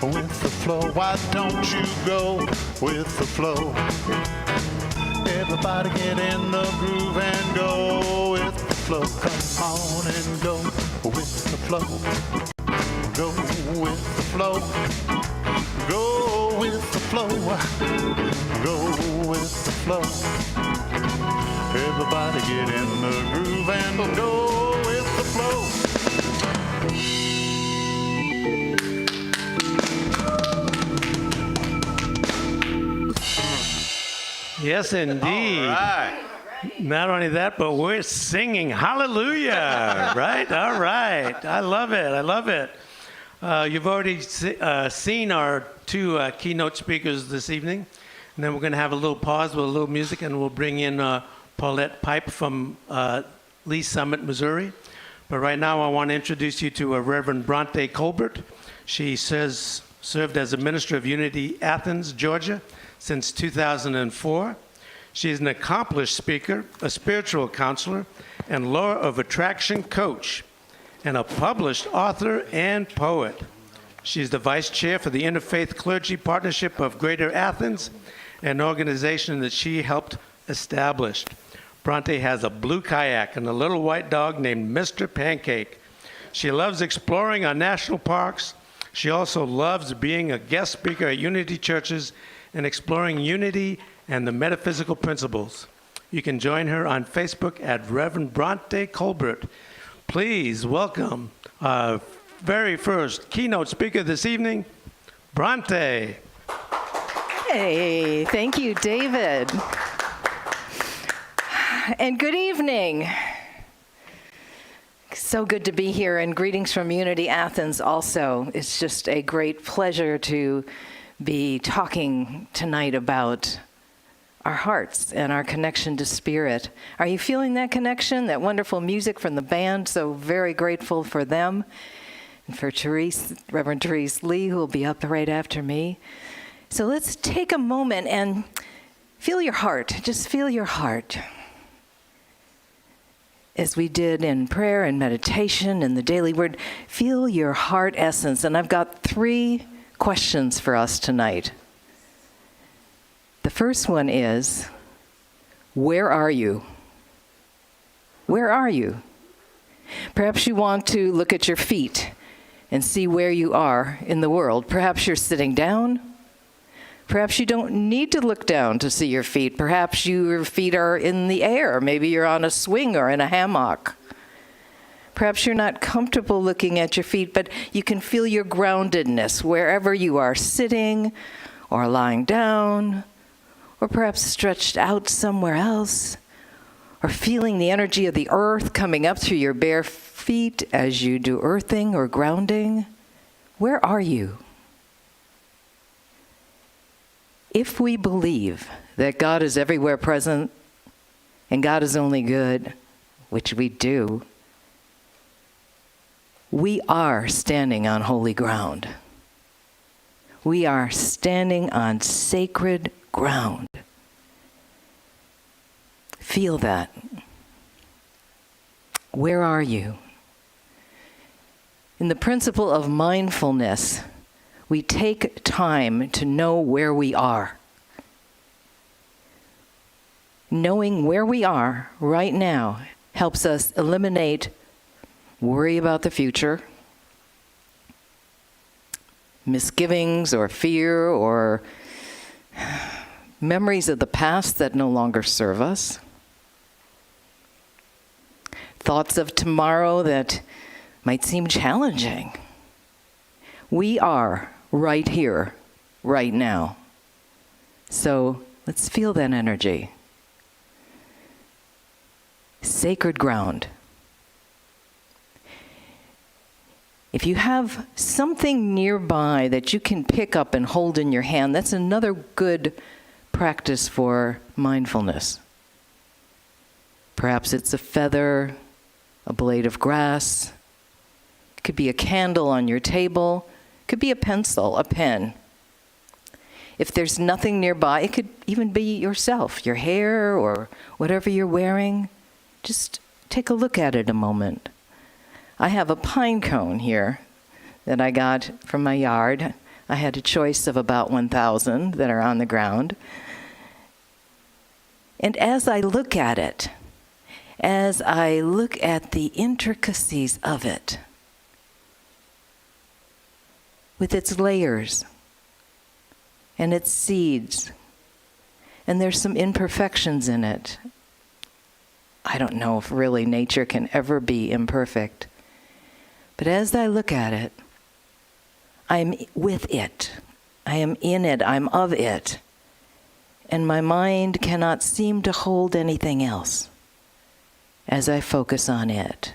with the flow. Why don't you go with the flow? Everybody get in the groove and go with the flow. Come on and go with the flow. Go with the flow. Go with the flow. Go with the flow. Everybody get in the groove and go with the flow. Yes, indeed. All right. Not only that, but we're singing hallelujah, right? All right. I love it. I love it. You've already seen our two keynote speakers this evening. And then we're going to have a little pause with a little music, and we'll bring in Paulette Pipe from Lee Summit, Missouri. But right now, I want to introduce you to Reverend Bronte Colbert. She served as a minister of Unity, Athens, Georgia, since 2004. She is an accomplished speaker, a spiritual counselor, and law of attraction coach, and a published author and poet. She is the vice chair for the Interfaith Clergy Partnership of Greater Athens, an organization that she helped establish. Bronte has a blue kayak and a little white dog named Mr. Pancake. She loves exploring our national parks. She also loves being a guest speaker at Unity churches and exploring unity and the metaphysical principles. You can join her on Facebook at Reverend Bronte Colbert. Please welcome our very first keynote speaker this evening, Bronte. Hey, thank you, David. And good evening. So good to be here, and greetings from Unity Athens also. It's just a great pleasure to be talking tonight about our hearts and our connection to spirit. Are you feeling that connection, that wonderful music from the band? So very grateful for them, and for Reverend Therese Lee, who will be up right after me. So let's take a moment and feel your heart. Just feel your heart. As we did in prayer and meditation and the daily word, feel your heart essence. And I've got 3 questions for us tonight. The first one is, where are you? Where are you? Perhaps you want to look at your feet and see where you are in the world. Perhaps you're sitting down. Perhaps you don't need to look down to see your feet. Perhaps your feet are in the air. Maybe you're on a swing or in a hammock. Perhaps you're not comfortable looking at your feet, but you can feel your groundedness wherever you are, sitting or lying down, or perhaps stretched out somewhere else, or feeling the energy of the earth coming up through your bare feet as you do earthing or grounding? Where are you? If we believe that God is everywhere present and God is only good, which we do, we are standing on holy ground. We are standing on sacred ground. Feel that. Where are you? In the principle of mindfulness, we take time to know where we are. Knowing where we are right now helps us eliminate worry about the future, misgivings or fear or memories of the past that no longer serve us, thoughts of tomorrow that might seem challenging. We are right here, right now. So let's feel that energy. Sacred ground. If you have something nearby that you can pick up and hold in your hand, that's another good practice for mindfulness. Perhaps it's a feather, a blade of grass. It could be a candle on your table. It could be a pencil, a pen. If there's nothing nearby, it could even be yourself, your hair or whatever you're wearing. Just take a look at it a moment. I have a pine cone here that I got from my yard. I had a choice of about 1,000 that are on the ground. And as I look at it, as I look at the intricacies of it, with its layers and its seeds, and there's some imperfections in it. I don't know if really nature can ever be imperfect. But as I look at it, I'm with it. I am in it. I'm of it. And my mind cannot seem to hold anything else as I focus on it.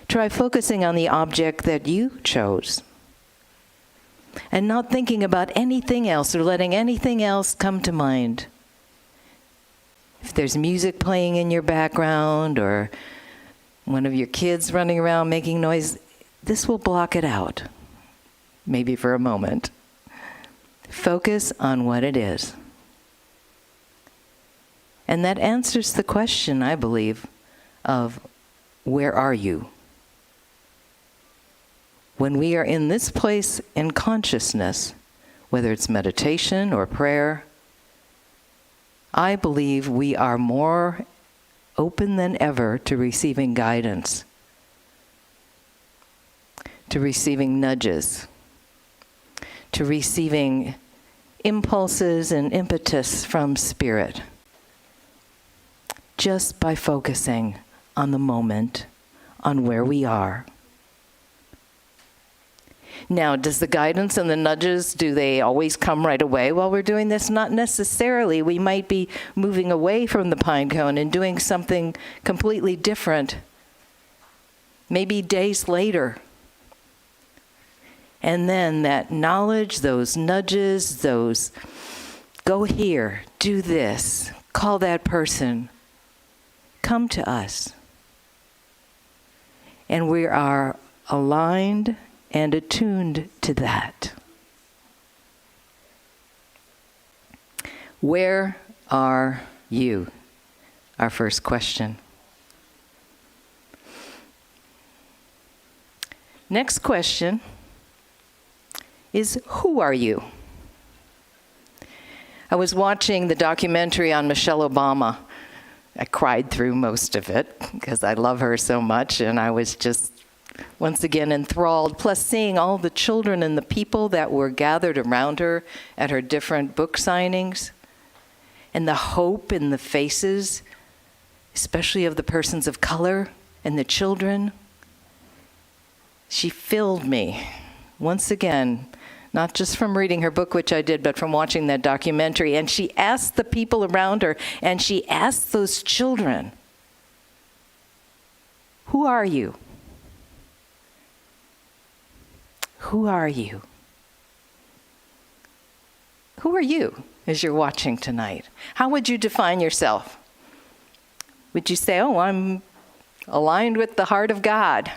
Try focusing on the object that you chose and not thinking about anything else or letting anything else come to mind. If there's music playing in your background or one of your kids running around making noise, this will block it out, maybe for a moment. Focus on what it is. And that answers the question, I believe, of where are you? When we are in this place in consciousness, whether it's meditation or prayer, I believe we are more open than ever to receiving guidance, to receiving nudges, to receiving impulses and impetus from Spirit, just by focusing on the moment, on where we are. Now, does the guidance and the nudges, do they always come right away while we're doing this? Not necessarily. We might be moving away from the pine cone and doing something completely different, maybe days later. And then that knowledge, those nudges, those go here, do this, call that person, come to us. And we are aligned and attuned to that. Where are you? Our first question. Next question is, who are you? I was watching the documentary on Michelle Obama. I cried through most of it because I love her so much, and I was just once again enthralled, plus seeing all the children and the people that were gathered around her at her different book signings, and the hope in the faces, especially of the persons of color and the children. She filled me, once again, not just from reading her book, which I did, but from watching that documentary. And she asked the people around her, and she asked those children, who are you? Who are you? Who are you as you're watching tonight? How would you define yourself? Would you say, oh, I'm aligned with the heart of God?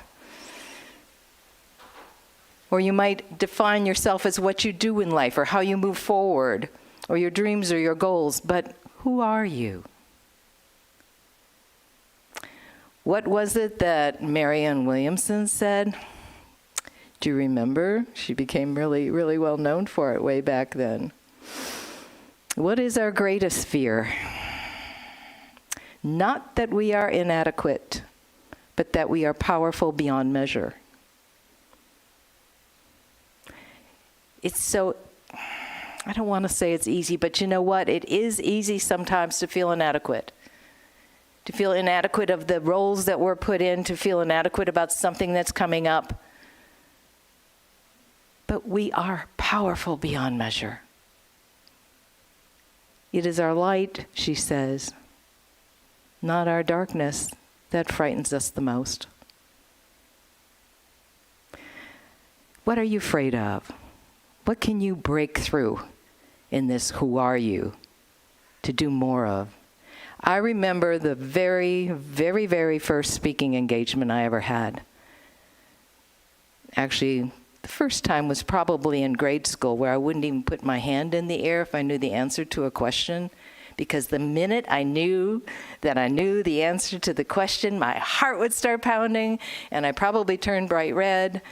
Or you might define yourself as what you do in life or how you move forward or your dreams or your goals. But who are you? What was it that Marianne Williamson said? Do you remember? She became really, really well known for it way back then. What is our greatest fear? Not that we are inadequate, but that we are powerful beyond measure. It's so, I don't want to say it's easy, but you know what? It is easy sometimes to feel inadequate. To feel inadequate of the roles that we're put in, to feel inadequate about something that's coming up. But we are powerful beyond measure. It is our light, she says, not our darkness, that frightens us the most. What are you afraid of? What can you break through in this who are you to do more of? I remember the very, very, very first speaking engagement I ever had. Actually, the first time was probably in grade school, where I wouldn't even put my hand in the air if I knew the answer to a question, because the minute I knew that I knew the answer to the question, my heart would start pounding, and I probably turned bright red,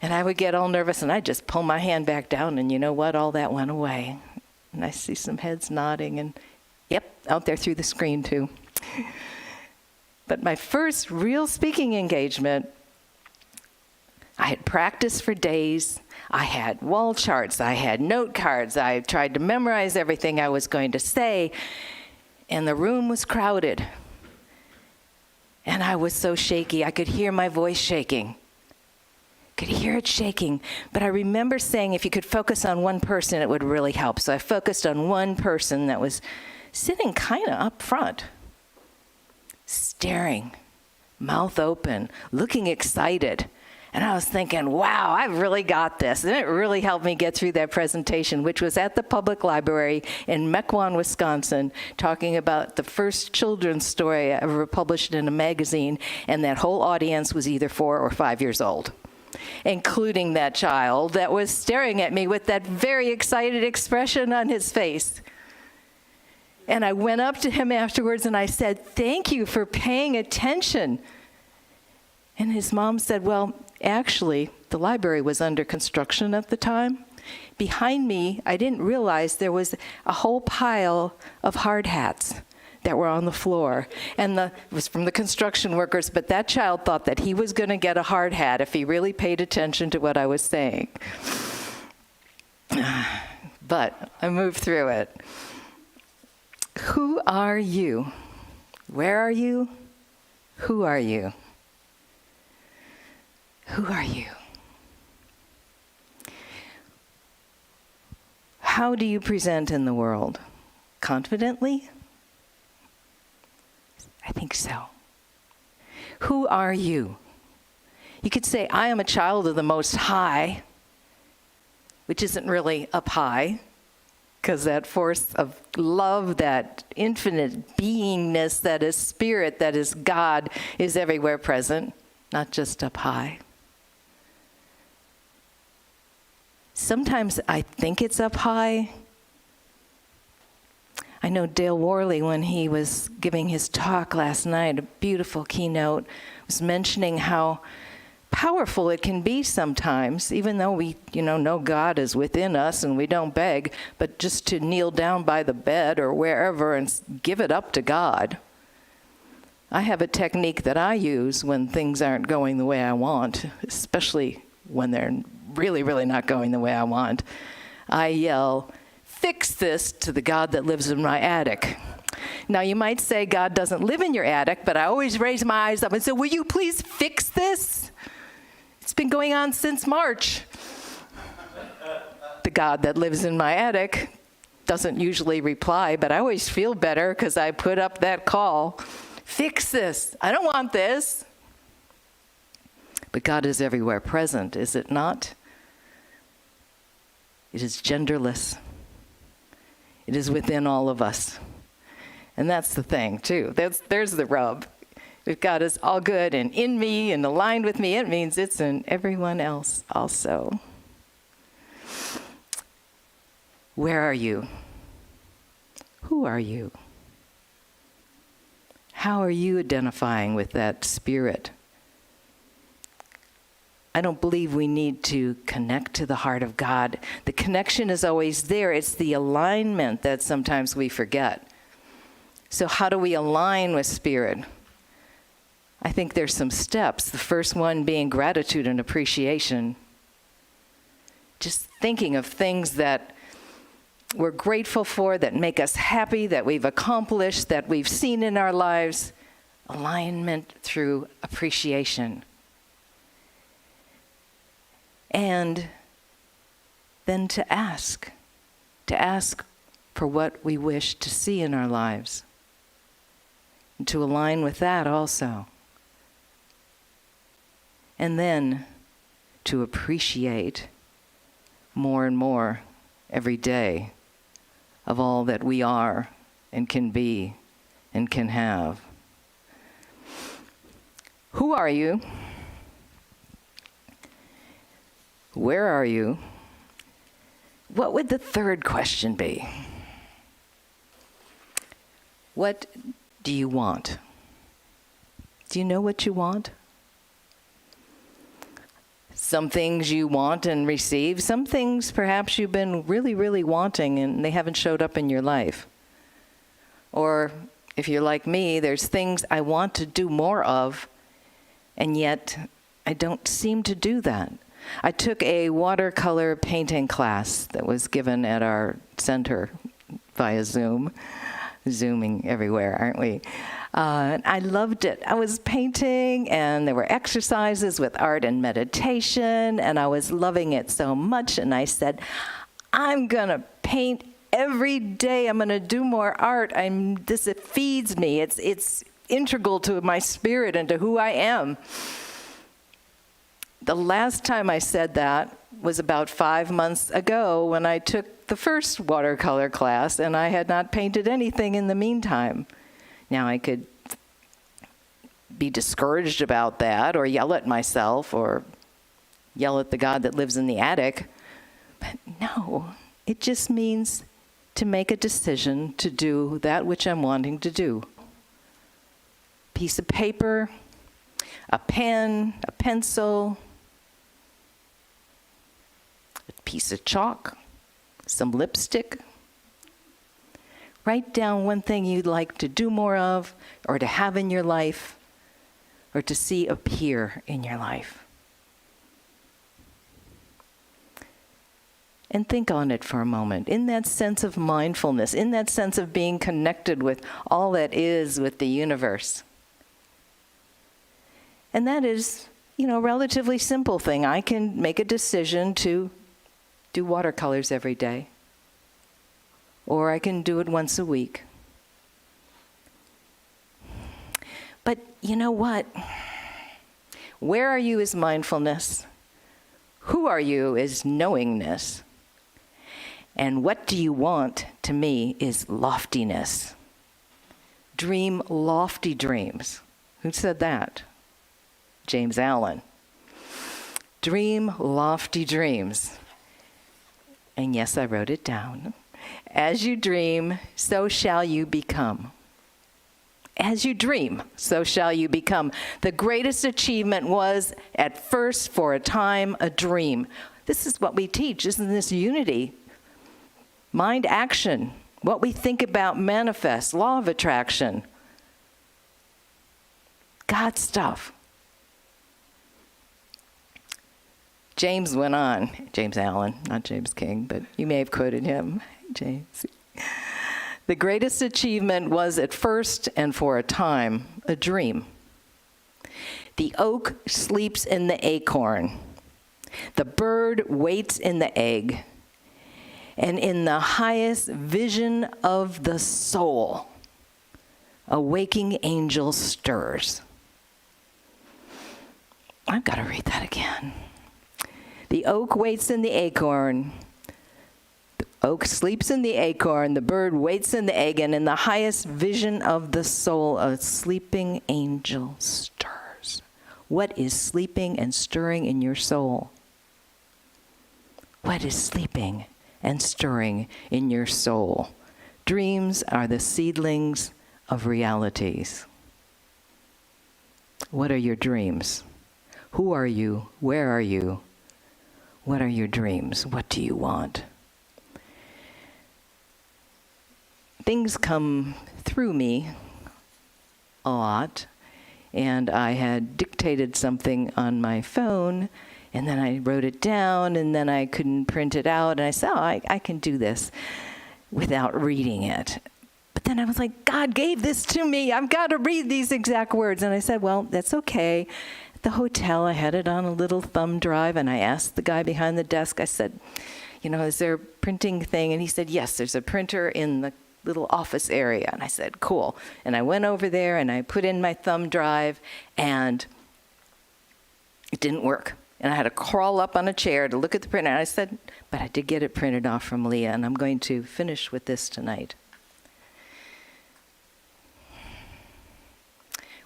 and I would get all nervous, and I'd just pull my hand back down, and you know what? All that went away. And I see some heads nodding, and yep, out there through the screen too. But my first real speaking engagement, I had practiced for days. I had wall charts. I had note cards. I tried to memorize everything I was going to say. And the room was crowded. And I was so shaky. I could hear my voice shaking. Could hear it shaking. But I remember saying if you could focus on one person, it would really help. So I focused on one person that was sitting kind of up front, staring, mouth open, looking excited. And I was thinking, wow, I've really got this. And it really helped me get through that presentation, which was at the public library in Mequon, Wisconsin, talking about the first children's story ever published in a magazine. And that whole audience was either 4 or 5 years old, including that child that was staring at me with that very excited expression on his face. And I went up to him afterwards and I said, thank you for paying attention. And his mom said, well, actually, the library was under construction at the time. Behind me, I didn't realize there was a whole pile of hard hats that were on the floor. And it was from the construction workers, but that child thought that he was going to get a hard hat if he really paid attention to what I was saying. But I moved through it. Who are you? Where are you? Who are you? Who are you? How do you present in the world? Confidently? I think so. Who are you? You could say, I am a child of the Most High, which isn't really up high, because that force of love, that infinite beingness, that is spirit, that is God, is everywhere present, not just up high. Sometimes I think it's up high. I know Dale Worley, when he was giving his talk last night, a beautiful keynote, was mentioning how powerful it can be sometimes, even though we, know God is within us and we don't beg, but just to kneel down by the bed or wherever and give it up to God. I have a technique that I use when things aren't going the way I want, especially when they're really, really not going the way I want. I yell, fix this, to the God that lives in my attic. Now, you might say God doesn't live in your attic, but I always raise my eyes up and say, will you please fix this? It's been going on since March. the God that lives in my attic doesn't usually reply, but I always feel better because I put up that call. Fix this. I don't want this. But God is everywhere present, is it not? It is genderless. It is within all of us. And that's the thing, too. There's the rub. If God is all good and in me and aligned with me, it means it's in everyone else also. Where are you? Who are you? How are you identifying with that spirit? I don't believe we need to connect to the heart of God. The connection is always there. It's the alignment that sometimes we forget. So how do we align with spirit? I think there's some steps. The first one being gratitude and appreciation. Just thinking of things that we're grateful for, that make us happy, that we've accomplished, that we've seen in our lives. Alignment through appreciation. And then to ask for what we wish to see in our lives. And to align with that also. And then to appreciate more and more every day of all that we are and can be and can have. Who are you? Where are you? What would the third question be? What do you want? Do you know what you want? Some things you want and receive. Some things perhaps you've been really, really wanting and they haven't showed up in your life. Or if you're like me, there's things I want to do more of, and yet I don't seem to do that. I took a watercolor painting class that was given at our center via Zoom. Zooming everywhere, aren't we? I loved it. I was painting, and there were exercises with art and meditation, and I was loving it so much. And I said, I'm going to paint every day. I'm going to do more art. It feeds me. It's integral to my spirit and to who I am. The last time I said that was about 5 months ago when I took the first watercolor class, and I had not painted anything in the meantime. Now I could be discouraged about that, or yell at myself, or yell at the God that lives in the attic. But no, it just means to make a decision to do that which I'm wanting to do. Piece of paper, a pen, a pencil, a piece of chalk, some lipstick. Write down one thing you'd like to do more of, or to have in your life, or to see appear in your life. And think on it for a moment, in that sense of mindfulness, in that sense of being connected with all that is with the universe. And that is, a relatively simple thing. I can make a decision to do watercolors every day. Or I can do it once a week. But you know what? Where are you is mindfulness. Who are you is knowingness. And what do you want, to me, is loftiness. Dream lofty dreams. Who said that? James Allen. Dream lofty dreams. And yes, I wrote it down. As you dream, so shall you become. As you dream, so shall you become. The greatest achievement was, at first, for a time, a dream. This is what we teach, isn't this unity? Mind action. What we think about manifests. Law of attraction. God stuff. James went on, James Allen, not James King, but you may have quoted him, James. The greatest achievement was, at first and for a time, a dream. The oak sleeps in the acorn. The bird waits in the egg. And in the highest vision of the soul, a waking angel stirs. I've got to read that again. The oak waits in the acorn. The oak sleeps in the acorn. The bird waits in the egg. And in the highest vision of the soul, a sleeping angel stirs. What is sleeping and stirring in your soul? What is sleeping and stirring in your soul? Dreams are the seedlings of realities. What are your dreams? Who are you? Where are you? What are your dreams? What do you want? Things come through me a lot, and I had dictated something on my phone, and then I wrote it down, and then I couldn't print it out, and I said, I can do this without reading it. But then I was like, God gave this to me. I've got to read these exact words. And I said, well, that's okay. At the hotel, I had it on a little thumb drive, and I asked the guy behind the desk, I said, is there a printing thing? And he said, yes, there's a printer in the little office area. And I said, cool. And I went over there, and I put in my thumb drive, and it didn't work. And I had to crawl up on a chair to look at the printer. And I said, but I did get it printed off from Leah, and I'm going to finish with this tonight.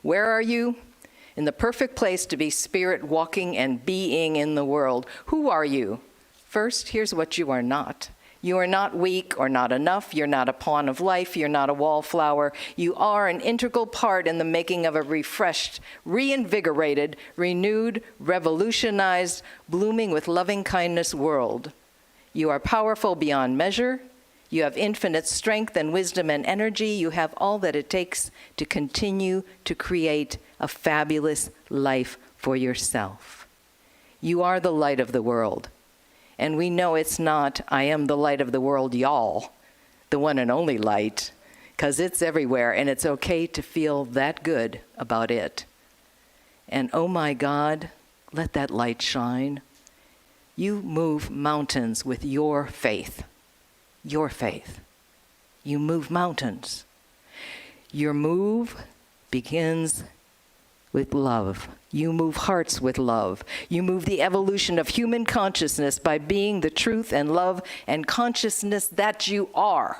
Where are you? In the perfect place to be spirit walking and being in the world. Who are you? First, here's what you are not. You are not weak or not enough. You're not a pawn of life. You're not a wallflower. You are an integral part in the making of a refreshed, reinvigorated, renewed, revolutionized, blooming with loving kindness world. You are powerful beyond measure. You have infinite strength and wisdom and energy. You have all that it takes to continue to create a fabulous life for yourself. You are the light of the world. And we know it's not, I am the light of the world, y'all, the one and only light, because it's everywhere, and it's okay to feel that good about it. And oh my God, let that light shine. You move mountains with your faith. Your faith. You move mountains. Your move begins with love. You move hearts with love. You move the evolution of human consciousness by being the truth and love and consciousness that you are.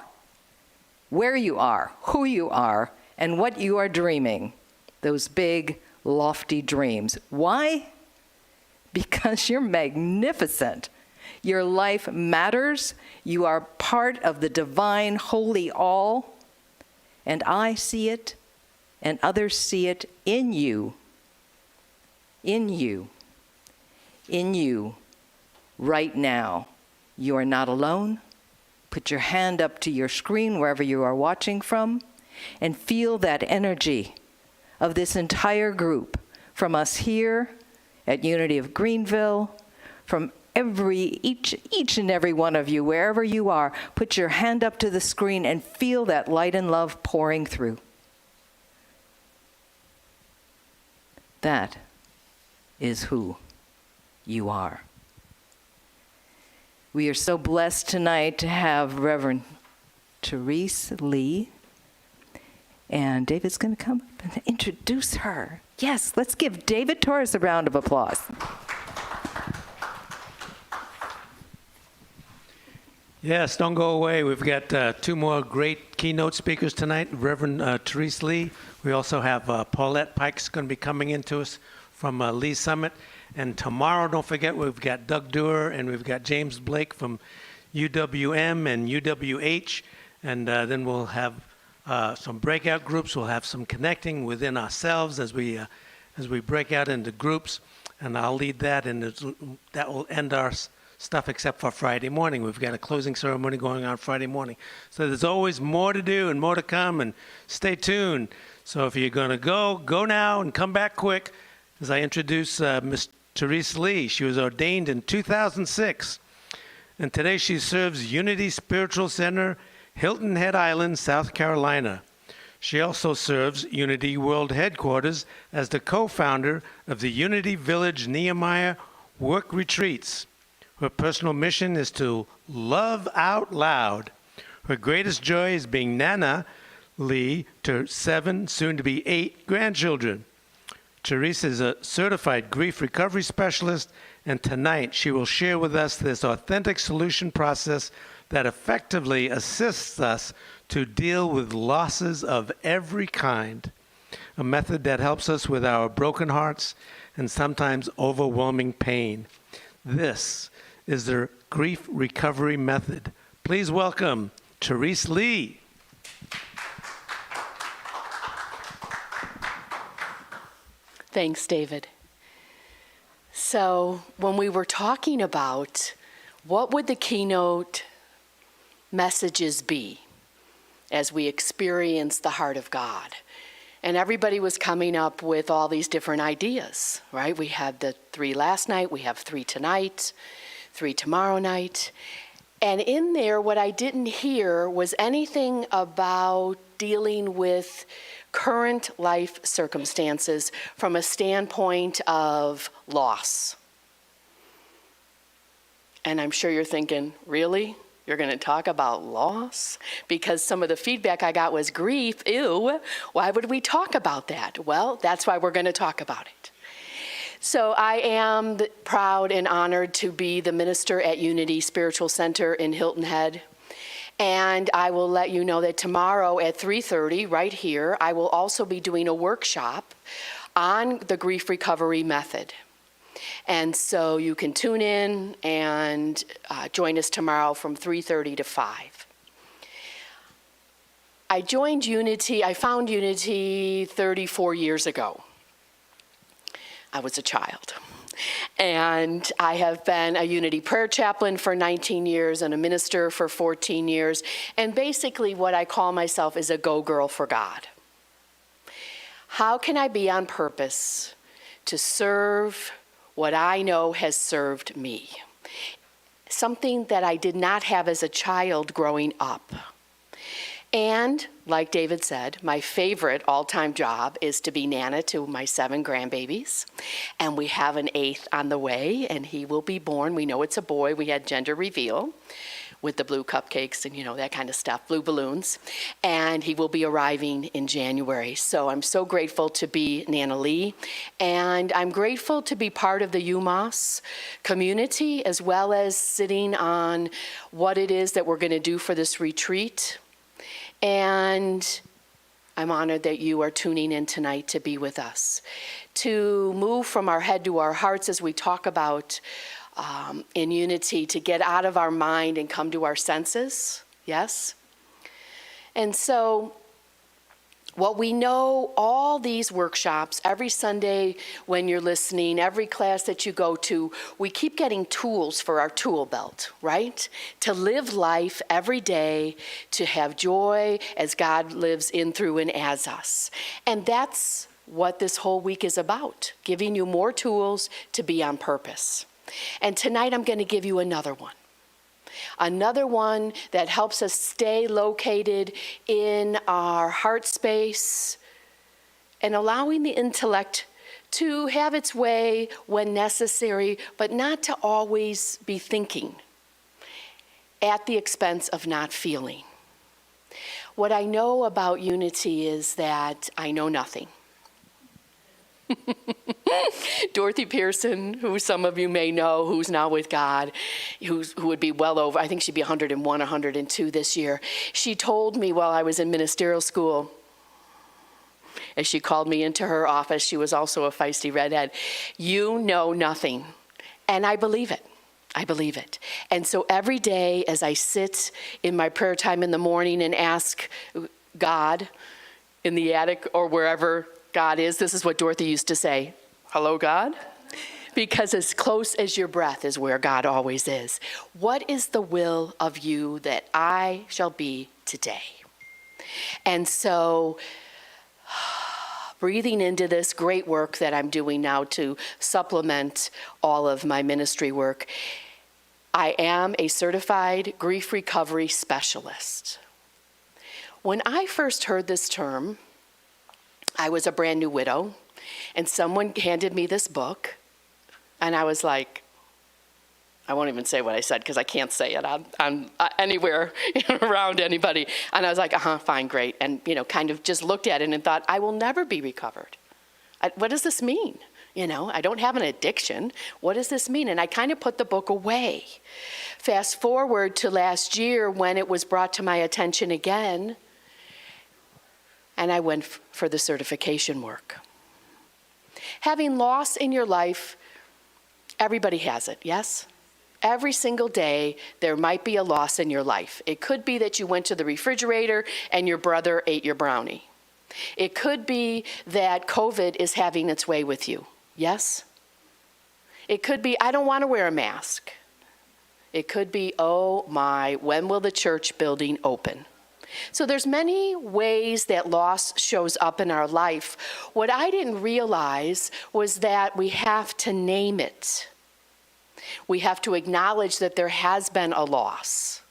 Where you are, who you are, and what you are dreaming. Those big, lofty dreams. Why? Because you're magnificent. Your life matters. You are part of the divine, holy all. And I see it, and others see it in you. In you. In you. Right now. You are not alone. Put your hand up to your screen wherever you are watching from, and feel that energy of this entire group, from us here at Unity of Greenville, from each and every one of you, wherever you are. Put your hand up to the screen and feel that light and love pouring through. That is who you are. We are so blessed tonight to have Reverend Therese Lee. And David's going to come up and introduce her. Yes, let's give David Torres a round of applause. Yes, don't go away. We've got two more great keynote speakers tonight, Reverend Therese Lee. We also have Paulette Pike's going to be coming into us from Lee Summit. And tomorrow, don't forget, we've got Doug Dewar and we've got James Blake from UWM and UWH. And then we'll have some breakout groups. We'll have some connecting within ourselves as we break out into groups. And I'll lead that, and that will end our stuff except for Friday morning. We've got a closing ceremony going on Friday morning. So there's always more to do and more to come, and stay tuned. So if you're going to go now and come back quick. As I introduce Ms. Therese Lee. She was ordained in 2006, and today she serves Unity Spiritual Center, Hilton Head Island, South Carolina. She also serves Unity World Headquarters as the co-founder of the Unity Village Nehemiah Work Retreats, Her personal mission is to love out loud. Her greatest joy is being Nana Lee to 7, soon to be 8 grandchildren. Teresa is a certified grief recovery specialist, and tonight she will share with us this authentic solution process that effectively assists us to deal with losses of every kind, a method that helps us with our broken hearts and sometimes overwhelming pain. This is the grief recovery method. Please welcome Teresa Lee. Thanks, David. So when we were talking about what would the keynote messages be as we experience the heart of God, and everybody was coming up with all these different ideas, right? We had the 3 last night, we have 3 tonight, 3 tomorrow night. And in there, what I didn't hear was anything about dealing with current life circumstances from a standpoint of loss. And I'm sure you're thinking, really? You're going to talk about loss? Because some of the feedback I got was grief. Ew, why would we talk about that? Well, that's why we're going to talk about it. So I am proud and honored to be the minister at Unity Spiritual Center in Hilton Head. And I will let you know that tomorrow at 3:30, right here, I will also be doing a workshop on the grief recovery method. And so you can tune in and join us tomorrow from 3:30 to 5. I found Unity 34 years ago. I was a child. And I have been a Unity prayer chaplain for 19 years and a minister for 14 years. And basically what I call myself is a go-girl for God. How can I be on purpose to serve what I know has served me? Something that I did not have as a child growing up. And like David said, my favorite all-time job is to be Nana to my 7 grandbabies. And we have an 8th on the way, and he will be born. We know it's a boy. We had gender reveal with the blue cupcakes and, that kind of stuff, blue balloons. And he will be arriving in January. So I'm so grateful to be Nana Lee. And I'm grateful to be part of the UMass community, as well as sitting on what it is that we're going to do for this retreat. And I'm honored that you are tuning in tonight to be with us, to move from our head to our hearts as we talk about in unity, to get out of our mind and come to our senses, yes? And so what we know, all these workshops, every Sunday when you're listening, every class that you go to, we keep getting tools for our tool belt, right? To live life every day, to have joy as God lives in, through, and as us. And that's what this whole week is about, giving you more tools to be on purpose. And tonight I'm going to give you another one. Another one that helps us stay located in our heart space and allowing the intellect to have its way when necessary, but not to always be thinking at the expense of not feeling. What I know about Unity is that I know nothing. Dorothy Pearson, who some of you may know, who's now with God, who would be well over, I think she'd be 101, 102 this year. She told me while I was in ministerial school, as she called me into her office, she was also a feisty redhead, "You know nothing." And I believe it. I believe it. And so every day as I sit in my prayer time in the morning and ask God in the attic or wherever God is, this is what Dorothy used to say, "Hello, God?" Because as close as your breath is where God always is. What is the will of you that I shall be today? And so breathing into this great work that I'm doing now to supplement all of my ministry work, I am a certified grief recovery specialist. When I first heard this term, I was a brand new widow, and someone handed me this book, and I was like, I won't even say what I said because I can't say it on anywhere around anybody. And I was like, fine, great. And, kind of just looked at it and thought, I will never be recovered. What does this mean? I don't have an addiction. What does this mean? And I kind of put the book away. Fast forward to last year when it was brought to my attention again, and I went for the certification work. Having loss in your life, everybody has it, yes? Every single day, there might be a loss in your life. It could be that you went to the refrigerator and your brother ate your brownie. It could be that COVID is having its way with you, yes? It could be, I don't want to wear a mask. It could be, oh my, when will the church building open? So there's many ways that loss shows up in our life. What I didn't realize was that we have to name it. We have to acknowledge that there has been a loss.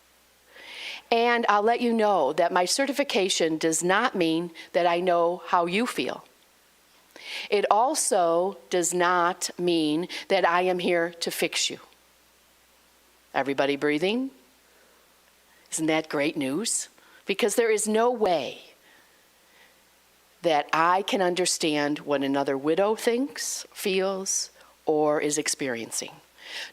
And I'll let you know that my certification does not mean that I know how you feel. It also does not mean that I am here to fix you. Everybody breathing? Isn't that great news? Because there is no way that I can understand what another widow thinks, feels, or is experiencing.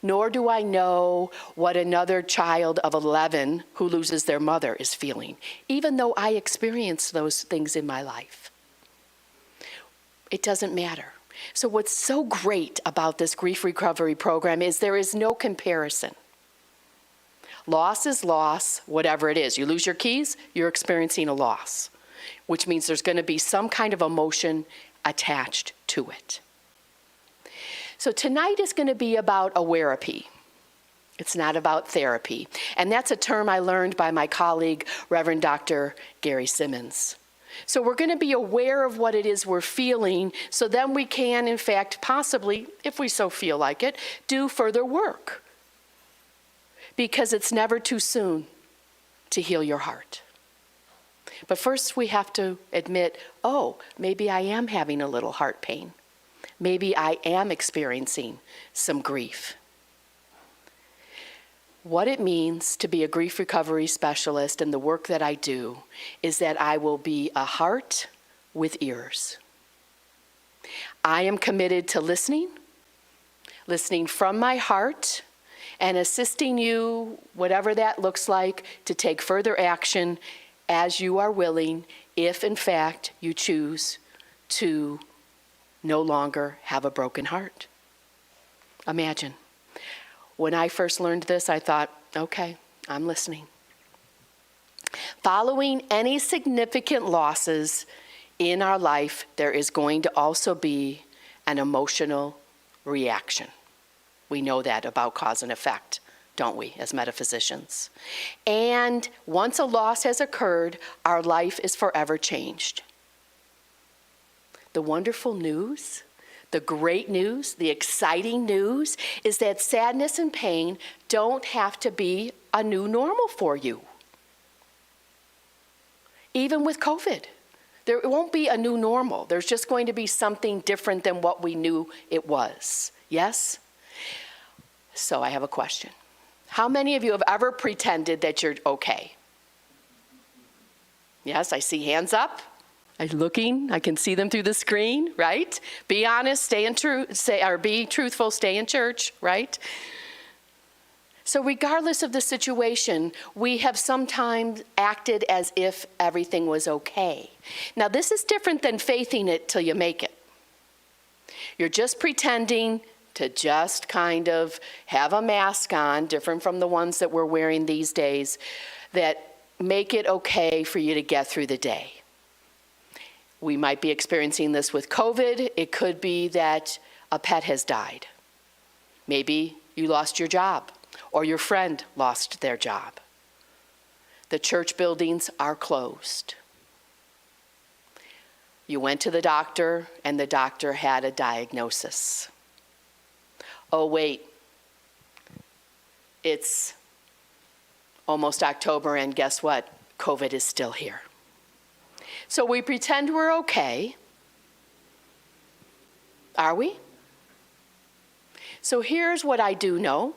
Nor do I know what another child of 11 who loses their mother is feeling, even though I experienced those things in my life. It doesn't matter. So what's so great about this grief recovery program is there is no comparison. Loss is loss, whatever it is. You lose your keys, you're experiencing a loss, which means there's going to be some kind of emotion attached to it. So tonight is going to be about awareness. It's not about therapy. And that's a term I learned by my colleague, Reverend Dr. Gary Simmons. So we're going to be aware of what it is we're feeling, so then we can, in fact, possibly, if we so feel like it, do further work. Because it's never too soon to heal your heart. But first we have to admit, oh, maybe I am having a little heart pain. Maybe I am experiencing some grief. What it means to be a grief recovery specialist and the work that I do is that I will be a heart with ears. I am committed to listening from my heart, and assisting you, whatever that looks like, to take further action as you are willing, if in fact you choose to no longer have a broken heart. Imagine. When I first learned this, I thought, okay, I'm listening. Following any significant losses in our life, there is going to also be an emotional reaction. We know that about cause and effect, don't we, as metaphysicians? And once a loss has occurred, our life is forever changed. The wonderful news, the great news, the exciting news is that sadness and pain don't have to be a new normal for you. Even with COVID, there won't be a new normal. There's just going to be something different than what we knew it was. Yes? So I have a question. How many of you have ever pretended that you're okay? Yes, I see hands up. I'm looking. I can see them through the screen, right? Be honest, be truthful, stay in church, right? So regardless of the situation, we have sometimes acted as if everything was okay. Now this is different than faithing it till you make it. You're just pretending to just kind of have a mask on, different from the ones that we're wearing these days, that make it okay for you to get through the day. We might be experiencing this with COVID. It could be that a pet has died. Maybe you lost your job, or your friend lost their job. The church buildings are closed. You went to the doctor, and the doctor had a diagnosis. Oh, wait, it's almost October, and guess what? COVID is still here. So we pretend we're okay. Are we? So here's what I do know.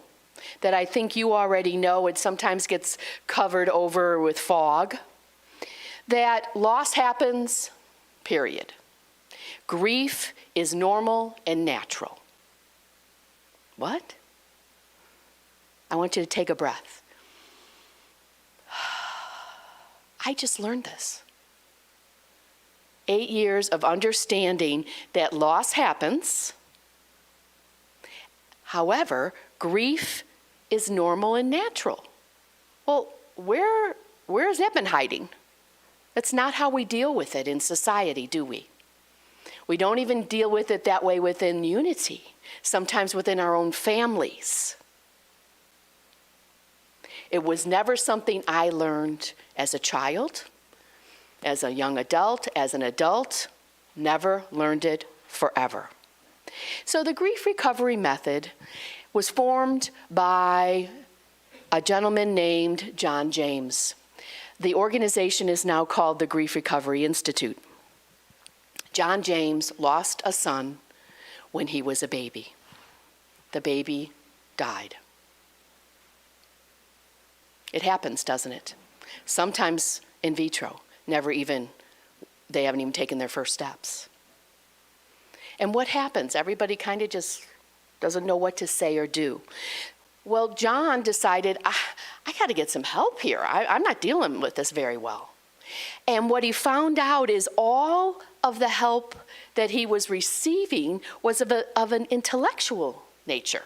that I think you already know. It sometimes gets covered over with fog. That loss happens, period. Grief is normal and natural. What? I want you to take a breath. I just learned this. 8 years of understanding that loss happens. However, grief is normal and natural. Well, where has that been hiding? That's not how we deal with it in society, do we? We don't even deal with it that way within Unity, sometimes within our own families. It was never something I learned as a child, as a young adult, as an adult, never learned it forever. So the grief recovery method was formed by a gentleman named John James. The organization is now called the Grief Recovery Institute. John James lost a son when he was a baby. The baby died. It happens, doesn't it? Sometimes in vitro, they haven't even taken their first steps. And what happens? Everybody kind of just doesn't know what to say or do. Well, John decided, I got to get some help here. I'm not dealing with this very well. And what he found out is all of the help that he was receiving was of an intellectual nature.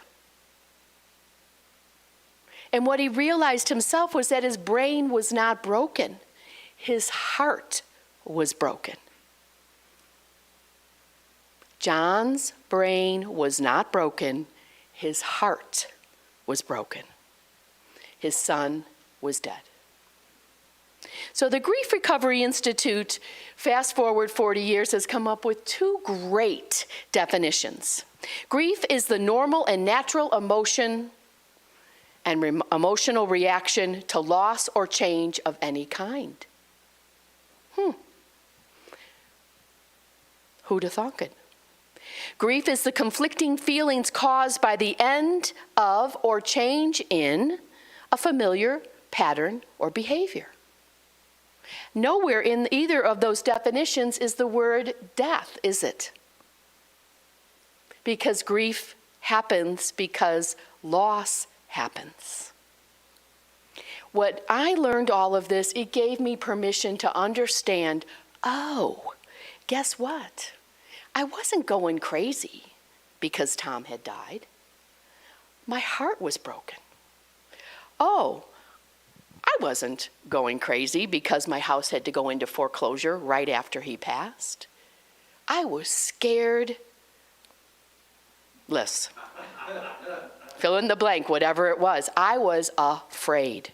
And what he realized himself was that his brain was not broken. His heart was broken. John's brain was not broken. His heart was broken. His son was dead. So the Grief Recovery Institute, fast forward 40 years, has come up with two great definitions. Grief is the normal and natural emotion and emotional reaction to loss or change of any kind. Who'd have thunk it? Grief is the conflicting feelings caused by the end of or change in a familiar pattern or behavior. Nowhere in either of those definitions is the word death, is it? Because grief happens because loss happens. What I learned all of this, it gave me permission to understand, guess what? I wasn't going crazy because Tom had died. My heart was broken. I wasn't going crazy because my house had to go into foreclosure right after he passed. I was scared. Fill in the blank, whatever it was. I was afraid.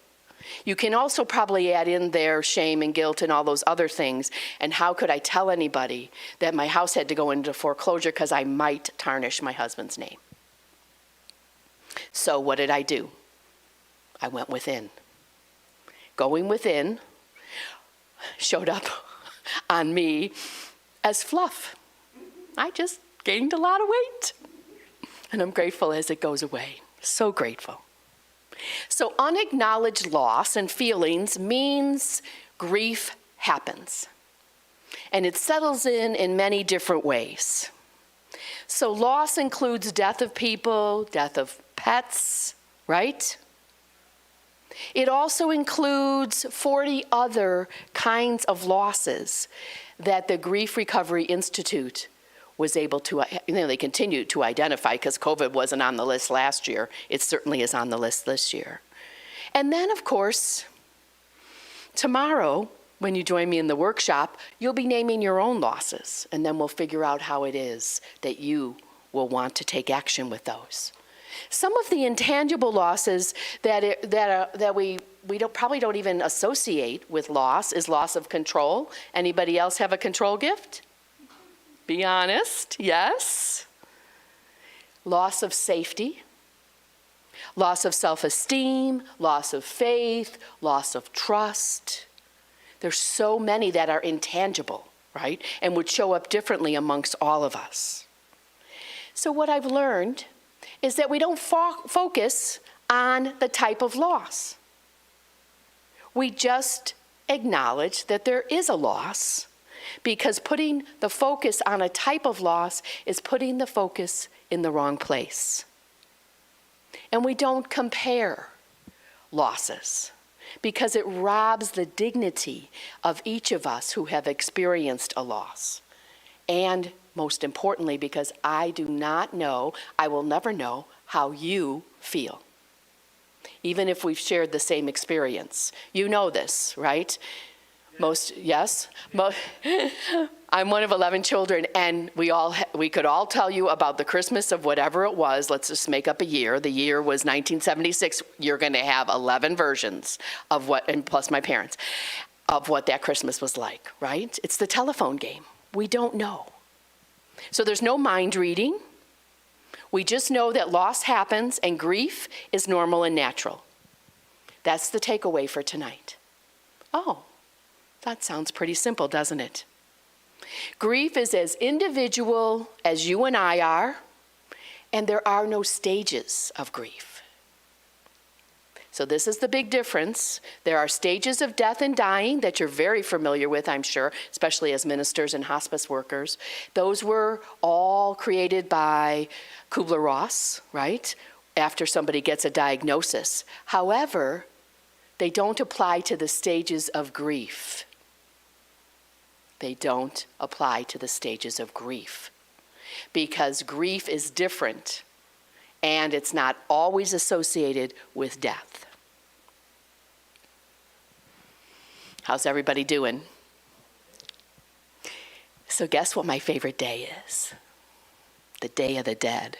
You can also probably add in there shame and guilt and all those other things. And how could I tell anybody that my house had to go into foreclosure because I might tarnish my husband's name? So what did I do? I went within. Going within showed up on me as fluff. I just gained a lot of weight. And I'm grateful as it goes away. So grateful. So unacknowledged loss and feelings means grief happens. And it settles in many different ways. So loss includes death of people, death of pets, right? It also includes 40 other kinds of losses that the Grief Recovery Institute was able to, they continue to identify because COVID wasn't on the list last year. It certainly is on the list this year. And then, of course, tomorrow, when you join me in the workshop, you'll be naming your own losses, and then we'll figure out how it is that you will want to take action with those. Some of the intangible losses that we probably don't even associate with loss is loss of control. Anybody else have a control gift? Be honest, yes. Loss of safety, loss of self-esteem, loss of faith, loss of trust. There's so many that are intangible, right? And would show up differently amongst all of us. So what I've learned is that we don't focus on the type of loss. We just acknowledge that there is a loss, because putting the focus on a type of loss is putting the focus in the wrong place. And we don't compare losses, because it robs the dignity of each of us who have experienced a loss. And most importantly, because I do not know, I will never know how you feel. Even if we've shared the same experience. You know this, right? Yes? I'm one of 11 children, and we could all tell you about the Christmas of whatever it was. Let's just make up a year. The year was 1976. You're going to have 11 versions of what, and plus my parents, of what that Christmas was like, right? It's the telephone game. We don't know. So there's no mind reading. We just know that loss happens and grief is normal and natural. That's the takeaway for tonight. Oh, that sounds pretty simple, doesn't it? Grief is as individual as you and I are, and there are no stages of grief. So this is the big difference. There are stages of death and dying that you're very familiar with, I'm sure, especially as ministers and hospice workers. Those were all created by Kubler-Ross, right? After somebody gets a diagnosis. However, they don't apply to the stages of grief. They don't apply to the stages of grief, because grief is different and it's not always associated with death. How's everybody doing? So guess what my favorite day is? The Day of the Dead.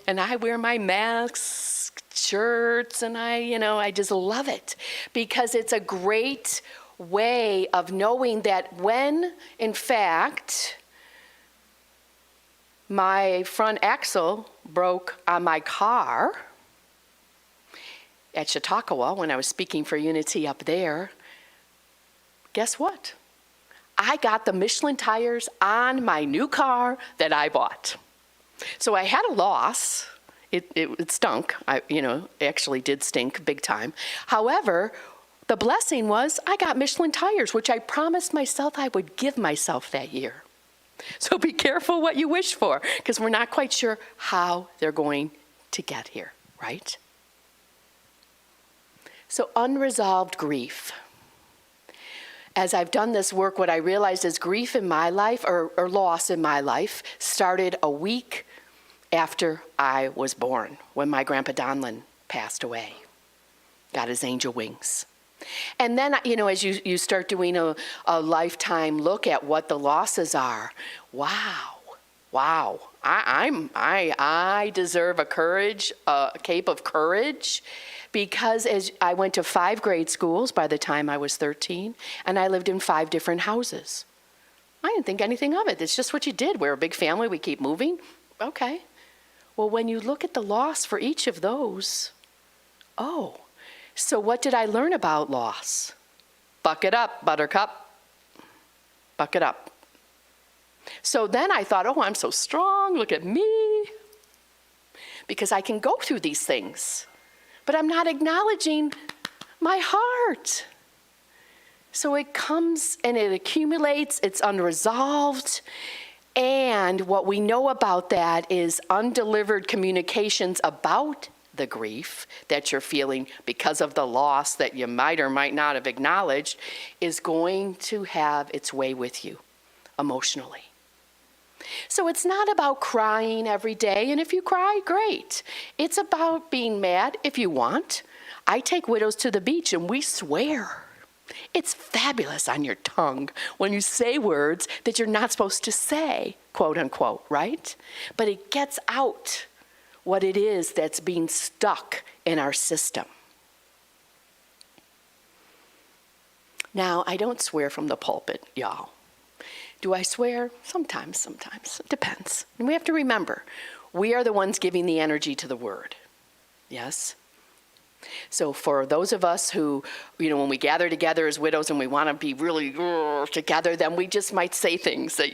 And I wear my masks, shirts, and I just love it, because it's a great way of knowing that when, in fact, my front axle broke on my car at Chautauqua when I was speaking for Unity up there, guess what? I got the Michelin tires on my new car that I bought. So I had a loss. It stunk. It actually did stink big time. However, the blessing was I got Michelin tires, which I promised myself I would give myself that year. So be careful what you wish for, because we're not quite sure how they're going to get here, right? So unresolved grief. As I've done this work, what I realized is grief in my life, or loss in my life, started a week after I was born, when my grandpa Donlin passed away, got his angel wings. And then, as you start doing a lifetime look at what the losses are, wow, I deserve a cape of courage, because as I went to 5 grade schools by the time I was 13, and I lived in 5 different houses. I didn't think anything of it. It's just what you did. We're a big family. We keep moving. Okay. Well, when you look at the loss for each of those, so what did I learn about loss? Buck it up, Buttercup. Buck it up. So then I thought, I'm so strong, look at me. Because I can go through these things, but I'm not acknowledging my heart. So it comes and it accumulates, it's unresolved. And what we know about that is undelivered communications about the grief that you're feeling because of the loss that you might or might not have acknowledged is going to have its way with you emotionally. So it's not about crying every day, and if you cry, great. It's about being mad if you want. I take widows to the beach and we swear. It's fabulous on your tongue when you say words that you're not supposed to say, quote unquote, right? But it gets out what it is that's being stuck in our system. Now, I don't swear from the pulpit, y'all. Do I swear? Sometimes. It depends. And we have to remember, we are the ones giving the energy to the word. Yes? So for those of us who, when we gather together as widows and we want to be really together, then we just might say things that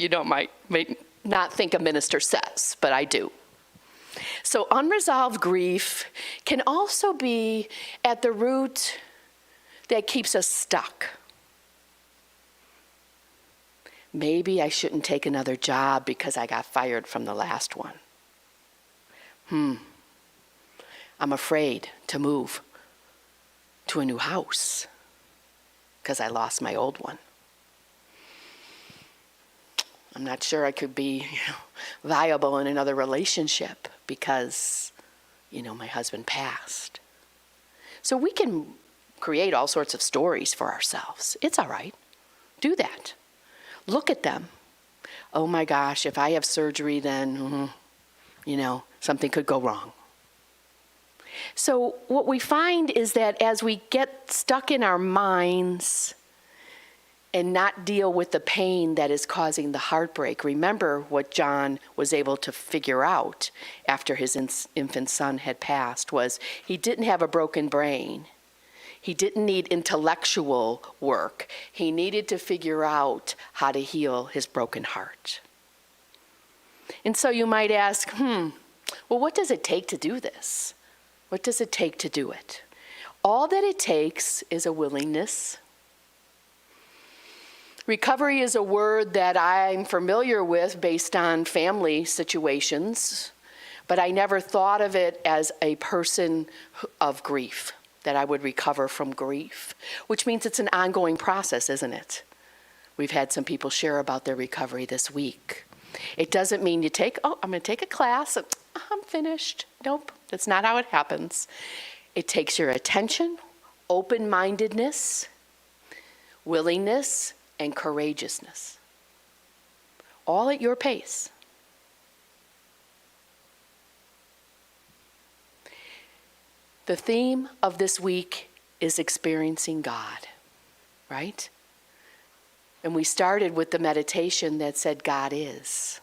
might not think a minister says, but I do. So unresolved grief can also be at the root that keeps us stuck. Maybe I shouldn't take another job because I got fired from the last one. I'm afraid to move to a new house because I lost my old one. I'm not sure I could be viable in another relationship because, my husband passed. So we can create all sorts of stories for ourselves. It's all right. Do that. Look at them. Oh my gosh, if I have surgery, then, something could go wrong. So what we find is that as we get stuck in our minds and not deal with the pain that is causing the heartbreak, remember what John was able to figure out after his infant son had passed was he didn't have a broken brain. He didn't need intellectual work. He needed to figure out how to heal his broken heart. And so you might ask, well, what does it take to do this? What does it take to do it? All that it takes is a willingness. Recovery is a word that I'm familiar with based on family situations, but I never thought of it as a person of grief, that I would recover from grief, which means it's an ongoing process, isn't it? We've had some people share about their recovery this week. It doesn't mean you I'm going to take a class, I'm finished. Nope, that's not how it happens. It takes your attention, open-mindedness, willingness, and courageousness, all at your pace. The theme of this week is experiencing God, right? And we started with the meditation that said God is.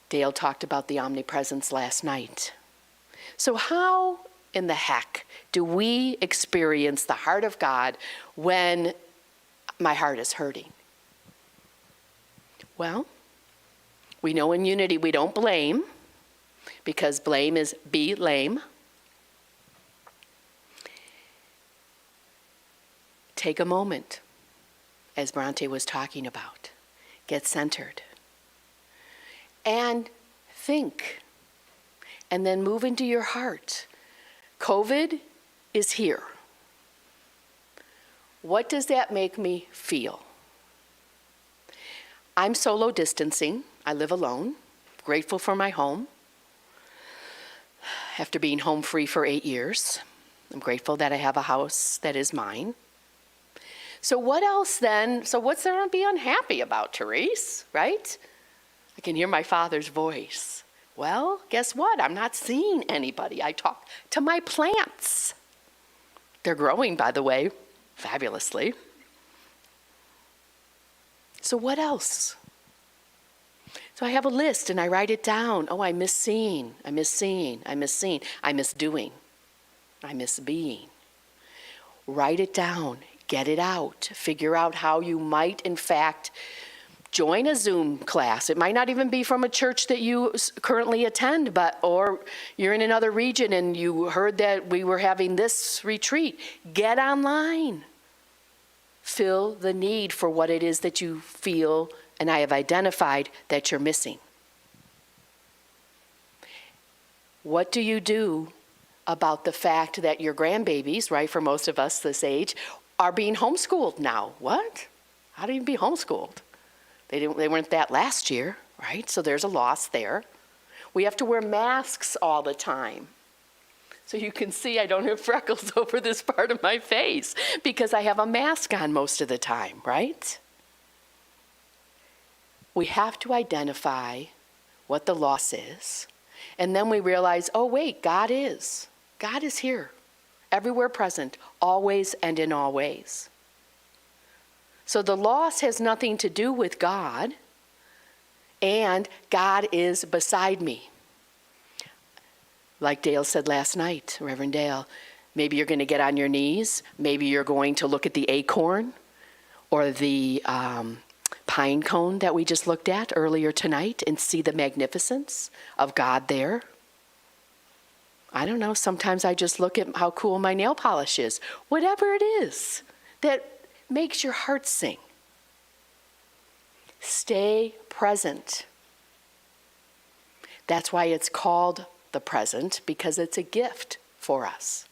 Dale talked about the omnipresence last night. So how in the heck do we experience the heart of God when my heart is hurting? Well, we know in Unity we don't blame, because blame is be lame. Take a moment, as Bronte was talking about. Get centered. And think. And then move into your heart. COVID is here. What does that make me feel? I'm solo distancing. I live alone. Grateful for my home. After being home free for 8 years, I'm grateful that I have a house that is mine. So what else then? So what's there to be unhappy about, Therese, right? I can hear my father's voice. Well, guess what? I'm not seeing anybody. I talk to my plants. They're growing, by the way, fabulously. So what else? So I have a list and I write it down. Oh, I miss seeing. I miss seeing. I miss seeing. I miss doing. I miss being. Write it down. Get it out. Figure out how you might, in fact, join a Zoom class. It might not even be from a church that you currently attend, or you're in another region and you heard that we were having this retreat. Get online. Fill the need for what it is that you feel and I have identified that you're missing. What do you do about the fact that your grandbabies, right, for most of us this age, are being homeschooled now? What? How do you be homeschooled? They weren't that last year, right? So there's a loss there. We have to wear masks all the time. So you can see I don't have freckles over this part of my face because I have a mask on most of the time, right? We have to identify what the loss is. And then we realize, oh wait, God is. God is here, everywhere present, always and in all ways. So the loss has nothing to do with God, and God is beside me. Like Dale said last night, Reverend Dale, maybe you're going to get on your knees, maybe you're going to look at the acorn or the pine cone that we just looked at earlier tonight and see the magnificence of God there. I don't know, sometimes I just look at how cool my nail polish is. Whatever it is that makes your heart sing. Stay present. That's why it's called the present, because it's a gift for us.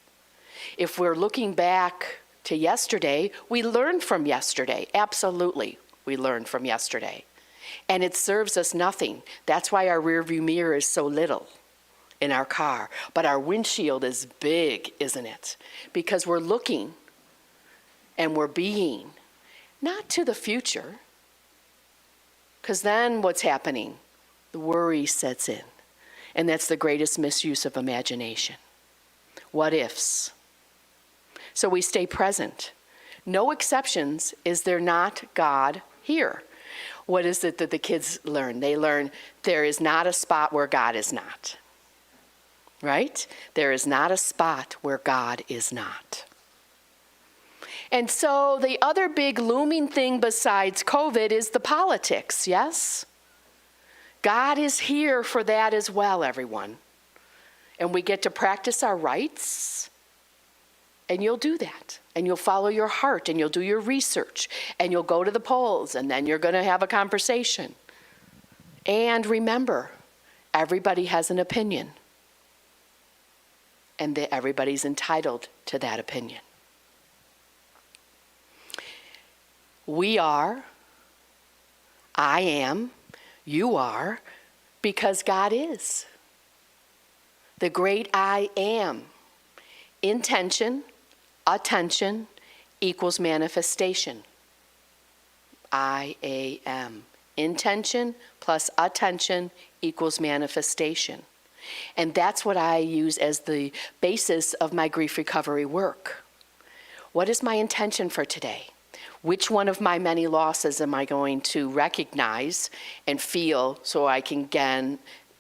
If we're looking back to yesterday, we learn from yesterday. Absolutely, we learn from yesterday. And it serves us nothing. That's why our rearview mirror is so little in our car. But our windshield is big, isn't it? Because we're looking and we're being, not to the future. Because then what's happening? The worry sets in. And that's the greatest misuse of imagination. What ifs? So we stay present. No exceptions. Is there not God here? What is it that the kids learn? They learn there is not a spot where God is not. Right? There is not a spot where God is not. And so the other big looming thing besides COVID is the politics, yes? God is here for that as well, everyone. And we get to practice our rights, and you'll do that. And you'll follow your heart, and you'll do your research, and you'll go to the polls, and then you're going to have a conversation. And remember, everybody has an opinion, and that everybody's entitled to that opinion. We are, I am, you are, because God is. The great I am. Intention, attention, equals manifestation. I am. Intention plus attention equals manifestation. And that's what I use as the basis of my grief recovery work. What is my intention for today? Which one of my many losses am I going to recognize and feel so I can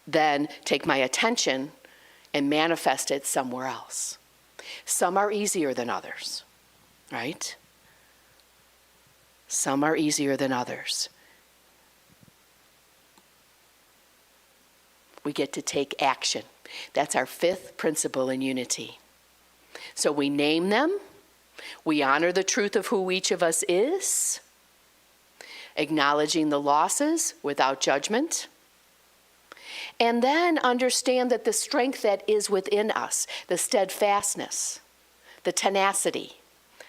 then take my attention and manifest it somewhere else? Some are easier than others, right? Some are easier than others. We get to take action. That's our fifth principle in unity. So we name them. We honor the truth of who each of us is, acknowledging the losses without judgment, and then understand that the strength that is within us, the steadfastness, the tenacity,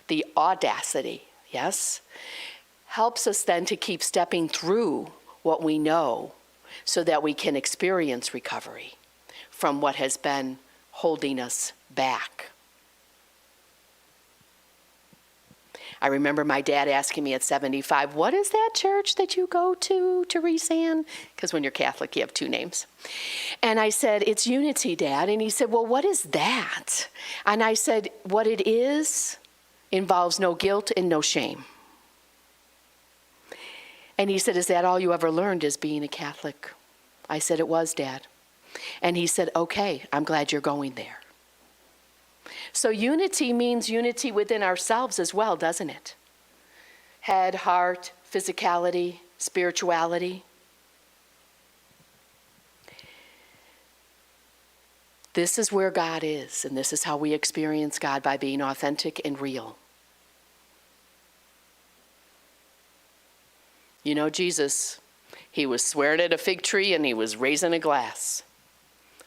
the audacity, yes, helps us then to keep stepping through what we know so that we can experience recovery from what has been holding us back. I remember my dad asking me at 75, what is that church that you go to, Teresa? Because when you're Catholic, you have two names. And I said, it's Unity, Dad. And he said, well, what is that? And I said, what it is involves no guilt and no shame. And he said, is that all you ever learned as being a Catholic? I said, it was, Dad. And he said, okay, I'm glad you're going there. So unity means unity within ourselves as well, doesn't it? Head, heart, physicality, spirituality. This is where God is, and this is how we experience God, by being authentic and real. You know, Jesus, he was swearing at a fig tree and he was raising a glass.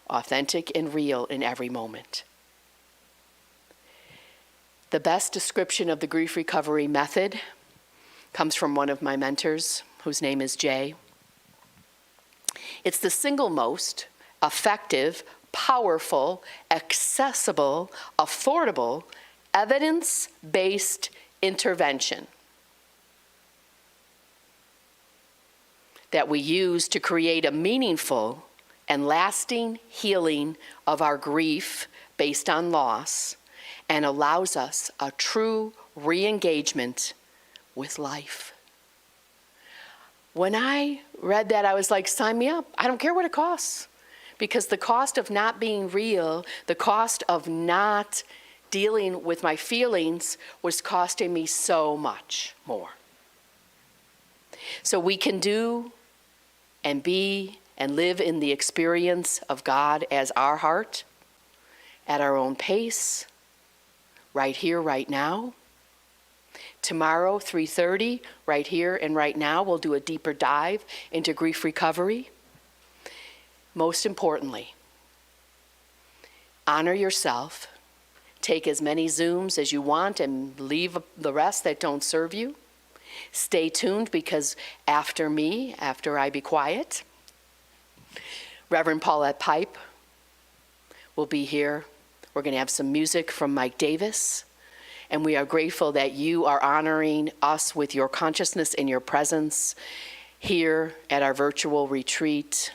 Authentic and real in every moment. The best description of the grief recovery method comes from one of my mentors, whose name is Jay. It's the single most effective, powerful, accessible, affordable, evidence-based intervention that we use to create a meaningful and lasting healing of our grief based on loss, and allows us a true re-engagement with life. When I read that, I was like, sign me up. I don't care what it costs. Because the cost of not being real, the cost of not dealing with my feelings was costing me so much more. so we can do and be and live in the experience of God as our heart, at our own pace, right here, right now. Tomorrow, 3:30, right here and right now, we'll do a deeper dive into grief recovery. Most importantly, honor yourself. Take as many Zooms as you want and leave the rest that don't serve you. Stay tuned, because after me, after I be quiet, Reverend Paulette Pipe will be here. We're going to have some music from Mike Davis. And we are grateful that you are honoring us with your consciousness and your presence here at our virtual retreat.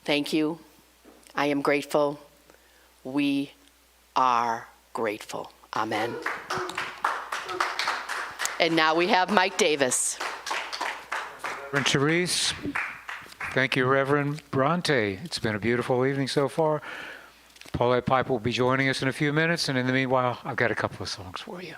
Thank you. I am grateful. We are grateful. Amen. And now we have Mike Davis. Reverend Therese, thank you, Reverend Bronte. It's been a beautiful evening so far. Paulette Pipe will be joining us in a few minutes, and in the meanwhile, I've got a couple of songs for you.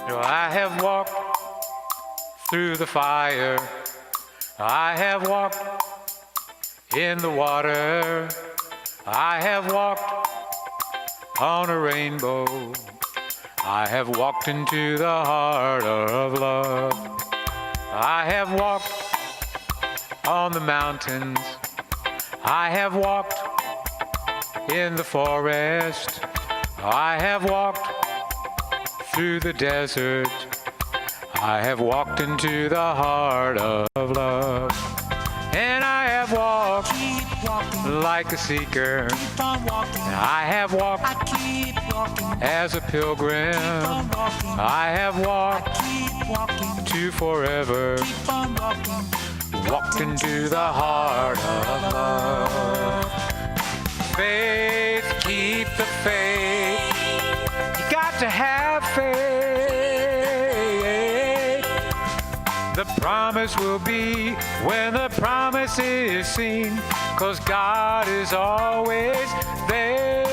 I have walked through the fire. I have walked in the water. I have walked on a rainbow. I have walked into the heart of love. I have walked on the mountains. I have walked in the forest. I have walked through the desert. I have walked into the heart of love. And I have walked like a seeker. I have walked as a pilgrim. I have walked to forever. Walked into the heart of love. Faith, keep the faith. You got to have faith. The promise will be when the promise is seen, 'cause God is always there.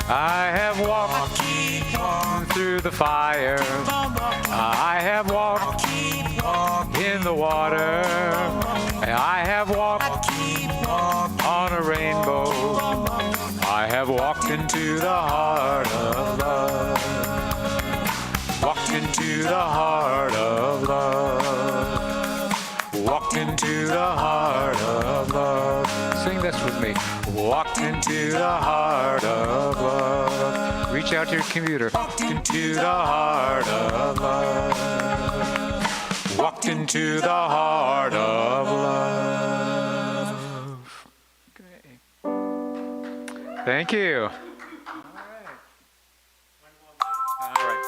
I have walked through the fire. I have walked in the water. I have walked on a rainbow. I have walked into the heart of love. Walked into the heart of love. Walked into the heart of love. Sing this with me. Walked into the heart of love. Reach out to your computer. Walked into the heart of love. Walked into the heart of love. Okay. Thank you. All right.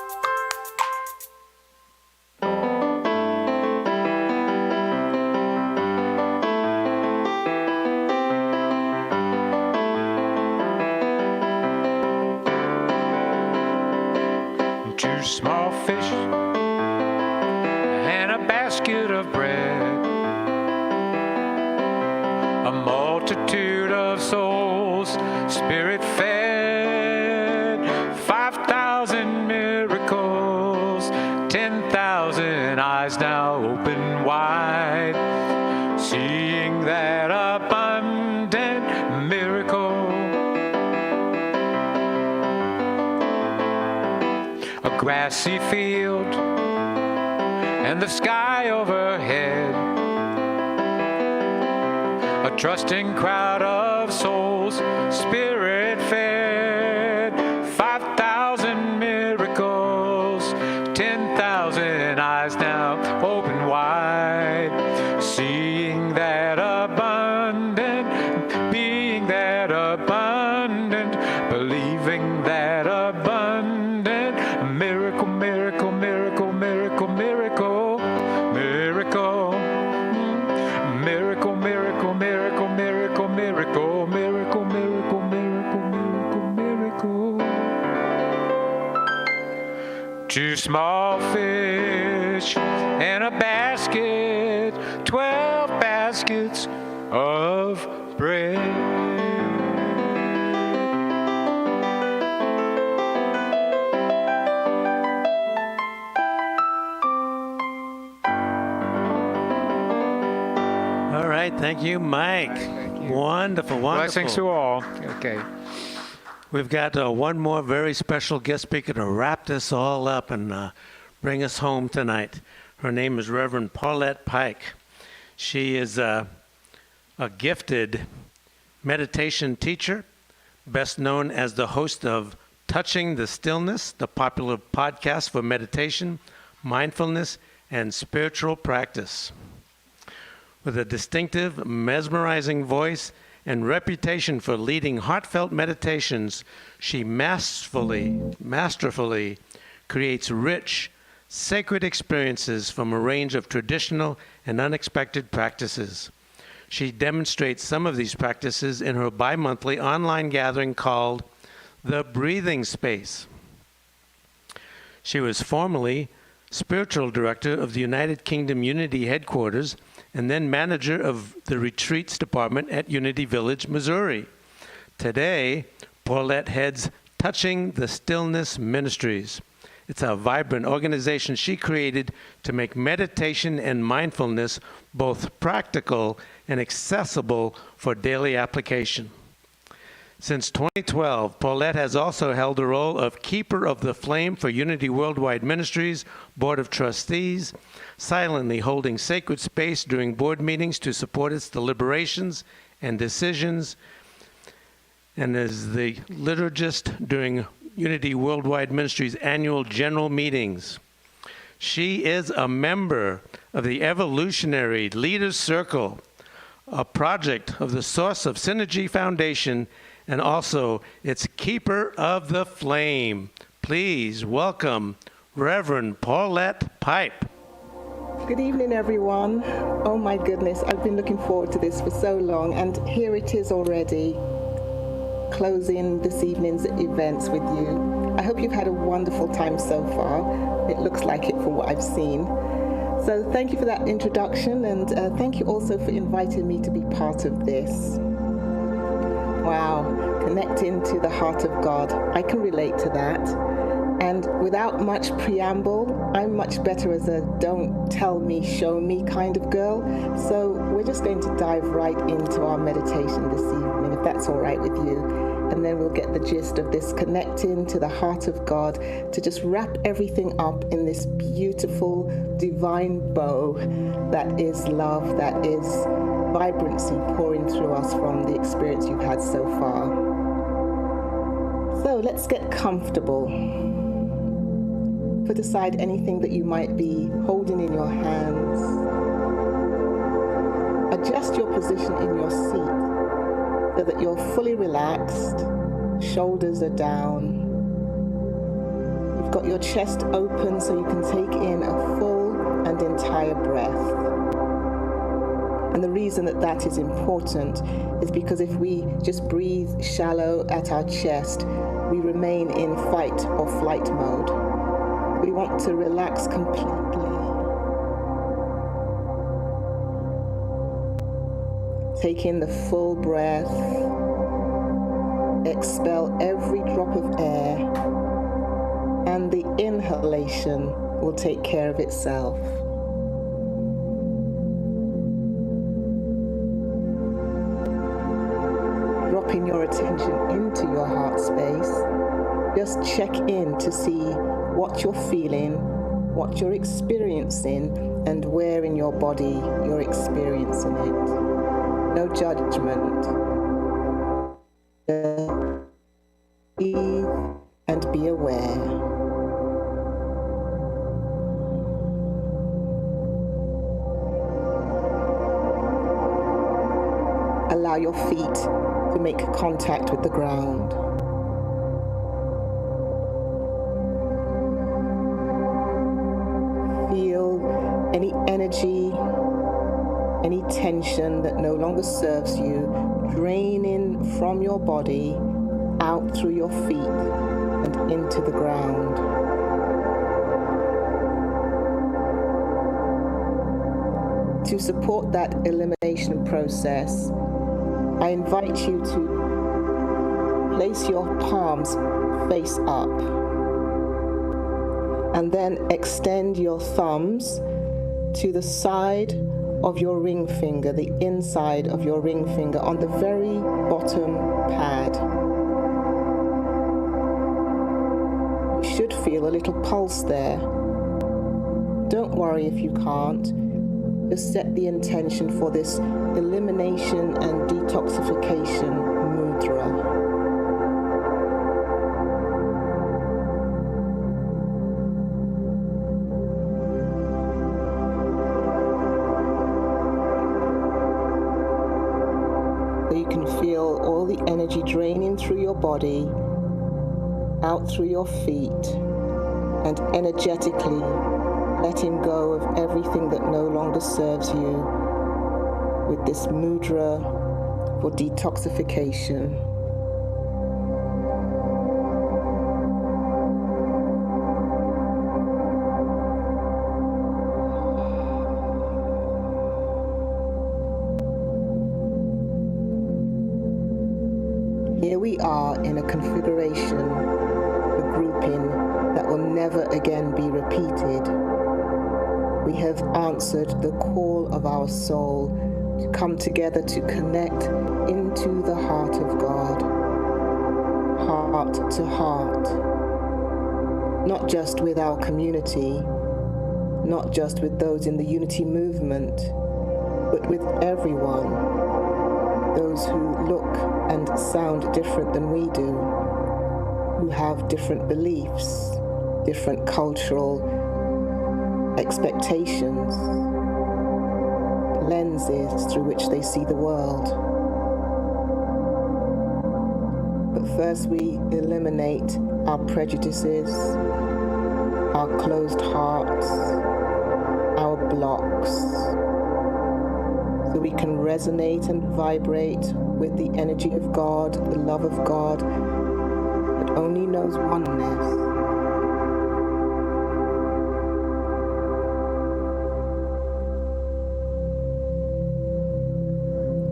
Two small fish and a basket of bread, a multitude of souls, spirit fed, 5,000 miracles, 10,000 eyes now open wide, seeing that abundant miracle. A grassy field and the sky overhead, a trusting crowd of souls, spirit fed, 5,000 miracles, 10,000 eyes now open wide, seeing that abundant, being that abundant, believing that abundant, miracle, miracle, miracle, miracle, miracle, miracle, miracle, miracle, miracle, miracle, miracle, miracle, miracle, miracle, miracle, miracle. Two small fish and a basket, 12 baskets of bread. All right, thank you, Mike. Wonderful, wonderful. Blessings to all. Okay. We've got one more very special guest speaker to wrap this all up and bring us home tonight. Her name is Reverend Paulette Pike. She is a gifted meditation teacher, best known as the host of Touching the Stillness, the popular podcast for meditation, mindfulness, and spiritual practice. With a distinctive, mesmerizing voice and reputation for leading heartfelt meditations, she masterfully creates rich, sacred experiences from a range of traditional and unexpected practices. She demonstrates some of these practices in her bi-monthly online gathering called The Breathing Space. She was formerly spiritual director of the United Kingdom Unity Headquarters and then manager of the Retreats Department at Unity Village, Missouri. Today, Paulette heads Touching the Stillness Ministries. It's a vibrant organization she created to make meditation and mindfulness both practical and accessible for daily application. Since 2012, Paulette has also held the role of Keeper of the Flame for Unity Worldwide Ministries Board of Trustees, silently holding sacred space during board meetings to support its deliberations and decisions, and is the liturgist during Unity Worldwide Ministries annual general meetings. She is a member of the Evolutionary Leaders Circle, a project of the Source of Synergy Foundation, and also its Keeper of the Flame. Please welcome Reverend Paulette Pike. Good evening, everyone. Oh my goodness, I've been looking forward to this for so long, and here it is already, closing this evening's events with you. I hope you've had a wonderful time so far. It looks like it from what I've seen. So thank you for that introduction, and thank you also for inviting me to be part of this. Wow, connecting to the heart of God. I can relate to that. And without much preamble, I'm much better as a don't tell me, show me kind of girl. So we're just going to dive right into our meditation this evening, if that's all right with you. And then we'll get the gist of this connecting to the heart of God, to just wrap everything up in this beautiful divine bow that is love, that is vibrancy pouring through us from the experience you've had so far. So let's get comfortable. Put aside anything that you might be holding in your hands. Adjust your position in your seat so that you're fully relaxed, shoulders are down. You've got your chest open so you can take in a full and entire breath. And the reason that that is important is because if we just breathe shallow at our chest, we remain in fight or flight mode. We want to relax completely. Take in the full breath. Expel every drop of air. And the inhalation will take care of itself. Dropping your attention into your heart space, just check in to see what you're feeling, what you're experiencing, and where in your body you're experiencing it. No judgment. Just breathe and be aware. Allow your feet to make contact with the ground. Feel any energy, any tension that no longer serves you, draining from your body out through your feet and into the ground. To support that elimination process, I invite you to place your palms face up and then extend your thumbs to the side of your ring finger, the inside of your ring finger on the very bottom pad. You should feel a little pulse there. Don't worry if you can't. Just set the intention for this elimination and detoxification mudra. So you can feel all the energy draining through your body, out through your feet, and energetically letting go of everything that no longer serves you with this mudra for detoxification. Here we are in a configuration, a grouping that will never again be repeated. We have answered the call of our soul to come together to connect into the heart of God, heart to heart, not just with our community, not just with those in the unity movement, but with everyone, those who look and sound different than we do, who have different beliefs, different cultural expectations, lenses through which they see the world. But first we eliminate our prejudices, our closed hearts, our blocks, so we can resonate and vibrate with the energy of God, the love of God that only knows oneness.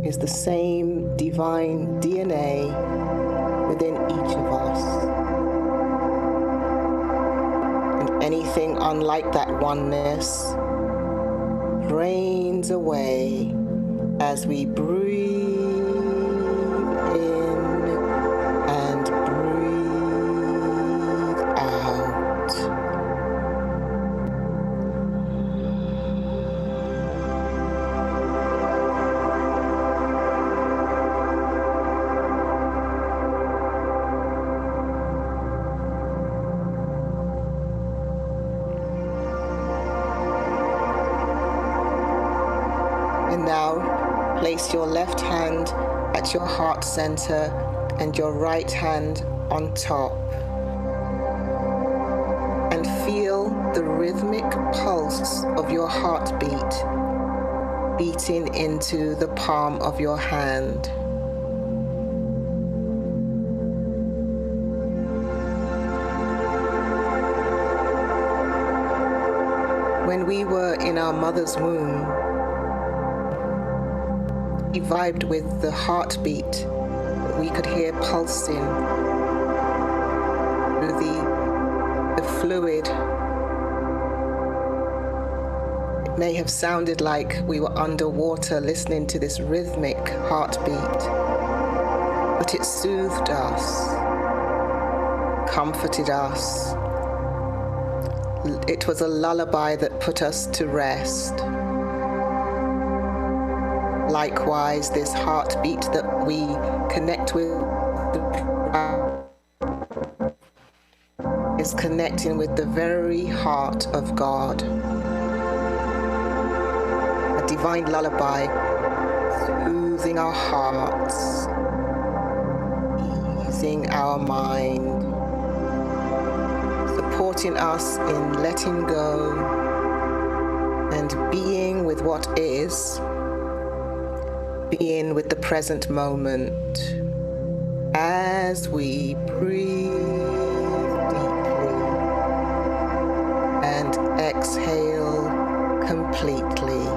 Is the same divine DNA within each of us. And anything unlike that oneness drains away as we breathe in and breathe out. And now, place your left hand at your heart center and your right hand on top. And feel the rhythmic pulse of your heartbeat beating into the palm of your hand. When we were in our mother's womb, we vibed with the heartbeat that we could hear pulsing through the fluid. It may have sounded like we were underwater listening to this rhythmic heartbeat, but it soothed us, comforted us. It was a lullaby that put us to rest. Likewise, this heartbeat that we connect with is connecting with the very heart of God. A divine lullaby soothing our hearts, easing our mind, supporting us in letting go and being with what is, being with the present moment as we breathe deeply and exhale completely.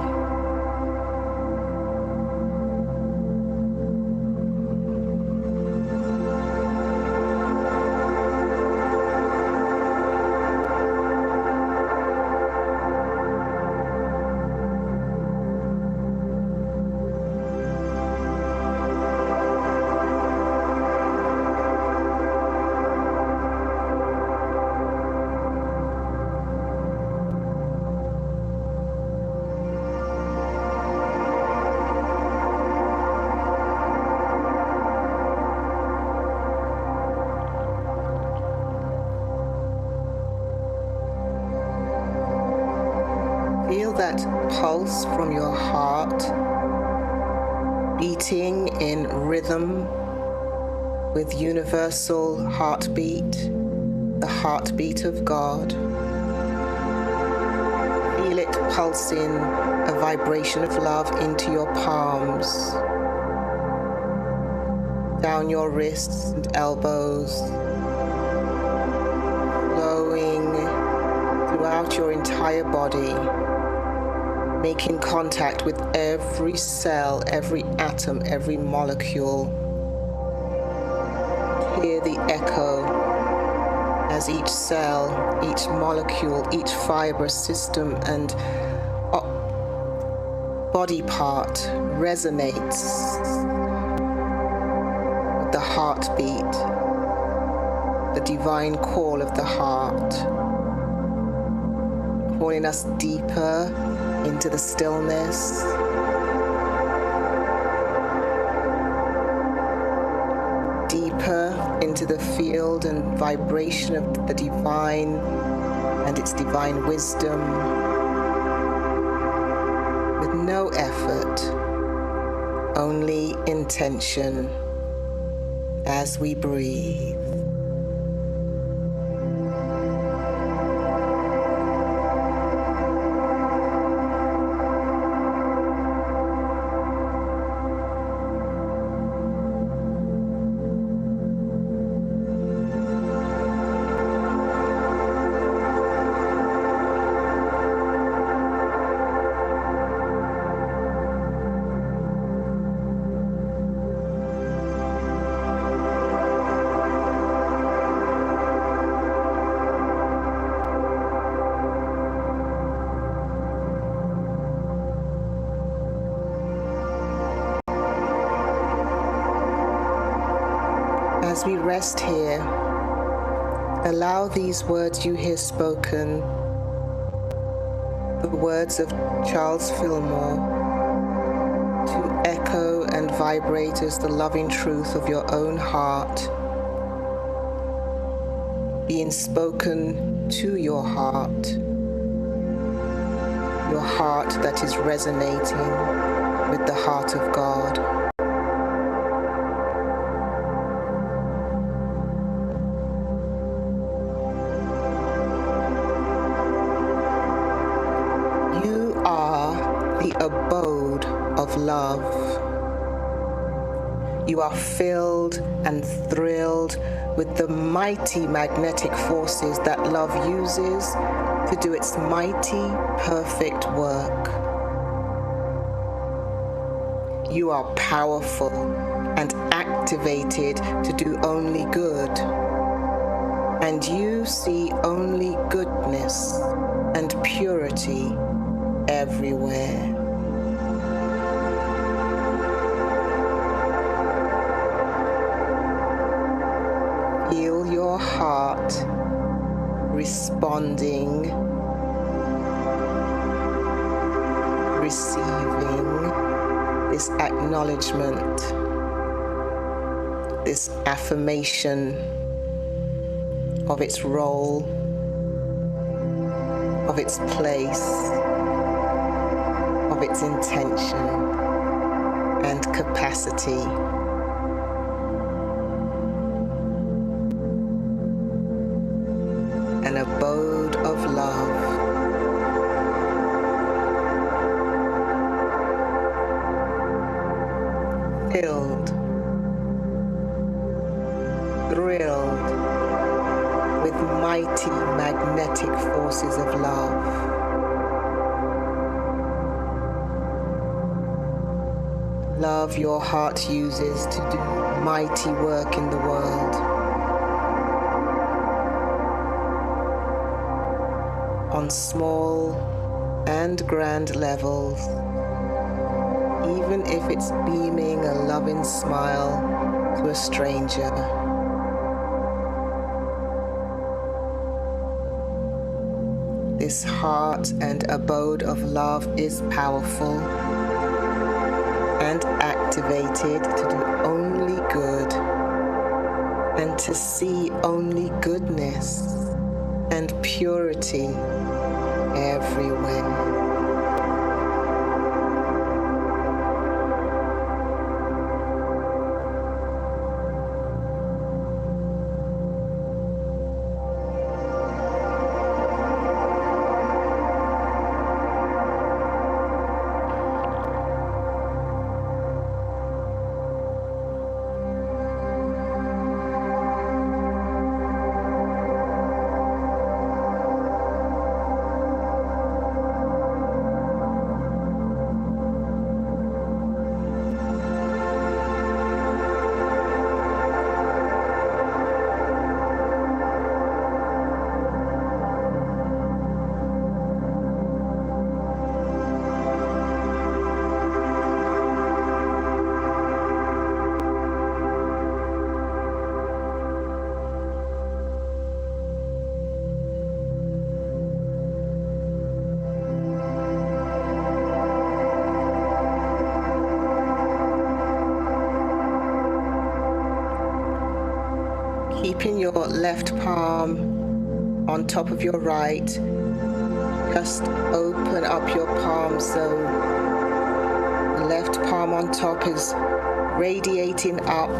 pulse from your heart, beating in rhythm with universal heartbeat, the heartbeat of God. Feel it pulsing a vibration of love into your palms, down your wrists and elbows, flowing throughout your entire body, making contact with every cell, every atom, every molecule. Hear the echo as each cell, each molecule, each fiber, system, and body part resonates with the heartbeat, the divine call of the heart, calling us deeper into the stillness, deeper into the field and vibration of the divine and its divine wisdom, with no effort, only intention as we breathe. As we rest here, allow these words you hear spoken, the words of Charles Fillmore, to echo and vibrate as the loving truth of your own heart, being spoken to your heart that is resonating with the heart of God. Abode of love. You are filled and thrilled with the mighty magnetic forces that love uses to do its mighty, perfect work. You are powerful and activated to do only good, and you see only goodness and purity everywhere. Feel your heart responding, receiving this acknowledgement, this affirmation of its role, of its place, of its intention and capacity. An abode of love. Filled, thrilled with mighty magnetic forces of love. Love your heart uses to do mighty work in the world. On small and grand levels, even if it's beaming a loving smile to a stranger. This heart and abode of love is powerful and activated to do only good and to see only goodness and purity everywhere. keeping your left palm on top of your right, just open up your palm so the left palm on top is radiating up,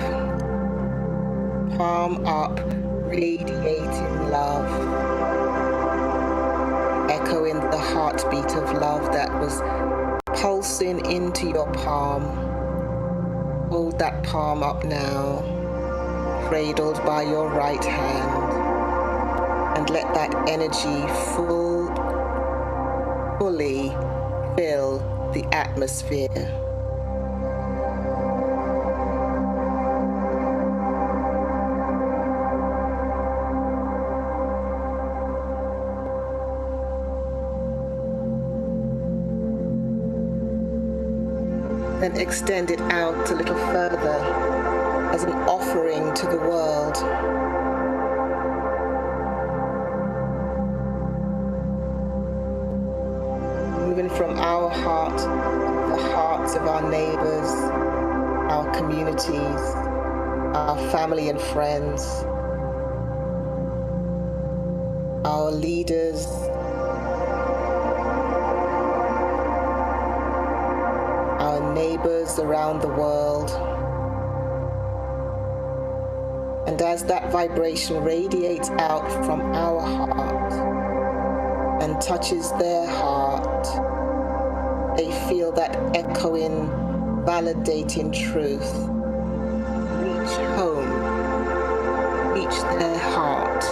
palm up, radiating love, echoing the heartbeat of love that was pulsing into your palm. Hold that palm up now, cradled by your right hand, and let that energy fully fill the atmosphere. Then extend it out a little further as an offering to the world. Moving from our heart to the hearts of our neighbors, our communities, our family and friends, our leaders, our neighbors around the world. And as that vibration radiates out from our heart and touches their heart, they feel that echoing, validating truth reach home, reach their heart,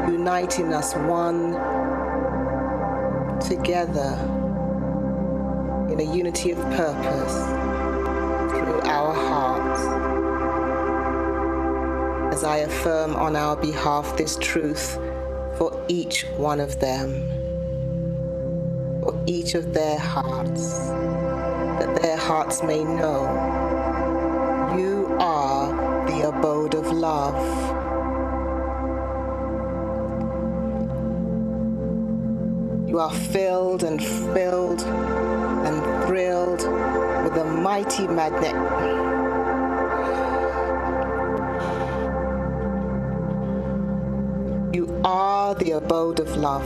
uniting us one together in a unity of purpose through our hearts. As I affirm on our behalf this truth for each one of them, for each of their hearts, that their hearts may know you are the abode of love. You are filled and thrilled with a mighty magnet. You are the abode of love,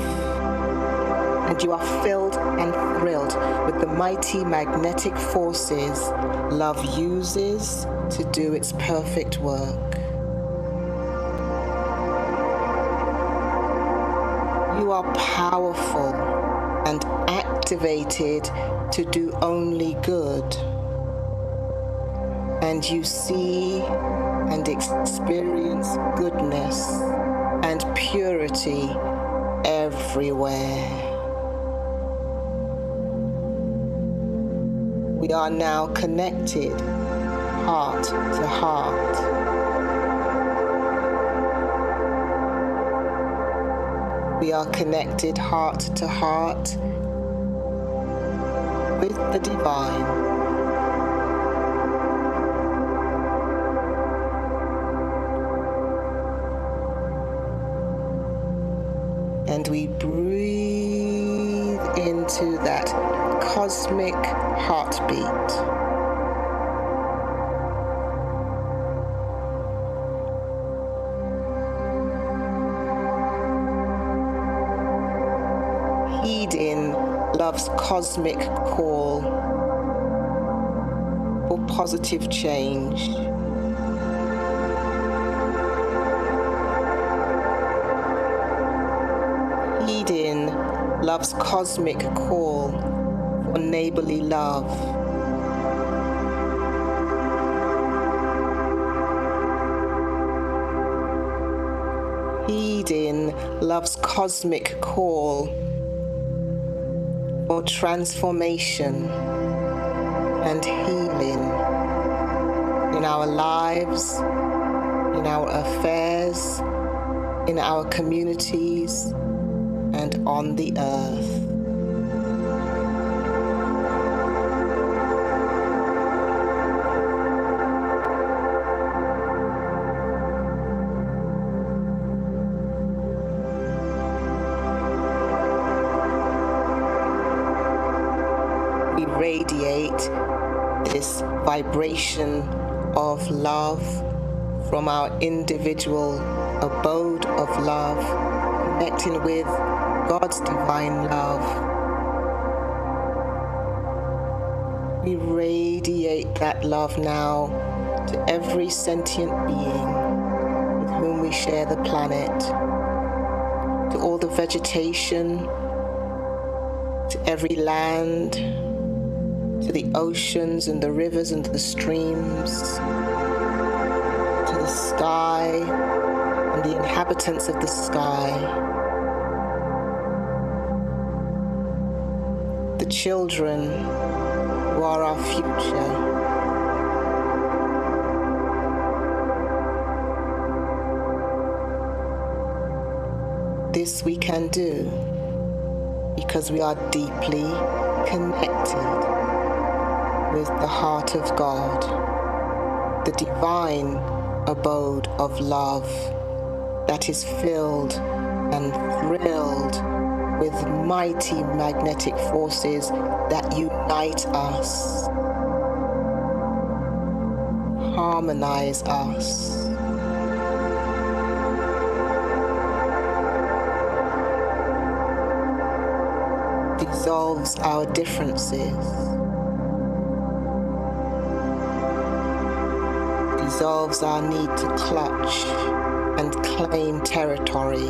and you are filled and thrilled with the mighty magnetic forces love uses to do its perfect work. You are powerful and activated to do only good, and you see and experience goodness and purity everywhere. We are now connected heart to heart. We are connected heart to heart with the divine. And we breathe into that cosmic heartbeat. Heeding love's cosmic call for positive change. Heeding love's cosmic call for neighborly love. Heeding love's cosmic call for transformation and healing in our lives, in our affairs, in our communities, and on the earth. We radiate this vibration of love from our individual abode of love, connecting with God's divine love. We radiate that love now to every sentient being with whom we share the planet, to all the vegetation, to every land, to the oceans and the rivers and the streams, to the sky and the inhabitants of the sky, the children who are our future. This we can do because we are deeply connected with the heart of God, the divine abode of love that is filled and thrilled with mighty magnetic forces that unite us, harmonize us, dissolves our differences, dissolves our need to clutch and claim territory.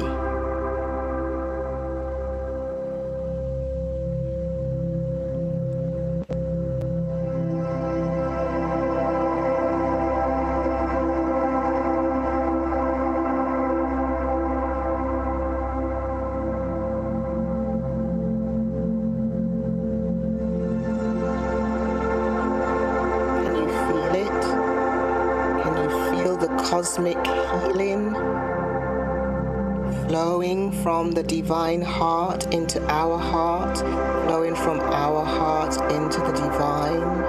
Cosmic healing flowing from the divine heart into our heart, flowing from our heart into the divine.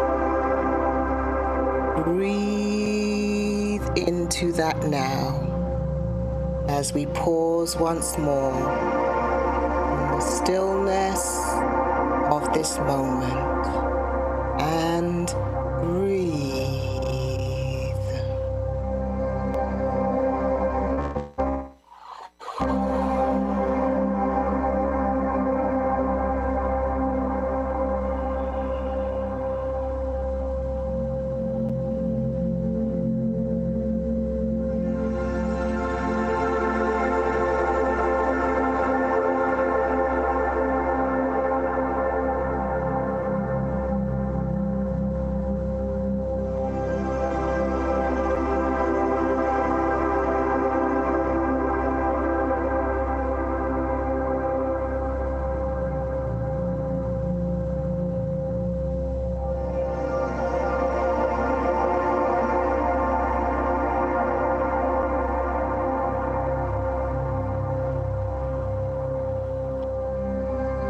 Breathe into that now as we pause once more in the stillness of this moment and breathe.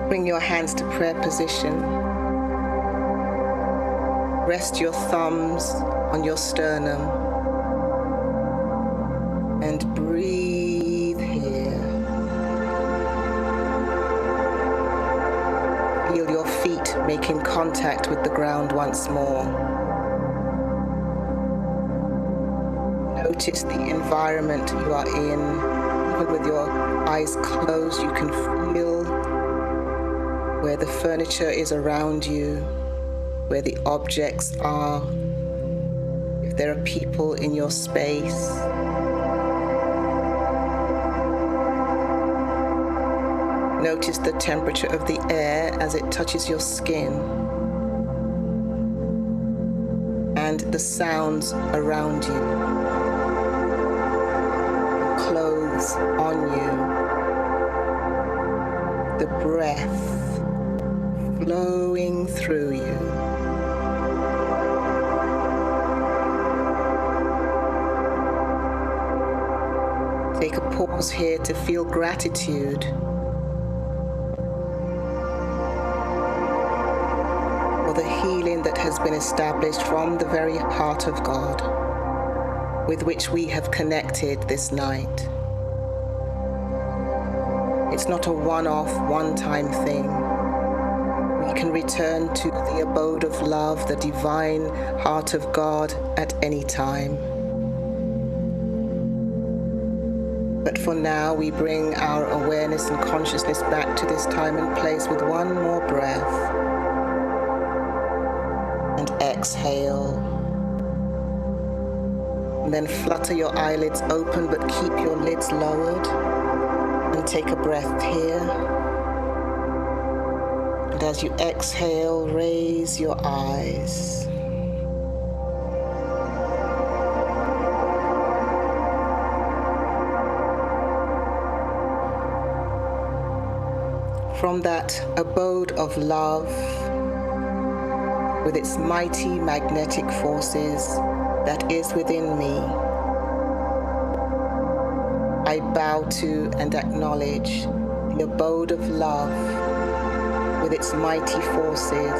Bring your hands to prayer position. Rest your thumbs on your sternum and breathe here. Feel your feet making contact with the ground once more. Notice the environment you are in. Even with your eyes closed, you can feel where the furniture is around you, where the objects are, if there are people in your space. Notice the temperature of the air as it touches your skin, and the sounds around you, the clothes on you, the breath flowing through you. Take a pause here to feel gratitude for the healing that has been established from the very heart of God, with which we have connected this night. It's not a one-off, one-time thing. We can return to the abode of love, the divine heart of God, at any time. But for now, we bring our awareness and consciousness back to this time and place with one more breath. And exhale. And then flutter your eyelids open, but keep your lids lowered. And take a breath here. And as you exhale, raise your eyes. From that abode of love, with its mighty magnetic forces that is within me, I bow to and acknowledge the abode of love with its mighty forces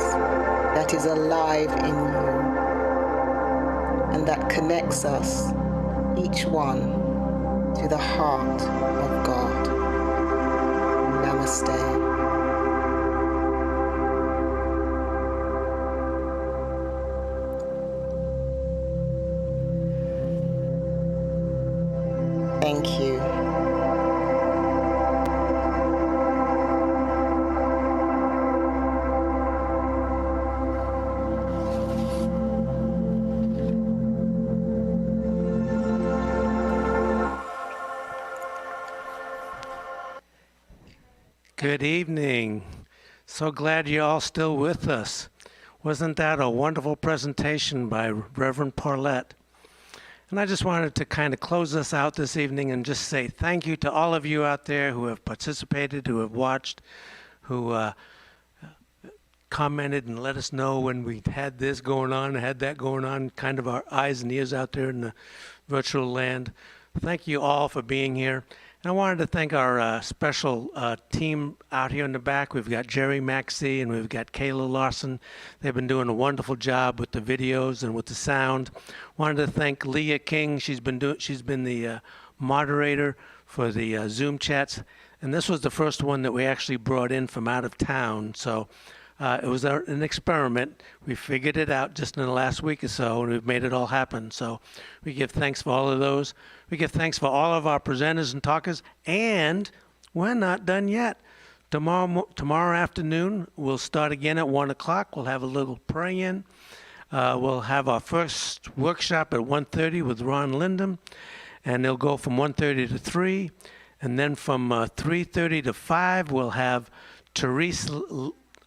that is alive in you and that connects us, each one, to the heart of God. Namaste. Thank you. Good evening. So glad you're all still with us. Wasn't that a wonderful presentation by Reverend Parlett? And I just wanted to kind of close us out this evening and just say thank you to all of you out there who have participated, who have watched, who commented and let us know when we had this going on, had that going on, kind of our eyes and ears out there in the virtual land. Thank you all for being here. And I wanted to thank our special team out here in the back. We've got Jerry Maxey and we've got Kayla Larson. They've been doing a wonderful job with the videos and with the sound. Wanted to thank Leah King. She's been the moderator for the Zoom chats. And this was the first one that we actually brought in from out of town. So it was an experiment. We figured it out just in the last week or so, and we've made it all happen. So we give thanks for all of those. We give thanks for all of our presenters and talkers, and we're not done yet. Tomorrow afternoon, we'll start again at 1 o'clock. We'll have a little pray-in. We'll have our first workshop at 1:30 with Ron Lindham, and they'll go from 1:30 to 3. And then from 3:30 to 5, we'll have Therese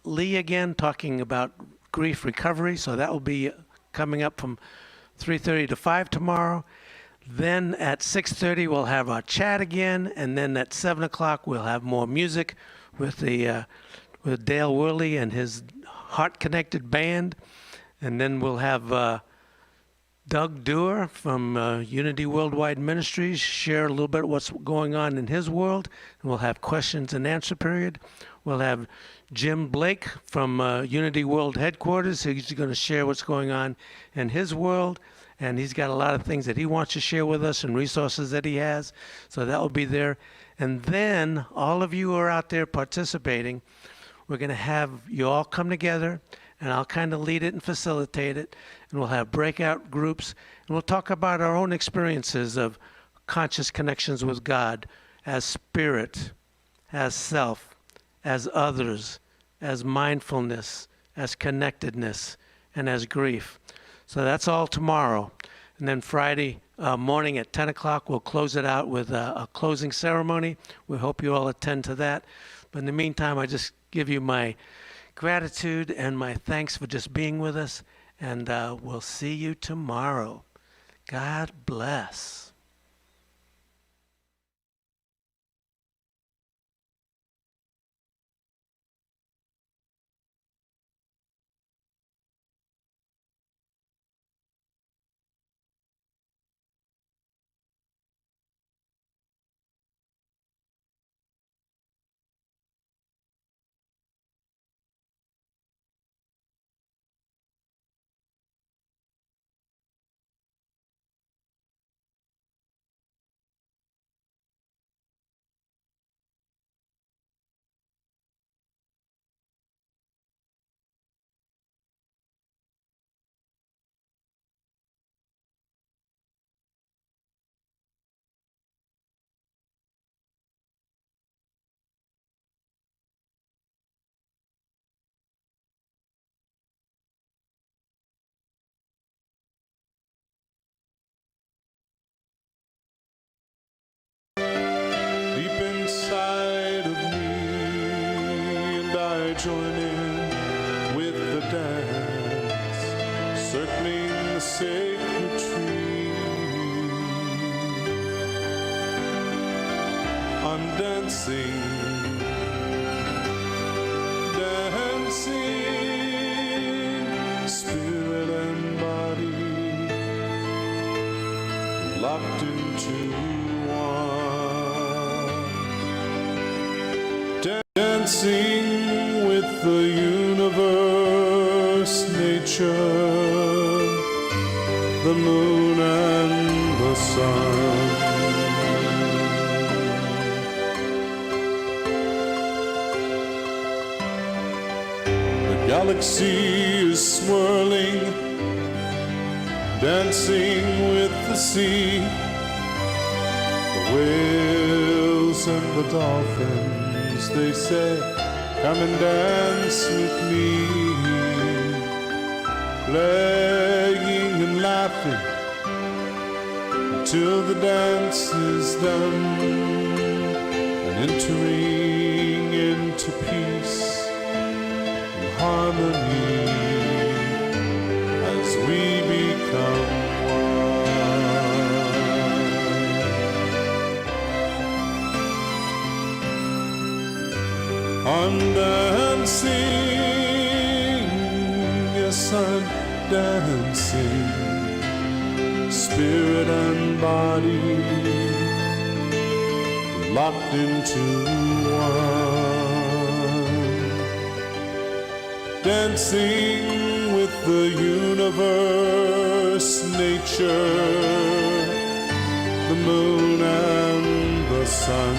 Lee again talking about grief recovery. So that will be coming up from 3:30 to 5 tomorrow. Then at 6:30 we'll have our chat again, and then at 7 o'clock we'll have more music with with Dale Worley and his Heart Connected band, and then we'll have Doug Dewar from Unity Worldwide Ministries share a little bit what's going on in his world, and we'll have questions and answer period. We'll have Jim Blake from Unity World Headquarters. He's going to share what's going on in his world. And he's got a lot of things that he wants to share with us and resources that he has. So that will be there. And then all of you who are out there participating, we're going to have you all come together, and I'll kind of lead it and facilitate it. And we'll have breakout groups, and we'll talk about our own experiences of conscious connections with God as spirit, as self, as others, as mindfulness, as connectedness, and as grief. So that's all tomorrow. And then Friday morning at 10 o'clock, we'll close it out with a closing ceremony. We hope you all attend to that. But in the meantime, I just give you my gratitude and my thanks for just being with us. And we'll see you tomorrow. God bless. join in with the dance, circling the sacred tree. I'm dancing, dancing, spirit and body locked into one. Dancing with the universe, nature, the moon and the sun. The galaxy is swirling, dancing with the sea, the whales and the dolphins, they say, come and dance with me, playing and laughing until the dance is done, and entering into peace and harmony as we become one. I'm dancing, yes, I'm dancing, spirit and body locked into one. Dancing with the universe, nature, the moon and the sun.